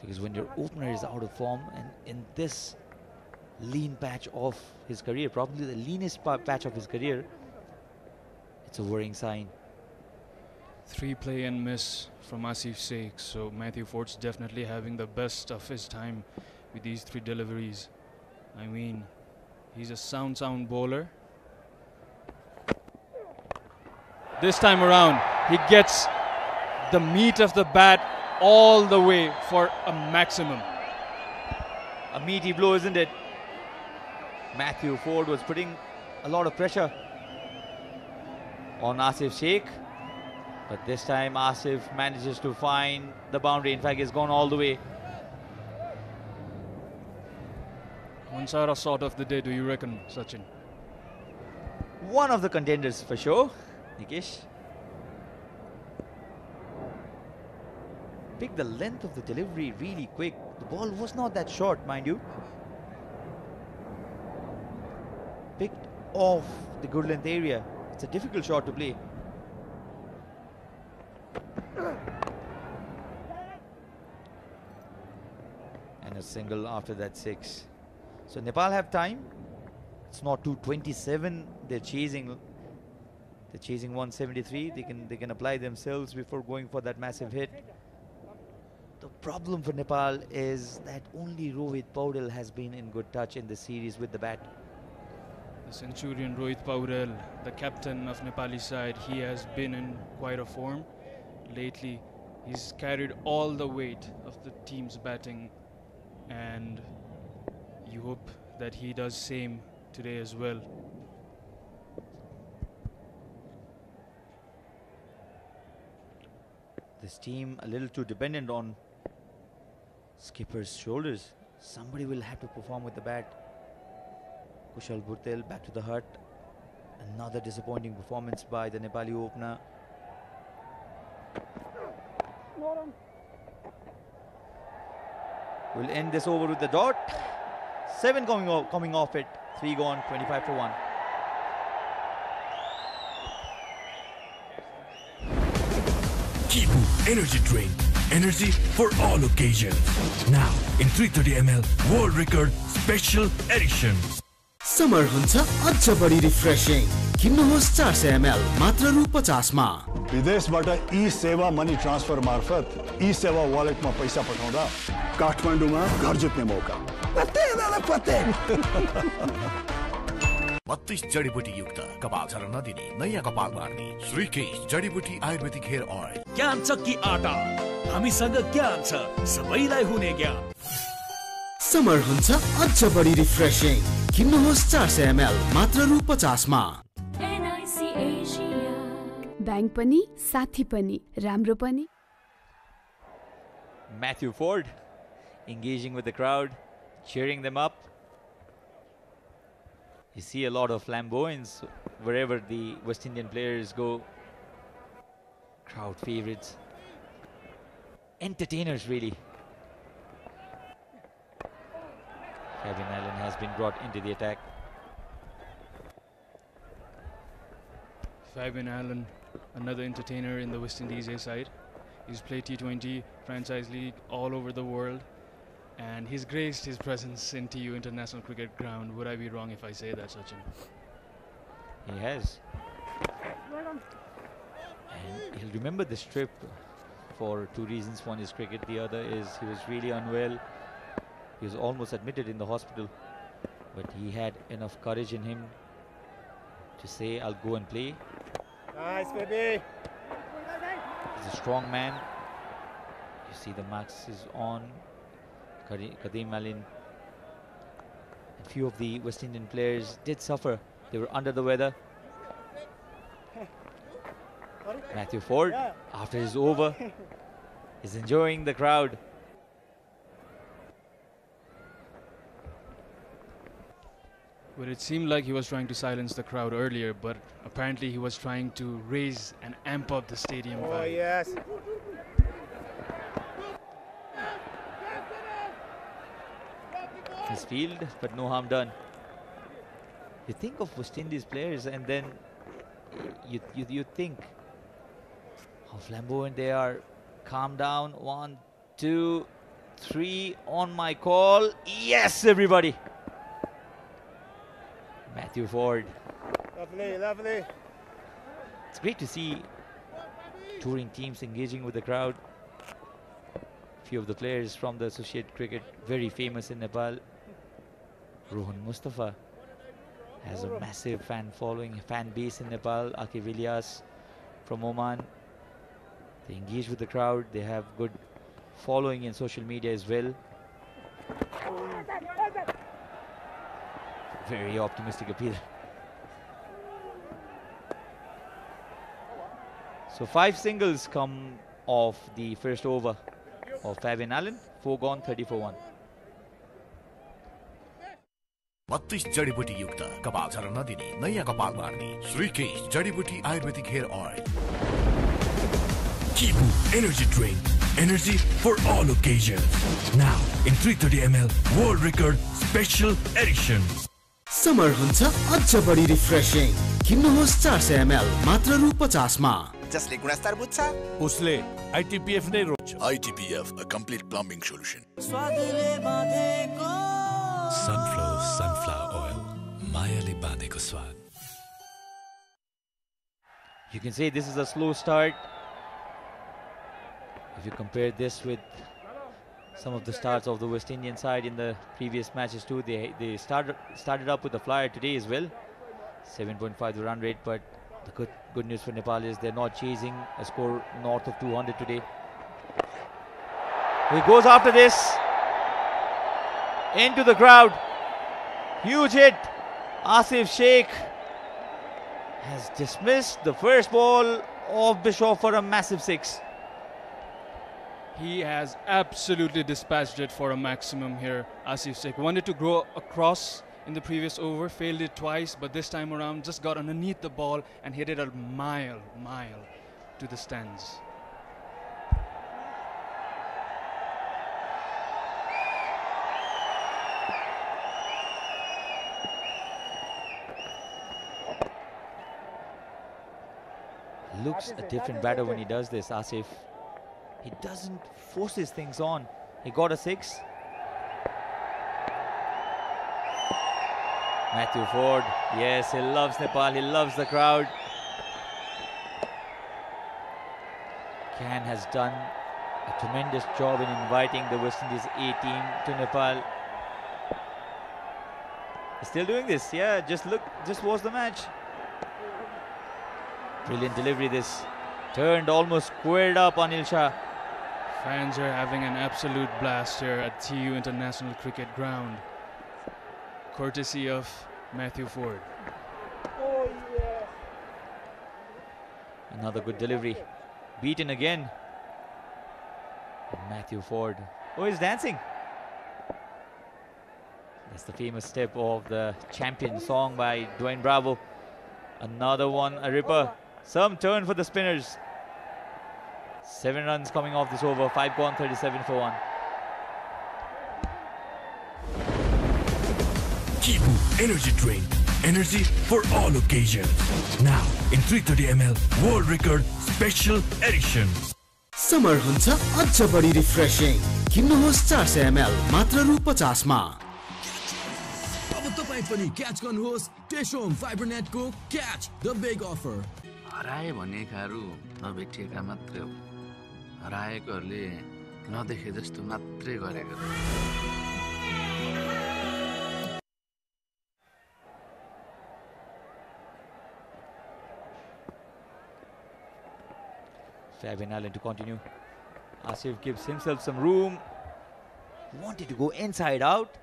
Speaker 10: Because when your opener is out of form and in this lean patch of his career, probably the leanest patch of his career, it's a worrying sign.
Speaker 20: 3 play and miss from Asif Sheikh, so Matthew Ford's definitely having the best of his time with these 3 deliveries. I mean, he's a sound bowler. This time around, he gets the meat of the bat all the way for a maximum.
Speaker 10: A meaty blow, isn't it? Matthew Ford was putting a lot of pressure on Asif Sheikh, but this time Asif manages to find the boundary. In fact, he's gone all the way.
Speaker 20: Mansara sort of the day, do you reckon, Sachin?
Speaker 10: One of the contenders for sure, Nikesh. Picked the length of the delivery really quick. The ball was not that short, mind you. Picked off the good length area. It's a difficult shot to play. And a single after that 6. So Nepal have time. It's not 227. They're chasing 173. They can apply themselves before going for that massive hit. The problem for Nepal is that only Rohit Paudel has been in good touch in the series with the bat.
Speaker 20: The Centurion Rohit Paudel, the captain of Nepali side, he has been in quite a form lately. He's carried all the weight of the team's batting, and you hope that he does same today as well.
Speaker 10: This team a little too dependent on skipper's shoulders. Somebody will have to perform with the bat. Kushal Bhurtel back to the hut. Another disappointing performance by the Nepali opener. We'll end this over with the dot. 7 coming off it. 3 gone, 25 for 1.
Speaker 4: Kibu Energy Drink. Energy for all occasions. Now in 330 ml World Record Special Edition.
Speaker 7: Summer हुन्छ अझ बढी refreshing किन्नुहोस् 400 ml मात्र रु 50 मा
Speaker 11: विदेशबाट ई सेवा money transfer मार्फत ई सेवा वालेटमा पैसा पठाउँदा काठमाडौँमा घर जित्ने मौका
Speaker 5: 32 जडीबुटी युक्त कपाल झर्न नदिने नयाँ कपाल बार्ने श्रीकेश जडीबुटी आयुर्वेदिक हेयर ऑयल।
Speaker 16: ज्ञान चक्की आटा हामीसँग ज्ञान छ सबैलाई हुने ज्ञान।
Speaker 7: समर हुन्छ अझ बढी रिफ्रेशिङ किन्नुहोस् 400 ml मात्र रु 50 मा
Speaker 17: ब्याङ्क पनि साथी पनि राम्रो पनि।
Speaker 10: Matthew Ford engaging with the crowd, cheering them up. You see a lot of flamboyance wherever the West Indian players go. Crowd favorites. Entertainers, really. Kevin Allen has been brought into the attack.
Speaker 20: Fabian Allen, another entertainer in the West Indies A side. He's played T20 franchise league all over the world, and he's graced his presence in TU International Cricket Ground. Would I be wrong if I say that, Sachin?
Speaker 10: He has. And he'll remember this trip for two reasons. One is cricket, the other is he was really unwell. He was almost admitted in the hospital, but he had enough courage in him to say, I'll go and play.
Speaker 2: Nice, baby.
Speaker 10: He's a strong man. You see the max is on. Kadeem Allen. A few of the West Indian players did suffer. They were under the weather. Matthew Ford, after his over, is enjoying the crowd.
Speaker 20: Well, it seemed like he was trying to silence the crowd earlier, but apparently he was trying to raise and amp up the stadium vibe.
Speaker 2: Oh, yes.
Speaker 10: His field, but no harm done. You think of West Indies players and then you think how flamboyant they are. Calm down. 1, 2, 3 on my call. Yes, everybody. Matthew Ford.
Speaker 2: Lovely, lovely.
Speaker 10: It's great to see touring teams engaging with the crowd. Few of the players from the associate cricket, very famous in Nepal. Rohan Mustafa has a massive fan following, fan base in Nepal. Akif Ilyas from Oman. They engage with the crowd. They have good following in social media as well. Very optimistic appeal. So 5 singles come off the first over of Fabian Allen. 4 gone, 30 for 1.
Speaker 5: 32 जडीबुटी युक्त कपाल झर्न नदिने नयाँ कपाल बार्ने श्रीकेश जडीबुटी ayurvedic hair oil.
Speaker 4: Kibu Energy Drink. Energy for all occasions. Now in 330 ml World Record Special Edition.
Speaker 7: Summer हुन्छ अझ बढी रिफ्रेशिङ किन्नुहोस् 400 ml मात्र रु 50 मा
Speaker 3: जसले गुणस्तर बुझ्छ
Speaker 16: उसले आइटिपीएफ नै रोज्छ।
Speaker 5: ITPF, a complete plumbing solution.
Speaker 14: Sunflower sunflower oil. मायाले बाँधेको स्वाद.
Speaker 10: You can say this is a slow start. If you compare this with some of the starts of the West Indian side in the previous matches too, they started up with a flyer today as well. 7.5 the run rate, but the good news for Nepal is they're not chasing a score north of 200 today. He goes after this into the crowd. Huge hit. Asif Sheikh has dismissed the first ball of Bischoff for a massive 6.
Speaker 20: He has absolutely dispatched it for a maximum here. Asif Sheikh wanted to go across in the previous over, failed it twice, but this time around just got underneath the ball and hit it a mile to the stands.
Speaker 10: looks a different batter when he does this, Asif. He doesn't force his things on. He got a 6. Matthew Ford, yes, he loves Nepal, he loves the crowd. Can has done a tremendous job in inviting the West Indies A team to Nepal. He's still doing this, yeah, just watch the match. Brilliant delivery this. Turned almost squared up on Ilsha.
Speaker 20: Fans are having an absolute blast here at TU International Cricket Ground. Courtesy of Matthew Ford.
Speaker 2: Oh, yeah.
Speaker 10: Another good delivery. Beaten again. And Matthew Ford. Oh, he's dancing. That's the famous step of the champion song by Dwayne Bravo. Another one, a ripper. Some turn for the spinners. 7 runs coming off this over. 5 gone, 37 for 1.
Speaker 4: Kibu Energy Drink. Energy for all occasions. Now in 330 ml World Record Special Edition.
Speaker 7: Summer हुन्छ अझ बढी refreshing किन्नुहोस् 400 ml मात्र रु 50 मा
Speaker 19: अब तपाई पनि catch गर्नुहोस् टेशोम फाइबरनेट को क्याच द बिग अफर
Speaker 3: हराए भनेकाहरू नभेटिएका मात्रै हो हराएकोहरूले नदेखे जस्तो मात्रै गरेको
Speaker 10: Fabian Allen to continue. Asif gives himself some room. Wanted to go inside out.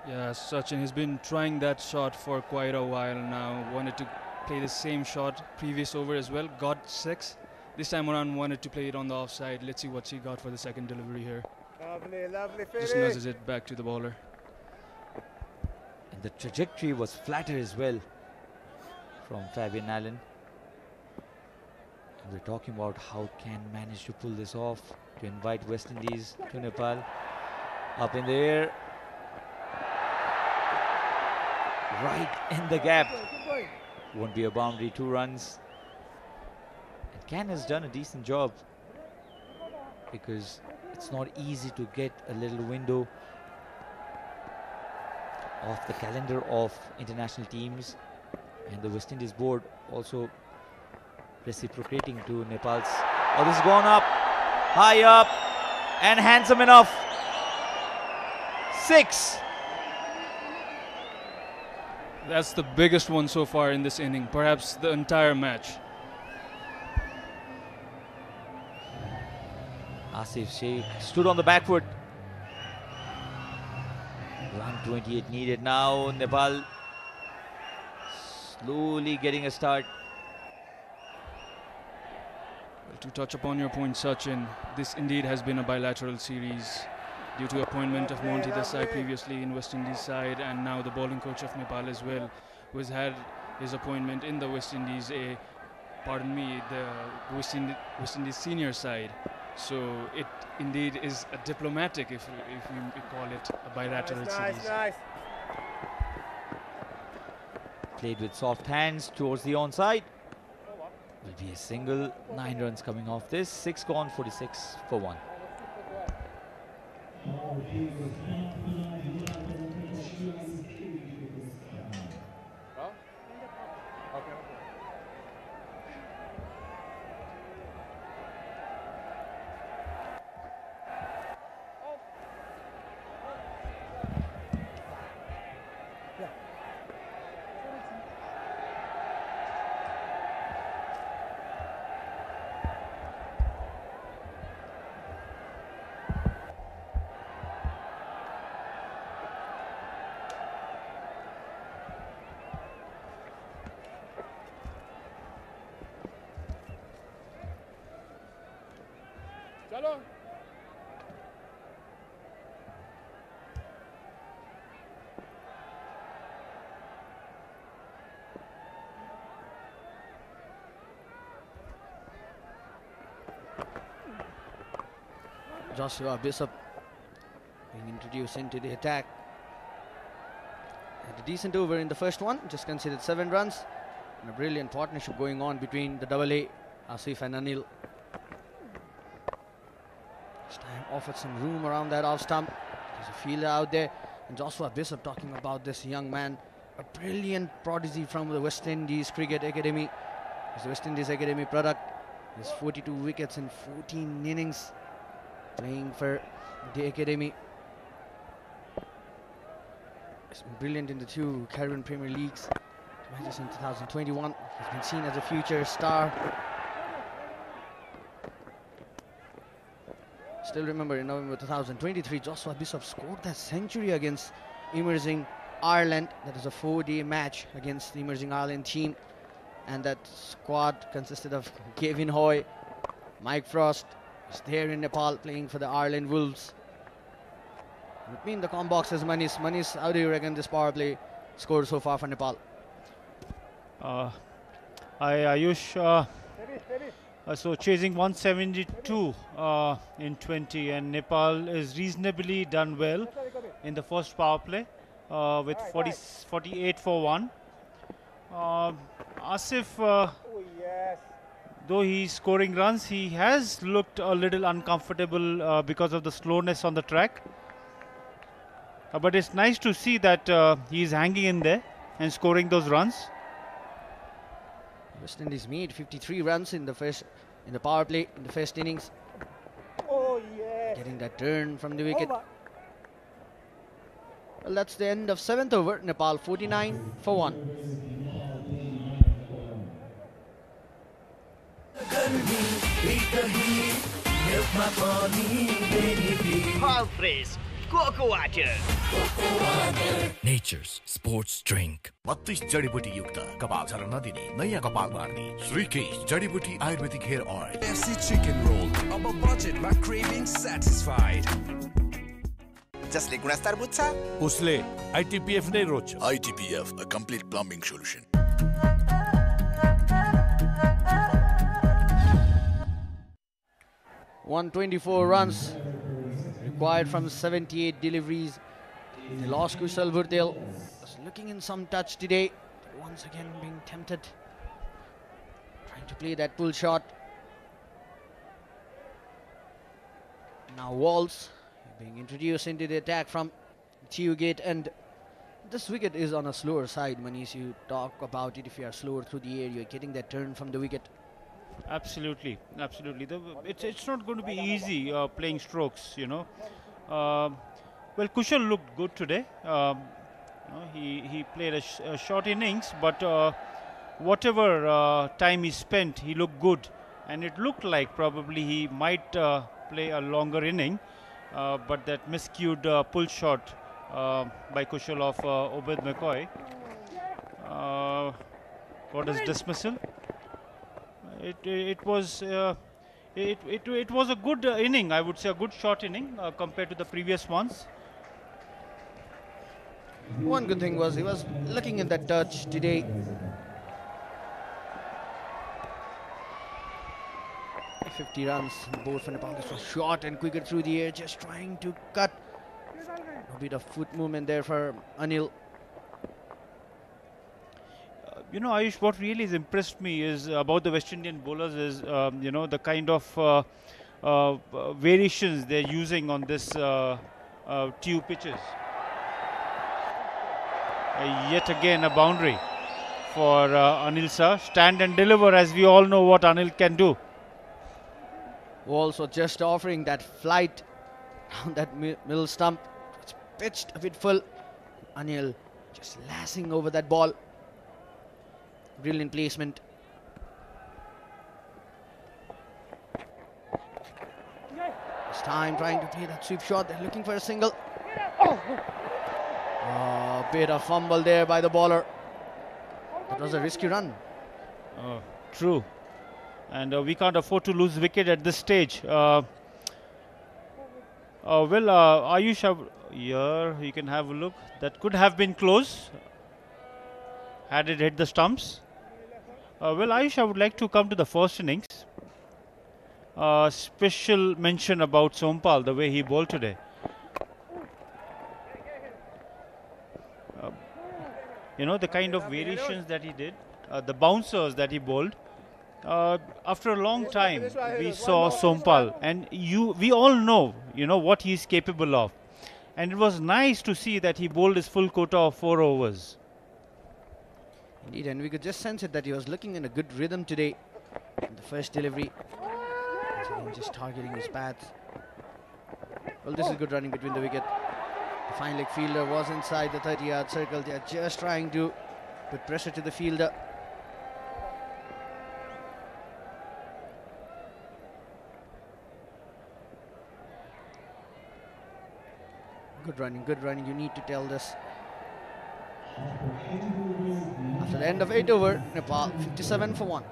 Speaker 20: Yeah, Sachin has been trying that shot for quite a while now. Wanted to play the same shot previous over as well. Got 6. This time around wanted to play it on the offside. Let's see what he got for the second delivery here.
Speaker 2: Lovely, lovely finish.
Speaker 20: Just nudges it back to the bowler.
Speaker 10: And the trajectory was flatter as well from Fabian Allen. We're talking about how Can managed to pull this off to invite West Indies to Nepal. Up in the air. Right in the gap. Won't be a boundary, 2 runs. And Can has done a decent job because it's not easy to get a little window off the calendar of international teams. And the West Indies board also reciprocating to Nepal's. Oh, this has gone up, high up, and handsome enough. 6.
Speaker 20: That's the biggest one so far in this inning, perhaps the entire match.
Speaker 10: Asif Sheikh stood on the back foot. Run 28 needed now. Nepal slowly getting a start.
Speaker 20: To touch upon your point, Sachin, this indeed has been a bilateral series due to appointment of Monty Desai previously in West Indies side and now the bowling coach of Nepal as well, who has had his appointment in the West Indies the West Indies senior side. So it indeed is a diplomatic, if you call it a bilateral series.
Speaker 2: Nice.
Speaker 10: Played with soft hands towards the onside. Will be a single. 9 runs coming off this. 6 gone, 46 for 1.
Speaker 2: Chalo.
Speaker 1: Joshua Bishop being introduced into the attack. Had a decent over in the first one, just conceded 7 runs. And a brilliant partnership going on between the double A, Asif and Anil. This time offered some room around that off stump. There's a fielder out there. And Joshua Bishop talking about this young man, a brilliant prodigy from the West Indies Cricket Academy. He's the West Indies Academy product. He's 42 wickets in 14 innings playing for the Academy. He's been brilliant in the 2 Caribbean Premier Leagues matches in 2021. He's been seen as a future star. Still remember in November 2023, Joshua Bishop scored that century against Emerging Ireland. That is a 4-day match against the Emerging Ireland team. And that squad consisted of Gavin Hoy, Mike Frost, is there in Nepal playing for the Ireland Wolves. With me in the com box is Manish. Manish, how do you reckon this power play scored so far for Nepal?
Speaker 13: Ayush, so chasing 172 in 20, and Nepal is reasonably done well in the first power play with 48 for 1. Asif, though he's scoring runs, he has looked a little uncomfortable because of the slowness on the track. But it's nice to see that he's hanging in there and scoring those runs.
Speaker 1: West Indies made 53 runs in the power play in the first innings.
Speaker 2: Oh yeah!
Speaker 1: Getting that turn from the wicket. Well, that's the end of 7th over. Nepal 49 for 1.
Speaker 16: All praise Coco Water.
Speaker 4: Nature's sports drink.
Speaker 5: 32 जडीबुटी युक्त कपाल झर्न नदिने नयाँ कपाल मार्ने श्रीकेश जडीबुटी ayurvedic hair oil.
Speaker 19: FC chicken roll. अब budget मा craving satisfied.
Speaker 15: जसले गुणस्तर बुझ्छ
Speaker 16: उसले ITPF नै रोज्छ.
Speaker 5: ITPF, a complete plumbing solution.
Speaker 1: .124 runs required from 78 deliveries. They lost Kushal Burdel. Was looking in some touch today, but once again being tempted, trying to play that pull shot. Now Walls being introduced into the attack from Tewgate, and this wicket is on a slower side. Manish, you talk about it. If you are slower through the air, you're getting that turn from the wicket.
Speaker 13: Absolutely, absolutely. It's not going to be easy playing strokes, you know. Well, Kushal looked good today. He played a short innings, but whatever time he spent, he looked good, and it looked like probably he might play a longer inning, but that miscued pull shot by Kushal of Obed McCoy got his dismissal. It was a good inning, I would say, a good short inning compared to the previous ones.
Speaker 1: One good thing was he was looking in that touch today. .50 runs both for Nepal. This was short and quicker through the air, just trying to cut. A bit of foot movement there for Anil.
Speaker 13: You know, Ayush, what really has impressed me is about the West Indian bowlers is, you know, the kind of variations they're using on this TU pitches. Yet again a boundary for Anil Shah. Stand and deliver, as we all know what Anil can do.
Speaker 1: Also just offering that flight on that middle stump. It's pitched a bit full. Anil just lashing over that ball. Brilliant placement. This time trying to play that sweep shot. They're looking for a single. A bit of fumble there by the bowler. That was a risky run.
Speaker 13: True. And we can't afford to lose wicket at this stage. Well, Ayush, here you can have a look. That could have been close had it hit the stumps. Well, Ayush, I would like to come to the first innings. Special mention about Sompal, the way he bowled today. You know, the kind of variations that he did. the bouncers that he bowled. After a long time, we saw Sompal, and we all know, what he is capable of. And it was nice to see that he bowled his full quota of 4 overs.
Speaker 1: Indeed, and we could just sense it that he was looking in a good rhythm today. In the first delivery, just targeting his pads. Well, this is good running between the wicket. The fine leg fielder was inside the 30-yard circle. They are just trying to put pressure to the fielder. Good running, you need to tell this. After the end of 8 over, Nepal 57 for 1.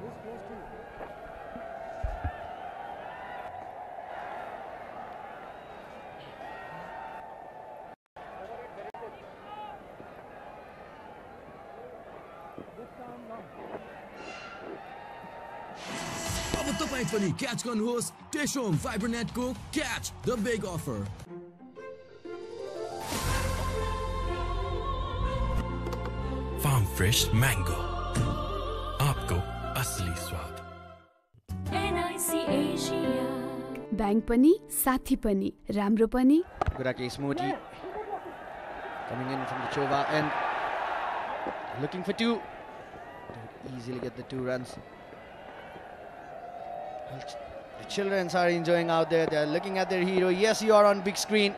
Speaker 19: अब तपाईं पनि catch गर्नुहोस् test home fiber नेटको catch the big offer.
Speaker 4: Farm fresh mango, आपको असली स्वाद।
Speaker 17: Bank पनि साथी पनि राम्रो पनि।
Speaker 1: Gurake Smoti coming in from the Chova end, looking for 2. They easily get the 2 runs. The children are enjoying out there. They are looking at their hero. Yes, you are on big screen.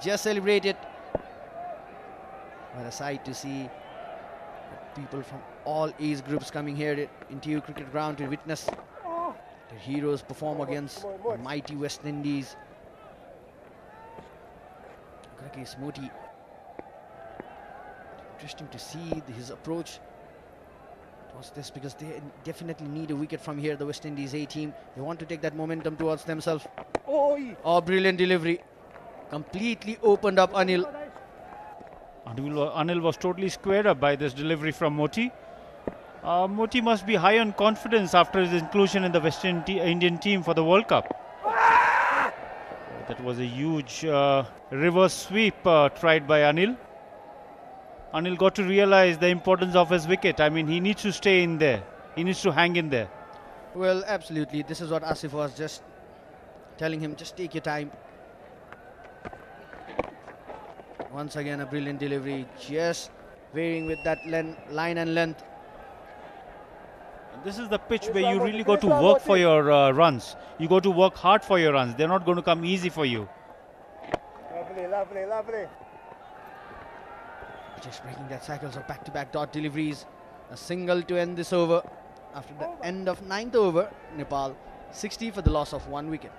Speaker 1: Just celebrate it. What a sight to see. People from all age groups coming here into your cricket ground to witness their heroes perform against the mighty West Indies. Gurake Smoti. Interesting to see his approach towards this, because they definitely need a wicket from here, the West Indies A team. They want to take that momentum towards themselves. Oh, brilliant delivery. Completely opened up Anil.
Speaker 13: Anil was totally squared up by this delivery from Moti. Moti must be high on confidence after his inclusion in the West Indian team for the World Cup. That was a huge reverse sweep tried by Anil. Anil got to realize the importance of his wicket. I mean, he needs to stay in there. He needs to hang in there.
Speaker 1: Well, absolutely. This is what Asif was just telling him. Just take your time. Once again, a brilliant delivery. Just varying with that line and length.
Speaker 13: This is the pitch where you really got to work for your runs. You got to work hard for your runs. They're not going to come easy for you.
Speaker 2: Lovely.
Speaker 1: Just breaking that cycles of back-to-back dot deliveries. A single to end this over. After the end of 9th over, Nepal 60 for the loss of 1 wicket.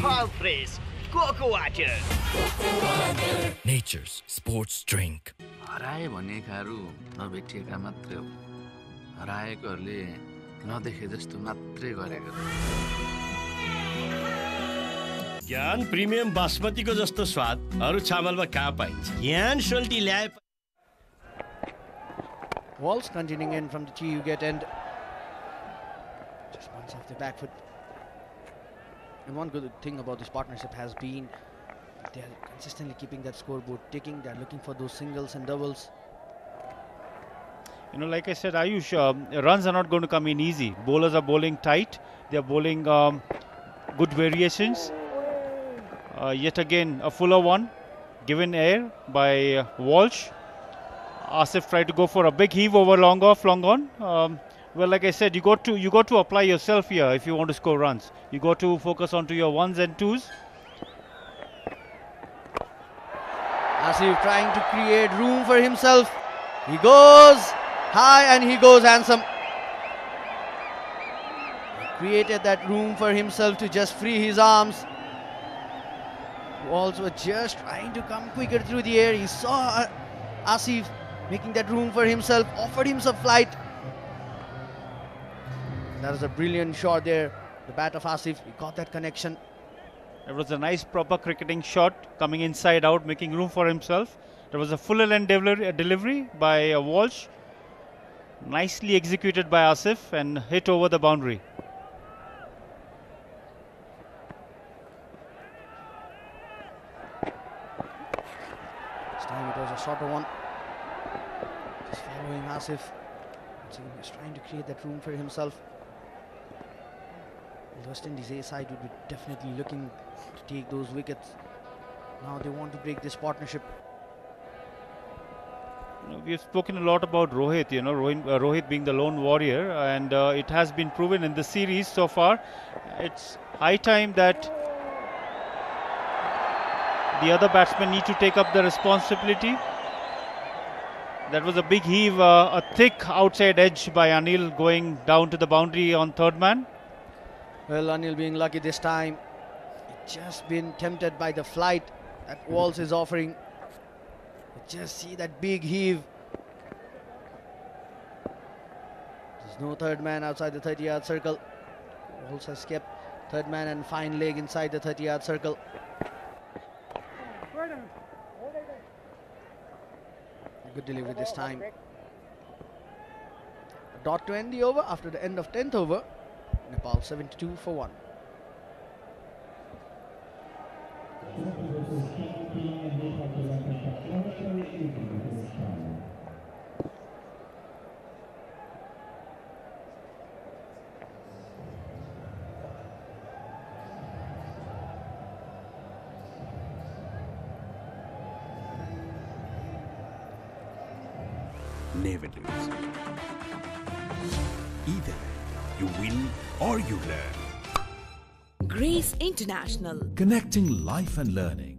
Speaker 16: All fresh cocoa water.
Speaker 4: Nature's sports drink.
Speaker 3: हराए भनेकाहरू नभेटिएका मात्रै हो, हराएकोहरूले नदेखे जस्तो मात्रै गरेको।
Speaker 18: ज्ञान premium बासमतीको जस्तो स्वाद अरू चामलमा कहाँ पाइन्छ? ज्ञान सोल्टी ल्याए।
Speaker 1: Walls continuing in from the tee wicket end. Just once off the back foot. And one good thing about this partnership has been they are consistently keeping that scoreboard ticking. They are looking for those singles and doubles.
Speaker 13: Like I said, Ayush, runs are not going to come in easy. Bowlers are bowling tight. They are bowling good variations. Yet again, a fuller one given air by Walsh. Asif tried to go for a big heave over long off, long on. Well, like I said, you got to apply yourself here if you want to score runs. You got to focus onto your 1s and 2s.
Speaker 1: Asif trying to create room for himself. He goes high and he goes handsome. He created that room for himself to just free his arms. Walls were just trying to come quicker through the air. He saw Asif making that room for himself, offered him some flight. That was a brilliant shot there. The bat of Asif, he got that connection.
Speaker 13: It was a nice proper cricketing shot, coming inside out, making room for himself. There was a full length delivery by Walsh. Nicely executed by Asif and hit over the boundary.
Speaker 1: shorter one. Just following Asif. He's trying to create that room for himself. The West Indies A side would be definitely looking to take those wickets. Now they want to break this partnership.
Speaker 13: We've spoken a lot about Rohit, Rohit being the lone warrior, and it has been proven in the series so far. It's high time that the other batsmen need to take up the responsibility. That was a big heave, a thick outside edge by Anil going down to the boundary on third man.
Speaker 1: Well, Anil being lucky this time. Just been tempted by the flight that Walsh is offering. Just see that big heave. There's no third man outside the 30-yard circle. Walsh has kept third man and fine leg inside the 30-yard circle. Good delivery this time. A dot to end the over after the end of 10th over. Nepal 72 for 1.
Speaker 16: Never lose. Either you win or you learn.
Speaker 23: Grace International.
Speaker 16: Connecting life and learning.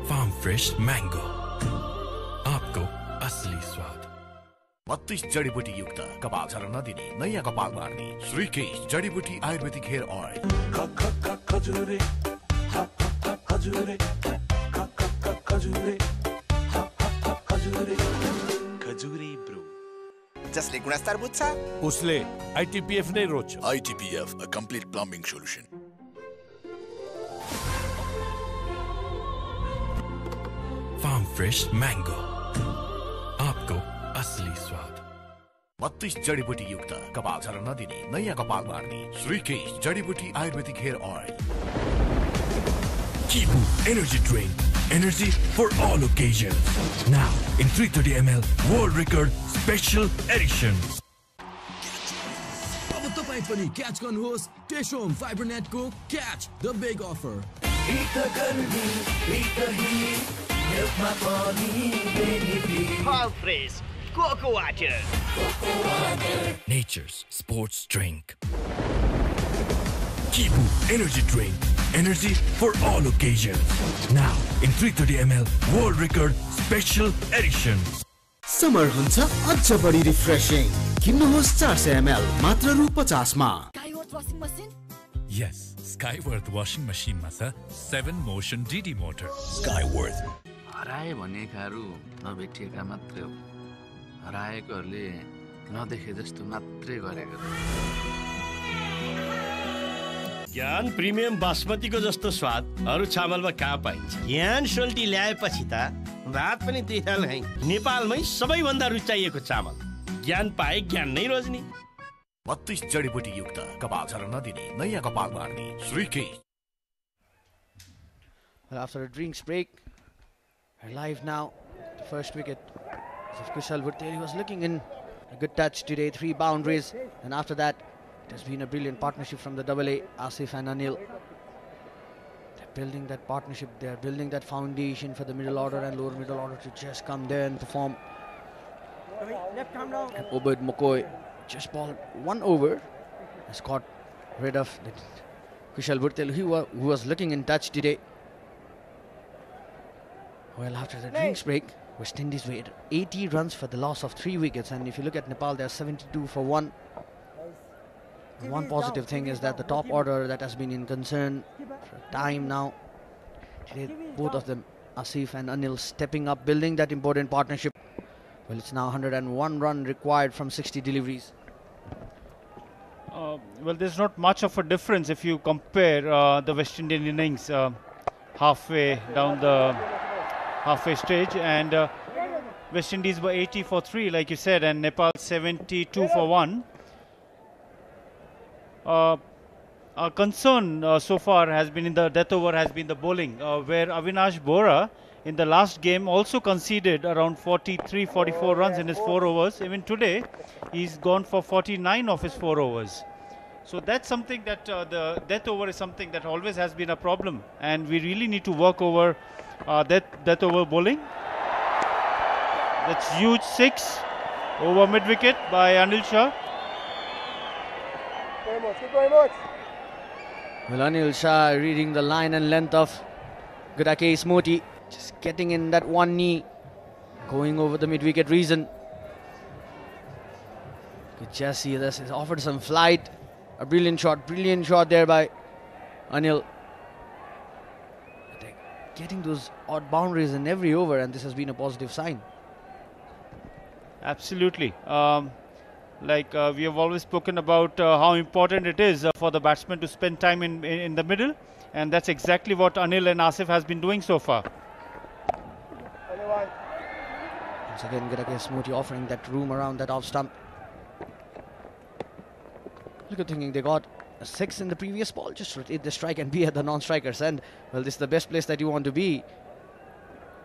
Speaker 4: Farm fresh mango. आपको असली स्वाद.
Speaker 5: 32 जडीबुटी युक्त कपाल झर्न नदिने नयाँ कपाल मार्ने श्रीकेश जडीबुटी ayurvedic hair oil.
Speaker 19: Khajure Khajure
Speaker 15: Khajure bro. जसले गुणस्तर बुझ्छ
Speaker 16: उसले ITPF नै रोज्छ.
Speaker 5: ITPF, a complete plumbing solution.
Speaker 4: Farm fresh mango. आपको असली स्वाद.
Speaker 5: 32 जडीबुटी युक्त कपाल झर्न नदिने नयाँ कपाल मार्ने श्रीकेश जडीबुटी ayurvedic hair oil.
Speaker 4: Kibu Energy Drink. Energy for all occasions. Now in 330 ml World Record Special Edition.
Speaker 19: अब तपाई पनि क्याच गर्नुहोस् टेशोम फाइबरनेट को catch the big offer.
Speaker 18: Farm fresh cocoa water.
Speaker 4: Nature's sports drink. Kibu Energy Drink. Energy for all occasions. Now in 330 ml World Record Special Edition.
Speaker 7: Summer हुन्छ अझ बढी refreshing. किन्नुहोस् 400 ml मात्र रु 50 मा.
Speaker 17: Skyworth washing machine?
Speaker 14: Yes, Skyworth washing machine मा छ 7 motion DD motor.
Speaker 3: Skyworth. हराए भनेकाहरू नभेटिएका मात्रै हो. हराएकोहरूले नदेखे जस्तो मात्रै गरेको.
Speaker 18: ज्ञान प्रिमियम बासमतीको जस्तो स्वाद अरू चामलमा कहाँ पाइन्छ. ज्ञान सोल्टी ल्याएपछि त रात पनि 2 थाल खाइ. नेपालमै सबैभन्दा रुचाइएको चामल. ज्ञान पाए ज्ञान नै रोज्ने.
Speaker 5: 32 जडीबुटी युक्त कपाल झर्न नदिने नयाँ कपाल मार्ने Shrikesh.
Speaker 1: After a drinks break, we're live now. The first wicket of Kushal Bhuttel. He was looking in. A good touch today, 3 boundaries. And after that, it has been a brilliant partnership from the AA, Asif and Anil. They're building that partnership. They're building that foundation for the middle order and lower middle order to just come there and perform. And Obed McCoy just balled 1 over. Has got rid of Kushal Bhuttel, who was looking in touch today. Well, after the drinks break, West Indies were 80 runs for the loss of 3 wickets. And if you look at Nepal, they're 72 for 1. And one positive thing is that the top order that has been in concern for time now. Today, both of them, Asif and Anil, stepping up, building that important partnership. Well, it's now 101 run required from 60 deliveries.
Speaker 13: Well, there's not much of a difference if you compare the West Indian innings halfway down the halfway stage, and West Indies were 80 for 3, like you said, and Nepal 72 for 1. concern so far has been in the death over has been the bowling, where Avinash Bora in the last game also conceded around 44 runs in his 4 overs. Even today, he's gone for 49 of his 4 overs. So that's something that the death over is something that always has been a problem, and we really need to work over death over bowling. That's huge 6 over mid wicket by Anil Shah.
Speaker 1: Well, Anil Shah reading the line and length of Gudake Smoti, just getting in that one knee, going over the mid-wicket region. Could just see this, he's offered some flight. A brilliant shot there by Anil. They're getting those odd boundaries in every over, and this has been a positive sign.
Speaker 13: Absolutely. We have always spoken about how important it is for the batsman to spend time in the middle, and that's exactly what Anil and Asif has been doing so far.
Speaker 1: Once again, Gudake Smoti offering that room around that off stump. Look at thinking they got a 6 in the previous ball. Just rotate the strike and be at the non-striker's end. Well, this is the best place that you want to be.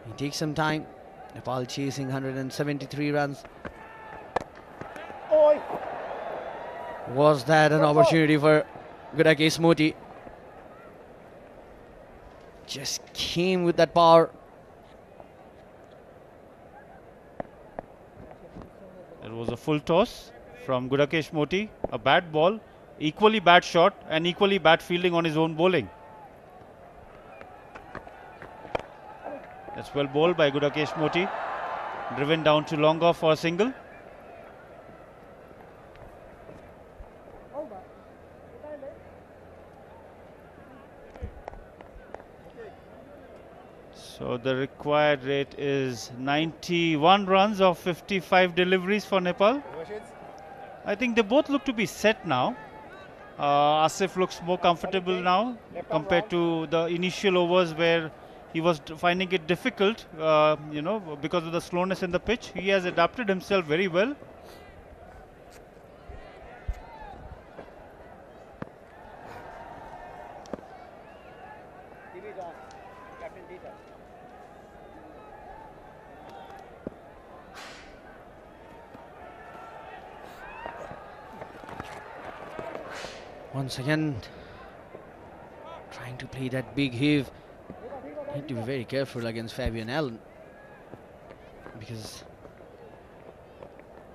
Speaker 1: He takes some time. Nepal chasing 173 runs. Was that an opportunity for Gudake Smoti? Just came with that power.
Speaker 13: It was a full toss from Gudake Smoti. A bad ball, equally bad shot, and equally bad fielding on his own bowling. That's well bowled by Gudake Smoti. Driven down to long off for a single. So the required rate is 91 runs of 55 deliveries for Nepal. I think they both look to be set now. Asif looks more comfortable now compared to the initial overs where he was finding it difficult, because of the slowness in the pitch. He has adapted himself very well.
Speaker 1: Once again, trying to play that big heave. Need to be very careful against Fabian Allen, because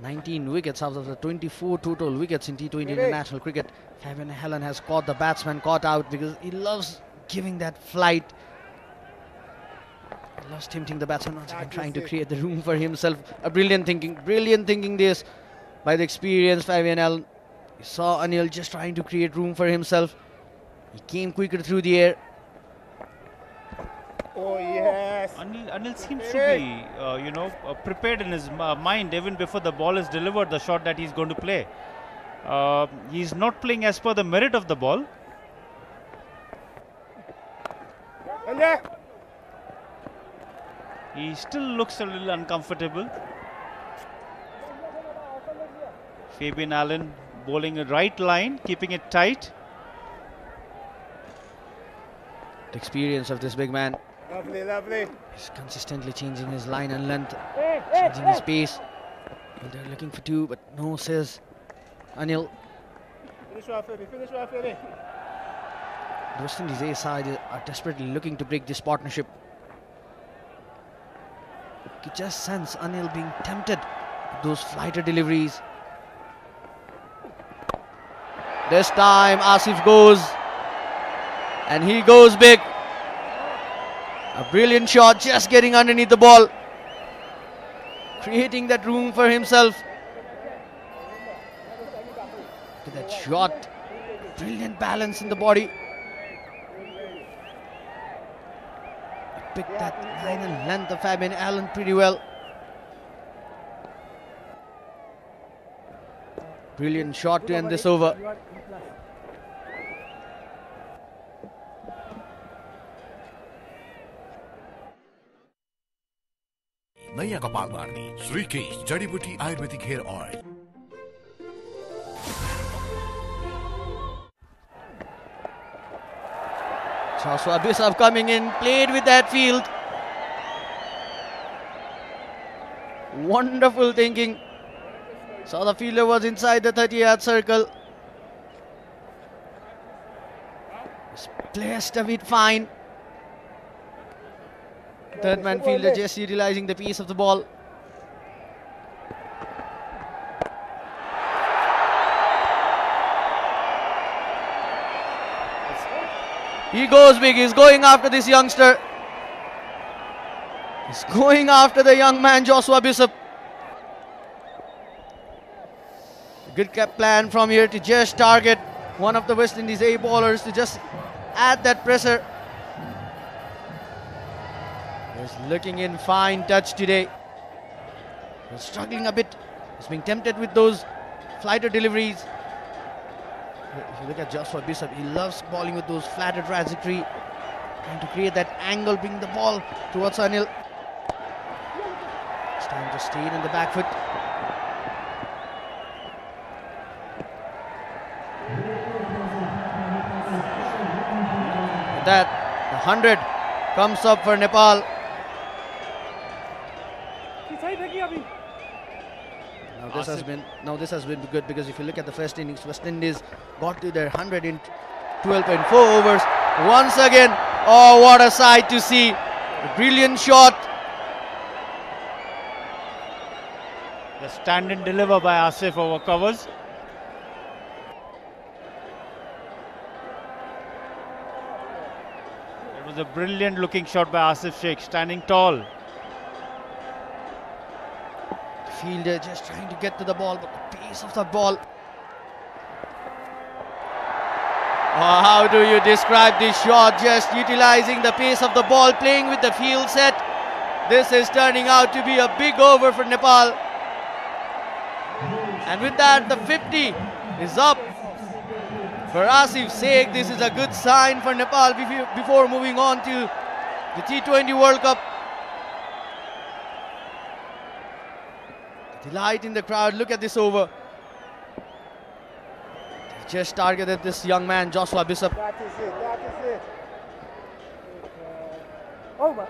Speaker 1: 19 wickets out of the 24 total wickets in T20 international cricket. Fabian Allen has caught the batsman caught out because he loves giving that flight. He loves tempting the batsman, once again trying to create the room for himself. A brilliant thinking this by the experienced Fabian Allen. You saw Anil just trying to create room for himself. He came quicker through the air.
Speaker 2: Oh yes.
Speaker 13: Anil seems to be, prepared in his mind even before the ball is delivered, the shot that he's going to play. He's not playing as per the merit of the ball. He still looks a little uncomfortable. Fabian Allen bowling a right line, keeping it tight.
Speaker 1: The experience of this big man.
Speaker 2: Lovely.
Speaker 1: He's consistently changing his line and length, changing his pace. Well, they're looking for 2, but no, says Anil.
Speaker 2: Finish off,
Speaker 1: The West Indies A side are desperately looking to break this partnership. You just sense Anil being tempted with those flighter deliveries. This time Asif goes, and he goes big. A brilliant shot, just getting underneath the ball, creating that room for himself. Look at that shot, brilliant balance in the body. He picked that line and length of Fabian Allen pretty well. Brilliant shot to end this over.
Speaker 5: नयाँ कपाल मार्ने श्रीकेश जडीबुटी ayurvedic hair oil.
Speaker 1: Joshua Bishop coming in, played with that field. Wonderful thinking. Saw the fielder was inside the 30-yard circle. Just placed a bit fine. Third man fielder just utilizing the pace of the ball. He goes big, he's going after this youngster. He's going after the young man Joshua Bishop. Good plan from here to just target one of the West Indies A bowlers to just add that pressure. He's looking in fine touch today. He's struggling a bit. He's being tempted with those flighter deliveries. If you look at Joshua Bishop, he loves bowling with those flatter trajectory, trying to create that angle, bring the ball towards Anil. It's time to stay in the back foot. With that, the 100 comes up for Nepal. Now this has been good, because if you look at the first innings, West Indies got to their 100 in 12.4 overs. Once again, oh, what a sight to see. A brilliant shot.
Speaker 13: The stand and deliver by Asif over covers. It was a brilliant looking shot by Asif Sheikh, standing tall.
Speaker 1: Fielder just trying to get to the ball, but the pace of the ball. Oh, how do you describe this shot? Just utilizing the pace of the ball, playing with the field set. This is turning out to be a big over for Nepal. And with that, the 50 is up for Asif Sheikh. This is a good sign for Nepal before moving on to the T20 World Cup. Delight in the crowd. Look at this over. They just targeted this young man, Joshua Bishop.
Speaker 2: That is it. That is it. Over.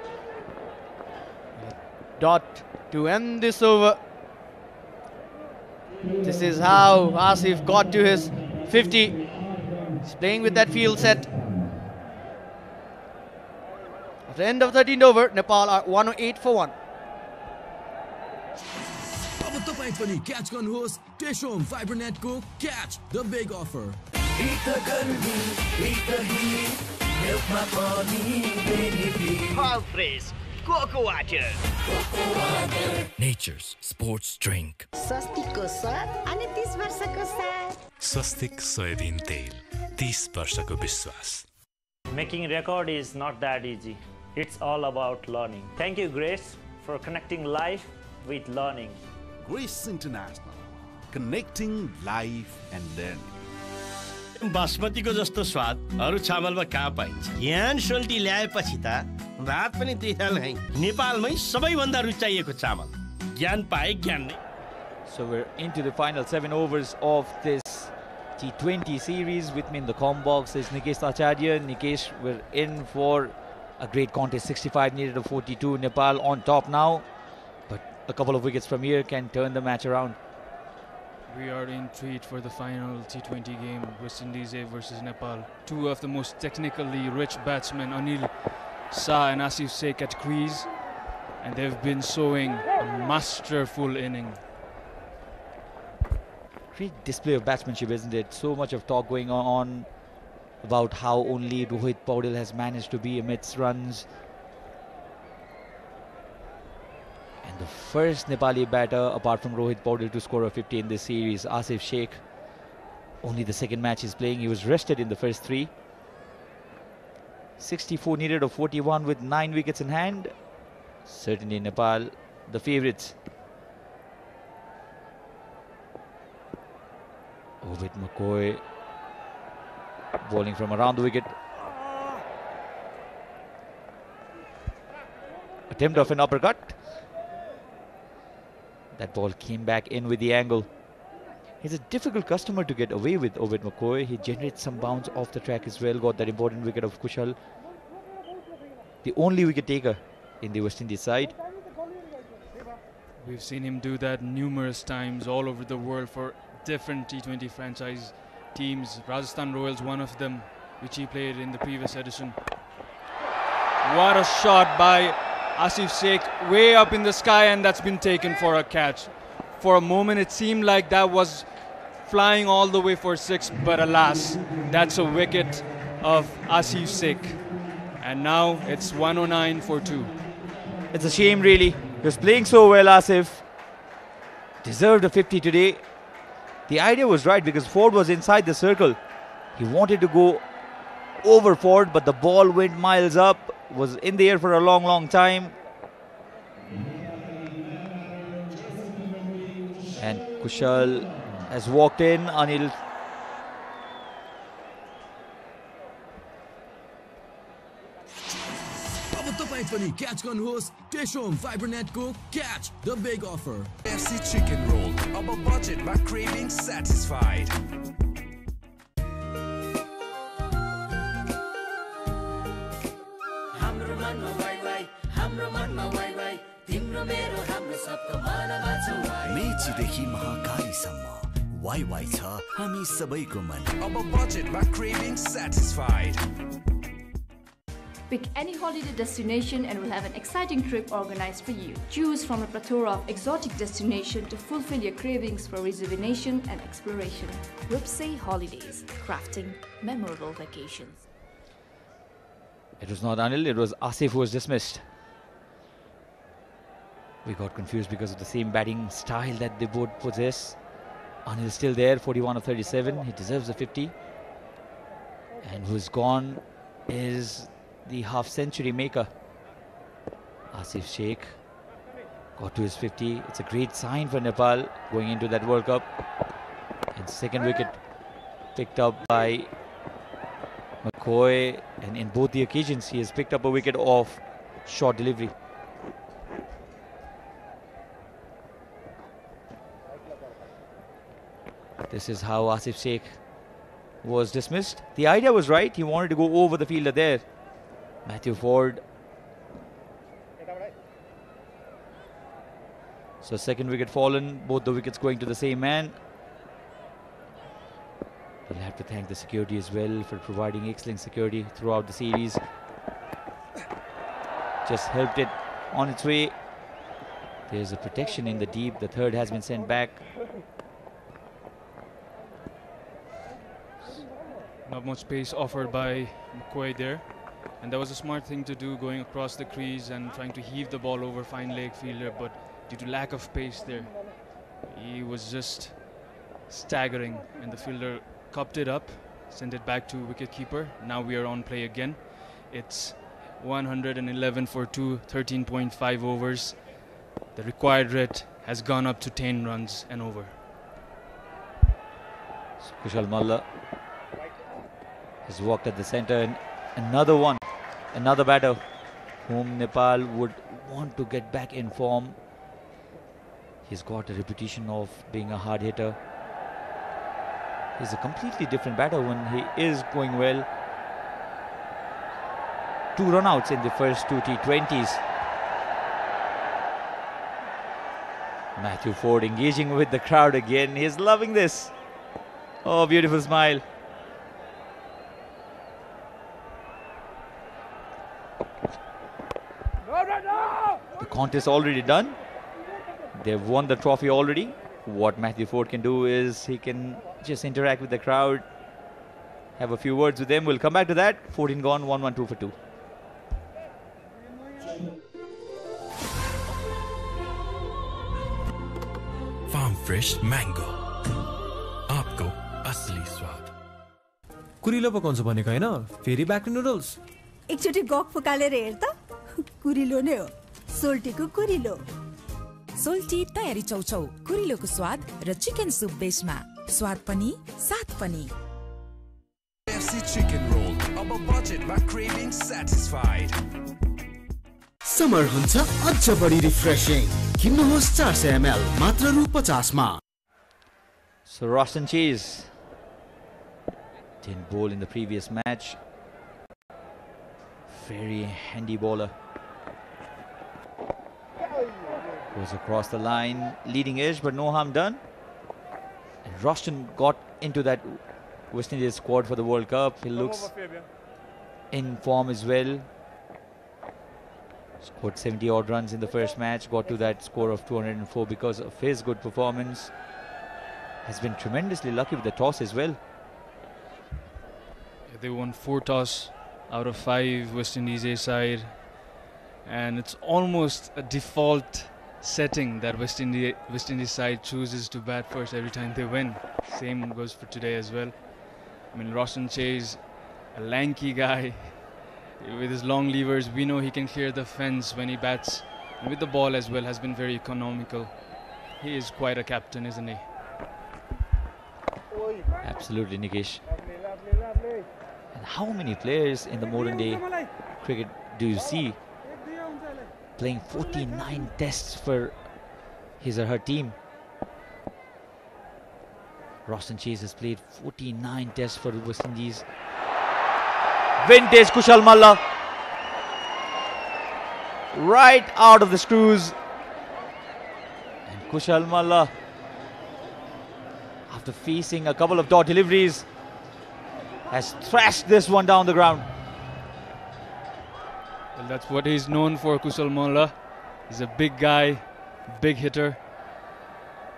Speaker 1: Dot to end this over. This is how Asif got to his 50. He's playing with that field set. At the end of 13th over, Nepal are 108 for 1.
Speaker 19: अब तपाईं पनि catch गर्नुहोस् टेशोम फाइबरनेटको catch the big offer
Speaker 4: Nature's sports drink.
Speaker 6: स्वस्तिकको स्वाद अनि 30 वर्षको साथ
Speaker 14: स्वस्तिक सोयाबिन तेल 30 वर्षको विश्वास.
Speaker 21: Making record is not that easy. It's all about learning. Thank you, Grace, for connecting life with learning.
Speaker 5: Grace International, connecting life and learning.
Speaker 18: बासमतीको जस्तो स्वाद अरू चामलमा कहाँ पाइन्छ? ज्ञान सोल्टी ल्याएपछि त रात पनि त्यही थाल है. नेपालमै सबैभन्दा रुचाइएको चामल. ज्ञान पाए ज्ञान नै.
Speaker 10: So we're into the final 7 overs of this T20 series. With me in the com box is Nikesh Acharya. Nikesh, we're in for a great contest. 65 needed of 42. Nepal on top now, but a couple of wickets from here can turn the match around.
Speaker 20: We are in treat for the final T20 game, West Indies A versus Nepal. Two of the most technically rich batsmen, Anil Shah and Asif Sheikh at crease, and they've been showing a masterful inning.
Speaker 10: Great display of batsmanship, isn't it? So much of talk going on about how only Rohit Paudel has managed to be amidst runs. And the first Nepali batter, apart from Rohit Paudel, to score a 50 in this series, Asif Sheikh. Only the second match he's playing. He was rested in the first 3. 64 needed of 41 with 9 wickets in hand. Certainly Nepal, the favourites. Ovid McCoy bowling from around the wicket. Attempt of an uppercut. That ball came back in with the angle. He's a difficult customer to get away with, Ovid McCoy. He generates some bounce off the track as well. Got that important wicket of Kushal. The only wicket taker in the West Indies side.
Speaker 20: We've seen him do that numerous times all over the world for different T20 franchise teams. Rajasthan Royals, one of them, which he played in the previous edition. What a shot by Asif Sheikh, way up in the sky, and that's been taken for a catch. For a moment it seemed like that was flying all the way for 6, but alas, that's a wicket of Asif Sheikh. And now it's 109 for 2.
Speaker 10: It's a shame really. He was playing so well, Asif. Deserved a 50 today. The idea was right because Ford was inside the circle. He wanted to go over Ford, but the ball went miles up. Was in the air for a long time. And Kushal has walked in. Anil.
Speaker 19: Catch गर्नुहोस् टेशोम Fibernet को catch the big offer.
Speaker 15: KFC chicken roll, अब budget my craving satisfied. हाम्रो मनमा वाइ हाम्रो मनमा वाइ तिम्रो मेरो हाम्रो सबको मनमा छ वाइ. मेचीदेखि महाकालीसम्म वाइ छ हामी सबैको मन. अब budget my craving satisfied.
Speaker 8: Pick any holiday destination and we'll have an exciting trip organized for you. Choose from a plethora of exotic destinations to fulfill your cravings for rejuvenation and exploration.
Speaker 23: Rupsey Holidays, crafting memorable vacations.
Speaker 10: It was not Anil, it was Asif who was dismissed. We got confused because of the same batting style that they both possess. Anil is still there, 41 of 37. He deserves a 50. And who's gone is the half-century maker, Asif Sheikh. Got to his 50. It's a great sign for Nepal going into that World Cup. And second wicket picked up by McCoy, and in both the occasions he has picked up a wicket off short delivery. This is how Asif Sheikh was dismissed. The idea was right. He wanted to go over the fielder there. Matthew Ford. So second wicket fallen, both the wickets going to the same man. We'll have to thank the security as well for providing excellent security throughout the series. Just helped it on its way. There's a protection in the deep. The third has been sent back.
Speaker 20: Not much space offered by McCoy there. And that was a smart thing to do, going across the crease and trying to heave the ball over fine leg fielder, but due to lack of pace there, he was just staggering, and the fielder cupped it up, sent it back to wicketkeeper. Now we are on play again. It's 111 for 2, 13.5 overs. The required rate has gone up to 10 runs and over.
Speaker 10: Kushal Malla has walked at the centre, and another one. Another batter whom Nepal would want to get back in form. He's got a reputation of being a hard hitter. He's a completely different batter when he is going well. 2 run-outs in the first 2 T20s. Matthew Ford engaging with the crowd again. He's loving this. Oh, beautiful smile. The contest already done. They've won the trophy already. What Matthew Ford can do is he can just interact with the crowd, have a few words with them. We'll come back to that. 14 gone, 1-1-2 for 2.
Speaker 4: Farm fresh mango. आपको असली स्वाद.
Speaker 9: कुरिलो पकाउँछ भनेको हैन, फेरि back to noodles.
Speaker 6: एकचोटि गफ फुकालेर हेर त. कुरिलो नै हो. सोल्टीको कुरिलो.
Speaker 23: सोल्टी तयारी चौचौ, कुरिलोको स्वाद र चिकन सुप बेसमा. स्वाद पनि साथ पनि.
Speaker 15: KFC chicken roll, अब budget my craving satisfied.
Speaker 7: Summer हुन्छ अझ बढी रिफ्रेशिङ. किन्नुहोस् 400 ml मात्र रु 50 मा.
Speaker 10: So Roshan Chase didn't bowl in the previous match. Very handy bowler. Goes across the line, leading edge, but no harm done. And Roshan got into that West Indies squad for the World Cup. He looks in form as well. Scored 70 odd runs in the first match, got to that score of 204 because of his good performance. Has been tremendously lucky with the toss as well.
Speaker 20: Yeah, they won 4 toss out of 5, West Indies A side, and it's almost a default setting that West Indies side chooses to bat first every time they win. Same goes for today as well. I mean, Roshan Chase, a lanky guy with his long levers, we know he can clear the fence when he bats, and with the ball as well has been very economical. He is quite a captain, isn't he?
Speaker 10: Absolutely, Nikesh. And how many players in the modern day cricket do you see playing 49 tests for his or her team? Roshan Chase has played 49 tests for the West Indies. Vintage Kushal Malla, right out of the screws. And Kushal Malla, after facing a couple of dot deliveries, has thrashed this one down the ground.
Speaker 20: Well, that's what he's known for, Kushal Malla. He's a big guy, big hitter.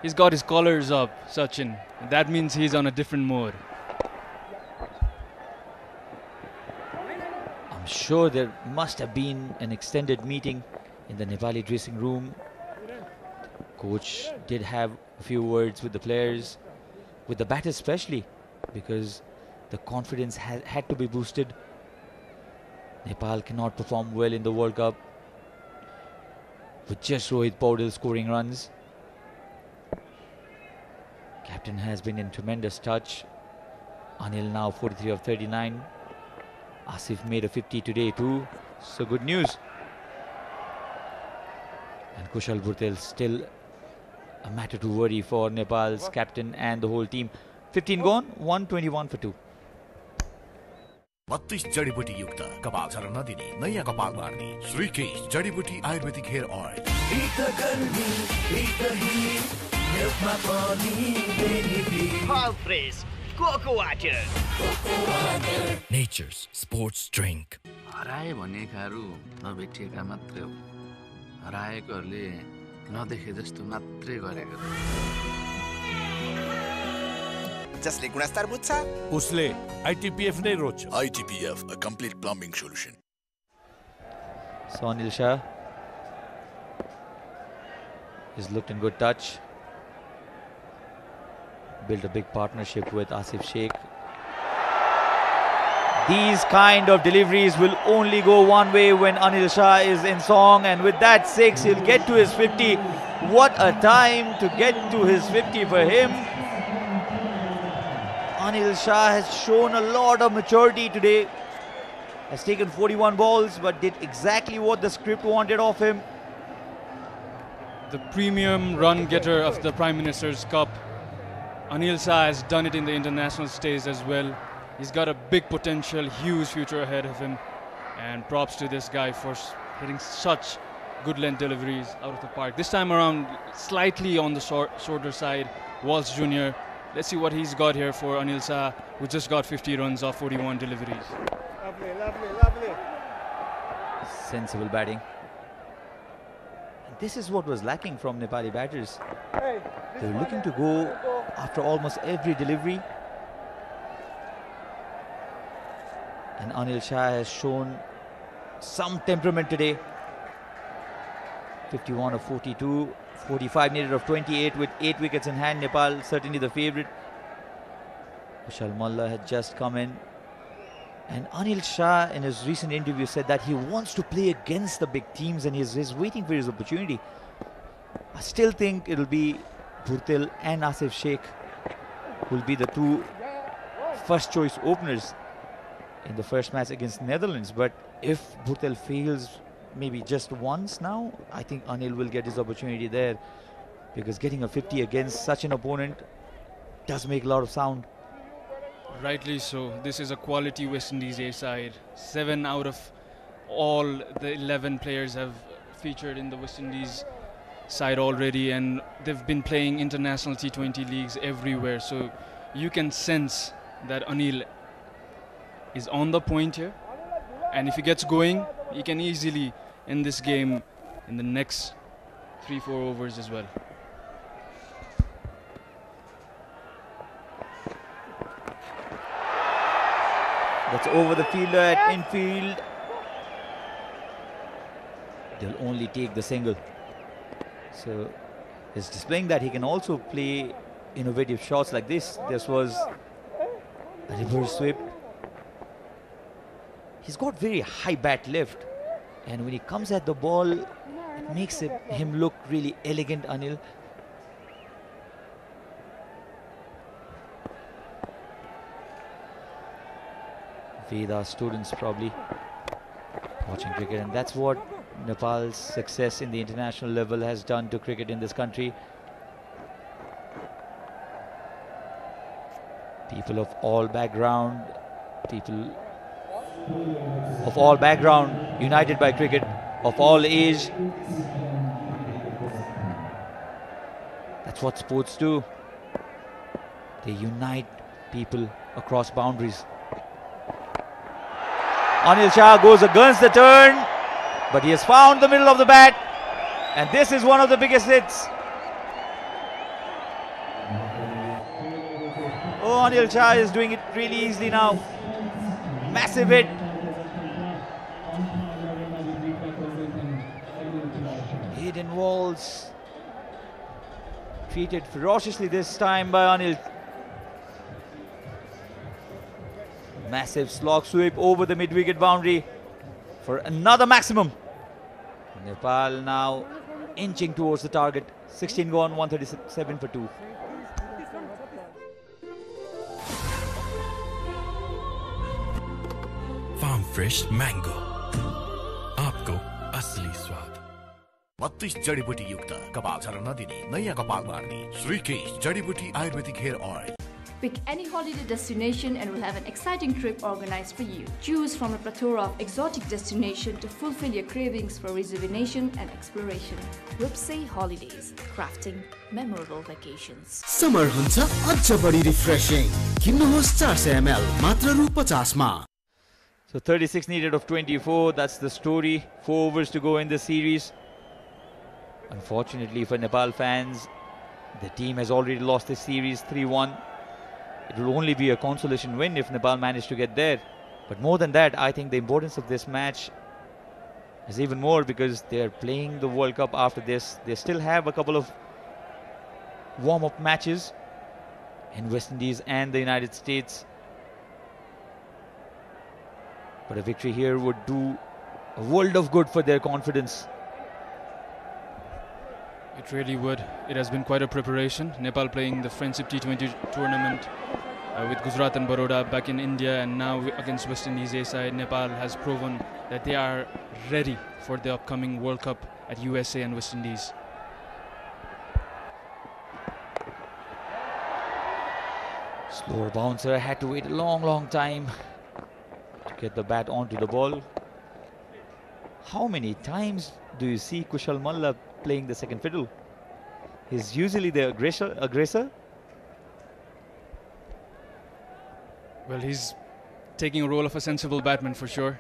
Speaker 20: He's got his collars up, Sachin. And that means he's on a different mode.
Speaker 10: I'm sure there must have been an extended meeting in the Nepali dressing room. Coach did have a few words with the players, with the batters especially, because the confidence had to be boosted. Nepal cannot perform well in the World Cup with just Rohit Paudel scoring runs. Captain has been in tremendous touch. Anil now 43 of 39. Asif made a 50 today too, so good news. And Kushal Bhurtel still a matter to worry for Nepal's captain and the whole team. 15 gone, 121 for 2.
Speaker 5: 32 जडीबुटी युक्त कपाल झर्न नदिने नयाँ कपाल मार्ने श्रीकेश जडीबुटी ayurvedic hair oil
Speaker 4: Nature's sports drink.
Speaker 3: हराए भनेकाहरू नभेटिएका मात्रै हो, हराएकोहरूले नदेखे जस्तो मात्रै गरेको।
Speaker 11: जसले गुणस्तर बुझ्छ
Speaker 5: उसले ITPF नै रोज्छ।
Speaker 11: ITPF, a complete plumbing solution.
Speaker 10: So Anil Shah has looked in good touch. Built a big partnership with Asif Sheikh. These kind of deliveries will only go one way when Anil Shah is in song, and with that 6 he'll get to his 50. What a time to get to his 50 for him. Anil Shah has shown a lot of maturity today. Has taken 41 balls but did exactly what the script wanted of him.
Speaker 20: The premium run getter of the Prime Minister's Cup. Anil Shah has done it in the international stage as well. He's got a big potential, huge future ahead of him. And props to this guy for hitting such good length deliveries out of the park. This time around, slightly on the shorter side, Walsh Jr. Let's see what he's got here for Anil Shah, who just got 50 runs off 41 deliveries.
Speaker 2: Lovely, lovely, lovely.
Speaker 10: Sensible batting. And this is what was lacking from Nepali batters. They were looking to go after almost every delivery. And Anil Shah has shown some temperament today. 51 of 42, 45 needed of 28 with 8 wickets in hand. Nepal certainly the favourite. Kushal Malla had just come in. And Anil Shah in his recent interview said that he wants to play against the big teams and he's waiting for his opportunity. I still think it'll be Bhurtel and Asif Sheikh who will be the two first choice openers in the first match against Netherlands. But if Bhurtel fails maybe just once now, I think Anil will get his opportunity there, because getting a 50 against such an opponent, does make a lot of sound.
Speaker 20: Rightly so. This is a quality West Indies A side. 7 out of all the 11 players have featured in the West Indies side already, and they've been playing international T20 leagues everywhere. So you can sense that Anil is on the point here, and if he gets going, he can easily end this game in the next 3-4 overs as well.
Speaker 10: That's over the fielder at infield. They'll only take the single. So he's displaying that he can also play innovative shots like this. This was a reverse sweep. He's got very high bat lift, and when he comes at the ball, it makes him look really elegant, Anil. Veda students probably watching cricket, and that's what Nepal's success in the international level has done to cricket in this country. People of all background, united by cricket, of all age. That's what sports do. They unite people across boundaries. Anil Shah goes against the turn, but he has found the middle of the bat, and this is one of the biggest hits. Oh, Anil Shah is doing it really easily now. Massive hit. Hidden walls. Treated ferociously this time by Anil. Massive slog sweep over the mid-wicket boundary for another maximum. Nepal now inching towards the target. 16 gone, 137 for 2.
Speaker 4: Farm fresh mango. आपको असली स्वाद.
Speaker 5: 32 जडीबुटी युक्त कपाल झर्न नदिने नयाँ कपाल मार्ने श्रीकेश जडीबुटी ayurvedic hair oil.
Speaker 8: Pick any holiday destination and we'll have an exciting trip organized for you. Choose from a plethora of exotic destinations to fulfill your cravings for rejuvenation and exploration.
Speaker 23: Rupsey Holidays, crafting memorable vacations.
Speaker 7: Summer huncha ajja badi refreshing. Kinnuhos 400 ml matra ru 50 ma.
Speaker 10: So 36 needed of 24. That's the story. 4 overs to go in this series. Unfortunately for Nepal fans, the team has already lost this series 3-1. It will only be a consolation win if Nepal manage to get there. But more than that, I think the importance of this match is even more because they are playing the World Cup after this. They still have a couple of warm-up matches in West Indies and the United States. But a victory here would do a world of good for their confidence.
Speaker 20: It really would. It has been quite a preparation. Nepal playing the Friendship T20 tournament with Gujarat and Baroda back in India, and now against West Indies A side, Nepal has proven that they are ready for the upcoming World Cup at USA and West Indies.
Speaker 10: Slower bouncer, had to wait a long time to get the bat onto the ball. How many times do you see Kushal Malla playing the second fiddle? He's usually the aggressor.
Speaker 20: Well, he's taking a role of a sensible batsman for sure.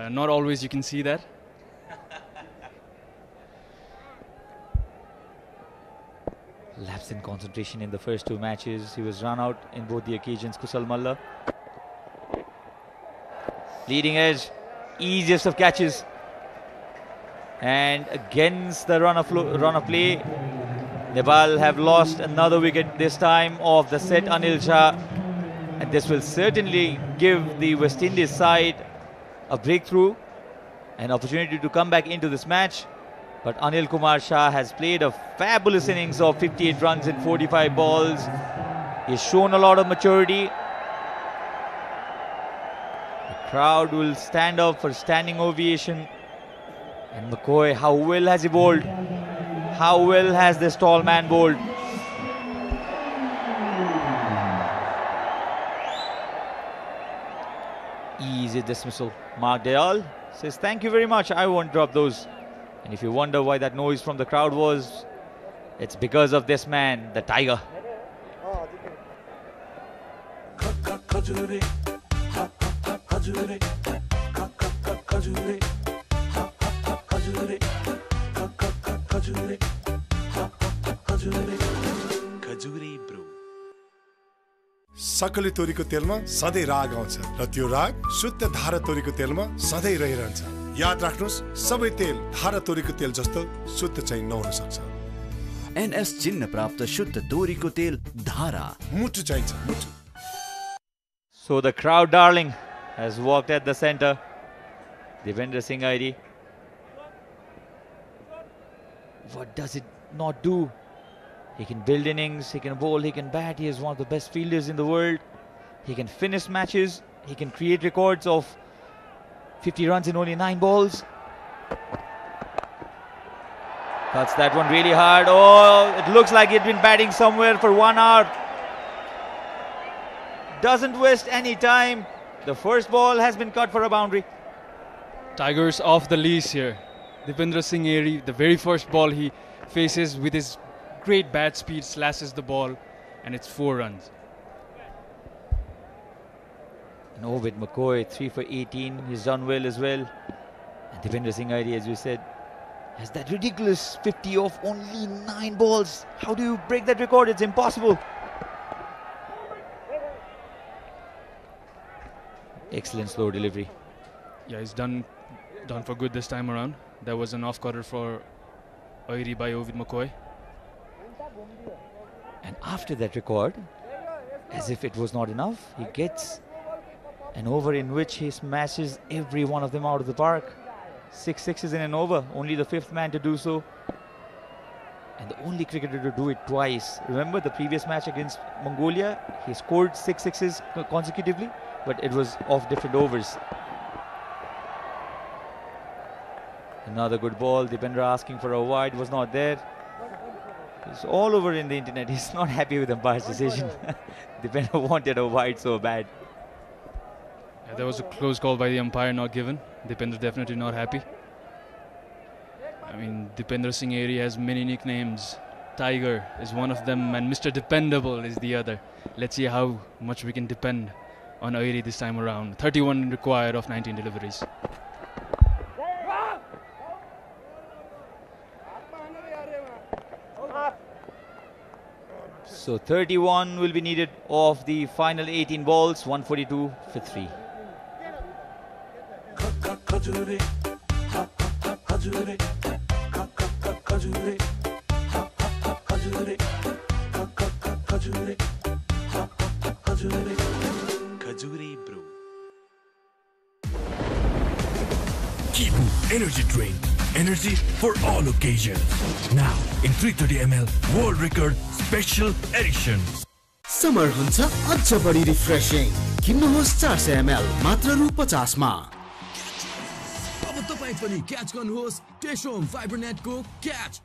Speaker 20: Not always you can see that.
Speaker 10: Lapse in concentration in the first 2 matches. He was run out in both the occasions, Kushal Malla. Leading edge, easiest of catches. And against the run of play, Nepal have lost another wicket, this time of the set Anil Shah. And this will certainly give the West Indies side a breakthrough, an opportunity to come back into this match. But Anil Kumar Shah has played a fabulous innings of 58 runs in 45 balls. He's shown a lot of maturity. The crowd will stand up for standing ovation. And McCoy, how well has he bowled? How well has this tall man bowled? Easy dismissal. Mark Dayal says, thank you very much, I won't drop those. And if you wonder why that noise from the crowd was, it's because of this man, the Tiger.
Speaker 12: सकली तोरीको तेलमा सधैँ राग आउँछ र त्यो राग शुद्ध धारा तोरीको तेलमा सधैँ रहिरहन्छ। याद राख्नुस्, सबै तेल धारा तोरीको तेल जस्तो शुद्ध चाहिँ नहुन सक्छ।
Speaker 15: एनएस चिन्ह प्राप्त शुद्ध तोरीको तेल धारा
Speaker 12: मुटु चाहिन्छ, मुटु।
Speaker 10: So the crowd darling has walked at the center. Devendra Singh Airi. What does it not do? He can build innings, he can bowl, he can bat. He is one of the best fielders in the world. He can finish matches. He can create records of 50 runs in only 9 balls. Cuts that one really hard. Oh, it looks like he'd been batting somewhere for 1 hour. Doesn't waste any time. The first ball has been cut for a boundary.
Speaker 20: Tigers off the leash here. Devendra Singh Airi, the very first ball he faces with his great bat speed, slashes the ball, and it's 4 runs.
Speaker 10: And Ovid McCoy, 3 for 18. He's done well as well. And Devendra Singh Airi, as you said, has that ridiculous 50 off only 9 balls. How do you break that record? It's impossible. Excellent slow delivery.
Speaker 20: Yeah, he's done for good this time around. There was an off-cutter for Airi by Ovid McCoy.
Speaker 10: And after that record, as if it was not enough, he gets an over in which he smashes every one of them out of the park. 6 sixes in an over, only the 5th man to do so. And the only cricketer to do it twice. Remember the previous match against Mongolia? He scored 6 sixes consecutively, but it was off different overs. Another good ball. Dipendra asking for a wide, was not there. It's all over in the internet. He's not happy with umpire's decision. Dipendra wanted a wide so bad.
Speaker 20: Yeah, there was a close call by the umpire, not given. Dipendra definitely not happy. I mean, Dipendra Singh Airi has many nicknames. Tiger is one of them, and Mr. Dependable is the other. Let's see how much we can depend on Airi this time around. 31 required of 19 deliveries.
Speaker 10: So 31 will be needed of the final 18 balls, 142 for 3.
Speaker 4: Kipu Energy Drink. Energy for all occasions. Now in 330 ml World Record Special Edition.
Speaker 7: Summer हुन्छ अझ बढी refreshing किन्नुहोस् 400 ml मात्र रु 50 मा
Speaker 19: अब तपाई पनि catch गर्नुहोस् टेशोम फाइबरनेटको catch.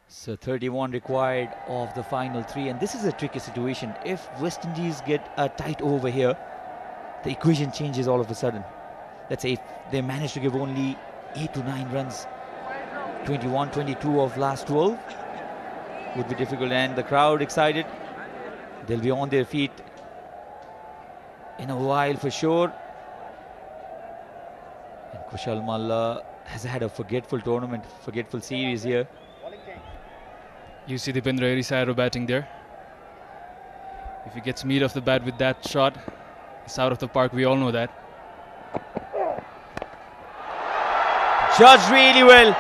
Speaker 10: So 31 required of the final 3, and this is a tricky situation. If West Indies get a tight over here, the equation changes all of a sudden. Let's say if they manage to give only 8 to 9 runs, 21, 22 of last 12 would be difficult, and the crowd excited. They'll be on their feet in a while for sure. And Kushal Malla has had a forgetful tournament, forgetful series here.
Speaker 20: You see Dipendra Airi Sairo batting there. If he gets meat off the bat with that shot, it's out of the park, we all know that.
Speaker 10: Judged really well.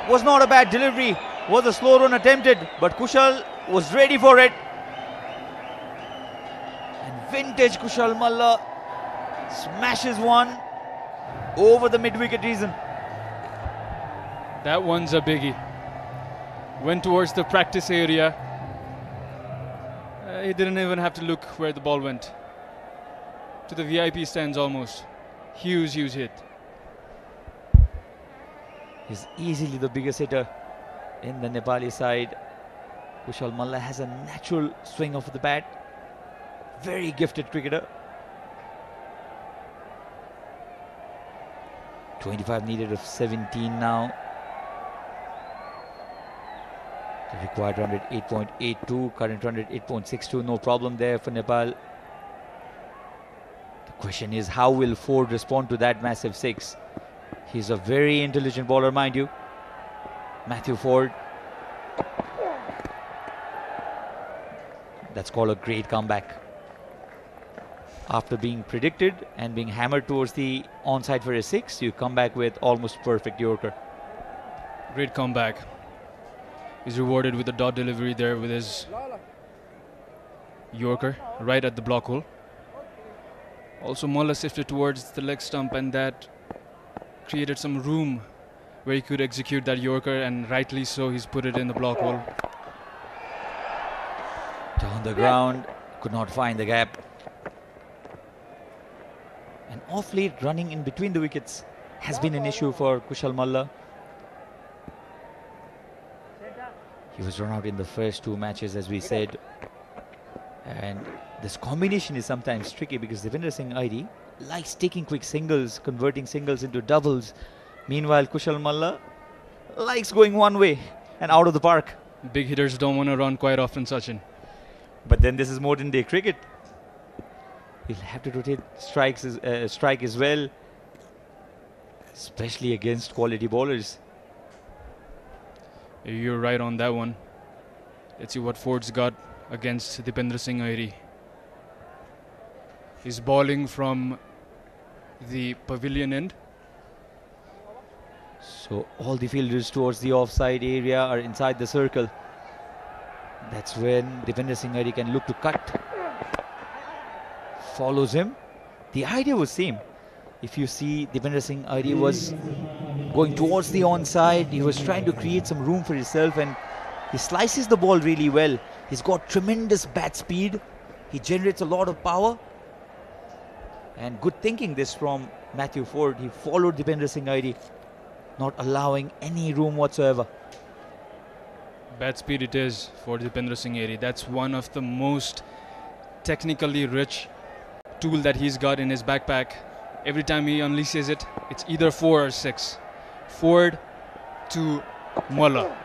Speaker 10: Was not a bad delivery. Was a slow run attempted, but Kushal was ready for it. And vintage Kushal Malla smashes one over the mid-wicket region.
Speaker 20: That one's a biggie. Went towards the practice area. He didn't even have to look where the ball went. To the VIP stands almost. Huge, huge hit.
Speaker 10: He's easily the biggest hitter in the Nepali side. Kushal Malla has a natural swing of the bat. Very gifted cricketer. 25 needed of 17 now. The required run rate 8.82, current run rate 8.62. No problem there for Nepal. The question is, how will Ford respond to that massive 6? He's a very intelligent bowler, mind you. Matthew Ford. That's called a great comeback. After being predicted and being hammered towards the onside for a 6, you come back with almost perfect Yorker.
Speaker 20: Great comeback. He's rewarded with a dot delivery there with his Yorker right at the block hole. Also, Mullah shifted towards the leg stump, and that created some room where he could execute that Yorker, and rightly so, he's put it in the block hole.
Speaker 10: Down the ground, could not find the gap. And off late running in between the wickets has been an issue for Kushal Malla. He was run out in the first 2 matches, as we said. And this combination is sometimes tricky because Devinder Singh Airi likes taking quick singles, converting singles into doubles. Meanwhile, Kushal Malla likes going one way and out of the park.
Speaker 20: Big hitters don't want to run quite often, Sachin.
Speaker 10: But then this is modern day cricket. He'll have to rotate strike as well, especially against quality bowlers.
Speaker 20: You're right on that one. Let's see what Ford's got against Dipendra Singh Airi. He's bowling from the pavilion end.
Speaker 10: So all the fielders towards the offside area are inside the circle. That's when Dipendra Singh Airi can look to cut. Follows him. The idea was same. If you see, Dipendra Singh Airi was going towards the onside. He was trying to create some room for himself, and he slices the ball really well. He's got tremendous bat speed. He generates a lot of power. And good thinking this from Matthew Ford. He followed Dipendra Singh Airi, not allowing any room whatsoever.
Speaker 20: Bat speed it is for Dipendra Singh Airi. That's one of the most technically rich tool that he's got in his backpack. Every time he unleashes it, it's either 4 or 6. Ford to Mullah.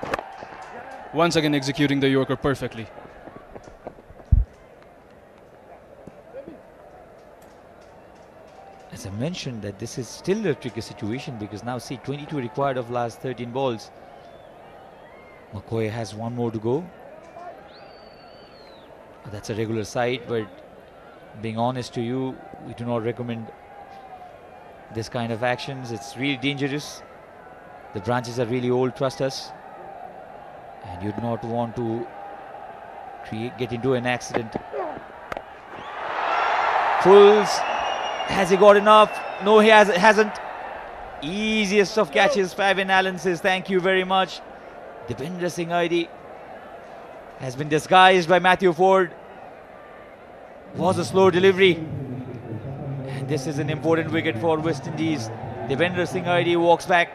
Speaker 20: Once again executing the Yorker perfectly.
Speaker 10: As I mentioned, that this is still a tricky situation because now see 22 required of last 13 balls. McCoy has 1 more to go. That's a regular side, but being honest to you, we do not recommend this kind of actions. It's really dangerous. The branches are really old, trust us. And you do not want to get into an accident. Pulls. Has he got enough? No, he hasn't. Easiest of catches, Fabian Allen says thank you very much. Dipendra Singh Airi has been disguised by Matthew Ford. Was a slow delivery. And this is an important wicket for West Indies. Dipendra Singh Airi walks back.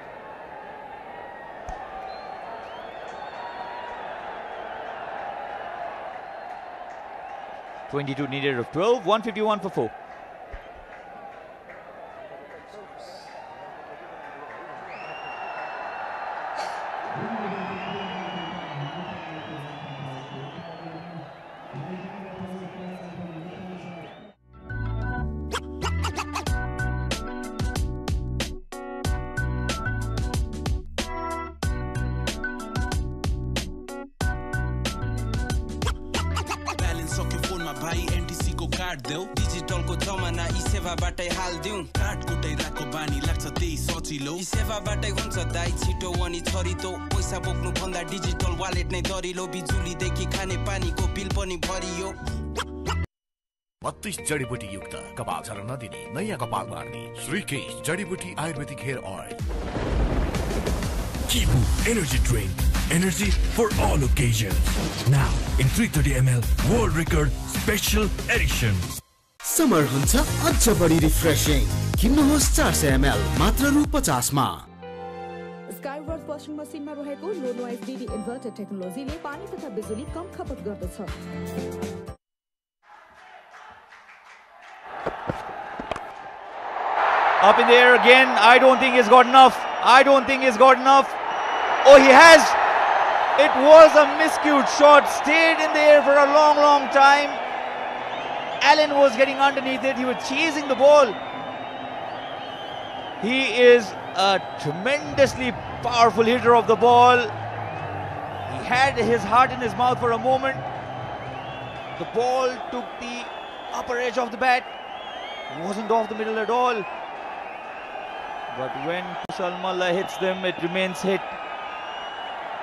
Speaker 10: .22 needed of 12, 151 for 4.
Speaker 5: जडीबुटी युक्त कपाल झर्न नदिने नयाँ कपाल बार्ने श्रीकेश जडीबुटी ayurvedic hair oil
Speaker 4: Kivu Energy Drink. Energy for all occasions. Now in 330 ml World Record Special Edition.
Speaker 7: Summer huncha ajja badi refreshing. किन्नुहोस् 400 ml मात्र रु 50 मा.
Speaker 23: Skyward washing machine मा रहेको लो नोइज DD इन्भर्टर टेक्नोलोजीले पानी तथा बिजुली कम खपत गर्दछ.
Speaker 10: Up in the air again. I don't think he's got enough. I don't think he's got enough. Oh, he has. It was a miscued shot. Stayed in the air for a long, long time. Allen was getting underneath it. He was chasing the ball. He is a tremendously powerful hitter of the ball. He had his heart in his mouth for a moment. The ball took the upper edge of the bat. Wasn't off the middle at all. But when Kushal Malla hits them, it remains hit.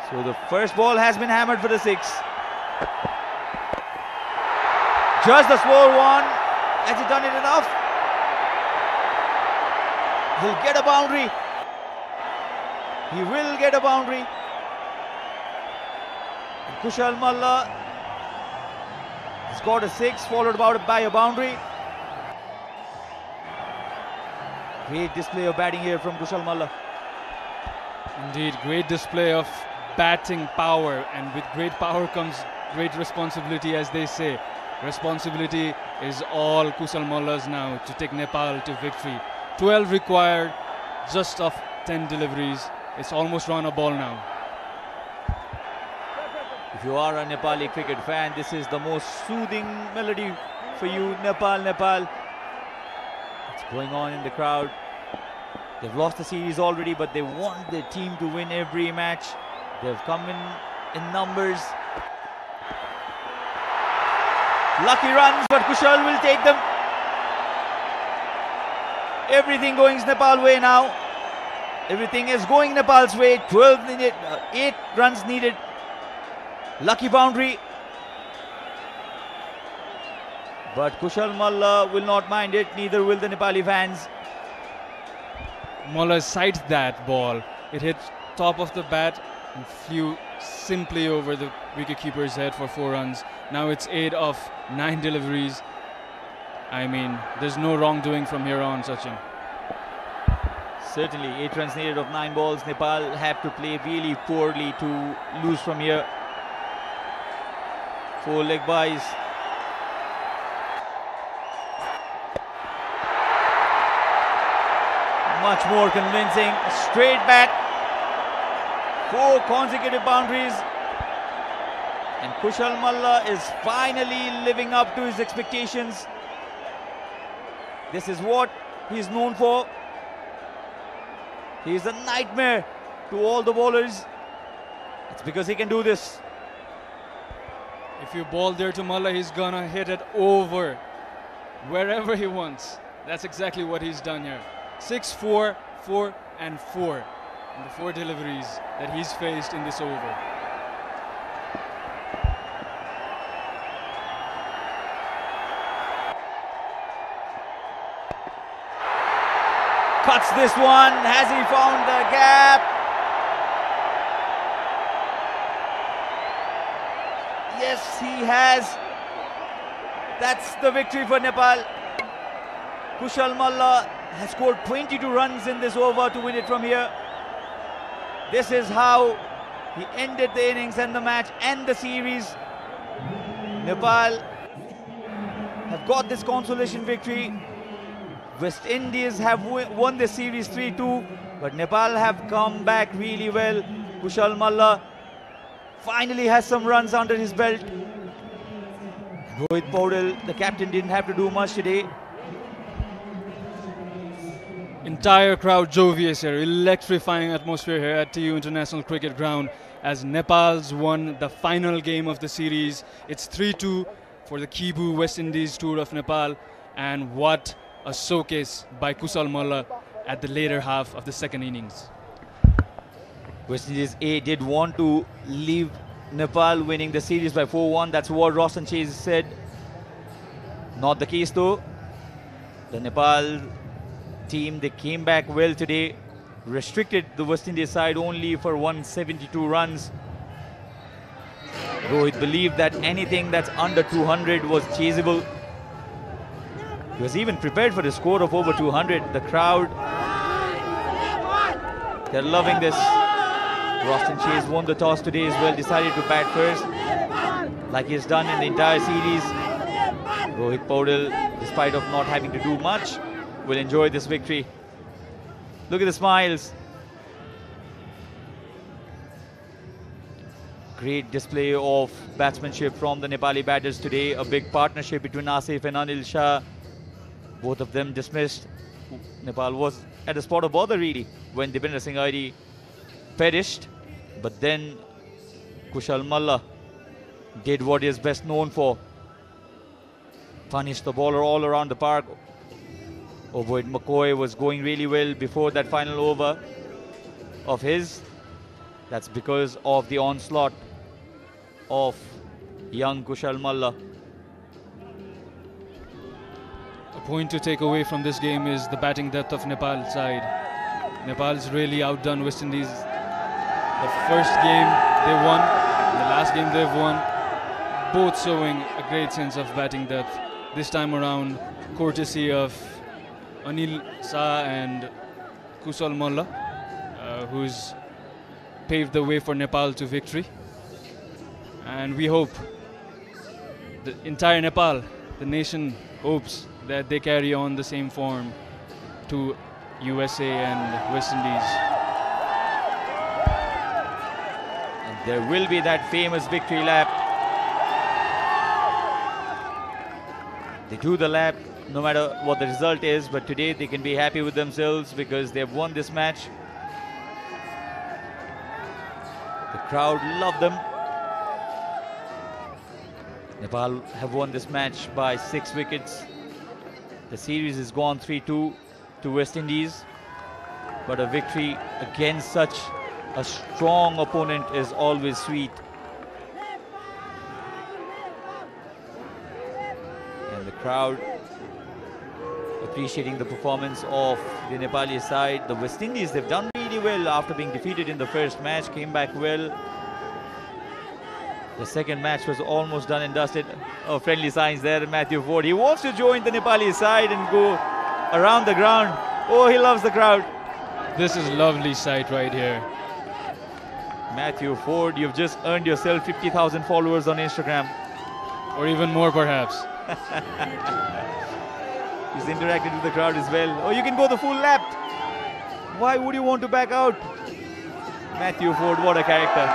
Speaker 10: So the first ball has been hammered for the 6. Just the slow one. Has he done it enough? He'll get a boundary. He will get a boundary. And Kushal Malla has got a 6 followed by a boundary. Great display of batting here from Kushal Malla.
Speaker 20: Indeed, great display of batting power, and with great power comes great responsibility, as they say. Responsibility is all Kushal Malla's now to take Nepal to victory. 12 required, just of 10 deliveries. It's almost run a ball now.
Speaker 10: If you are a Nepali cricket fan, this is the most soothing melody for you. Nepal, Nepal. What's going on in the crowd? They've lost the series already, but they want their team to win every match. They've come in numbers. Lucky runs, but Kushal will take them. Everything going Nepal's way now. Everything is going Nepal's way. 12 needed, 8 runs needed. Lucky boundary. But Kushal Malla will not mind it, neither will the Nepali fans.
Speaker 20: Malla sighted that ball. It hit top of the bat and flew simply over the wicketkeeper's head for 4 runs. Now it's 8 of 9 deliveries. I mean, there's no wrongdoing from here on, Sachin.
Speaker 10: Certainly, 8 runs needed of 9 balls. Nepal have to play really poorly to lose from here. 4 leg byes. Much more convincing. Straight bat. 4 consecutive boundaries. And Kushal Malla is finally living up to his expectations. This is what he's known for. He's a nightmare to all the bowlers. It's because he can do this.
Speaker 20: If you ball there to Malla, he's gonna hit it over wherever he wants. That's exactly what he's done here. 6, 4, 4 and 4 in the 4 deliveries that he's faced in this over.
Speaker 10: Cuts this one. Has he found the gap? Yes, he has. That's the victory for Nepal. Kushal Malla has scored 22 runs in this over to win it from here. This is how he ended the innings and the match and the series. Nepal have got this consolation victory. West Indies have won the series 3-2, but Nepal have come back really well. Kushal Malla finally has some runs under his belt. Rohit Paudel, the captain, didn't have to do much today.
Speaker 20: Entire crowd jovious here, electrifying atmosphere here at TU International Cricket Ground as Nepal's won the final game of the series. It's 3-2 for the Kibu West Indies tour of Nepal, and what a showcase by Kushal Malla at the later half of the second innings.
Speaker 10: West Indies A did want to leave Nepal winning the series by 4-1. That's what Roshan Chase said. Not the case though. The Nepal team, they came back well today. Restricted the West Indies side only for 172 runs. Rohit believed that anything that's under 200 was chaseable. He was even prepared for the score of over 200. The crowd, they're loving this. Roshan Chase won the toss today as well, decided to bat first, like he's done in the entire series. Rohit Paudel, despite of not having to do much, will enjoy this victory. Look at the smiles. Great display of batsmanship from the Nepali batters today. A big partnership between Asif and Anil Shah. Both of them dismissed. Nepal was at the spot of bother really when Dipendra Singh Airi perished. But then Kushal Malla did what he is best known for. Punished the bowler all around the park. Ovoid McCoy was going really well before that final over of his. That's because of the onslaught of young Kushal Malla.
Speaker 20: A point to take away from this game is the batting depth of Nepal's side. Nepal's really outdone West Indies. The first game they won, the last game they've won, both showing a great sense of batting depth. This time around, courtesy of Anil Shah and Kushal Malla, who's paved the way for Nepal to victory. And we hope, the entire Nepal, the nation hopes that they carry on the same form to USA and West Indies.
Speaker 10: And there will be that famous victory lap. They do the lap no matter what the result is, but today they can be happy with themselves because they've won this match. The crowd love them. Nepal have won this match by 6 wickets. The series has gone 3-2 to West Indies, but a victory against such a strong opponent is always sweet. And the crowd appreciating the performance of the Nepali side. The West Indies, they've done really well after being defeated in the first match, came back well. The second match was almost done and dusted. Oh, friendly signs there, Matthew Ford. He wants to join the Nepali side and go around the ground. Oh, he loves the crowd.
Speaker 20: This is lovely sight right here.
Speaker 10: Matthew Ford, you've just earned yourself 50,000 followers on Instagram.
Speaker 20: Or even more, perhaps.
Speaker 10: He's interacted with the crowd as well. Oh, you can go the full lap. Why would you want to back out? Matthew Ford, what a character.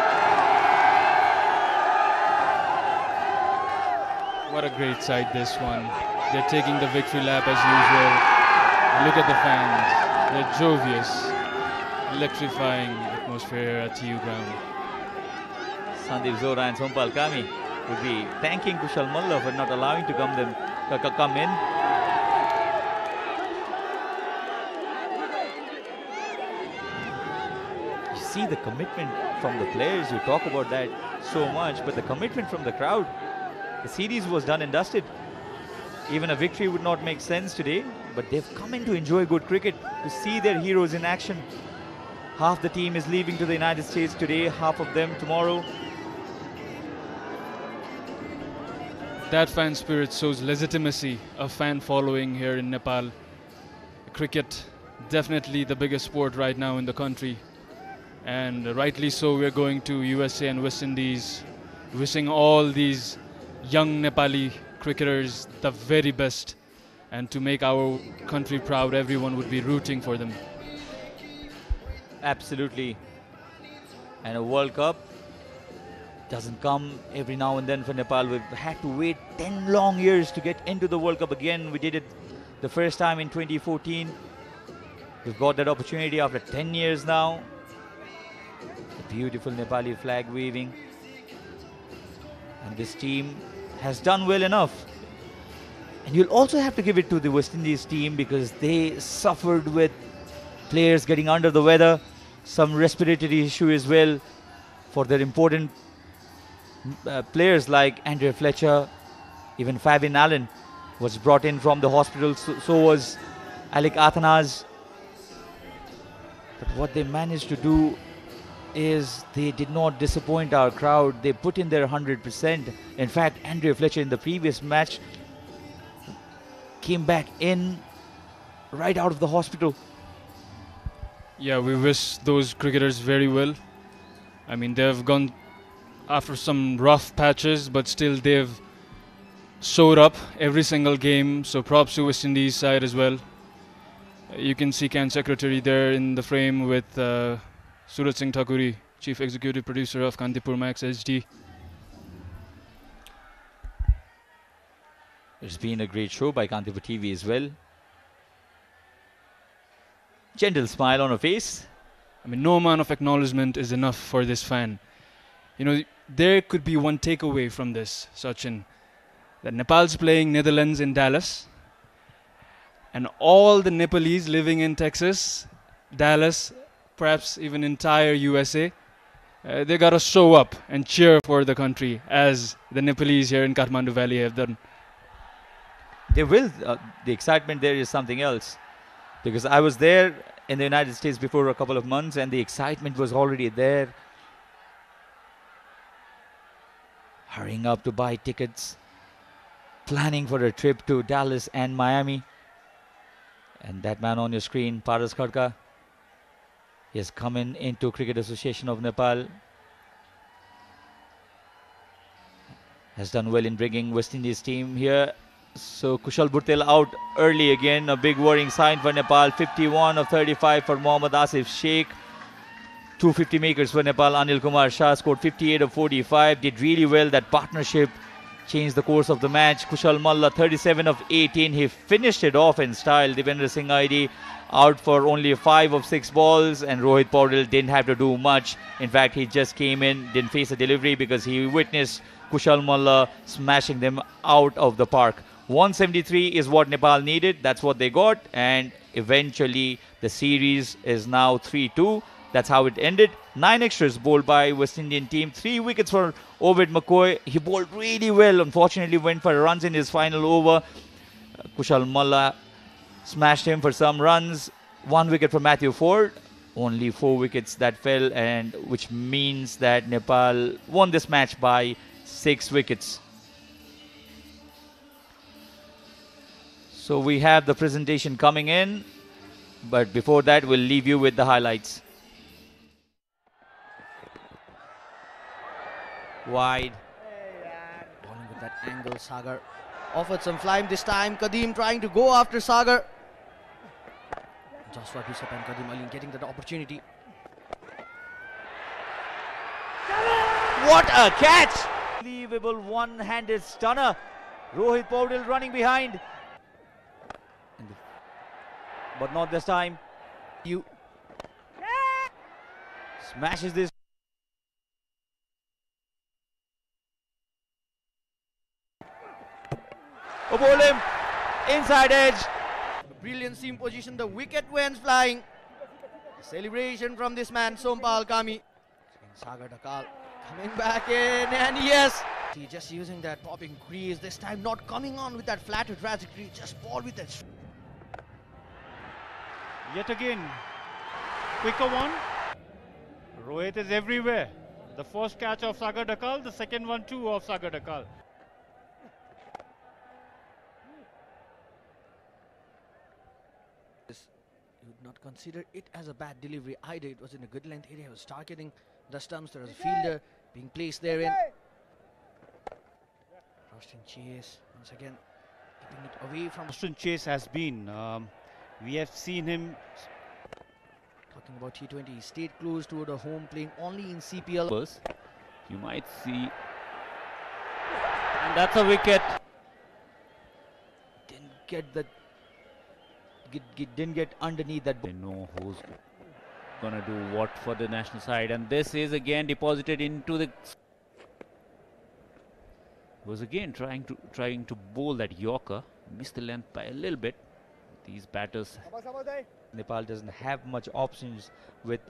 Speaker 20: What a great sight, this one. They're taking the victory lap as usual. Look at the fans. They're jovious, electrifying atmosphere at TU ground.
Speaker 10: Sandeep Zora and Sompal Kami would be thanking Kushal Malla for not allowing to come in. You see the commitment from the players. You talk about that so much, but the commitment from the crowd. The series was done and dusted. Even a victory would not make sense today, but they've come in to enjoy good cricket, to see their heroes in action. Half the team is leaving to the United States today, half of them tomorrow.
Speaker 20: That fan spirit shows legitimacy of fan following here in Nepal. Cricket, definitely the biggest sport right now in the country. And rightly so, we're going to USA and West Indies, wishing all these young Nepali cricketers the very best, and to make our country proud, everyone would be rooting for them.
Speaker 10: Absolutely. And a World Cup doesn't come every now and then for Nepal. We've had to wait 10 long years to get into the World Cup again. We did it the first time in 2014. We've got that opportunity after 10 years now. The beautiful Nepali flag waving. And this team has done well enough. And you'll also have to give it to the West Indies team because they suffered with players getting under the weather, some respiratory issue as well for their important players like Andre Fletcher. Even Fabian Allen was brought in from the hospital, so was Alec Athanase. But what they managed to do is they did not disappoint our crowd. They put in their 100%. In fact, Andre Fletcher in the previous match came back in right out of the hospital.
Speaker 20: Yeah, we wish those cricketers very well. I mean, they've gone after some rough patches, but still they've showed up every single game. So props to West Indies side as well. You can see Can Secretary there in the frame with Suraj Singh Thakuri, Chief Executive Producer of Kantipur Max HD.
Speaker 10: It's been a great show by Kantipur TV as well. Gentle smile on her face.
Speaker 20: I mean, no amount of acknowledgement is enough for this fan. You know, there could be one takeaway from this, Sachin, that Nepal's playing Netherlands in Dallas, and all the Nepalese living in Texas, Dallas, perhaps even entire USA, they got to show up and cheer for the country as the Nepalese here in Kathmandu Valley have done.
Speaker 10: They will. The excitement there is something else. Because I was there in the United States before a couple of months and the excitement was already there. Hurrying up to buy tickets. Planning for a trip to Dallas and Miami. And that man on your screen, Paras Khadka, he has come into Cricket Association of Nepal. Has done well in bringing West Indies team here. So Kushal Bhurtel out early again, a big worrying sign for Nepal. 51 of 35 for Mohammad Asif Sheikh. 250 makers for Nepal. Anil Kumar Shah scored 58 of 45. Did really well. That partnership changed the course of the match. Kushal Malla 37 of 18. He finished it off in style. Devendra Singh ID out for only 5 of 6 balls. And Rohit Paudel didn't have to do much. In fact, he just came in, didn't face a delivery because he witnessed Kushal Malla smashing them out of the park. 173 is what Nepal needed. That's what they got. And eventually the series is now 3-2. That's how it ended. 9 extras bowled by West Indian team. 3 wickets for Ovid McCoy. He bowled really well. Unfortunately went for runs in his final over. Kushal Malla smashed him for some runs. 1 wicket for Matthew Ford. Only 4 wickets that fell, and which means that Nepal won this match by 6 wickets. So we have the presentation coming in, but before that we'll leave you with the highlights. Wide.
Speaker 1: Bowling with that angle, Sagar offered some flying this time. Kadeem trying to go after Sagar. Joshua Bishop and Kadeem Ali getting that opportunity.
Speaker 10: What a catch! Unbelievable one-handed stunner. Rohit Paudel running behind. But not this time. You smashes this. Oh, bowl him. Inside edge.
Speaker 1: Brilliant seam position. The wicket went flying. Celebration from this man, Sompal Kami. Sagar Dakal coming back in, and yes, he just using that popping crease. This time not coming on with that flatter trajectory. Just ball with that.
Speaker 13: Yet again, quicker one. Rohit is everywhere. The first catch of Sagar Dakal, the second one too of Sagar Dakal.
Speaker 1: You would not consider it as a bad delivery either. It was in a good length area. He was targeting the stumps. There was a fielder being placed therein. Austin Chase once again keeping it away from.
Speaker 13: Austin Chase has been. We have seen him.
Speaker 1: Talking about T20, he stayed close to the home, playing only in CPL.
Speaker 10: You might see. And that's a wicket. Didn't get the. Didn't get underneath that.
Speaker 16: They know who's gonna do what for the national side, and this is again deposited into the. Was again trying to bowl that Yorker, missed the length by a little bit. These batters.
Speaker 10: Nepal doesn't have much options with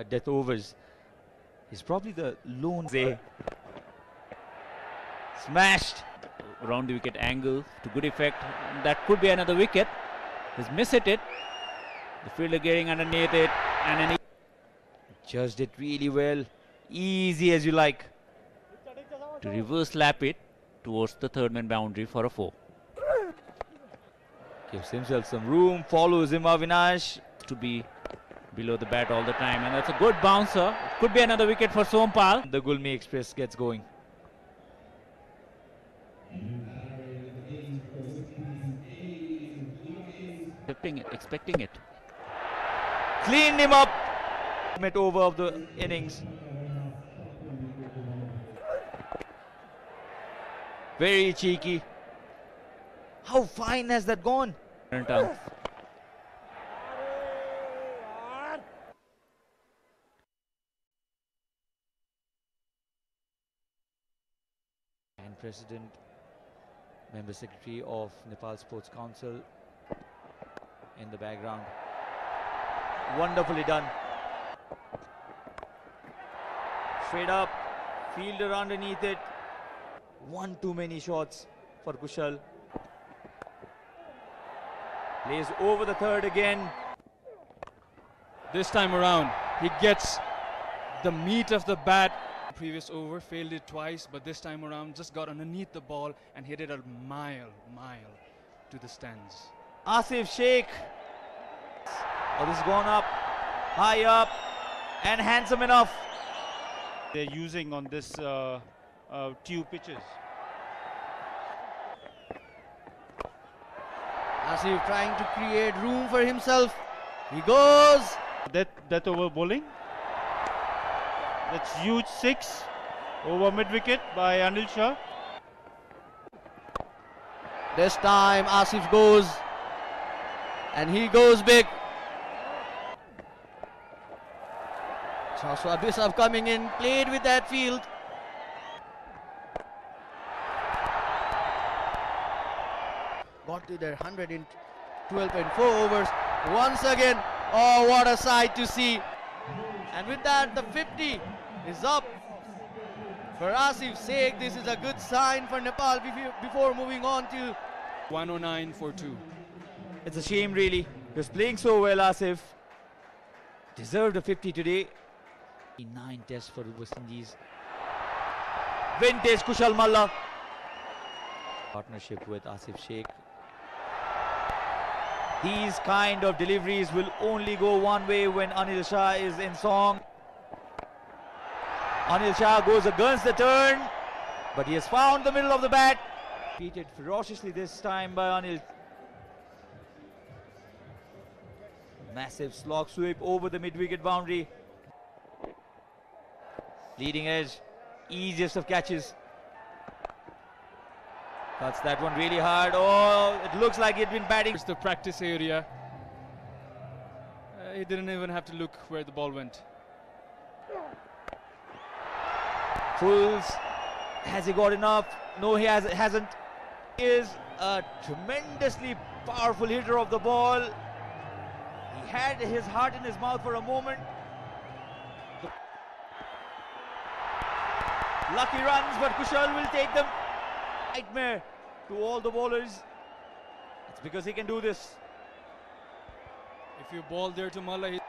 Speaker 10: death overs. He's probably the lone. Smashed
Speaker 16: around the wicket angle to good effect. That could be another wicket. He's missed it. The fielder getting underneath it, and then he
Speaker 10: judged it really well. Easy as you like.
Speaker 16: To reverse lap it towards the third man boundary for a 4.
Speaker 10: Gives himself some room, follows him Avinash.
Speaker 16: To be below the bat all the time, and that's a good bouncer. Could be another wicket for Sompal.
Speaker 10: The Gulmi Express gets going.
Speaker 16: Expecting it. Cleaned him up. Met over of the innings. Very cheeky. How fine has that gone? And President, Member Secretary of Nepal Sports Council in the background. Wonderfully done. Straight up, fielder underneath it. One too many shots for Kushal. Plays over the third again.
Speaker 20: This time around, he gets the meat of the bat. Previous over, failed it twice, but this time around just got underneath the ball and hit it a mile to the stands.
Speaker 16: Asif Sheikh. Oh, this has gone up, high up, and handsome enough.
Speaker 13: They're using on this tube pitches.
Speaker 1: Asif trying to create room for himself. He goes.
Speaker 13: Death over bowling. That's huge 6 over mid-wicket by Anil Shah.
Speaker 1: This time Asif goes, and he goes big. Joshua Bishop coming in, played with that field. Got to their 112.4 overs once again. Oh, what a sight to see. And with that, the 50 is up for Asif Sheikh. This is a good sign for Nepal before moving on to
Speaker 20: 109 for 2.
Speaker 16: It's a shame, really. He was playing so well, Asif. Deserved a 50 today. 9 tests for the West Indies. Vintage Kushal Malla. Partnership with Asif Sheikh. These kind of deliveries will only go one way when Anil Shah is in song. Anil Shah goes against the turn, but he has found the middle of the bat. Beaten ferociously this time by Anil. Massive slog sweep over the mid-wicket boundary. Leading edge, easiest of catches. Cuts that one really hard. Oh, it looks like he'd been batting.
Speaker 20: It's the practice area. He didn't even have to look where the ball went.
Speaker 16: Fools. Has he got enough? No, he hasn't. He is a tremendously powerful hitter of the ball. He had his heart in his mouth for a moment. Lucky runs, but Kushal will take them. Nightmare to all the bowlers. It's because he can do this.
Speaker 20: If you ball there to Malla,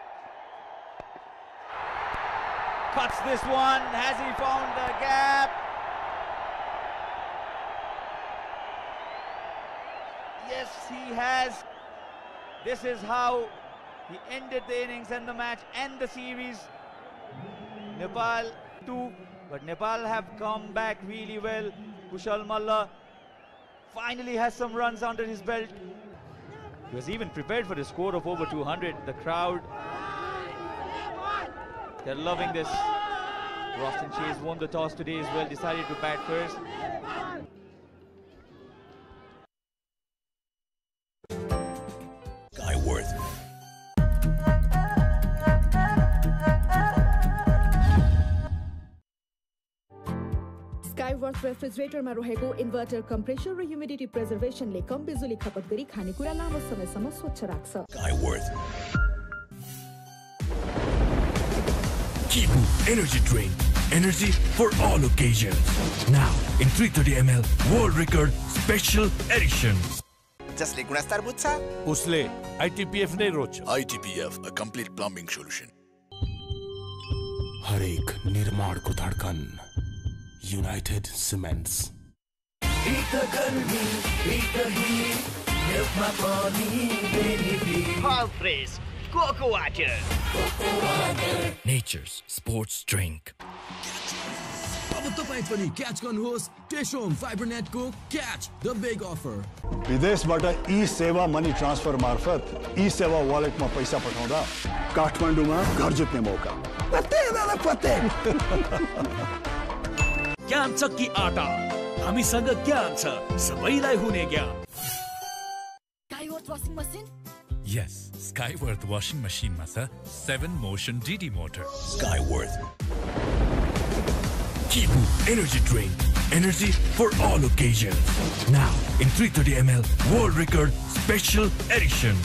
Speaker 16: cuts this one. Has he found the gap? Yes, he has. This is how he ended the innings and the match and the series. Nepal 2, but Nepal have come back really well. Kushal Malla finally has some runs under his belt. He was even prepared for a score of over 200. The crowd, they're loving this. Roston Chase won the toss today as well, decided to bat first.
Speaker 4: Skyworth.
Speaker 14: Skyworth रेफ्रिजरेटरमा रहेको inverter compressor र humidity प्रिजर्भेसनले कम बिजुली खपत गरी खानेकुरा लामो समयसम्म स्वच्छ राख्छ।
Speaker 4: Skyworth. Kipu Energy Drink. Energy for all occasions. Now in 330 ml World Record Special Edition.
Speaker 11: जसले गुणस्तर बुझ्छ
Speaker 5: उसले ITPF नै रोज्छ।
Speaker 11: ITPF, a complete plumbing solution.
Speaker 7: हरेक निर्माणको धड्कन United Cements.
Speaker 15: All praise Cocoa Water.
Speaker 4: Nature's sports drink.
Speaker 19: अब तपाईं पनि क्याच गर्नुहोस् टेशोम फाइबरनेटको क्याच द बिग अफर।
Speaker 17: विदेशबाट ई सेवा मनी ट्रान्सफर मार्फत ई सेवा वालेटमा पैसा पठाउँदा काठमाडौँमा घर जित्ने मौका। पत्ते
Speaker 21: ज्ञान चक्की आटा, हामीसँग ज्ञान छ, सबैलाई हुने ज्ञान।
Speaker 22: Skyworth washing machine?
Speaker 24: Yes, Skyworth washing machine ma cha 7 motion DD motor. Skyworth.
Speaker 4: Kipu energy drink. Energy for all occasions. Now in 330 ml world record special edition.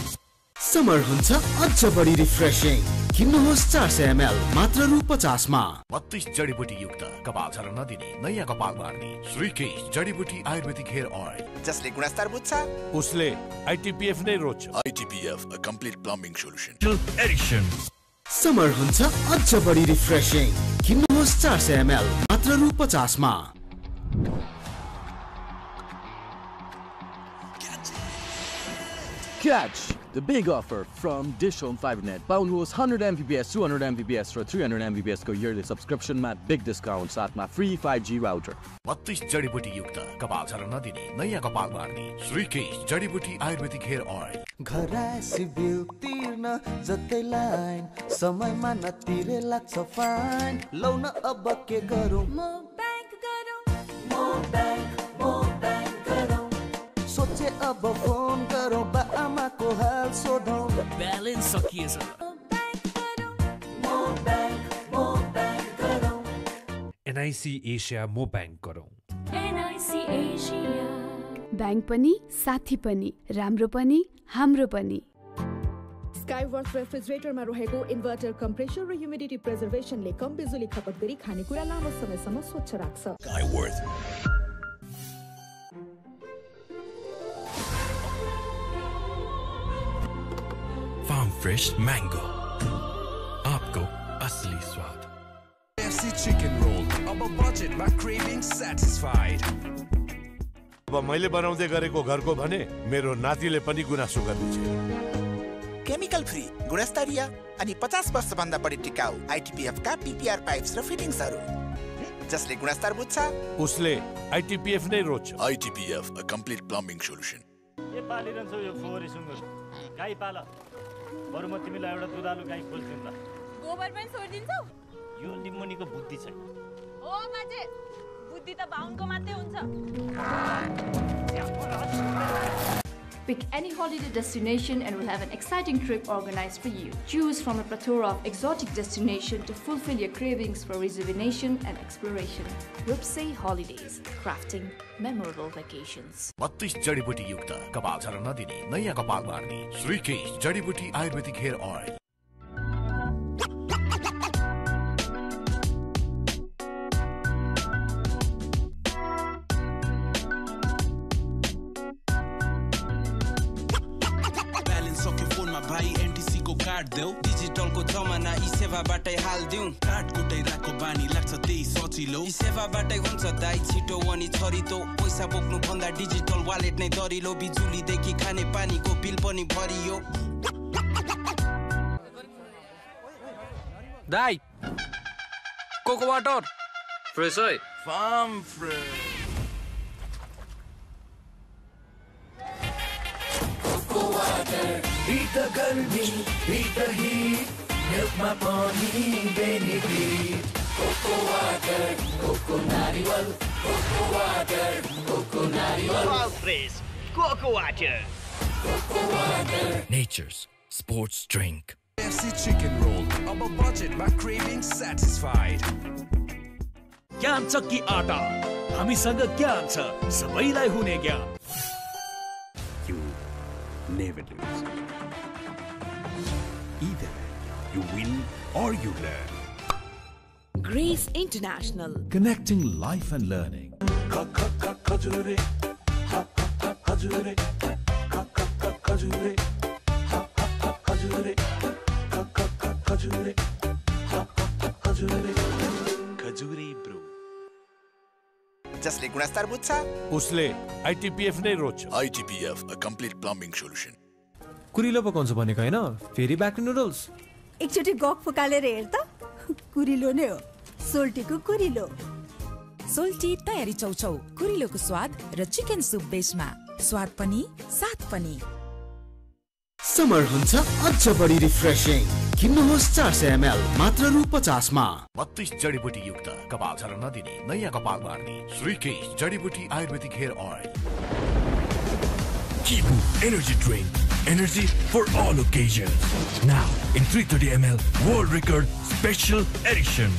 Speaker 7: Summer हुन्छ अझ बढी रिफ्रेशिङ। किन्नुहोस् 400 ml मात्र रु 50 मा।
Speaker 5: 32 जडीबुटी युक्त कपाल झर्न नदिने नयाँ कपाल मार्ने श्रीकेश जडीबुटी आयुर्वेदिक हेयर ऑयल
Speaker 11: जसले गुणस्तर बुझ्छ
Speaker 5: उसले आईटीपीएफ नै रोज्छ।
Speaker 11: ITPF, a complete plumbing solution.
Speaker 4: Edition.
Speaker 7: Summer हुन्छ अझ बढी रिफ्रेशिङ। किन्नुहोस् 400 ml मात्र रु 50 मा।
Speaker 25: Catch the big offer from Dish Home FiberNet. पाउनुहोस् 100 Mbps, 200 Mbps र 300 Mbps को yearly subscription मा big discount साथमा free 5G router.
Speaker 5: 32 जडीबुटी युक्त कपाल झर्न नदिने नयाँ कपाल मार्ने श्रीकेश जडीबुटी आयुर्वेदिक हेयर ऑयल।
Speaker 26: घरासी बिल तिर्न जतै लाइन समयमा नतिरे लाग्छ फाइन। लौ न अब के गरौँ?
Speaker 22: म बैंक गरौँ।
Speaker 26: सोचे अब फोन गरौँ बा आमाको हाल सोधौँ।
Speaker 21: ब्यालेन्स सकिएछ।
Speaker 4: NIC एशिया मो बैंक गरौँ।
Speaker 8: NIC एशिया बैंक पनि साथी पनि राम्रो पनि हाम्रो पनि।
Speaker 14: स्काईवर्थ रेफ्रिजरेटरमा रहेको इन्भर्टर कम्प्रेसर र ह्युमिडिटी प्रिजर्भेसनले कम बिजुली खपत गरी खानेकुरा लामो समयसम्म स्वच्छ राख्छ।
Speaker 4: Skyworth. Farm fresh mango. आपको असली स्वाद।
Speaker 19: KFC chicken roll. अब budget मा craving satisfied.
Speaker 12: अब मैले बनाउँदै गरेको घरको भने मेरो नातिले पनि गुनासो गर्दैछ।
Speaker 11: केमिकल फ्री, गुणस्तरीय अनि 50 वर्ष भन्दा बढी टिकाउ ITPF का PPR पाइप्स र फिटिङ्सहरू जसले गुणस्तर बुझ्छ
Speaker 12: उसले ITPF नै रोज्छ।
Speaker 11: ITPF, a complete plumbing solution.
Speaker 13: ए पालिरहन्छौ यो फोहोरी सुँगुर गाई पाल बरु म तिमीलाई एउटा दुधालु गाई खोज्दिन ल।
Speaker 22: गोबर पनि छोड्दिन्छौ?
Speaker 13: यो लिम्बुनीको बुद्धि छैन।
Speaker 22: हो माजे, बुद्धि त बाहुनको मात्रै हुन्छ।
Speaker 8: Pick any holiday destination and we'll have an exciting trip organized for you. Choose from a plethora of exotic destinations to fulfill your cravings for rejuvenation and exploration. Rupsey Holidays, crafting memorable vacations.
Speaker 5: 32 जडीबुटी युक्त कपाल झर्न नदिने नयाँ कपाल मार्ने श्रीकेश जडीबुटी ayurvedic hair oil.
Speaker 27: Card देऊ डिजिटलको जमाना ई सेवाबाटै हाल्दिउँ कार्ड कुटै राखो बानी लाग्छ त्यही सजिलो ई सेवाबाटै हुन्छ दाइ छिटो अनि छरितो पैसा बोक्नु भन्दा डिजिटल वालेट नै दरिलो बिजुलीदेखि खाने पानीको बिल पनि भरियो
Speaker 21: दाइ कोको वाटर फ्रेश है
Speaker 28: farm fresh coco water Eat the garmi, eat the heat. Milk my pony, benefit. Cocoa water, cocoa nariwal. Cocoa water, cocoa nariwal.
Speaker 21: All fresh, cocoa water.
Speaker 28: Cocoa water.
Speaker 4: Nature's sports drink.
Speaker 19: KFC chicken roll. अब budget मा craving satisfied.
Speaker 21: ज्ञान चक्की आटा, हामीसँग ज्ञान छ, सबैलाई हुने ज्ञान।
Speaker 29: You never lose. Either you win or you learn.
Speaker 23: Grace International.
Speaker 29: Connecting life and learning.
Speaker 11: जसले गुणस्तर बुझ्छ
Speaker 12: उसले ITPF नै रोज्छ।
Speaker 11: ITPF, a complete plumbing solution.
Speaker 9: कुरिलो पकाउँछ भनेको हैन, फेरि ब्याक नुडल्स।
Speaker 6: एकचोटि गफ फुकालेर हेर त, कुरिलो नै हो, सोल्टीको कुरिलो।
Speaker 23: सोल्टी तयारी चौचौ कुरिलोको स्वाद र चिकन सुप बेसमा स्वाद पनि साथ पनि
Speaker 7: समर हुन्छ अझ बढी रिफ्रेशिङ किन्नुहोस् 400 ml मात्र रु 50 मा
Speaker 5: 32 जडीबुटी युक्त कपाल झर्न नदिने नयाँ कपाल बार्ने श्रीकेश जडीबुटी ayurvedic hair oil
Speaker 4: Kibu Energy Drink. Energy for all occasions. Now in 330 ml World Record Special Edition.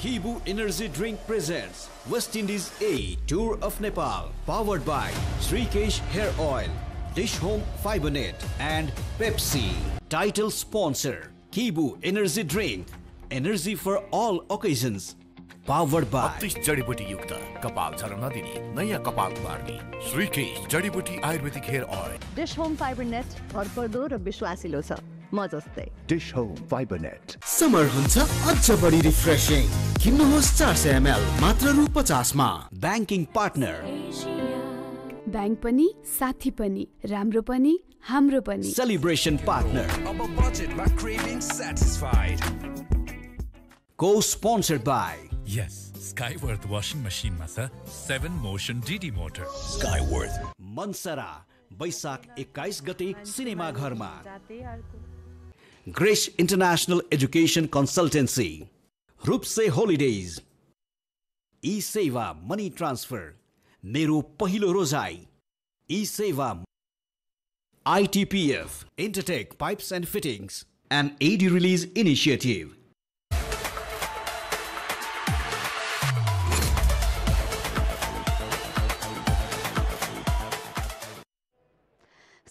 Speaker 29: Kibu Energy Drink presents West Indies A Tour of Nepal, powered by Srikesh Hair Oil, Dish Home Fibernet and Pepsi. Title sponsor Kibu Energy Drink. Energy for all occasions. Powered by
Speaker 5: 32 जडीबुटी युक्त कपाल झर्न नदिने नयाँ कपाल बार्ने श्रीकेश जडीबुटी ayurvedic hair oil
Speaker 1: Dish Home Fiber Net भरपर्दो र विश्वासिलो छ म जस्तै
Speaker 29: Dish Home Fibernet.
Speaker 7: समर हुन्छ अझ बढी रिफ्रेशिङ किन्नुहोस् 400 ml मात्र रु 50 मा
Speaker 29: Banking partner
Speaker 2: बैंक पनि साथी पनि राम्रो पनि हाम्रो पनि
Speaker 29: Celebration partner
Speaker 21: Our budget, my craving satisfied.
Speaker 29: Co-sponsored by
Speaker 24: Yes, Skyworth washing machine मा छ 7 motion DD motor.
Speaker 29: Skyworth Mansara Baisak 21 गते सिनेमा घरमा Grace International Education Consultancy Rupse Holidays E-Seva Money Transfer मेरो पहिलो रोजाई E-Seva ITPF Intertech Pipes and Fittings and AD Release Initiative.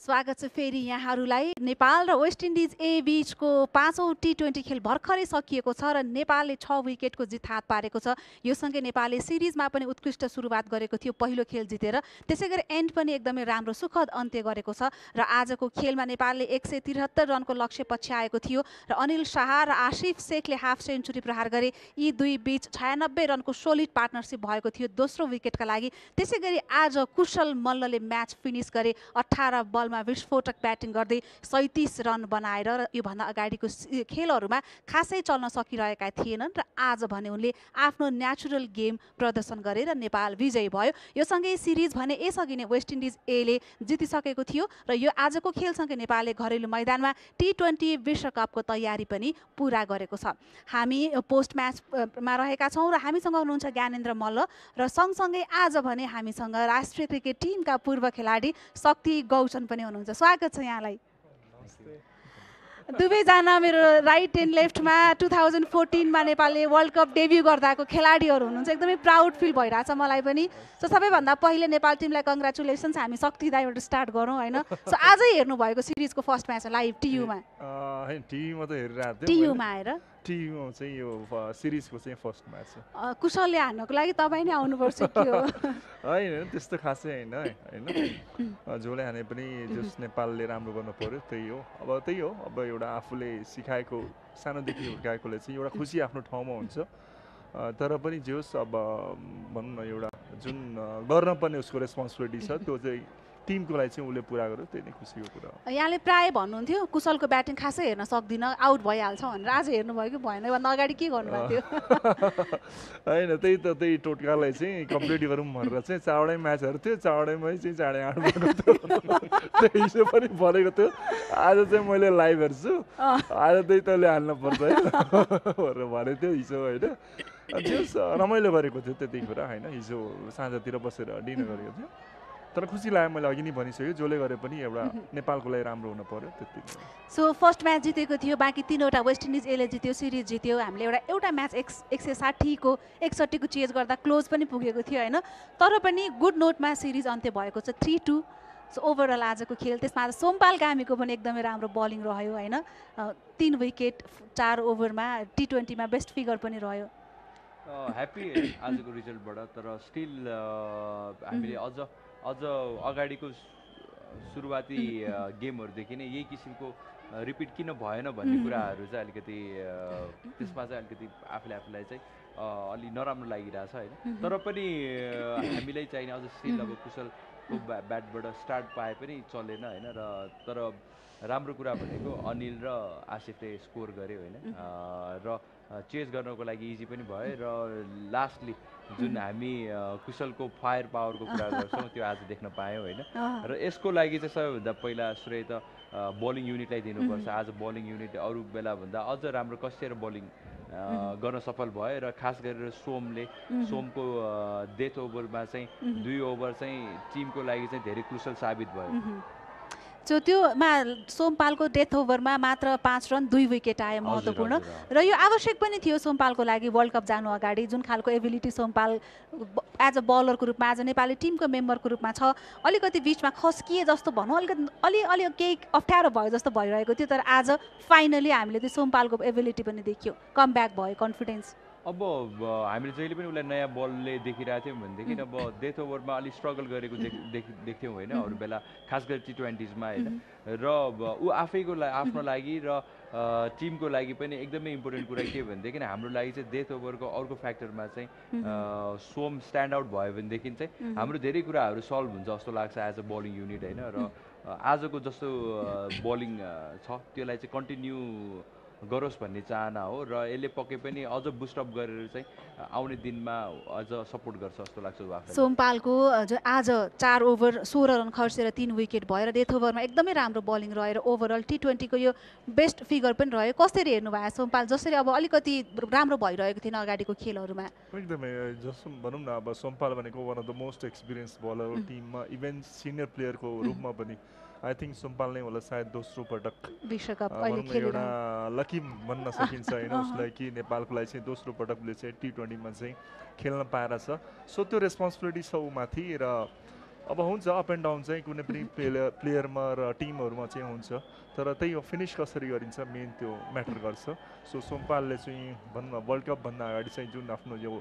Speaker 3: स्वागत छ फेरि यहाँहरूलाई नेपाल र वेस्ट इन्डिज ए बीचको 5औं T20 खेल भर्खरै सकिएको छ र नेपालले 6 विकेटको जित हात पारेको छ। यो सँगै नेपालले सिरिजमा पनि उत्कृष्ट सुरुवात गरेको थियो पहिलो खेल जितेर, त्यसैगरी एन्ड पनि एकदमै राम्रो सुखद अन्त्य गरेको छ र आजको खेलमा नेपालले 173 रनको लक्ष्य पछ्याएको थियो र अनिल शाह र आशिफ शेखले हाफ सेन्चुरी प्रहार गरे। यी दुई बीच 96 रनको सोलिड पार्टनरशिप भएको थियो दोस्रो विकेटका लागि। त्यसैगरी आज कुशल मल्लले म्याच फिनिस गरे 18 बलमा विस्फोटक ब्याटिङ गर्दै 37 रन बनाएर र योभन्दा अगाडिको खेलहरूमा खासै चल्न सकिरहेका थिएनन् र आज भने उनले आफ्नो नेचुरल गेम प्रदर्शन गरेर नेपाल विजयी भयो। यो सँगै सिरिज भने यसअघि नै वेस्ट इन्डिज एले जितिसकेको थियो र यो आजको खेलसँगै नेपालले घरेलु मैदानमा T20 विश्वकपको तयारी पनि पूरा गरेको छ। हामी पोस्ट म्याचमा रहेका छौँ र हामीसँग हुनुहुन्छ ज्ञानेन्द्र मल्ल र सँगसँगै आज भने हामीसँग राष्ट्रिय क्रिकेट टिमका पूर्व खेलाडी शक्ति गौचन पनि हुनुहुन्छ। स्वागत छ यहाँलाई। दुवैजना मेरो राइट एन्ड लेफ्टमा 2014 मा नेपालले वर्ल्ड कप डेब्यू गर्दाको खेलाडीहरू हुनुहुन्छ। एकदमै प्राउड फिल भइरहेछ मलाई पनि। सो सबैभन्दा पहिले नेपाल टिमलाई कङ्ग्रेचुलेसन्स। हामी शक्ति दाइबाट स्टार्ट गरौँ होइन। सो आजै हेर्नु भएको सिरिजको फर्स्ट म्याच लाइभ टियुमा।
Speaker 10: टियुमा त हेरिरहेको थिएँ।
Speaker 3: टियुमा आएर
Speaker 10: टियुमा चाहिँ यो सिरिजको चाहिँ फर्स्ट म्याच हो।
Speaker 3: कुशलले हान्नको लागि तपाईँ नै आउनुपर्छ के हो?
Speaker 10: होइन त्यस्तो खासै होइन होइन जसले हाने पनि जस नेपालले राम्रो गर्नु पर्यो त्यही हो। अब त्यही हो, अब एउटा आफूले सिकाएको सानोदेखि हुर्काएकोले चाहिँ एउटा खुसी आफ्नो ठाउँमा हुन्छ। तर पनि जे होस् अब भनौँ न एउटा जुन गर्नुपर्ने उसको रेस्पोन्सिबिलिटी छ त्यो चाहिँ टिमको लागि चाहिँ उसले पुरा गर्यो, त्यही नै खुसीको कुरा हो।
Speaker 3: यहाँले प्राय भन्नुहुन्थ्यो कुशलको ब्याटिङ खासै हेर्न सक्दिनँ, आउट भइहाल्छ भनेर। आज हेर्नुभयो कि भएन? योभन्दा अगाडि के गर्नुभएको थियो?
Speaker 10: होइन त्यही टोटकालाई चाहिँ कम्प्लिट गरौँ भनेर चाहिँ चारवटै म्याचहरू थियो, चारवटैमै चाहिँ 8.5 भएको थियो। त्यो हिजो पनि भनेको थियो। आज चाहिँ मैले लाइभ हेर्छु, आज त्यही तैँले हाल्नुपर्छ है भनेर भनेको थियो हिजो होइन। जस रमाइलो गरेको थियो त्यति कुरा होइन। हिजो साँझतिर बसेर डिनर गरेको थियो। तर खुसी लाग्यो, मैले अघि नै भनिसकेँ जसले गरे पनि एउटा नेपालको लागि राम्रो हुनु पर्यो त्यति।
Speaker 3: सो फर्स्ट म्याच जितेको थियो, बाँकी 3वटा वेस्ट इन्डिज एले जित्यो, सिरिज जित्यो। हामीले एउटा म्याच 160 को चेज गर्दा क्लोज पनि पुगेको थियो होइन। तर पनि गुड नोटमा सिरिज अन्त्य भएको छ 3-2। सो ओभरअल आजको खेल त्यसमा सोमपाल कामीको पनि एकदमै राम्रो बलिङ रह्यो होइन। 3 विकेट 4 ओभरमा T20 मा बेस्ट फिगर पनि रह्यो।
Speaker 15: ह्याप्पी आजको रिजल्टबाट। तर स्टिल हामीले अझ अगाडिको सुरुवाती गेमहरूदेखि नै यही किसिमको रिपिट किन भएन भन्ने कुराहरू चाहिँ अलिकति त्यसमा चाहिँ अलिकति आफूलाई चाहिँ अलि नराम्रो लागिरहेछ होइन। तर पनि हामीलाई चाहिने अझ स्टिल अब कुशलको ब्याटबाट स्टार्ट पाए पनि चलेन होइन। तर राम्रो कुरा भनेको अनिल र आसिफले स्कोर गर्यो होइन। र चेज गर्नको लागि इजी पनि भयो र लास्टली जुन हामी कुशलको फायर पावरको कुरा गर्छौँ त्यो आज देख्न पायौँ होइन र यसको लागि चाहिँ सबैभन्दा पहिला श्रेय त बलिङ युनिटलाई दिनुपर्छ। आज बलिङ युनिट अरू बेलाभन्दा अझ राम्रो कसिएर बलिङ गर्न सफल भयो र खास गरेर सोमको डेथ ओभरमा चाहिँ 2 ओभर चाहिँ टिमको लागि चाहिँ धेरै क्रुसल साबित भयो।
Speaker 3: सो त्योमा सोमपालको डेथ ओभरमा मात्र 5 रन 2 विकेट आयो महत्त्वपूर्ण र यो आवश्यक पनि थियो सोमपालको लागि वर्ल्ड कप जानु अगाडि जुन खालको एबिलिटी सोमपाल एज अ बलरको रूपमा आज नेपाली टिमको मेम्बरको रूपमा छ। अलिकति बिचमा खस्किए जस्तो भनौँ अलि केही अप्ठ्यारो भयो जस्तो भइरहेको थियो तर आज फाइनली हामीले त्यो सोमपालको एबिलिटी पनि देख्यो कमब्याक भयो कन्फिडेन्स।
Speaker 15: अब हामीले जहिले पनि उसलाई नयाँ बलले देखिरहेको थियौँ भनेदेखि अब डेथ ओभरमा अलिक स्ट्रगल गरेको देख्थ्यौँ होइन अरू बेला खास गरी T20sमा होइन र ऊ आफैको आफ्नो लागि र टिमको लागि पनि एकदमै इम्पोर्टेन्ट कुरा के भनेदेखि हाम्रो लागि चाहिँ डेथ ओभरको अर्को फ्याक्टरमा चाहिँ सोम स्ट्यान्ड आउट भयो भनेदेखि चाहिँ हाम्रो धेरै कुराहरू सल्भ हुन्छ जस्तो लाग्छ एज अ बलिङ युनिट होइन र आजको जस्तो बलिङ छ त्यसलाई चाहिँ कन्टिन्यू गरोस् भन्ने चाहना हो र यसले पक्कै पनि अझ बुस्टअप गरेर चाहिँ आउने दिनमा अझ सपोर्ट गर्छ जस्तो लाग्छ।
Speaker 3: सोमपालको आज 4 ओभर 16 रन खर्चेर 3 विकेट भएर डेथ ओभरमा एकदमै राम्रो बलिङ रहेर ओभरअल T20को यो बेस्ट फिगर पनि रह्यो। कसरी हेर्नुभयो सोमपाल जसरी अब अलिकति राम्रो भइरहेको थिएन अगाडिको खेलहरूमा?
Speaker 10: एकदमै जस्तो भनौँ न अब सोमपाल भनेको one of the most experience bowler हो टिममा इभन सिनियर प्लेयरको रूपमा पनि आई थिङ्क सोमपाल नै होला सायद दोस्रो पटक
Speaker 3: विश्वकप
Speaker 10: एउटा लकी भन्न सकिन्छ होइन उसलाई कि नेपालको लागि चाहिँ दोस्रो पटकले चाहिँ T20मा चाहिँ खेल्न पाएर छ। सो त्यो रेस्पोन्सिबिलिटी छ उमाथि र अब हुन्छ अप एन्ड डाउन चाहिँ कुनै पनि प्लेयरमा र टिमहरूमा चाहिँ हुन्छ तर त्यही हो फिनिस कसरी गरिन्छ मेन त्यो म्याटर गर्छ। सो सोमपालले चाहिँ भनौँ न वर्ल्ड कपभन्दा अगाडि चाहिँ जुन आफ्नो यो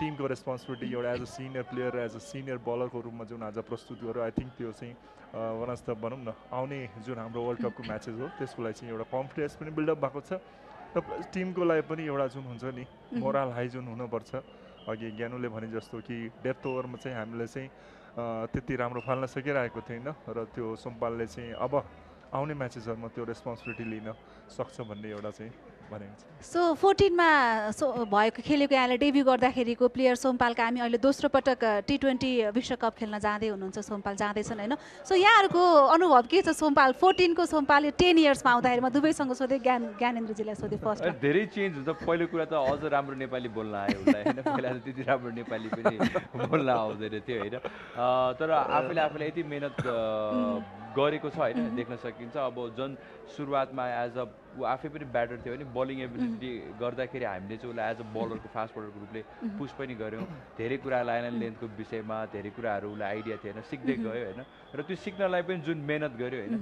Speaker 10: टिमको रेस्पोन्सिबिलिटी एउटा as a senior player as a senior बलरको रूपमा जुन आज प्रस्तुत गर्यो आई थिङ्क त्यो चाहिँ वान अफ द भनौँ न आउने जुन हाम्रो वर्ल्ड कपको म्याचेस हो त्यसको लागि चाहिँ एउटा कन्फिडेन्स पनि बिल्डअप भएको छ र टिमको लागि पनि एउटा जुन हुन्छ नि मोरल हाई जुन हुनुपर्छ। अघि ज्ञानुले भने जस्तो कि डेथ ओभरमा चाहिँ हामीले चाहिँ त्यति राम्रो फाल्न सकिरहेको थिएन र त्यो सोमपालले चाहिँ अब आउने म्याचेसहरूमा त्यो रेस्पोन्सिबिलिटी लिन सक्छ भन्ने एउटा चाहिँ भनेको छ।
Speaker 3: सो 14मा भएको खेलेको यहाँले डेब्यू गर्दाखेरिको प्लेयर सोमपालका हामी अहिले दोस्रो पटक T20 विश्वकप खेल्न जाँदै हुनुहुन्छ सोमपाल जाँदैछन् होइन। सो यहाँहरूको अनुभव के छ सोमपाल 14को सोमपाल 10 इयर्समा आउँदाखेरि म दुवैसँग सोधेँ ज्ञानेन्द्रजीलाई सोधेँ फर्स्ट
Speaker 15: धेरै चेन्ज हुन्छ। पहिलो कुरा त अझ राम्रो नेपाली बोल्न आयो उसलाई होइन पहिला त त्यति राम्रो नेपाली पनि बोल्न आउँदैन थियो होइन तर आफूले यति मेहनत गरेको छ होइन देख्न सकिन्छ। अब जुन सुरुवातमा एज अ ऊ आफै पनि ब्याटर थियो भने बलिङ एबिलिटी गर्दाखेरि हामीले चाहिँ उसलाई एज अ बलरको फास्ट बलरको रूपले पुस पनि गऱ्यौँ। धेरै कुरा लाइन एन्ड लेन्थको विषयमा धेरै कुराहरू उसलाई आइडिया थिएन सिक्दै गयो होइन र त्यो सिक्नलाई पनि जुन मेहनत गर्यो होइन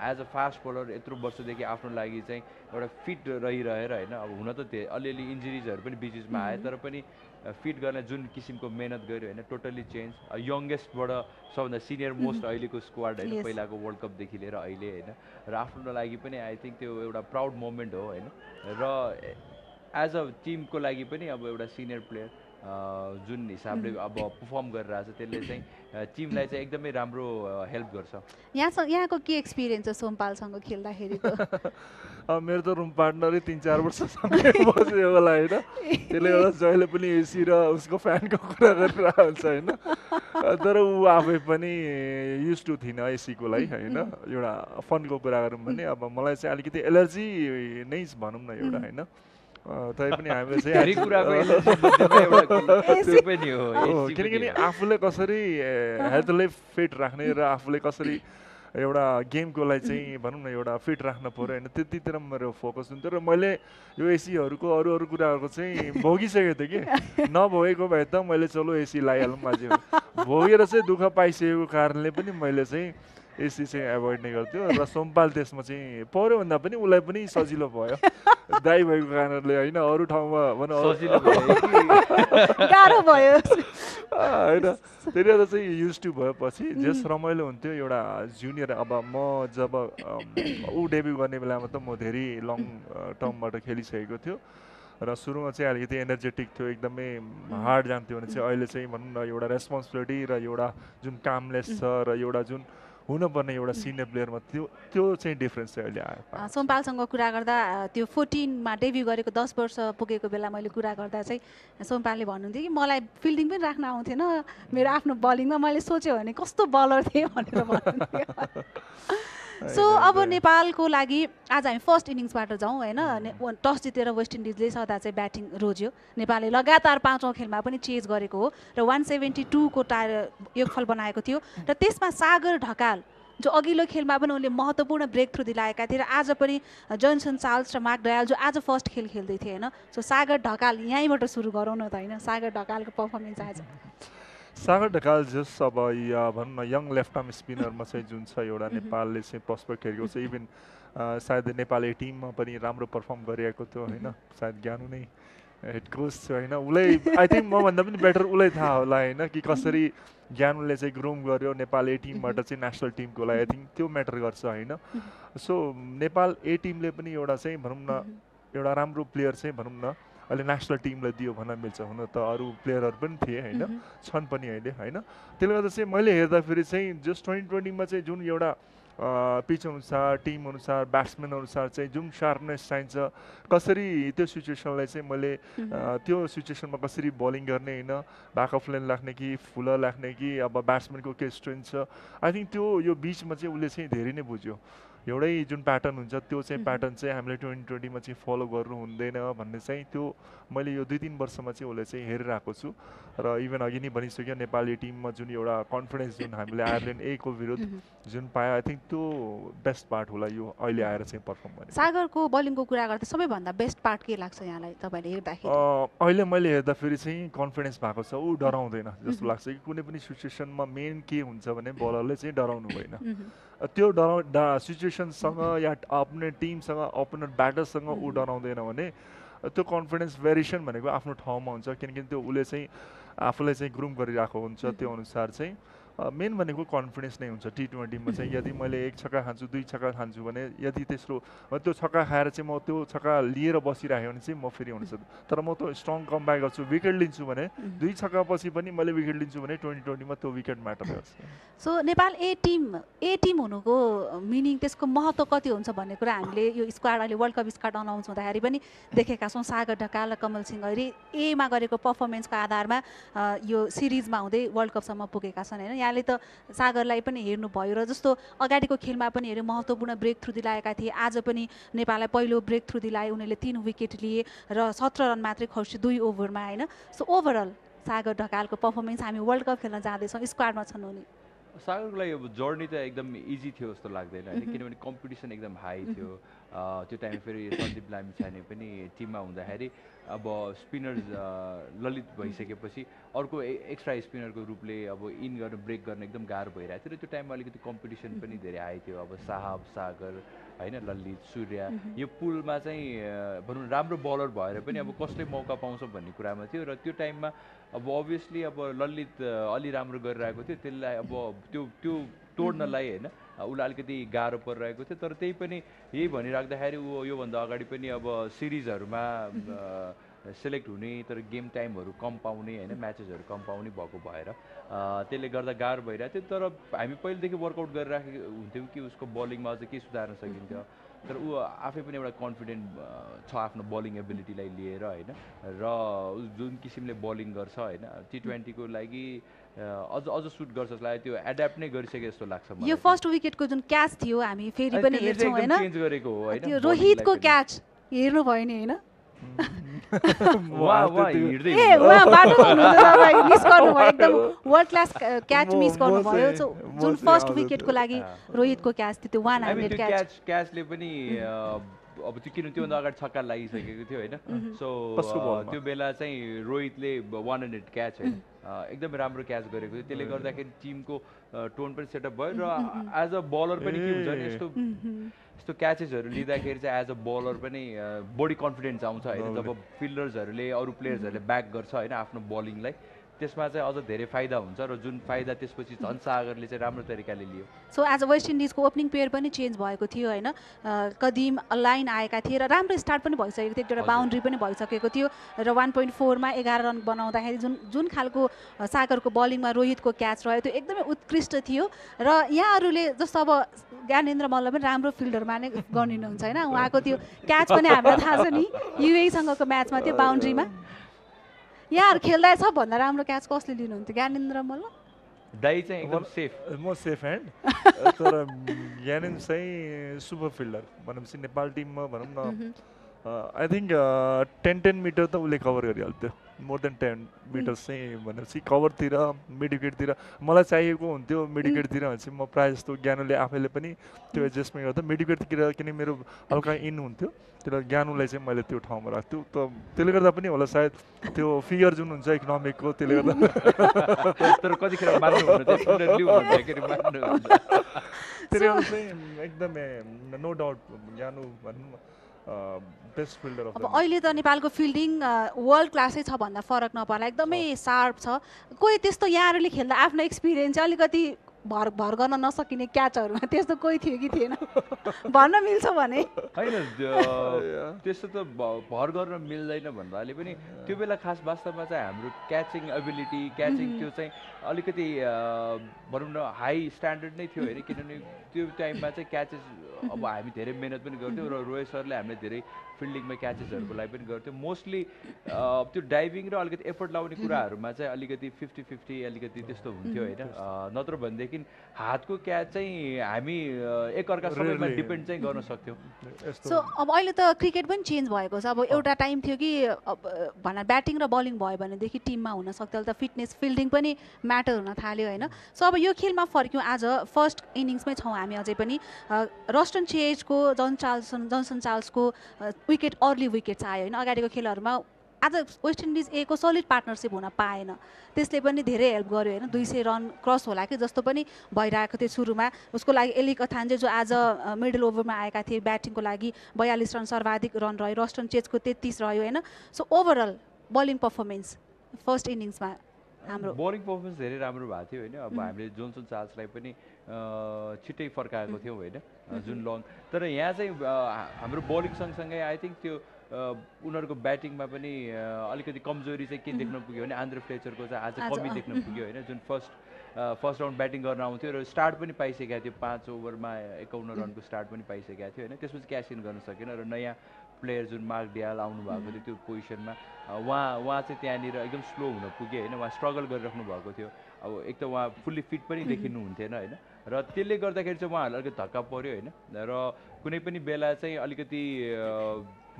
Speaker 15: एज अ फास्ट बलर यत्रो वर्षदेखि आफ्नो लागि चाहिँ एउटा फिट रहिरहेर होइन अब हुन त अलिअलि इन्जुरिजहरू पनि बिचमा आयो तर पनि फिट गर्न जुन किसिमको मेहनत गर्यो होइन टोटल्ली चेन्ज यङ्गेस्टबाट सबभन्दा सिनियर मोस्ट अहिलेको स्क्वाड होइन पहिलाको वर्ल्ड कपदेखि लिएर अहिले होइन र आफ्नो लागि पनि आई थिङ्क त्यो एउटा प्राउड मोमेन्ट हो होइन र एज अ टिमको लागि पनि अब एउटा सिनियर प्लेयर जुन हिसाबले अब पर्फर्म गरिरहेछ त्यसले चाहिँ टिमलाई चाहिँ एकदमै राम्रो हेल्प गर्छ।
Speaker 3: यहाँको के एक्सपिरियन्स छ सोमपालसँग खेल्दाखेरिको?
Speaker 10: मेरो त रुम पार्टनरै 3-4 वर्षसँगै बस्यो होला होइन त्यसले गर्दा जहिले पनि एसी र उसको फ्यानको कुरा गरिरहेको हुन्छ होइन तर ऊ आफै पनि युज टु थिएन एसीको लागि होइन एउटा फनको कुरा गरौँ भने अब मलाई चाहिँ अलिकति एलर्जी नै भनौँ न एउटा होइन तैपनि हामीले चाहिँ किनकि आफूले कसरी हेल्थलाई फिट राख्ने र आफूले कसरी एउटा गेमको लागि चाहिँ भनौँ न एउटा फिट राख्न पऱ्यो होइन त्यतितिर मेरो फोकस हुन्थ्यो र मैले यो एसीहरूको अरू कुराहरूको चाहिँ भोगिसकेको थिएँ कि नभोगेको भए त मैले चलो एसी लगाइहालौँ माझे भोगेर चाहिँ दुःख पाइसकेको कारणले पनि मैले चाहिँ एसी चाहिँ एभोइड नै गर्थ्यो र सोमपाल त्यसमा चाहिँ पऱ्यो भन्दा पनि उसलाई पनि सजिलो भयो दाइ भएको कारणले होइन अरू ठाउँमा भनौँ
Speaker 3: गाह्रो भयो
Speaker 10: होइन त्यसले गर्दा चाहिँ युज टु भएपछि जस रमाइलो हुन्थ्यो एउटा जुनियर अब म जब ऊ डेब्यू गर्ने बेलामा त म धेरै लङ टर्मबाट खेलिसकेको थियो र सुरुमा चाहिँ अलिकति एनर्जेटिक थियो एकदमै हार्ड जान्थ्यो भने चाहिँ अहिले चाहिँ भनौँ न एउटा रेस्पोन्सिबिलिटी र एउटा जुन कामलेस छ र एउटा जुन हुनुपर्ने एउटा सिनियर प्लेयरमा त्यो त्यो चाहिँ डिफरेन्स चाहिँ अहिले आयो।
Speaker 3: सोमपालसँग कुरा गर्दा त्यो 14मा डेब्यु गरेको 10 वर्ष पुगेको बेला मैले कुरा गर्दा चाहिँ सोमपालले भन्नुहुन्थ्यो कि मलाई फिल्डिङ पनि राख्न आउँथेन, मेरो आफ्नो बलिङमा मैले सोच्यो भने कस्तो बलर थिएँ भनेर भन्नुहुन्थ्यो। सो अब नेपालको लागि आज हामी फर्स्ट इनिङ्सबाट जाउँ होइन। टस जितेर वेस्ट इन्डिजले सदा चाहिँ ब्याटिङ रोज्यो। नेपालले लगातार 5औं खेलमा पनि चेज गरेको हो र 172 को योगफल बनाएको थियो र त्यसमा सागर ढकाल जो अघिल्लो खेलमा पनि उनले महत्त्वपूर्ण ब्रेक थ्रु दिलाएका थिए र आज पनि जोन्सन चार्ल्स र मार्क डयाल जो आज फर्स्ट खेल खेल्दै थिए होइन। सो सागर ढकाल यहीँबाट सुरु गरौँ न त होइन, सागर ढकालको पर्फर्मेन्स आज।
Speaker 10: सागर ढकाल जस अब भनौँ न यङ लेफ्ट आर्म स्पिनरमा चाहिँ जुन छ एउटा नेपालले चाहिँ प्रस्पेक्ट हेरेको छ। इभन सायद नेपाल ए टिममा पनि राम्रो पर्फर्म गरिरहेको थियो होइन। सायद ज्ञानु नै हेड कोच थियो होइन, उसलाई आई थिङ्क मभन्दा पनि बेटर उसलाई थाहा होला होइन कि कसरी ज्ञानुले चाहिँ ग्रुम गर्यो नेपाल ए टिमबाट चाहिँ नेसनल टिमको लागि। आई थिङ्क त्यो म्याटर गर्छ होइन। सो नेपाल ए टिमले पनि एउटा चाहिँ भनौँ न एउटा राम्रो प्लेयर चाहिँ भनौँ न अहिले नेसनल टिमलाई दियो भन्न मिल्छ। हुन त अरू प्लेयरहरू पनि थिए होइन, छन् पनि अहिले होइन। त्यसले गर्दा चाहिँ मैले हेर्दाखेरि चाहिँ जस्ट 2020मा चाहिँ जुन एउटा पिच अनुसार टिम अनुसार ब्याट्सम्यान अनुसार चाहिँ जुन सार्पनेस चाहिन्छ, कसरी त्यो सिचुएसनलाई चाहिँ मैले त्यो सिचुएसनमा कसरी बलिङ गर्ने होइन, ब्याक अफ लाइन राख्ने कि फुलर राख्ने कि अब ब्याट्सम्यानको के स्ट्रेन्थ छ। आई थिङ्क त्यो यो बिचमा चाहिँ उसले चाहिँ धेरै नै बुझ्यो। एउटै जुन प्याटर्न हुन्छ त्यो चाहिँ प्याटर्न चाहिँ हामीले 2020मा चाहिँ फलो गर्नु हुँदैन भन्ने चाहिँ त्यो मैले यो 2-3 वर्षमा चाहिँ उसले चाहिँ हेरिरहेको छु। र इभन अघि नै भनिसक्यो नेपाली टिममा जुन एउटा कन्फिडेन्स जुन हामीले आयरल्यान्ड ए को विरुद्ध जुन पायो, आई थिङ्क त्यो बेस्ट पार्ट होला यो अहिले आएर चाहिँ पर्फर्म गर्ने।
Speaker 3: सागरको बलिङको कुरा गर्दा सबैभन्दा बेस्ट पार्ट के लाग्छ यहाँलाई तपाईँले हेर्दाखेरि?
Speaker 10: अहिले मैले हेर्दाखेरि चाहिँ कन्फिडेन्स भएको छ, ऊ डराउँदैन जस्तो लाग्छ कि कुनै पनि सिचुएसनमा मेन के हुन्छ भने बलरले चाहिँ डराउनु भएन। त्यो सिचुएसनसँग या अपोनेन्ट टिमसँग अपोनेन्ट ब्याटरसँग ऊ डराउँदैन भने त्यो कन्फिडेन्स भेरिएसन भनेको आफ्नो ठाउँमा हुन्छ। किनकि त्यो उसले चाहिँ आफूलाई चाहिँ ग्रुम गरिरहेको हुन्छ। त्यो अनुसार चाहिँ मेन भनेको कन्फिडेन्स नै हुन्छ। टी20मा चाहिँ यदि मैले 1 छक्का खान्छु 2 छक्का खान्छु भने यदि तेस्रो त्यो छक्का खाएर चाहिँ म त्यो छक्का लिएर बसिरहेँ भने चाहिँ म फेरि हुन्छ। तर म त्यो स्ट्रङ कमब्याक गर्छु विकेट लिन्छु भने 2 छक्का पछि पनि मैले विकेट लिन्छु भने 2020मा त्यो विकेट म्याटर गर्छ।
Speaker 3: सो नेपाल ए टिम हुनुको मिनिङ त्यसको महत्त्व कति हुन्छ भन्ने कुरा हामीले यो स्क्वाड अहिले वर्ल्ड कप स्क्वाड अनाउन्स हुँदाखेरि पनि देखेका छौँ। सागर ढकाल र कमल सिंह अहिले एमा गरेको पर्फर्मेन्सको आधारमा यो सिरिजमा हुँदै वर्ल्ड कपसम्म पुगेका छन् होइन। यहाँले त सागरलाई पनि हेर्नुभयो र जस्तो अगाडिको खेलमा पनि हेऱ्यो महत्त्वपूर्ण ब्रेक थ्रु दिलाएका थिए। आज पनि नेपाललाई पहिलो ब्रेक थ्रु दिलाए, उनीहरूले 3 विकेट लिए र 17 रन मात्रै खर्च्यो 2 ओभरमा होइन। सो ओभरअल सागर ढकालको पर्फर्मेन्स हामी वर्ल्ड कप खेल्न जाँदैछौँ, स्क्वाडमा छन् उनी।
Speaker 15: सागरको लागि अब जर्नी त एकदम इजी थियो जस्तो लाग्दैन होइन, किनभने कम्पिटिसन एकदम हाई थियो। त्यो टाइम फेरि सन्दीप लामिछाने पनि टिममा हुँदाखेरि अब स्पिनर्स ललित भइसकेपछि अर्को एक्स्ट्रा स्पिनरको रूपले अब इन गर्न ब्रेक गर्न एकदम गाह्रो भइरहेको थियो र त्यो टाइममा अलिकति कम्पिटिसन पनि धेरै हाई थियो। अब साहब सागर होइन ललित सूर्य यो पुलमा चाहिँ भनौँ राम्रो बलर भएर पनि अब कसले मौका पाउँछ भन्ने कुरामा थियो। र त्यो टाइममा अब अभियसली अब ललित अलि राम्रो गरिरहेको थियो, त्यसलाई अब त्यो तोड्नलाई होइन उसलाई अलिकति गाह्रो परिरहेको थियो। तर त्यही पनि यही भनिराख्दाखेरि ऊ योभन्दा अगाडि पनि अब सिरिजहरूमा सेलेक्ट हुने तर गेम टाइमहरू कम पाउने होइन, म्याचेसहरू कम पाउने भएको भएर त्यसले गर्दा गाह्रो भइरहेको थियो। तर हामी पहिलेदेखि वर्कआउट गरिराखेको हुन्थ्यौँ कि उसको बलिङमा अझ के सुधार्न सकिन्थ्यो। तर ऊ आफै पनि एउटा कन्फिडेन्ट छ आफ्नो बलिङ एबिलिटीलाई लिएर होइन, र जुन किसिमले बलिङ गर्छ होइन टी20को लागि अझ सुट गर्छ जसलाई त्यो एड्याप्ट नै गरिसके जस्तो लाग्छ मलाई।
Speaker 3: यो फर्स्ट विकेटको जुन क्याच थियो हामी फेरि पनि हेर्छौँ होइन,
Speaker 15: चेन्ज गरेको हो होइन,
Speaker 3: त्यो रोहितको क्याच हेर्नुभयो नि होइन। वर्ल्ड क्लास क्याच मिस गर्नुभयो जुन फर्स्ट विकेटको लागि रोहितको क्याच थियो, त्यो 100
Speaker 15: क्याचले पनि अब त्यो किन त्योभन्दा अगाडि छक्का लागिसकेको थियो होइन। सो त्यो बेला चाहिँ रोहितले 100 क्याच होइन एकदमै राम्रो क्याच गरेको थियो। त्यसले गर्दाखेरि टिमको टोन पनि सेटअप भयो र एज अ बलर पनि के हुन्छ भने यस्तो क्याचेसहरू लिँदाखेरि चाहिँ एज अ बलर पनि बडी कन्फिडेन्स आउँछ होइन। जब फिल्डर्सहरूले अरू प्लेयर्सहरूले ब्याक गर्छ होइन आफ्नो बलिङलाई, त्यसमा चाहिँ अझ धेरै फाइदा हुन्छ र जुन फाइदा त्यसपछि झन् सागरले चाहिँ राम्रो तरिकाले लियो।
Speaker 3: सो आज वेस्ट इन्डिजको ओपनिङ पेयर पनि चेन्ज भएको थियो होइन, कदिम लाइन आएका थिए र राम्रो स्टार्ट पनि भइसकेको थियो, एउटा बााउन्ड्री पनि भइसकेको थियो र 1.4 मा 11 रन बनाउँदाखेरि जुन खालको सागरको बलिङमा रोहितको क्याच रह्यो त्यो एकदमै उत्कृष्ट थियो। र यहाँहरूले जस्तो अब ज्ञानेन्द्र मल्ल पनि राम्रो फिल्डरमा नै गनिनुहुन्छ होइन, उहाँको त्यो क्याच पनि हामीलाई थाहा छ नि युएसँगको म्याचमा त्यो बााउन्ड्रीमा। यहाँहरू खेल्दा सबभन्दा राम्रो क्याच कसले लिनुहुन्थ्यो, ज्ञानेन्द्र मल्ल?
Speaker 15: दाइ चाहिँ एकदम सेफ,
Speaker 10: म सेफ ह्यान्ड, तर ज्ञानेन्द्र चाहिँ सुपर फिल्डर भनेपछि नेपाल टिममा भनौँ न आई थिङ्क 10 मिटर त उसले कभर गरिहाल्थ्यो, मोर देन 10 मिटर चाहिँ भनेपछि कभरतिर मिड विकेटतिर मलाई चाहिएको हुन्थ्यो मिड विकेटतिर भनेपछि म प्रायः जस्तो ज्ञानुले आफैले पनि त्यो एडजस्टमेन्ट गर्दा मिड विकेटतिर किन मेरो हल्का इन हुन्थ्यो तर ज्ञानुलाई चाहिँ मैले त्यो ठाउँमा राख्थ्यो त त्यसले गर्दा पनि होला सायद त्यो फिगर जुन हुन्छ इकोनोमिकको त्यसले गर्दा
Speaker 15: तर कतिखेर मान्नु हुँदैन त्यसले लिउ भन्दाखेरि मान्नु हुन्छ
Speaker 10: त्यसले गर्दा चाहिँ एकदमै नो डाउट ज्ञानु भनौँ बेस्ट फिल्डर अफ
Speaker 3: अब अहिले त नेपालको फिल्डिङ वर्ल्ड क्लासै छ भन्दा फरक नपर्ला, एकदमै सार्प छ। कोही त्यस्तो यहाँहरूले खेल्दा आफ्नो एक्सपिरियन्स अलिकति भर गर्न नसकिने क्याचहरूमा त्यस्तो कोही थियो कि थिएन भन्न मिल्छ भने?
Speaker 15: होइन त्यस्तो त भर गर्न मिल्दैन भन्नाले पनि त्यो बेला खास वास्तवमा चाहिँ हाम्रो क्याचिङ एबिलिटी क्याचिङ त्यो चाहिँ अलिकति भनौँ न हाई स्ट्यान्डर्ड नै थियो होइन, किनभने त्यो टाइममा चाहिँ क्याचेस अब हामी धेरै मेहनत पनि गर्थ्यौँ र रोहित सरले हामीले धेरै फिल्डिङमा क्याचेसहरूको लागि पनि गर्थ्यौँ। मोस्टली त्यो डाइभिङ र अलिकति एफर्ट लाउने कुराहरूमा चाहिँ अलिकति 50-50 अलिकति त्यस्तो हुन्थ्यो होइन, नत्र भनेदेखि हातको क्याच चाहिँ हामी एकअर्का सबैमा डिपेन्ड चाहिँ गर्न सक्थ्यौँ।
Speaker 3: सो अब अहिले त क्रिकेट पनि चेन्ज भएको छ, अब एउटा टाइम थियो कि भन ब्याटिङ र बलिङ भयो भनेदेखि टिममा हुन सक्थ्यो, अहिले त फिटनेस फिल्डिङ पनि म्याटर हुन थाल्यो होइन। सो अब यो खेलमा फर्क्यौँ, आज फर्स्ट इनिङ्समै छौँ हामी अझै पनि। रस्टन चेजको जनसन चार्ल्सको विकेट अर्ली विकेट आयो होइन, अगाडिको खेलहरूमा आज वेस्ट इन्डिज ए को सलिड पार्टनरसिप हुन पाएन, त्यसले पनि धेरै हेल्प गर्यो होइन। 200 रन क्रस होला कि जस्तो पनि भइरहेको थियो सुरुमा। उसको लागि एलिक अथान्जे जो आज मिडल ओभरमा आएका थिए ब्याटिङको लागि 42 रन सर्वाधिक रन रह्यो, रस्टन चेजको 33 रह्यो होइन। So overall bowling performance first इनिङ्समा हाम्रो
Speaker 15: बलिङ पर्फर्मेन्स धेरै राम्रो भएको थियो होइन। अब हामीले जोन्सन चार्ल्सलाई पनि छिट्टै फर्काएको थियौँ होइन जुन लङ, तर यहाँ चाहिँ हाम्रो बलिङ सँगसँगै आई थिङ्क त्यो उनीहरूको ब्याटिङमा पनि अलिकति कमजोरी चाहिँ के देख्न पुग्यो भने आन्द्रे फ्लेचरको चाहिँ आज कमी देख्न पुग्यो होइन, जुन फर्स्ट राउन्ड ब्याटिङ गर्न आउँथ्यो र स्टार्ट पनि पाइसकेको थियो, 5 ओभरमा 51 रनको स्टार्ट पनि पाइसकेको थियो होइन। त्यसपछि क्यास इन गर्न सकेन र नयाँ प्लेयर जुन मार्क डियाल आउनु भएको थियो त्यो पोजिसनमा उहाँ चाहिँ त्यहाँनिर एकदम स्लो हुन पुग्यो होइन, उहाँ स्ट्रगल गरिराख्नु भएको थियो। अब एक त उहाँ फुल्ली फिट पनि देखिनु हुन्थेन होइन, र त्यसले गर्दाखेरि चाहिँ उहाँहरूलाई अलिकति धक्का पऱ्यो होइन। र कुनै पनि बेला चाहिँ अलिकति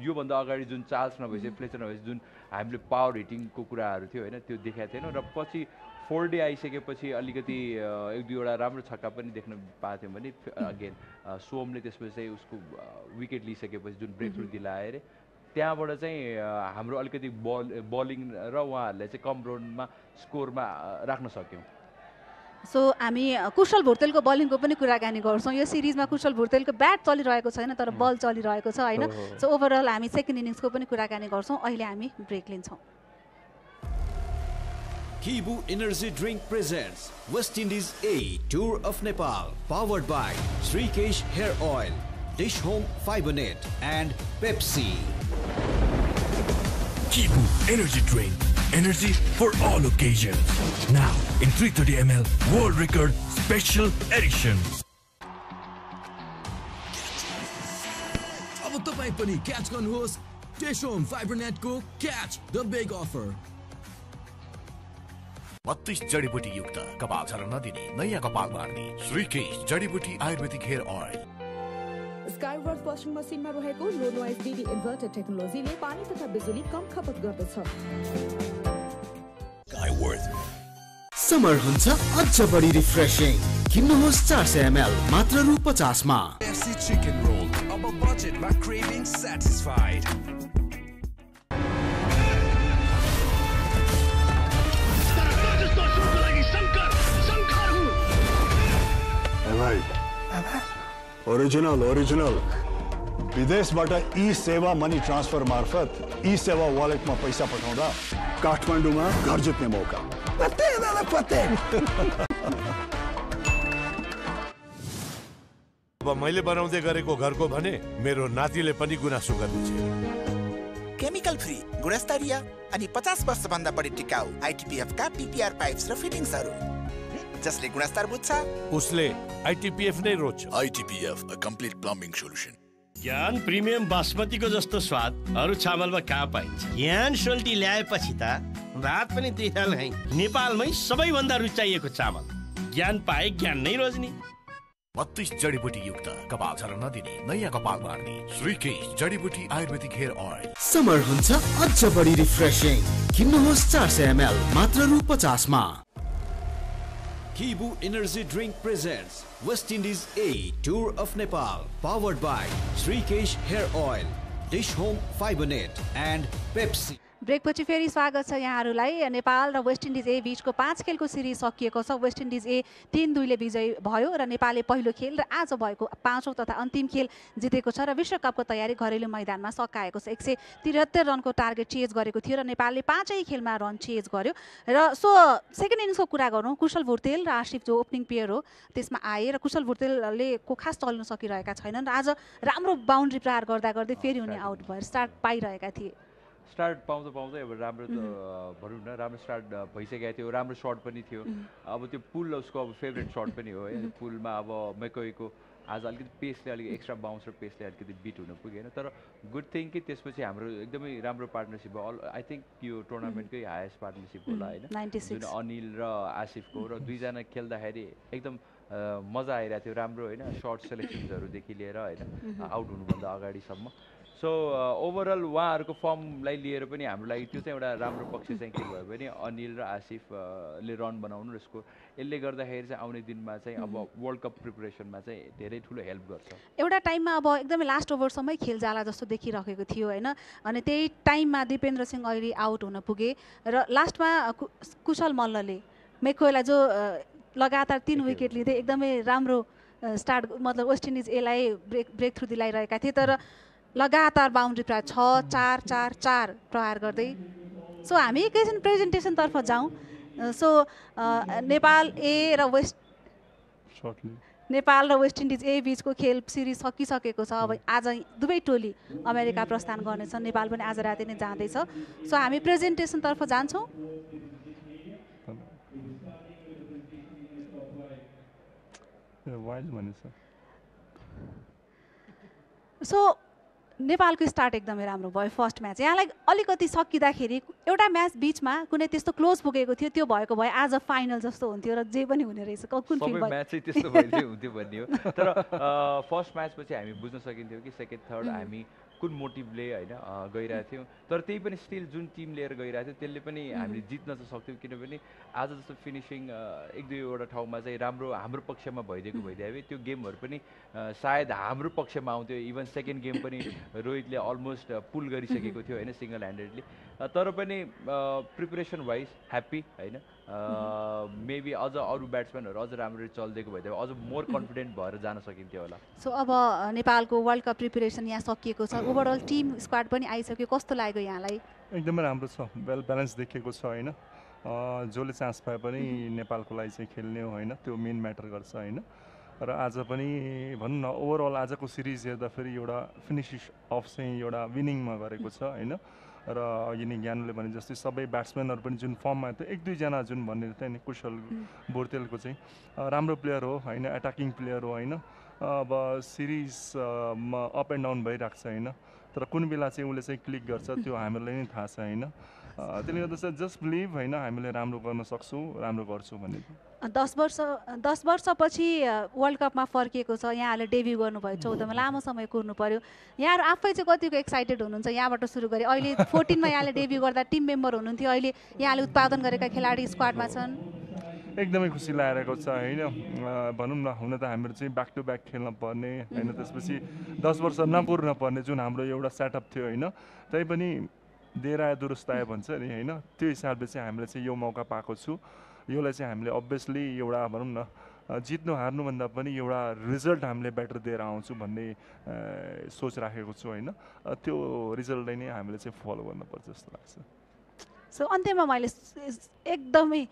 Speaker 15: योभन्दा अगाडि जुन चार्ल्स नभएपछि फ्लेचर नभएपछि जुन हामीले पावर हिटिङको कुराहरू थियो होइन त्यो देखाएको थिएन, र पछि 4 डे आइसकेपछि अलिकति 1-2वटा राम्रो छक्का पनि देख्न पाएको थियौँ भने अगेन सोमले त्यसपछि चाहिँ उसको विकेट लिइसकेपछि जुन ब्रेक थ्रु दिलायो अरे त्यहाँबाट चाहिँ हाम्रो अलिकति बलिङ र उहाँहरूले चाहिँ कम राउन्डमा स्कोरमा राख्न सक्यौँ।
Speaker 3: सो हामी कुशल भुर्तेलको बलिङको पनि कुराकानी गर्छौँ। यो सिरिजमा कुशल भुर्तेलको ब्याट चलिरहेको छैन तर बल चलिरहेको छ होइन। सो ओभरअल हामी सेकेन्ड इनिङ्सको पनि कुराकानी गर्छौँ। अहिले हामी ब्रेक लिन्छौँ।
Speaker 29: Kibu Energy Drink presents West Indies A Tour of Nepal, powered by Srikesh Hair Oil, Dish Home Fiber Net and Pepsi.
Speaker 4: Kibu Energy Drink, energy for all occasions. Now in 330 ml World Record Special Edition.
Speaker 19: अब तपाईं पनि catch गर्नुहोस् dish Home fiber नेटको catch the big offer.
Speaker 5: 32 जडीबुटी युक्त कपाल झर्न नदिने नयाँ कपाल मार्ने श्रीकेश जडीबुटी आयुर्वेदिक हेयर ऑयल।
Speaker 13: स्काईवर्थ वाशिङ मसिनमा रहेको लो नोइज डीडी इन्भर्टर टेक्नोलोजीले पानी तथा बिजुली कम खपत गर्दछ।
Speaker 7: स्काईवर्थ समर हुन्छ अझ बढी रिफ्रेशिङ। किन्नुहोस् 400 ml मात्र रु 50 मा।
Speaker 21: FC chicken roll, अब बजेटमा क्रेभिङ स्याटिस्फाइड।
Speaker 14: ओरिजिनल विदेशबाट ई सेवा मनी ट्रान्सफर मार्फत ई सेवा वालेटमा पैसा पठाउँदा
Speaker 8: काठमाडौँमा घर जित्ने मौका पत्ते दादा पत्ते
Speaker 12: अब मैले बनाउँदै गरेको घरको भने मेरो नातिले पनि गुनासो गर्नेछ
Speaker 11: केमिकल फ्री गुणस्तरीय अनि 50 वर्षभन्दा बढी टिकाउ आइटिपिएफ का पिपिआर पाइप्स र फिटिङ्सहरू जसले गुणस्तर बुझ्छ
Speaker 12: उसले आइटिपिएफ नै रोज्छ
Speaker 5: आइटिपिएफ अ कम्प्लिट प्लम्बिङ सोलुसन
Speaker 14: ज्ञान प्रिमियम बासमतीको जस्तो स्वाद अरू चामलमा कहाँ पाइन्छ ज्ञान सोल्टी ल्याएपछि त भात पनि त्यही नै नेपालमै सबैभन्दा रुचाइएको चामल ज्ञान पाए ज्ञान नै रोज्ने
Speaker 5: 32 जडीबुटी युक्त कपाल झर्न नदिने नयाँ कपाल मार्ने श्रीकेश जडीबुटी आयुर्वेदिक हेयर ऑयल
Speaker 7: समर हुन्छ अझ बढी रिफ्रेशिङ किन्नुहोस् 400 ml मात्र रु 50 मा
Speaker 29: Kibu Energy Drink presents West Indies A Tour of Nepal, powered by Srikesh Hair Oil, Dish Home Fiber Net and Pepsi.
Speaker 3: ब्रेकपछि फेरि स्वागत छ यहाँहरूलाई नेपाल र वेस्ट इन्डिज ए बीचको 5 खेलको सिरिज सकिएको छ वेस्ट इन्डिज ए 3-2 ले विजयी भयो र नेपालले पहिलो खेल र आज भएको 5औं तथा अन्तिम खेल जितेको छ र विश्वकपको तयारी घरेलु मैदानमा सकाएको छ 173 रनको टार्गेट चेज गरेको थियो र नेपालले 5 खेलमा रन चेज गर्यो र सो सेकेन्ड इनिङ्सको कुरा गरौँ कुशल भुर्तेल र आशिफ जो ओपनिङ प्लेयर हो त्यसमा आए र कुशल भुर्तेलले को खास चल्न सकिरहेका छैनन् र आज राम्रो बाउन्ड्री प्रहार गर्दा गर्दै फेरि उनी आउट भएर स्टार्ट पाइरहेका थिए
Speaker 15: स्टार्ट पाउँदै अब राम्रो त भनौँ न राम्रो स्टार्ट भइसकेको थियो राम्रो सर्ट पनि थियो अब त्यो पुल उसको अब फेभरेट सर्ट पनि हो है पुलमा अब मैकोईको आज अलिकति पेसले अलिकति एक्स्ट्रा बाउन्स र पेसले अलिकति बिट हुन पुगेन तर गुड थिङ कि त्यसपछि हाम्रो एकदमै राम्रो पार्टनरसिप भयो आई थिङ्क यो टुर्नामेन्टकै हायेस्ट पार्टनरसिप होला होइन जुन अनिल र आसिफको र दुईजना खेल्दाखेरि एकदम मजा आइरहेको थियो राम्रो होइन सर्ट सेलेक्सन्सहरूदेखि लिएर होइन आउट हुनुभन्दा अगाडिसम्म सो ओभरअल उहाँहरूको फर्मलाई लिएर पनि हाम्रो लागि त्यो चाहिँ एउटा राम्रो पक्ष चाहिँ के भयो भने अनिल र आसिफले रन बनाउनु र यसको यसले गर्दाखेरि चाहिँ आउने दिनमा चाहिँ अब वर्ल्ड कप प्रिपरेसनमा चाहिँ धेरै ठुलो हेल्प गर्छ
Speaker 3: एउटा टाइममा अब एकदमै लास्ट ओभरसम्मै खेल जाला जस्तो देखिरहेको थियो होइन अनि त्यही टाइममा दिपेन्द्र सिंह ऐरी आउट हुन पुगे र लास्टमा कुशल मल्लले मैकोईलाई जो लगातार 3 विकेट लिँदै एकदमै राम्रो स्टार्ट मतलब वेस्ट इन्डिज एलाई ब्रेक थ्रु दिलाइरहेका थिए तर लगातार बाउन्ड्री प्रहार 6-4-4-4 प्रहार गर्दै सो हामी एकैछिन प्रेजेन्टेसनतर्फ जाउँ सो नेपाल र वेस्ट इन्डिज ए बीचको खेल सिरिज सकिसकेको छ अब आज दुवै टोली अमेरिका प्रस्थान गर्नेछन् नेपाल पनि आज राति नै जाँदैछ सो हामी प्रेजेन्टेसनतर्फ जान्छौँ सो नेपालको स्टार्ट एकदमै राम्रो भयो फर्स्ट म्याच यहाँलाई अलिकति सकिँदाखेरि एउटा म्याच बिचमा कुनै त्यस्तो क्लोज पुगेको थियो त्यो भएको भए आज फाइनल जस्तो हुन्थ्यो र जे पनि हुने रहेछ कुन फिल भयो
Speaker 15: म्याच चाहिँ त्यस्तो भइदियो हुन्थ्यो भन्ने हो तर फर्स्ट म्याचपछि हामी बुझ्न सकिन्थ्यो कि सेकेन्ड थर्ड हामी कुन मोटिभले होइन गइरहेको थियौँ तर त्यही पनि स्टिल जुन टिम लिएर गइरहेको थियो त्यसले पनि हामीले जित्न त सक्थ्यौँ किनभने आज जस्तो फिनिसिङ 1-2वटा ठाउँमा चाहिँ राम्रो हाम्रो पक्षमा भइदिएको भए त्यो गेमहरू पनि सायद हाम्रो पक्षमा आउँथ्यो इभन सेकेन्ड गेम पनि रोहितले अलमोस्ट पुल गरिसकेको थियो होइन सिङ्गल ह्यान्डेडली तर पनि प्रिपरेसन वाइज ह्याप्पी होइन मेबी अझ अरू ब्याट्सम्यानहरू अझ राम्ररी चलिदिएको भइदियो अझ मोर कन्फिडेन्ट भएर जान सकिन्थ्यो होला
Speaker 3: सो अब नेपालको वर्ल्ड कप प्रिपरेसन यहाँ सकिएको छ ओभरअल टिम स्क्वाड पनि आइसक्यो कस्तो लाग्यो यहाँलाई
Speaker 10: एकदमै राम्रो छ वेल ब्यालेन्स देखिएको छ होइन जसले चान्स पाए पनि नेपालको लागि चाहिँ खेल्ने हो होइन त्यो मेन म्याटर गर्छ होइन र आज पनि भनौँ न ओभरअल आजको सिरिज हेर्दाखेरि एउटा फिनिस अफ चाहिँ एउटा विनिङमा गरेको छ होइन र अघि नै ज्ञानले भने जस्तै सबै ब्याट्सम्यानहरू पनि जुन फर्ममा थियो 1-2 जना जुन भन्ने थियो नि कुशल भुर्तेलको चाहिँ राम्रो प्लेयर हो होइन एट्याकिङ प्लेयर हो होइन अब सिरिजमा अप एन्ड डाउन भइरहेको छ होइन तर कुन बेला चाहिँ उसले चाहिँ क्लिक गर्छ त्यो हामीलाई नै थाहा छ होइन त्यसले गर्दा चाहिँ जस्ट बिलिभ होइन हामीले राम्रो गर्न सक्छौँ राम्रो गर्छौँ भन्ने
Speaker 3: 10 वर्षपछि वर्ल्ड कपमा फर्किएको छ यहाँहरूले डेब्यू गर्नुभयो 14मा लामो समय कुर्नु पर्यो यहाँहरू आफै चाहिँ कतिको एक्साइटेड हुनुहुन्छ यहाँबाट सुरु गरे अहिले 14मा यहाँले डेब्यू गर्दा टिम मेम्बर हुनुहुन्थ्यो अहिले यहाँले उत्पादन गरेका खेलाडी स्क्वाडमा छन्
Speaker 10: एकदमै खुसी लागेको छ होइन भनौँ न हुन त हाम्रो चाहिँ ब्याक टु ब्याक खेल्न पर्ने होइन त्यसपछि 10 वर्ष नपुर्न पर्ने जुन हाम्रो एउटा सेटअप थियो होइन तै पनि देर आयो दुरुस्त आयो भन्छ नि होइन त्यो हिसाबले चाहिँ हामीले चाहिँ यो मौका पाएको छु यसलाई चाहिँ हामीले अभियसली एउटा भनौँ न जित्नु हार्नुभन्दा पनि एउटा रिजल्ट हामीले बेटर दिएर आउँछु भन्ने सोच राखेको छु होइन त्यो रिजल्टलाई नै हामीले चाहिँ फलो गर्नुपर्छ जस्तो लाग्छ
Speaker 3: सो अन्त्यमा मैले एकदमै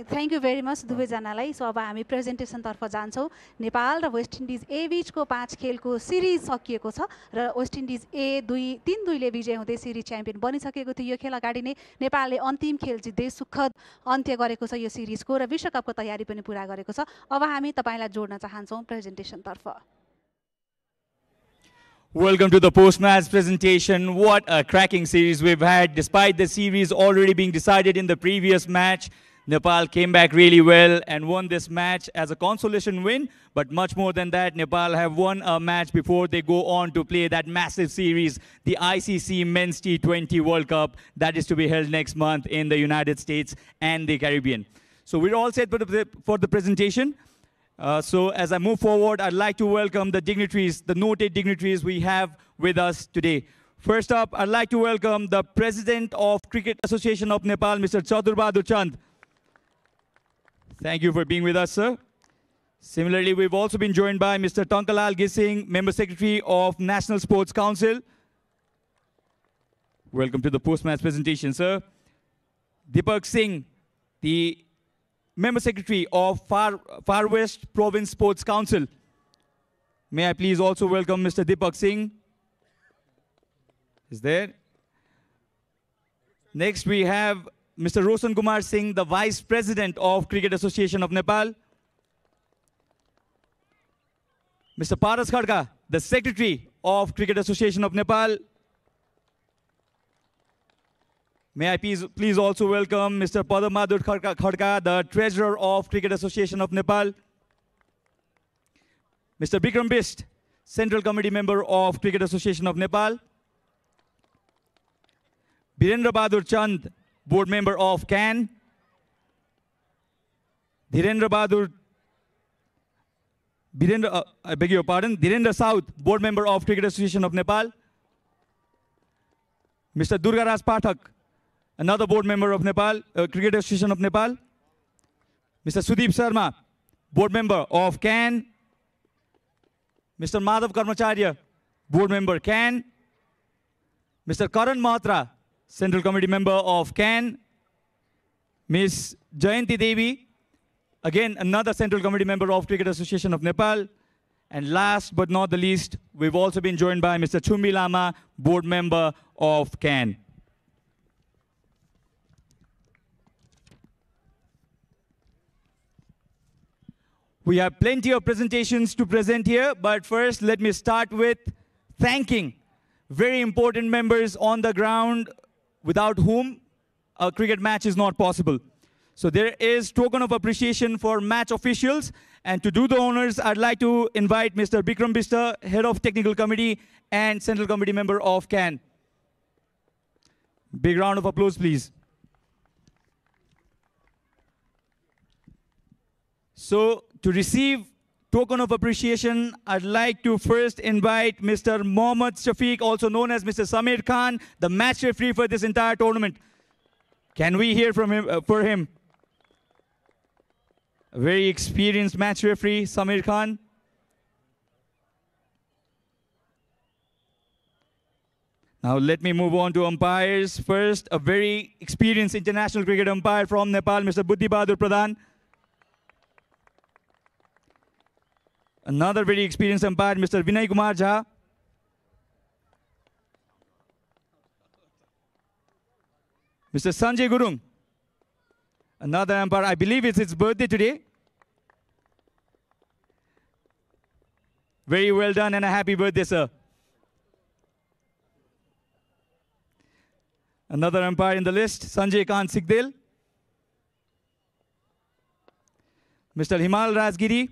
Speaker 3: थ्याङ्क यू भेरी मच दुवैजनालाई। सो अब हामी प्रेजेन्टेसनतर्फ जान्छौँ। नेपाल र वेस्ट इन्डिज ए बिचको 5 खेलको सिरिज सकिएको छ र वेस्ट इन्डिज ए 3-2ले विजय हुँदै सिरिज च्याम्पियन बनिसकेको थियो। यो खेल अगाडि नै नेपालले अन्तिम खेल जित्दै सुखद अन्त्य गरेको छ यो सिरिजको र विश्वकपको तयारी पनि पुरा गरेको छ। अब हामी तपाईँलाई जोड्न चाहन्छौँ प्रेजेन्टेसनतर्फ।
Speaker 16: Welcome to the post-match presentation. What a cracking series we've had. Despite the series already being decided in the previous match, Nepal came back really well and won this match as a consolation win. But much more than that, Nepal have won a match before they go on to play that massive series, the ICC Men's T20 World Cup that is to be held next month in the United States and the Caribbean. So we're all set for the presentation. So as I move forward, I'd like to welcome the dignitaries, the noted dignitaries we have with us today. First up, I'd like to welcome the President of Cricket Association of Nepal, Mr. Chatur Bahadur Chand. Thank you for being with us, sir. Similarly, we've also been joined by Mr. Tonkalal Gising, Member Secretary of National Sports Council. Welcome to the post-match presentation, sir. Deepak Singh, the Member Secretary of Far West Province Sports Council. May I please also welcome Mr. Deepak Singh. Is there? Next, we have Mr. Roshan Kumar Singh, the Vice President of Cricket Association of Nepal. Mr. Paras Khadka, the Secretary of Cricket Association of Nepal. May I please also welcome Mr. Padamadur Khadka, the Treasurer of Cricket Association of Nepal. Mr. Bikram Bist, Central Committee Member of Cricket Association of Nepal. Birendra Bahadur Chand, Board Member of CAN. Dhirendra South, Board Member of Cricket Association of Nepal. Mr. Durgaraj Pathak, another Board Member of Nepal, Cricket Association of Nepal. Mr. Sudeep Sharma, Board Member of CAN. Mr. Madhav Karmacharya, Board Member CAN. Mr. Karan Matra, Central Committee Member of CAN. Ms. Jayanti Devi, again another Central Committee Member of Cricket Association of Nepal. And last but not the least, we've also been joined by Mr. Chumbi Lama, Board Member of CAN. We have plenty of presentations to present here, but first let me start with thanking very important members on the ground without whom a cricket match is not possible. So there is token of appreciation for match officials, and to do the honors, I'd like to invite Mr. Bikram Bista, Head of Technical Committee and Central Committee Member of CAN. Big round of applause, please. So to receive token of appreciation, I'd like to first invite Mr. Mohammad Shafiq, also known as Mr. Samir Khan, the match referee for this entire tournament. Can we hear from him, for him? A very experienced match referee, Samir Khan. Now let me move on to umpires. First, a very experienced international cricket umpire from Nepal, Mr. Buddhi Bahadur Pradhan. Another very experienced umpire, Mr. Vinay Kumar Jha. Mr. Sanjay Gurung. Another umpire, I believe it's his birthday today. Very well done and a happy birthday, sir. Another umpire in the list, Sanjay Khan Sikdel. Mr. Himal Rajgiri.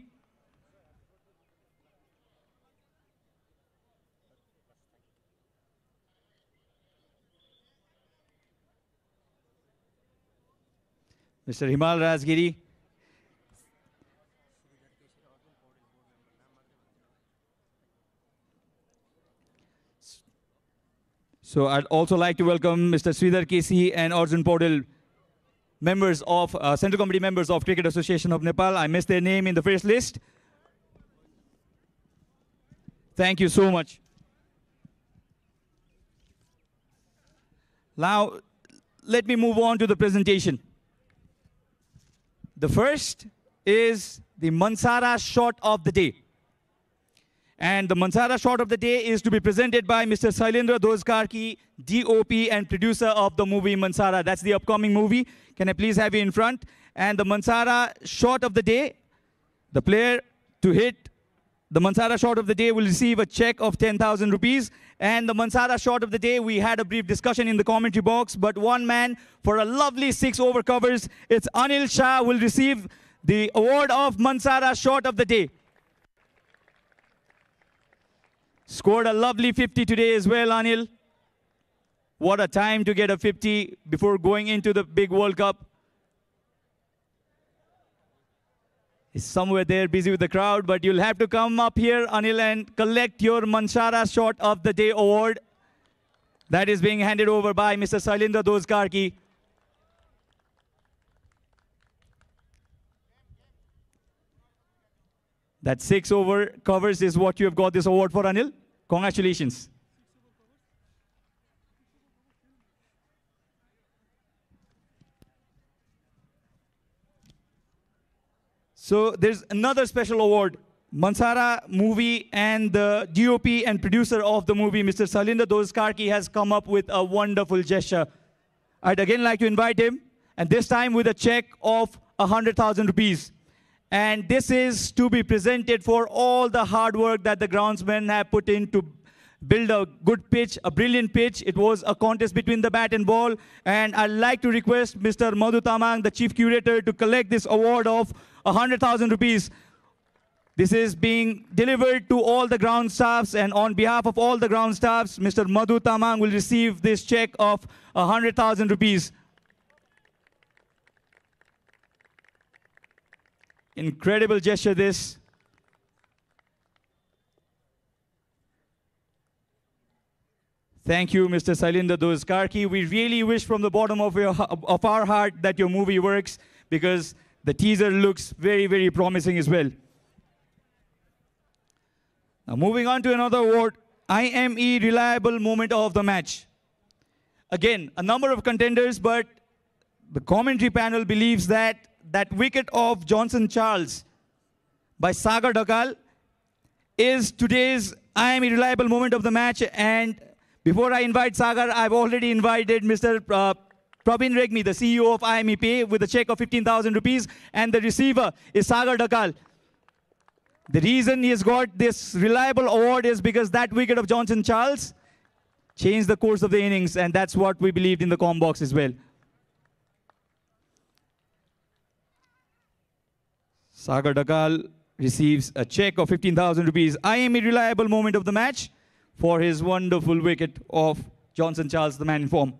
Speaker 16: Mr. Himal Rajgiri. So I'd also like to welcome Mr. Sridhar Kesi and Arjun Paudel, members of Central Committee members of Cricket Association of Nepal. I missed their name in the first list. Thank you so much. Now, let me move on to the presentation. The first is the Mansara shot of the day. And the Mansara shot of the day is to be presented by Mr. Sailendra Dozkarki, DOP and producer of the movie Mansara. That's the upcoming movie. Can I please have you in front? And the Mansara shot of the day, the player to hit the Mansara shot of the day will receive a check of 10,000 rupees. And the Mansara shot of the day, we had a brief discussion in the commentary box, but one man for a lovely 6 over covers, it's Anil Shah, will receive the award of Mansara shot of the day. Scored a lovely 50 today as well, Anil. What a time to get a 50 before going into the big World Cup. He's somewhere there busy with the crowd, but you'll have to come up here, Anil, and collect your Mansara shot of the day award. That is being handed over by Mr. Sailendra Dozkarki. That 6 over covers is what you have got this award for, Anil. Congratulations. So there's another special award. Mansara movie and the DOP and producer of the movie, Mr. Sailendra Dozkarki, has come up with a wonderful gesture. I'd again like to invite him, and this time with a check of 100,000 rupees. And this is to be presented for all the hard work that the groundsmen have put in to build a good pitch, a brilliant pitch. It was a contest between the bat and ball. And I'd like to request Mr. Madhu Tamang, the chief curator, to collect this award of 100,000 rupees. This is being delivered to all the ground staffs, and on behalf of all the ground staffs, Mr. Madhu Tamang will receive this check of 100,000 rupees. Incredible gesture, this. Thank you, Mr. Sailendra Dozkarki. We really wish from the bottom of our heart that your movie works, because the teaser looks very, very promising as well. Now, moving on to another award, IME Reliable Moment of the Match. Again, a number of contenders, but the commentary panel believes that that wicket of Johnson Charles by Sagar Dhakal is today's IME Reliable Moment of the Match. And before I invite Sagar, I've already invited Mr. Praveen Regmi, the CEO of IME Pay, with a check of 15,000 rupees, and the receiver is Sagar Dhakal. The reason he has got this reliable award is because that wicket of Johnson Charles changed the course of the innings, and that's what we believed in the comm box as well. Sagar Dhakal receives a check of 15,000 rupees. IME Reliable Moment of the Match for his wonderful wicket of Johnson Charles, the man in form.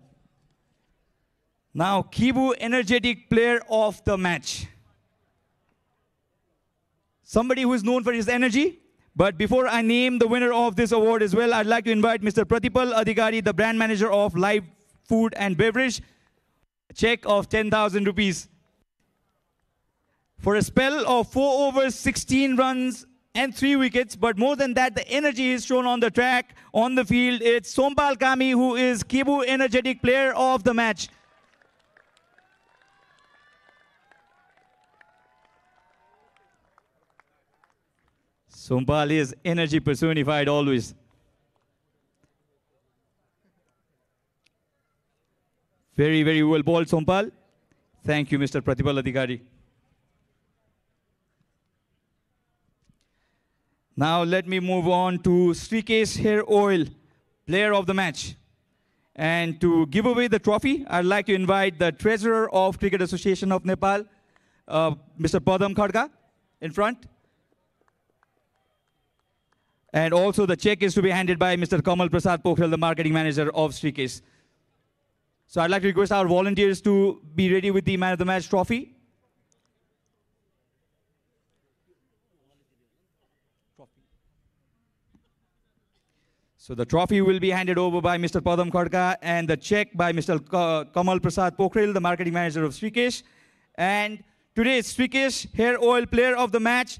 Speaker 16: Now, Kibu Energetic Player of the Match. Somebody who is known for his energy. But before I name the winner of this award as well, I'd like to invite Mr. Pratipal Adhikari, the brand manager of Live Food and Beverage, a check of 10,000 rupees. For a spell of 4 overs, 16 runs and 3 wickets, but more than that, the energy is shown on the track, on the field. It's Sompal Kami, who is Kibu Energetic Player of the Match. Sompal is energy personified always. Very, very well bowled, Sompal. Thank you, Mr. Pratipal Adhikari. Now let me move on to Srikesh Hair Oil, Player of the Match. And to give away the trophy, I'd like to invite the Treasurer of Cricket Association of Nepal, Mr. Padam Khadka, in front. And also the check is to be handed by Mr. Kamal Prasad Pokhrel, the Marketing Manager of Srikesh. So I'd like to request our volunteers to be ready with the Man of the Match trophy. So the trophy will be handed over by Mr. Padam Khadka and the check by Mr. Kamal Prasad Pokhrel, the Marketing Manager of Srikesh. And today's Srikesh Hair Oil Player of the Match,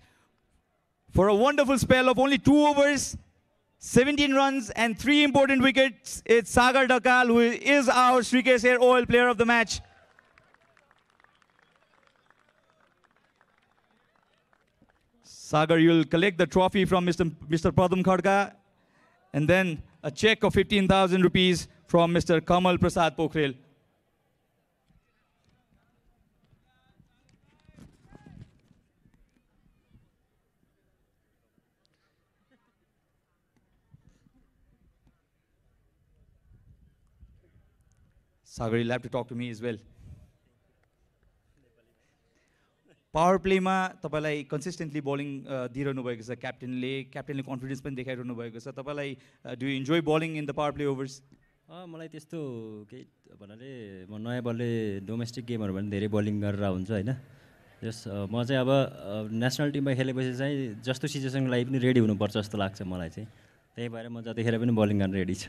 Speaker 16: for a wonderful spell of only 2 overs, 17 runs and 3 important wickets. It's Sagar Dakal, who is our Shrikesh Hair Oil player of the match. Sagar, you'll collect the trophy from Mr. Padam Khadka, and then a check of 15,000 rupees from Mr. Kamal Prasad Pokhrel. Sagar, you'll have to talk to me as well. Power play ma tapailai consistently bowling दिइरहनु भएको छ क्याप्टेनले confidence पनि देखाइरहनु भएको छ तपाईलाई do you enjoy bowling in the power play overs
Speaker 9: मलाई त्यस्तो केही भन्नाले म नयाँ बलले डोमेस्टिक गेमहरु पनि धेरै बलिङ गरेर हुन्छ हैन जस म चाहिँ अब नेशनल टिममा खेलेपछि चाहिँ जस्तो सिचुएसनको लागि पनि रेडी हुनुपर्छ जस्तो लाग्छ मलाई चाहिँ त्यही भएर म जतिखेर पनि बलिङ गर्न रेडी छु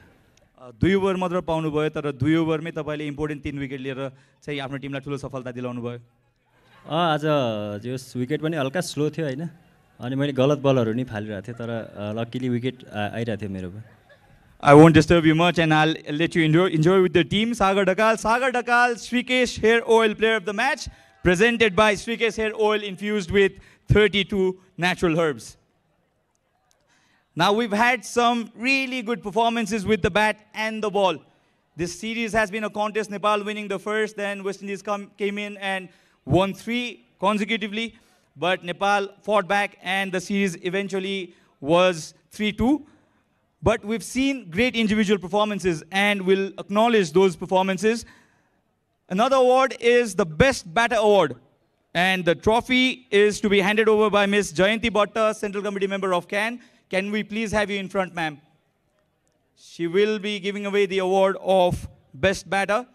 Speaker 16: 2 ओभर मात्र पाउनु भयो तर 2 ओभरमै तपाईले इम्पोर्टेन्ट 3 विकेट लिएर चाहिँ आफ्नो टिमलाई ठुलो सफलता दिलाउनु भयो
Speaker 9: आज जस विकेट पनि हल्का स्लो थियो हैन अनि मैले गलत बलहरु नि फालिरहेको थिएँ तर लकीली विकेट आइरहेको थियो मेरो
Speaker 16: I won't disturb you much and I'll let you enjoy with the team. Sagar Dakal, Shrikesh Hair Oil player of the match, presented by Shrikesh Hair Oil infused with 32 natural herbs. Now we've had some really good performances with the bat and the ball. This series has been a contest, Nepal winning the first, then West Indies came in and won 3 consecutively, but Nepal fought back and the series eventually was 3-2. But we've seen great individual performances and we'll acknowledge those performances. Another award is the Best Batter Award. And the trophy is to be handed over by Ms. Jayanti Bhatta, Central Committee Member of CAN. Can we please have you in front, ma'am? She will be giving away the award of Best Batter.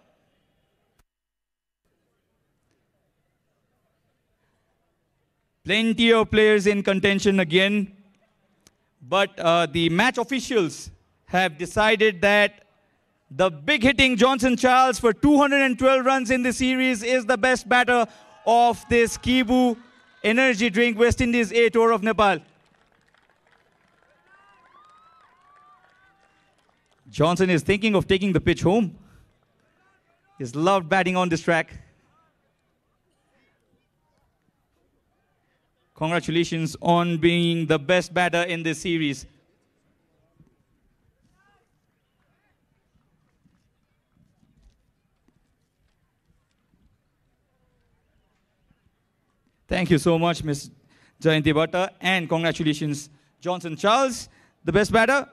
Speaker 16: Plenty of players in contention again. But the match officials have decided that the big-hitting Johnson Charles for 212 runs in the series is the best batter of this Kibu Energy Drink West Indies A Tour of Nepal. Johnson is thinking of taking the pitch home. He's loved batting on this track. Congratulations on being the best batter in this series. Thank you so much, Ms. Jayanti Bhatta, and congratulations, Johnson Charles, the best batter.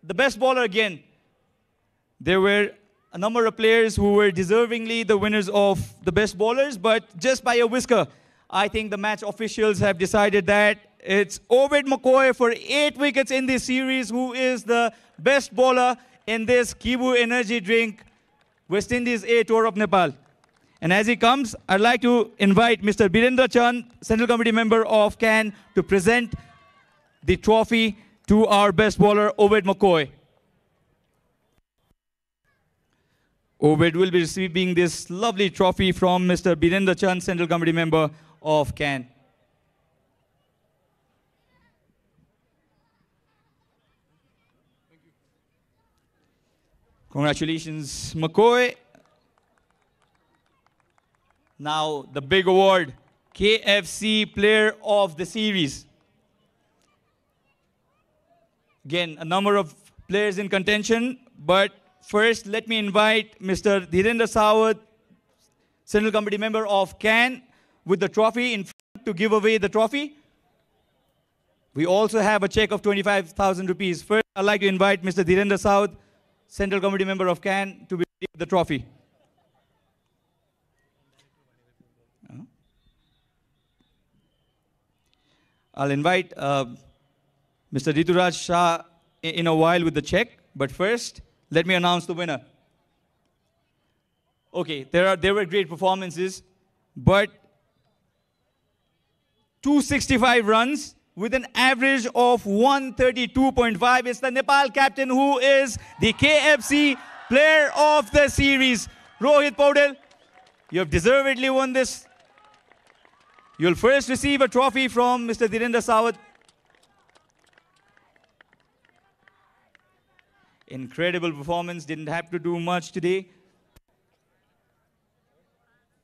Speaker 16: The best bowler again. There were a number of players who were deservingly the winners of the best bowlers, but just by a whisker, I think the match officials have decided that it's Ovid McCoy for 8 wickets in this series who is the best bowler in this Kibu Energy Drink West Indies A Tour of Nepal. And as he comes, I'd like to invite Mr. Birendra Chand, Central Committee Member of CAN, to present the trophy to our best bowler, Ovid McCoy. Ovid will be receiving this lovely trophy from Mr. Birendra Chand, Central Committee Member of CAN. Congratulations, McCoy. Now, the big award, KFC Player of the Series. Again, a number of players in contention, but first, let me invite Mr. Dhirendra Sawat, Central Committee Member of CAN, with the trophy in front to give away the trophy. We also have a check of 25,000 rupees. First, I'd like to invite Mr. Dhirendra Sawat, Central Committee Member of CAN, to be the trophy. I'll invite Mr. Rituraj Shah in a while with the check, but first, let me announce the winner. Okay, there were great performances, but 265 runs with an average of 132.5. It's the Nepal captain who is the KFC Player of the Series. Rohit Paudel, you have deservedly won this. You'll first receive a trophy from Mr. Dhirendra Sawat. Incredible performance, didn't have to do much today.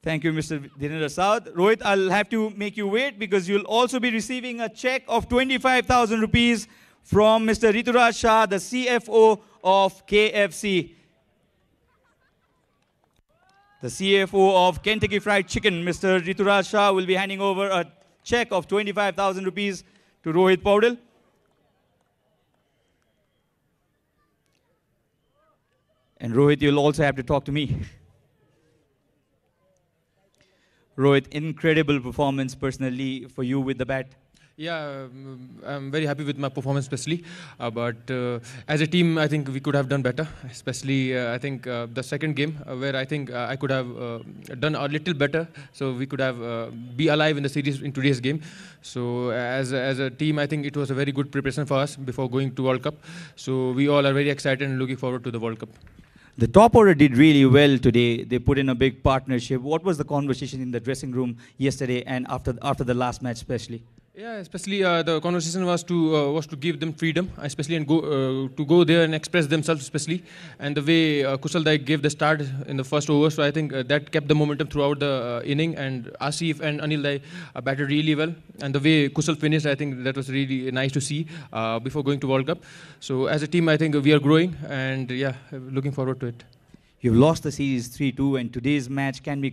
Speaker 16: Thank you, Mr. Dinendra Saud. Rohit, I'll have to make you wait because you'll also be receiving a check of 25,000 rupees from Mr. Rituraj Shah, the CFO of KFC. The CFO of Kentucky Fried Chicken, Mr. Rituraj Shah, will be handing over a check of 25,000 rupees to Rohit Paudel. And Rohit, you'll also have to talk to me. Rohit, incredible performance personally for you with the bat.
Speaker 6: Yeah, I'm very happy with my performance especially, but as a team I think we could have done better, especially I think the second game where I think I could have done a little better, so we could have be alive in the series in today's game. So as a team I think it was a very good preparation for us before going to World Cup, so we all are very excited and looking forward to the World Cup.
Speaker 16: The top order did really well today. They put in a big partnership. What was the conversation in the dressing room yesterday and after the last match especially?
Speaker 6: Yeah, especially the conversation was to give them freedom, especially and to go there and express themselves, especially. And the way Kushal Dai gave the start in the first over, so I think that kept the momentum throughout the inning. And Asif and Anil Dai batted really well. And the way Kushal finished, I think that was really nice to see before going to World Cup. So as a team, I think we are growing, and yeah, looking forward to it.
Speaker 16: You've lost the series 3-2, and today's match can be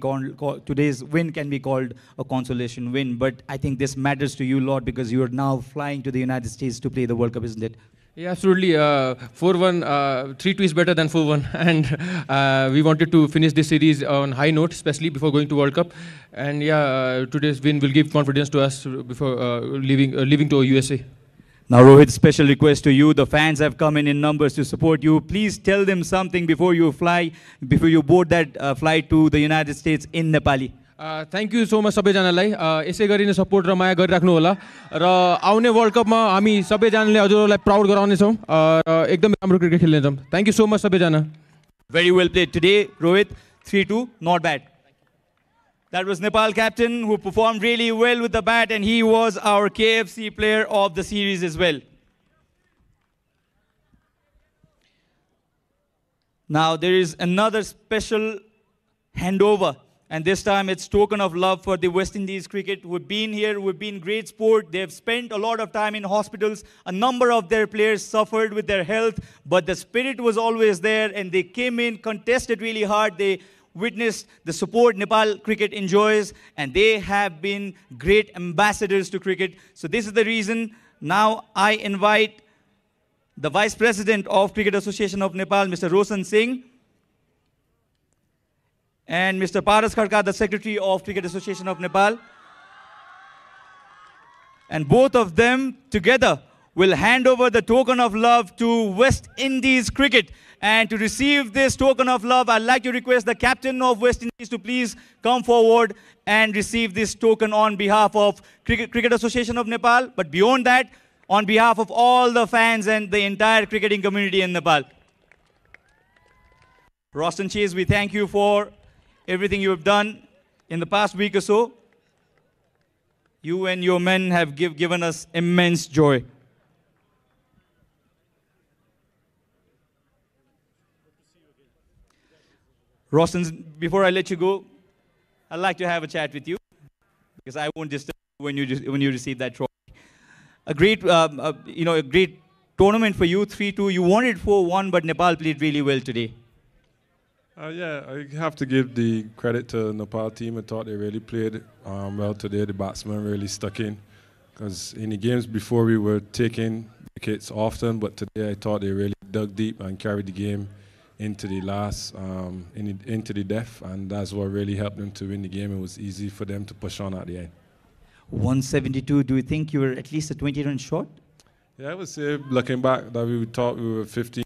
Speaker 16: today's win can be called a consolation win. But I think this matters to you a lot because you are now flying to the United States to play the World Cup, isn't it?
Speaker 6: Yeah, absolutely. 4-1, 3-2 is better than 4-1, and we wanted to finish this series on high note, especially before going to World Cup. And yeah, today's win will give confidence to us before leaving to USA.
Speaker 16: Now, Rohit, special request to you. The fans have come in numbers to support you. Please tell them something before you board that flight to the United States in Nepali.
Speaker 6: Thank you so much सबैजनालाई यसै गरी नै support र माया गरिराख्नु होला र आउने world कपमा हामी सबैजनाले हजुरहरूलाई प्राउड गराउने छौं र एकदम राम्रो क्रिकेट खेल्ने छौं. Thank you so much सबैजना.
Speaker 16: Very well played today, Rohit. 3-2, not bad. That was Nepal captain who performed really well with the bat, and he was our KFC player of the series as well. Now there is another special handover, and this time it's token of love for the West Indies cricket who have been here, who have been great sport. They have spent a lot of time in hospitals. A number of their players suffered with their health, but the spirit was always there, and they came in, contested really hard. They witnessed the support Nepal cricket enjoys, and they have been great ambassadors to cricket. So this is the reason now I invite the Vice President of Cricket Association of Nepal, Mr. Roshan Singh, and Mr. Paras Khadka, the Secretary of Cricket Association of Nepal. And both of them together will hand over the token of love to West Indies cricket. And to receive this token of love, I'd like to request the captain of West Indies to please come forward and receive this token on behalf of Cricket Association of Nepal. But beyond that, on behalf of all the fans and the entire cricketing community in Nepal. Roshan Chase, we thank you for everything you have done in the past week or so. You and your men have given us immense joy. Roshan, before I let you go, I'd like to have a chat with you because I won't disturb you when you receive that trophy. A great, a great tournament for you, 3-2. You wanted 4-1, but Nepal played really well today.
Speaker 10: Yeah, I have to give the credit to Nepal team. I thought they really played well today. The batsmen really stuck in. Because in the games before we were taking wickets often, but today I thought they really dug deep and carried the game into the last, into the death, and that's what really helped them to win the game. It was easy for them to push on at the end.
Speaker 16: 172, do you think you were at least a 20 run short?
Speaker 10: Yeah, I would say, looking back, that we thought we were 15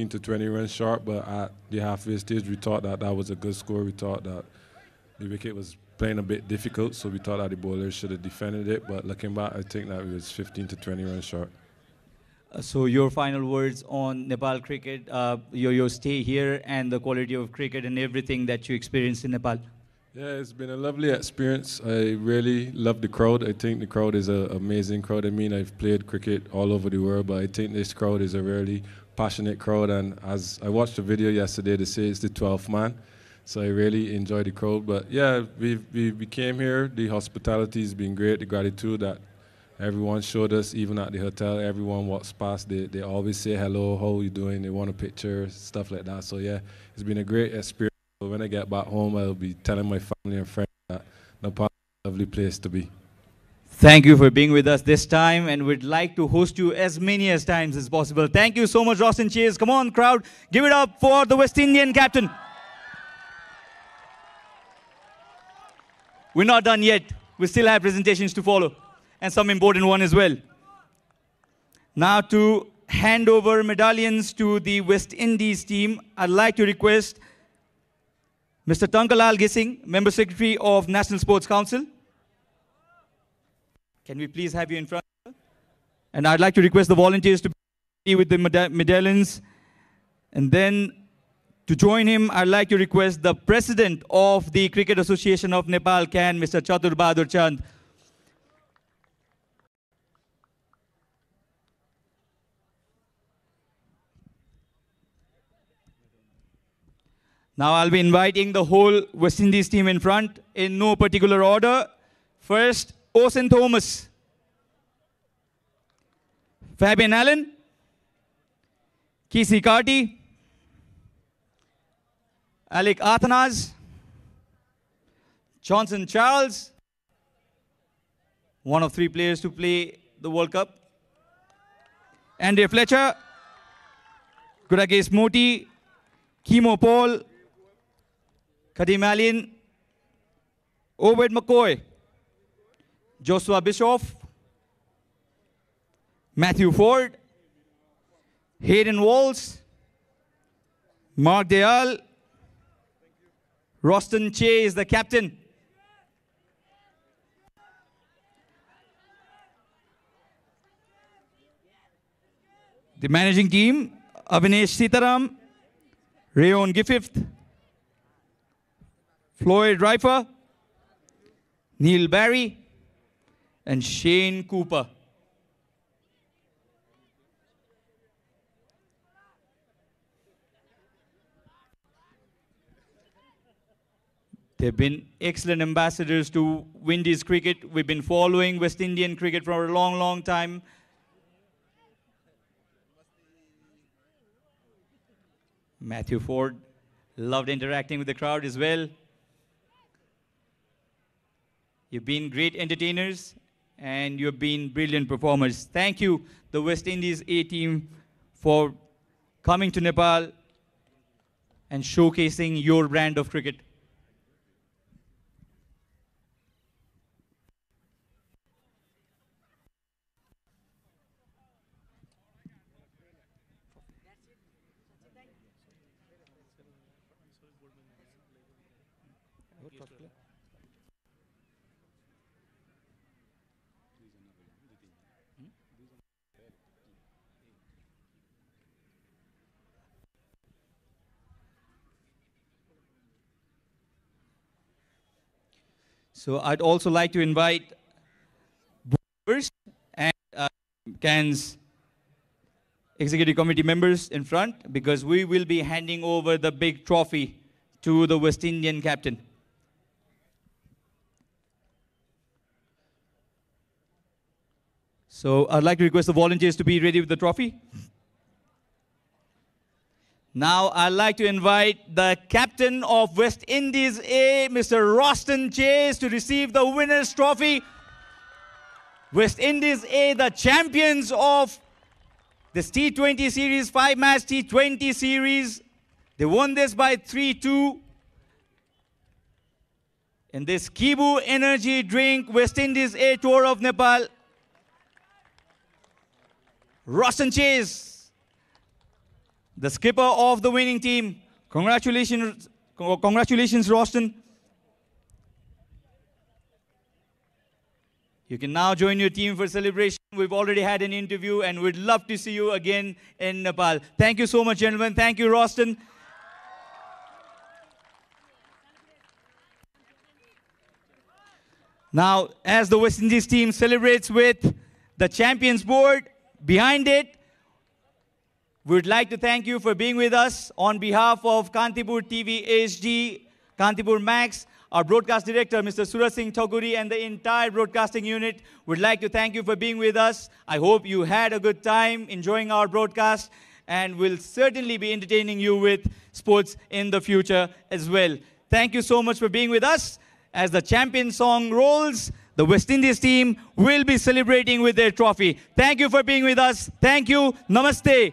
Speaker 10: to 20 runs short, but at the halfway stage, we thought that that was a good score. We thought that the wicket was playing a bit difficult, so we thought that the bowlers should have defended it, but looking back, I think that we was 15 to 20 runs short.
Speaker 16: So your final words on Nepal cricket, your stay here and the quality of cricket and everything that you experienced in Nepal?
Speaker 10: Yeah, it's been a lovely experience. I really love the crowd. I think the crowd is an amazing crowd. I mean, I've played cricket all over the world, but I think this crowd is a really
Speaker 17: passionate crowd, and as I watched the video yesterday, they say it's the 12th man, so I really enjoyed the crowd. But yeah, we came here. The hospitality has been great. The gratitude that everyone showed us, even at the hotel, everyone walks past, they always say hello, how you doing? They want a picture, stuff like that. So yeah, it's been a great experience. So when I get back home, I'll be telling my family and friends that Nepal is a lovely place to be.
Speaker 16: Thank you for being with us this time, and we'd like to host you as many as times as possible. Thank you so much, Roston Chase. Come on, crowd, give it up for the West Indian captain. We're not done yet. We still have presentations to follow, and some important one as well. Now to hand over medallions to the West Indies team, I'd like to request Mr. Tankalal Gising, Member Secretary of National Sports Council. Can we please have you in front? And I'd like to request the volunteers to be with the medallions. And then to join him, I'd like to request the President of the Cricket Association of Nepal, CAN, Mr. Chatur Bahadur Chand. Now I'll be inviting the whole West Indies team in front in no particular order. First, Osen Thomas, Fabian Allen, Kisi Carty, Alec Athanaz, Johnson Charles, one of 3 players to play the World Cup, Andre Fletcher, Guragesh Moti, Kimo Paul, Kadim Alien, Obed McCoy, Joshua Bischoff, Matthew Ford, Hayden Walls, Mark Dayal, Roston Chase, the captain. The managing team, Avinash Sitaram, Rayon Giffith, Floyd Reifer, Neil Barry, and Shane Cooper. They've been excellent ambassadors to Windies cricket. We've been following West Indian cricket for a long, long time. Matthew Ford loved interacting with the crowd as well. You've been great entertainers, and you've been brilliant performers. Thank you, the West Indies A team, for coming to Nepal and showcasing your brand of cricket. So I'd also like to invite board members and CAN's executive committee members in front, because we will be handing over the big trophy to the West Indian captain. So I'd like to request the volunteers to be ready with the trophy. Now I'd like to invite the captain of West Indies A, Mr. Roston Chase, to receive the winner's trophy. West Indies A, the champions of this T20 series, 5-match T20 series. They won this by 3-2. In this Kibu Energy Drink West Indies A Tour of Nepal, Roston Chase, the skipper of the winning team. Congratulations, Roston. You can now join your team for celebration. We've already had an interview, and we'd love to see you again in Nepal. Thank you so much, gentlemen. Thank you, Roston. Now, as the West Indies team celebrates with the Champions Board, behind it, We'd like to thank you for being with us on behalf of Kantipur TV HD, Kantipur Max, our broadcast director, Mr. Suraj Singh Thakuri, and the entire broadcasting unit. We'd like to thank you for being with us. I hope you had a good time enjoying our broadcast, and we'll certainly be entertaining you with sports in the future as well. Thank you so much for being with us. As the champion song rolls, the West Indies team will be celebrating with their trophy. Thank you for being with us. Thank you. Namaste.